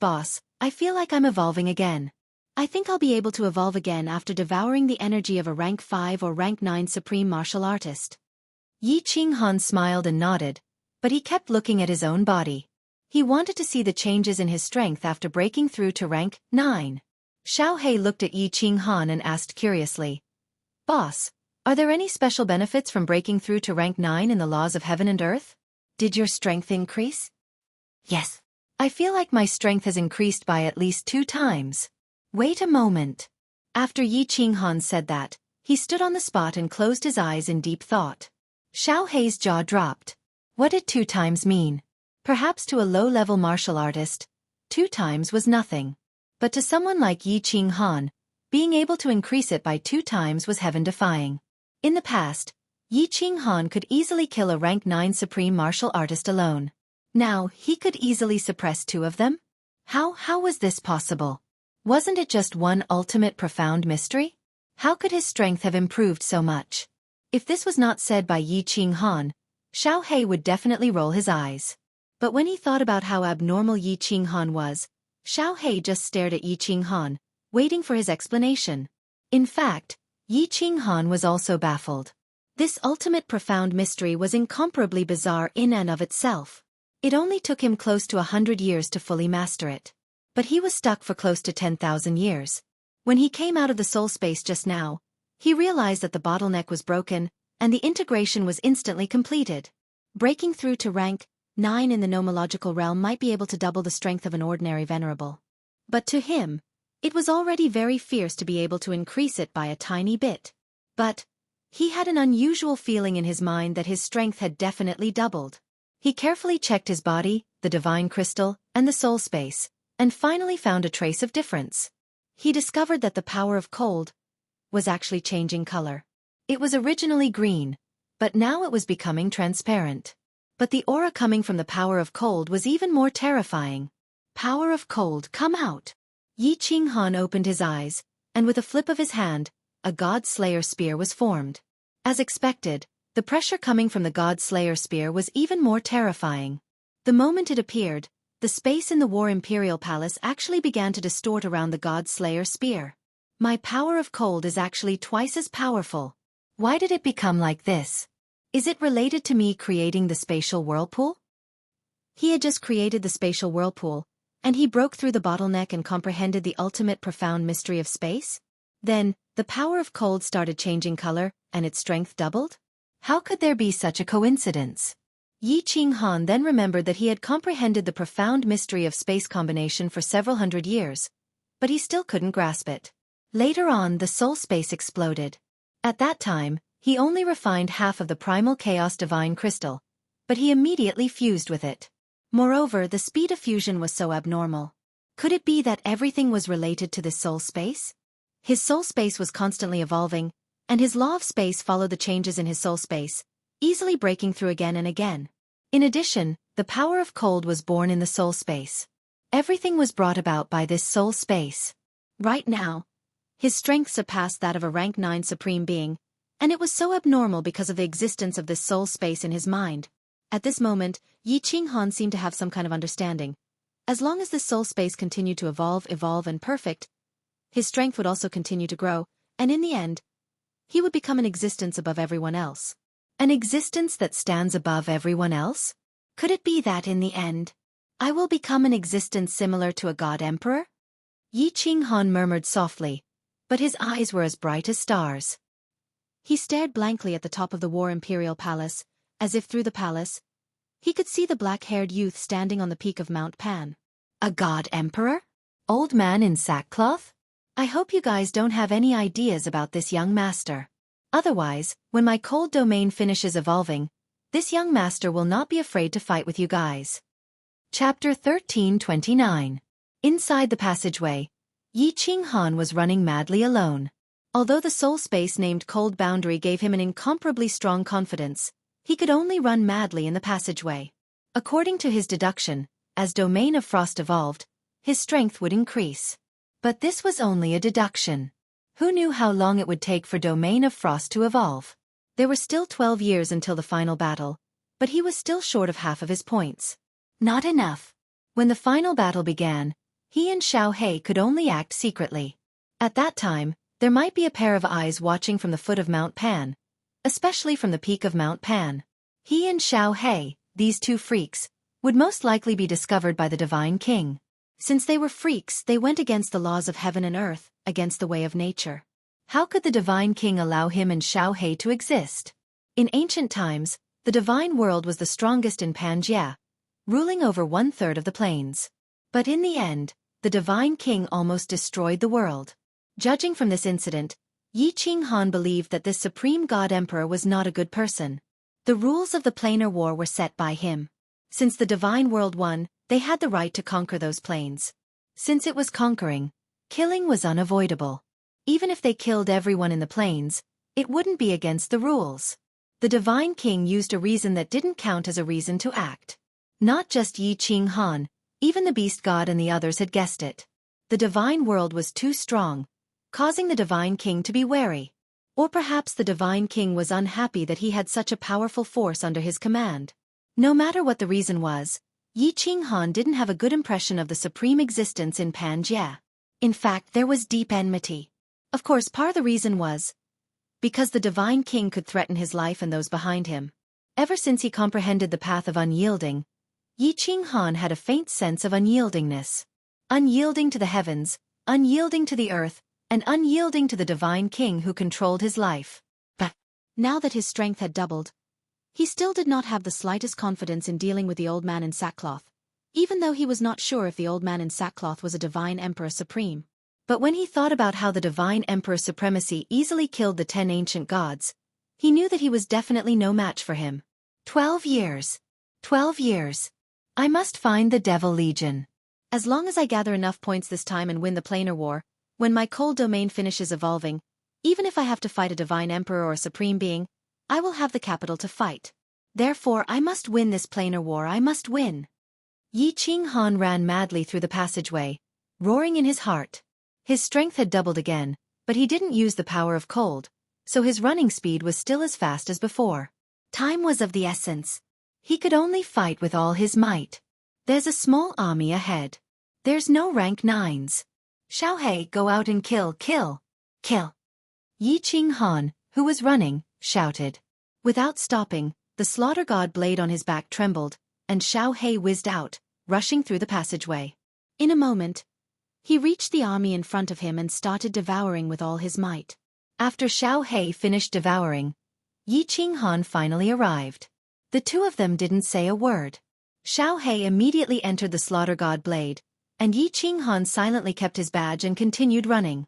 I feel like I'm evolving again. I think I'll be able to evolve again after devouring the energy of a rank 5 or rank 9 supreme martial artist." Yi Qing Han smiled and nodded, but he kept looking at his own body. He wanted to see the changes in his strength after breaking through to rank 9. Xiao He looked at Yi Qing Han and asked curiously, "Boss, are there any special benefits from breaking through to rank 9 in the laws of heaven and earth? Did your strength increase?" "Yes. I feel like my strength has increased by at least 2 times. Wait a moment." After Yi Qing Han said that, he stood on the spot and closed his eyes in deep thought. Xiao He's jaw dropped. What did 2 times mean? Perhaps to a low-level martial artist, 2 times was nothing. But to someone like Yi Qing Han, being able to increase it by 2 times was heaven-defying. In the past, Yi Qing Han could easily kill a rank 9 supreme martial artist alone. Now, he could easily suppress 2 of them? How was this possible? Wasn't it just one ultimate profound mystery? How could his strength have improved so much? If this was not said by Yi Qing Han, Xiao He would definitely roll his eyes. But when he thought about how abnormal Yi Qing Han was, Xiao He just stared at Yi Qing Han, waiting for his explanation. In fact, Yi Qing Han was also baffled. This ultimate profound mystery was incomparably bizarre in and of itself. It only took him close to 100 years to fully master it. But he was stuck for close to 10,000 years. When he came out of the soul space just now, he realized that the bottleneck was broken, and the integration was instantly completed. Breaking through to rank 9 in the nomological realm might be able to double the strength of an ordinary venerable. But to him, it was already very fierce to be able to increase it by a tiny bit. But he had an unusual feeling in his mind that his strength had definitely doubled. He carefully checked his body, the divine crystal, and the soul space, and finally found a trace of difference. He discovered that the power of cold was actually changing color. It was originally green, but now it was becoming transparent. But the aura coming from the power of cold was even more terrifying. "Power of cold, come out!" Yi Qing Han opened his eyes, and with a flip of his hand, a God Slayer spear was formed. As expected, the pressure coming from the God Slayer spear was even more terrifying. The moment it appeared, the space in the War Imperial Palace actually began to distort around the God Slayer spear. My power of cold is actually twice as powerful. Why did it become like this? Is it related to me creating the spatial whirlpool? He had just created the spatial whirlpool, and he broke through the bottleneck and comprehended the ultimate profound mystery of space? Then, the power of cold started changing color, and its strength doubled? How could there be such a coincidence? Yi Qinghan then remembered that he had comprehended the profound mystery of space combination for several hundred years, but he still couldn't grasp it. Later on, the soul space exploded. At that time, he only refined half of the primal chaos divine crystal, but he immediately fused with it. Moreover, the speed of fusion was so abnormal. Could it be that everything was related to this soul space? His soul space was constantly evolving, and his law of space followed the changes in his soul space, easily breaking through again and again. In addition, the power of cold was born in the soul space. Everything was brought about by this soul space. Right now, his strength surpassed that of a rank 9 supreme being, and it was so abnormal because of the existence of this soul space in his mind. At this moment, Yi Qinghan seemed to have some kind of understanding. As long as this soul space continued to evolve and perfect, his strength would also continue to grow, and in the end, he would become an existence above everyone else. An existence that stands above everyone else? Could it be that in the end, I will become an existence similar to a god emperor? Yi Qinghan murmured softly, but his eyes were as bright as stars. He stared blankly at the top of the War Imperial Palace, as if through the palace, he could see the black-haired youth standing on the peak of Mount Pan. A god emperor? Old man in sackcloth? I hope you guys don't have any ideas about this young master. Otherwise, when my cold domain finishes evolving, this young master will not be afraid to fight with you guys. Chapter 1329. Inside the passageway, Yi Qinghan was running madly alone. Although the soul space named Cold Boundary gave him an incomparably strong confidence, he could only run madly in the passageway. According to his deduction, as Domain of Frost evolved, his strength would increase. But this was only a deduction. Who knew how long it would take for Domain of Frost to evolve? There were still 12 years until the final battle, but he was still short of half of his points. Not enough. When the final battle began, he and Xiao He could only act secretly. At that time, there might be a pair of eyes watching from the foot of Mount Pan, especially from the peak of Mount Pan. He and Xiao He, these two freaks, would most likely be discovered by the Divine King. Since they were freaks, they went against the laws of heaven and earth, against the way of nature. How could the Divine King allow him and Xiao He to exist? In ancient times, the divine world was the strongest in Pangaea, ruling over 1/3 of the plains. But in the end, the Divine King almost destroyed the world. Judging from this incident, Yi Qinghan believed that this supreme god emperor was not a good person. The rules of the planar war were set by him. Since the divine world won, they had the right to conquer those plains. Since it was conquering, killing was unavoidable. Even if they killed everyone in the plains, it wouldn't be against the rules. The Divine King used a reason that didn't count as a reason to act. Not just Yi Qinghan, even the beast god and the others had guessed it. The divine world was too strong, causing the Divine King to be wary. Or perhaps the Divine King was unhappy that he had such a powerful force under his command. No matter what the reason was, Yi Qinghan didn't have a good impression of the supreme existence in Pangaea. In fact, there was deep enmity. Of course, part of the reason was because the Divine King could threaten his life and those behind him. Ever since he comprehended the path of unyielding, Yi Qinghan had a faint sense of unyieldingness. Unyielding to the heavens, unyielding to the earth, and unyielding to the Divine King who controlled his life. But now that his strength had doubled, he still did not have the slightest confidence in dealing with the old man in sackcloth, even though he was not sure if the old man in sackcloth was a divine emperor supreme. But when he thought about how the divine emperor's supremacy easily killed the 10 ancient gods, he knew that he was definitely no match for him. 12 years. 12 years. I must find the Devil Legion. As long as I gather enough points this time and win the planar war, when my cold domain finishes evolving, even if I have to fight a divine emperor or a supreme being, I will have the capital to fight. Therefore, I must win this planar war. I must win. Yi Qinghan ran madly through the passageway, roaring in his heart. His strength had doubled again, but he didn't use the power of cold, so his running speed was still as fast as before. Time was of the essence. He could only fight with all his might. There's a small army ahead. There's no rank 9s. Xiao He, go out and kill. Kill! Yi Qinghan, who was running, shouted. Without stopping, the slaughter god blade on his back trembled, and Xiao Hei whizzed out, rushing through the passageway. In a moment, he reached the army in front of him and started devouring with all his might. After Xiao Hei finished devouring, Yi Qinghan finally arrived. The two of them didn't say a word. Xiao Hei immediately entered the slaughter god blade, and Yi Qinghan silently kept his badge and continued running.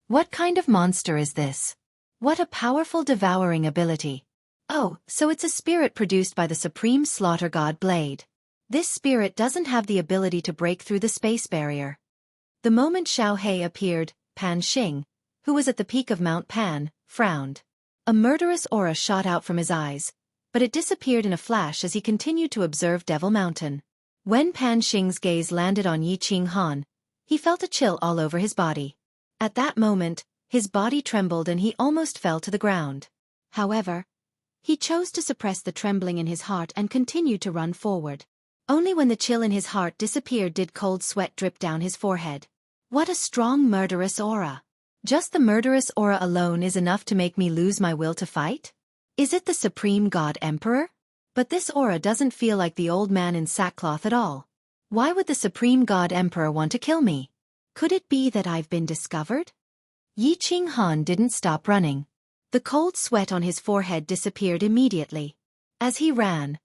What kind of monster is this? What a powerful devouring ability. Oh, so it's a spirit produced by the supreme slaughter god blade. This spirit doesn't have the ability to break through the space barrier. The moment Xiao Hei appeared, Pan Xing, who was at the peak of Mount Pan, frowned. A murderous aura shot out from his eyes, but it disappeared in a flash as he continued to observe Devil Mountain. When Pan Xing's gaze landed on Yi Qinghan, he felt a chill all over his body. At that moment, his body trembled and he almost fell to the ground. However, he chose to suppress the trembling in his heart and continued to run forward. Only when the chill in his heart disappeared did cold sweat drip down his forehead. What a strong murderous aura! Just the murderous aura alone is enough to make me lose my will to fight? Is it the Supreme God Emperor? But this aura doesn't feel like the old man in sackcloth at all. Why would the Supreme God Emperor want to kill me? Could it be that I've been discovered? Yi Qinghan didn't stop running. The cold sweat on his forehead disappeared immediately. As he ran,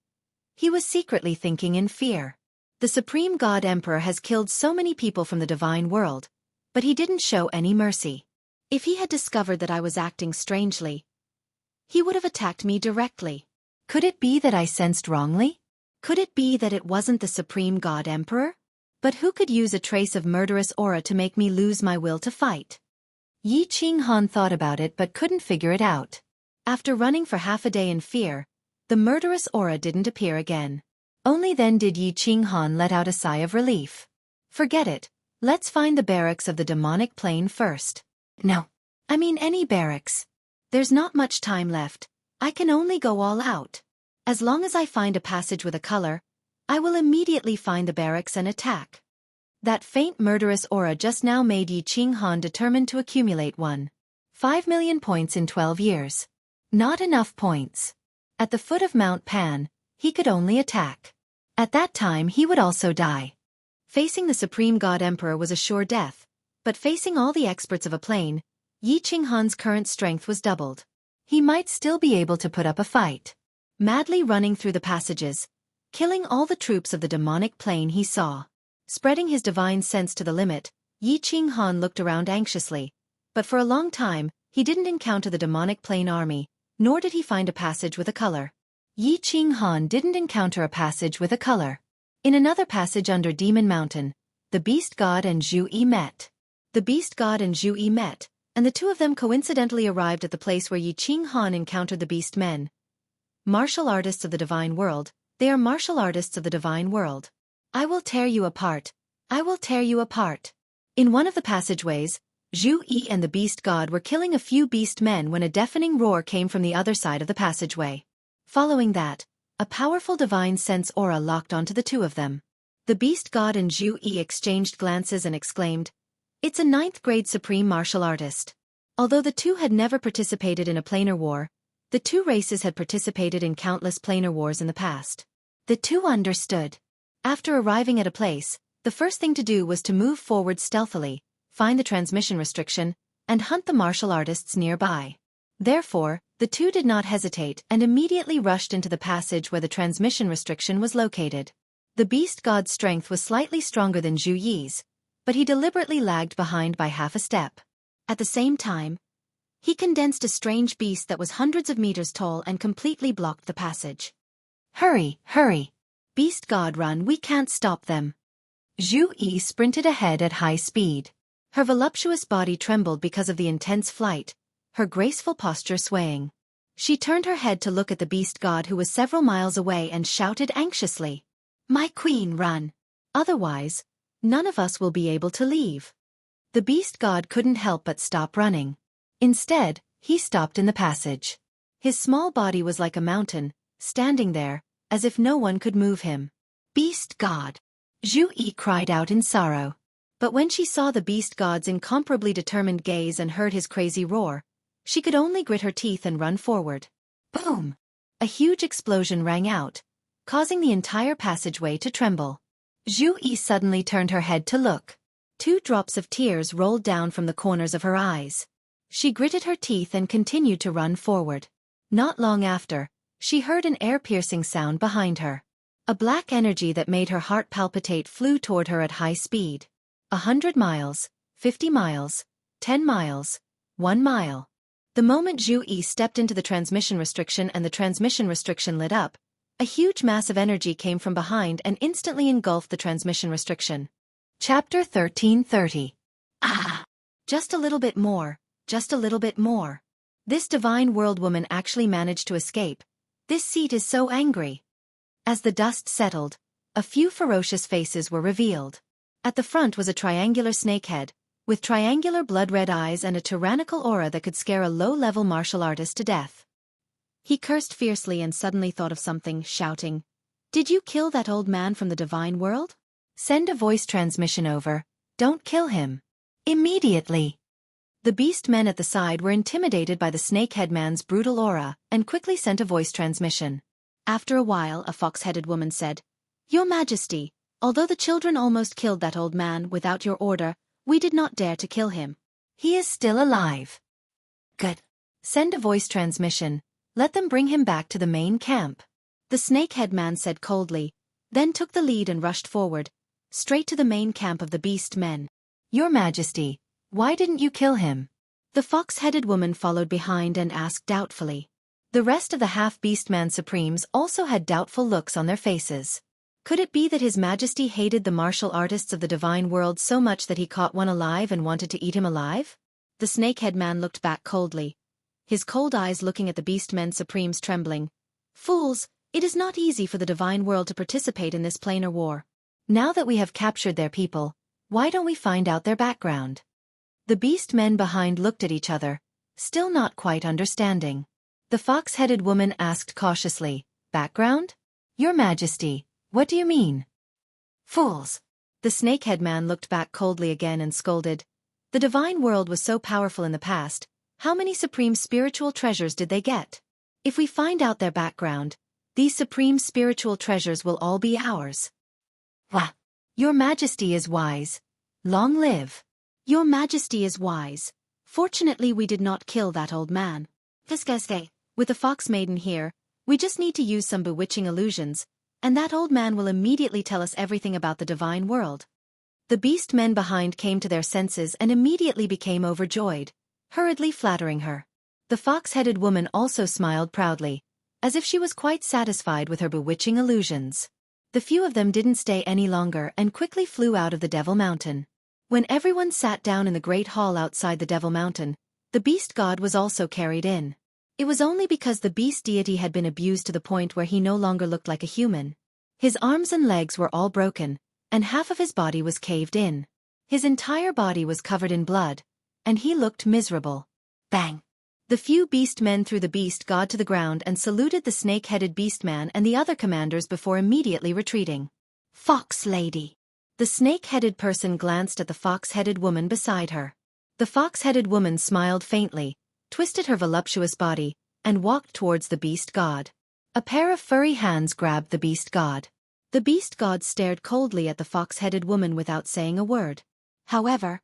he was secretly thinking in fear. The Supreme God Emperor has killed so many people from the divine world, but he didn't show any mercy. If he had discovered that I was acting strangely, he would have attacked me directly. Could it be that I sensed wrongly? Could it be that it wasn't the Supreme God Emperor? But who could use a trace of murderous aura to make me lose my will to fight? Yi Qinghan thought about it but couldn't figure it out. After running for half a day in fear, the murderous aura didn't appear again. Only then did Yi Qinghan let out a sigh of relief. Forget it, let's find the barracks of the demonic plane first. No. I mean any barracks. There's not much time left, I can only go all out. As long as I find a passage with a color, I will immediately find the barracks and attack. That faint murderous aura just now made Yi Qinghan determined to accumulate 5 million points in 12 years. Not enough points. At the foot of Mount Pan, he could only attack. At that time he would also die. Facing the Supreme God Emperor was a sure death, but facing all the experts of a plane, Yi Qinghan's current strength was doubled. He might still be able to put up a fight. Madly running through the passages, killing all the troops of the demonic plane he saw. Spreading his divine sense to the limit, Yi Qinghan looked around anxiously, but for a long time, he didn't encounter the demonic plane army, nor did he find a passage with a color. Yi Qinghan didn't encounter a passage with a color. In another passage under Demon Mountain, the Beast God and Zhu Yi met. The Beast God and Zhu Yi met, and the two of them coincidentally arrived at the place where Yi Qinghan encountered the Beast Men. Martial artists of the divine world, they are martial artists of the divine world. I will tear you apart. I will tear you apart. In one of the passageways, Zhu Yi and the Beast God were killing a few beast men when a deafening roar came from the other side of the passageway. Following that, a powerful divine sense aura locked onto the two of them. The Beast God and Zhu Yi exchanged glances and exclaimed, "It's a 9th grade supreme martial artist." Although the two had never participated in a planar war, the two races had participated in countless planar wars in the past. The two understood. After arriving at a place, the first thing to do was to move forward stealthily, find the transmission restriction, and hunt the martial artists nearby. Therefore, the two did not hesitate and immediately rushed into the passage where the transmission restriction was located. The Beast God's strength was slightly stronger than Zhu Yi's, but he deliberately lagged behind by half a step. At the same time, he condensed a strange beast that was hundreds of meters tall and completely blocked the passage. "Hurry, hurry! Beast God, run, we can't stop them." Zhu Yi sprinted ahead at high speed. Her voluptuous body trembled because of the intense flight, her graceful posture swaying. She turned her head to look at the Beast God who was several miles away and shouted anxiously, "My queen, run! Otherwise, none of us will be able to leave." The Beast God couldn't help but stop running. Instead, he stopped in the passage. His small body was like a mountain, standing there, as if no one could move him. "Beast God!" Zhu Yi cried out in sorrow. But when she saw the beast god's incomparably determined gaze and heard his crazy roar, she could only grit her teeth and run forward. Boom! A huge explosion rang out, causing the entire passageway to tremble. Zhu Yi suddenly turned her head to look. 2 drops of tears rolled down from the corners of her eyes. She gritted her teeth and continued to run forward. Not long after, she heard an air-piercing sound behind her. A black energy that made her heart palpitate flew toward her at high speed. 100 miles, 50 miles, 10 miles, 1 mile. The moment Zhu Yi stepped into the transmission restriction and the transmission restriction lit up, a huge mass of energy came from behind and instantly engulfed the transmission restriction. Chapter 1330. Ah! Just a little bit more, just a little bit more. This divine world woman actually managed to escape. This seat is so angry. As the dust settled, a few ferocious faces were revealed. At the front was a triangular snakehead, with triangular blood-red eyes and a tyrannical aura that could scare a low-level martial artist to death. He cursed fiercely and suddenly thought of something, shouting, "Did you kill that old man from the divine world? Send a voice transmission over. Don't kill him. Immediately." The beast men at the side were intimidated by the snakehead man's brutal aura and quickly sent a voice transmission. After a while, a fox-headed woman said, "Your Majesty, although the children almost killed that old man without your order, we did not dare to kill him. He is still alive." "Good. Send a voice transmission. Let them bring him back to the main camp." The snakehead man said coldly, then took the lead and rushed forward, straight to the main camp of the beast men. "Your Majesty, why didn't you kill him?" The fox-headed woman followed behind and asked doubtfully. The rest of the half-beast man supremes also had doubtful looks on their faces. Could it be that His Majesty hated the martial artists of the divine world so much that he caught one alive and wanted to eat him alive? The snakehead man looked back coldly, his cold eyes looking at the beast men supremes trembling. "Fools, it is not easy for the divine world to participate in this planar war. Now that we have captured their people, why don't we find out their background?" The beast men behind looked at each other, still not quite understanding. The fox-headed woman asked cautiously, "Background? Your Majesty, what do you mean?" "Fools!" The snakehead man looked back coldly again and scolded. The divine world was so powerful in the past, how many supreme spiritual treasures did they get? If we find out their background, these supreme spiritual treasures will all be ours. Wah! Your Majesty is wise. Long live. Your Majesty is wise. Fortunately we did not kill that old man. Disgusting. With the fox maiden here, we just need to use some bewitching illusions, and that old man will immediately tell us everything about the divine world. The beast men behind came to their senses and immediately became overjoyed, hurriedly flattering her. The fox-headed woman also smiled proudly, as if she was quite satisfied with her bewitching illusions. The few of them didn't stay any longer and quickly flew out of the Devil Mountain. When everyone sat down in the great hall outside the Devil Mountain, the beast god was also carried in. It was only because the beast deity had been abused to the point where he no longer looked like a human. His arms and legs were all broken, and half of his body was caved in. His entire body was covered in blood, and he looked miserable. Bang! The few beast men threw the beast god to the ground and saluted the snake-headed beast man and the other commanders before immediately retreating. "Fox lady." The snake-headed person glanced at the fox-headed woman beside her. The fox-headed woman smiled faintly, twisted her voluptuous body, and walked towards the beast god. A pair of furry hands grabbed the beast god. The beast god stared coldly at the fox-headed woman without saying a word. However,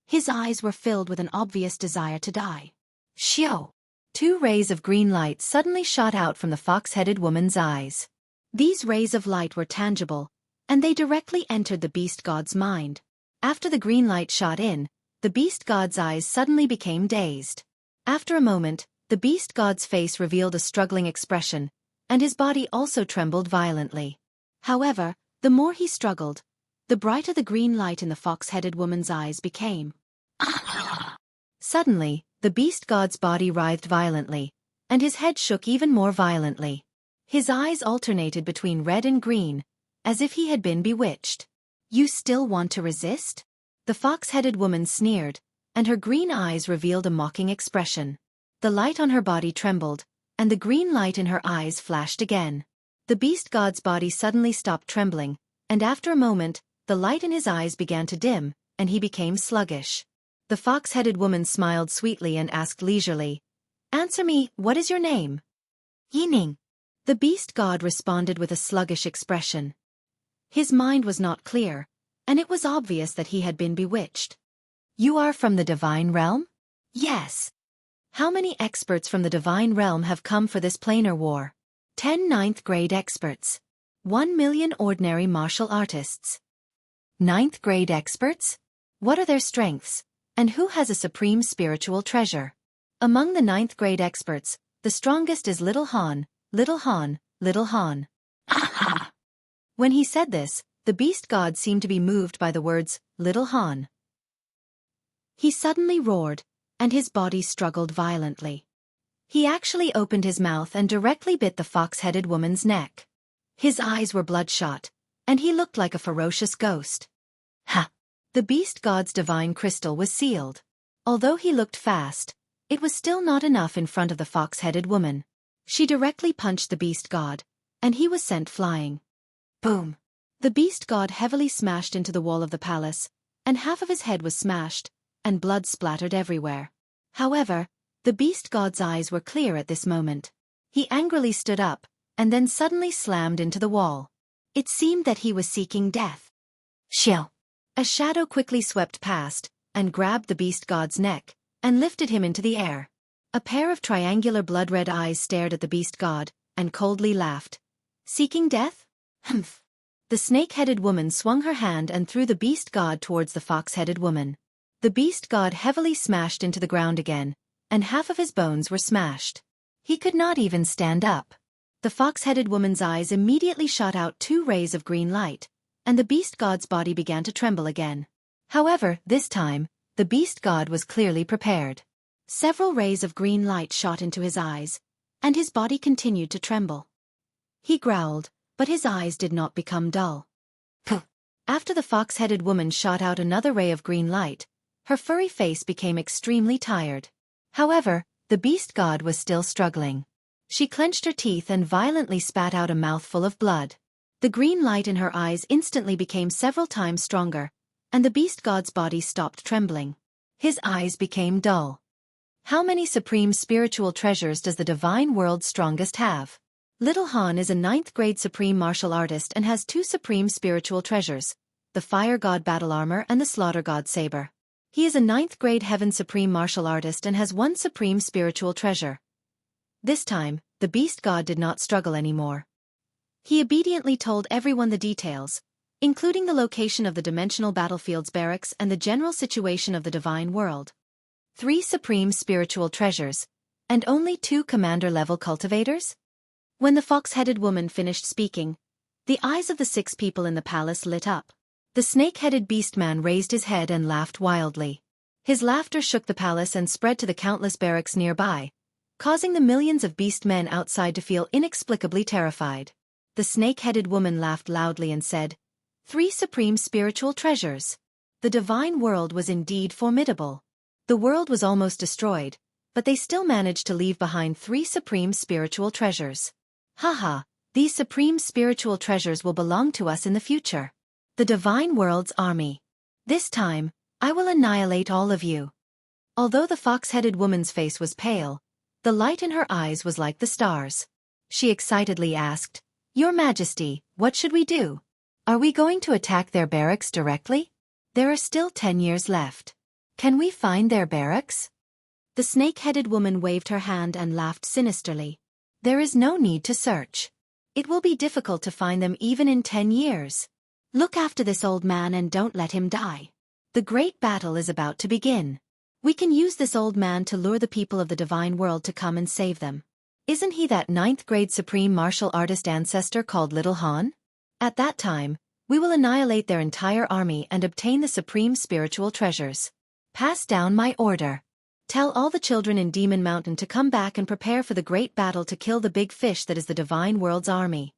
his eyes were filled with an obvious desire to die. Shio! 2 rays of green light suddenly shot out from the fox-headed woman's eyes. These rays of light were tangible, and they directly entered the beast god's mind. After the green light shot in, the beast god's eyes suddenly became dazed. After a moment, the beast god's face revealed a struggling expression, and his body also trembled violently. However, the more he struggled, the brighter the green light in the fox-headed woman's eyes became. Suddenly, the beast god's body writhed violently, and his head shook even more violently. His eyes alternated between red and green, as if he had been bewitched. "You still want to resist?" The fox-headed woman sneered, and her green eyes revealed a mocking expression. The light on her body trembled, and the green light in her eyes flashed again. The beast god's body suddenly stopped trembling, and after a moment, the light in his eyes began to dim, and he became sluggish. The fox-headed woman smiled sweetly and asked leisurely, "Answer me, what is your name?" "Yining." The beast god responded with a sluggish expression. His mind was not clear, and it was obvious that he had been bewitched. "You are from the divine realm?" "Yes." "How many experts from the divine realm have come for this planar war?" 10 ninth-grade experts. 1,000,000 ordinary martial artists. Ninth-grade experts? What are their strengths, and who has a supreme spiritual treasure? Among the ninth-grade experts, the strongest is Little Han, Little Han, Little Han. When he said this, the beast god seemed to be moved by the words, Little Han. He suddenly roared, and his body struggled violently. He actually opened his mouth and directly bit the fox-headed woman's neck. His eyes were bloodshot, and he looked like a ferocious ghost. Ha! The beast god's divine crystal was sealed. Although he looked fast, it was still not enough in front of the fox-headed woman. She directly punched the beast god, and he was sent flying. Boom! The beast god heavily smashed into the wall of the palace, and half of his head was smashed, and blood splattered everywhere. However, the beast god's eyes were clear at this moment. He angrily stood up, and then suddenly slammed into the wall. It seemed that he was seeking death. Shill! A shadow quickly swept past, and grabbed the beast god's neck, and lifted him into the air. A pair of triangular blood-red eyes stared at the beast god, and coldly laughed. "Seeking death? Humph." The snake-headed woman swung her hand and threw the beast god towards the fox-headed woman. The beast god heavily smashed into the ground again, and half of his bones were smashed. He could not even stand up. The fox-headed woman's eyes immediately shot out 2 rays of green light, and the beast god's body began to tremble again. However, this time, the beast god was clearly prepared. Several rays of green light shot into his eyes, and his body continued to tremble. He growled, but his eyes did not become dull. Puh! After the fox-headed woman shot out another ray of green light, her furry face became extremely tired. However, the beast god was still struggling. She clenched her teeth and violently spat out a mouthful of blood. The green light in her eyes instantly became several times stronger, and the beast god's body stopped trembling. His eyes became dull. How many supreme spiritual treasures does the divine world's strongest have? Little Han is a 9th-grade supreme martial artist and has 2 supreme spiritual treasures, the fire god battle armor and the slaughter god saber. He is a 9th-grade heaven supreme martial artist and has 1 supreme spiritual treasure. This time, the beast god did not struggle anymore. He obediently told everyone the details, including the location of the dimensional battlefield's barracks and the general situation of the divine world. 3 supreme spiritual treasures, and only 2 commander-level cultivators? When the fox-headed woman finished speaking, the eyes of the 6 people in the palace lit up. The snake-headed beast-man raised his head and laughed wildly. His laughter shook the palace and spread to the countless barracks nearby, causing the millions of beast-men outside to feel inexplicably terrified. The snake-headed woman laughed loudly and said, 3 supreme spiritual treasures. The divine world was indeed formidable. The world was almost destroyed, but they still managed to leave behind 3 supreme spiritual treasures. Haha, these supreme spiritual treasures will belong to us in the future. The divine world's army. This time, I will annihilate all of you. Although the fox-headed woman's face was pale, the light in her eyes was like the stars. She excitedly asked, "Your Majesty, what should we do? Are we going to attack their barracks directly? There are still 10 years left. Can we find their barracks?" The snake-headed woman waved her hand and laughed sinisterly. "There is no need to search. It will be difficult to find them even in 10 years. Look after this old man and don't let him die. The great battle is about to begin. We can use this old man to lure the people of the divine world to come and save them. Isn't he that 9th-grade supreme martial artist ancestor called Little Han? At that time, we will annihilate their entire army and obtain the supreme spiritual treasures. Pass down my order. Tell all the children in Demon Mountain to come back and prepare for the great battle to kill the big fish that is the divine world's army."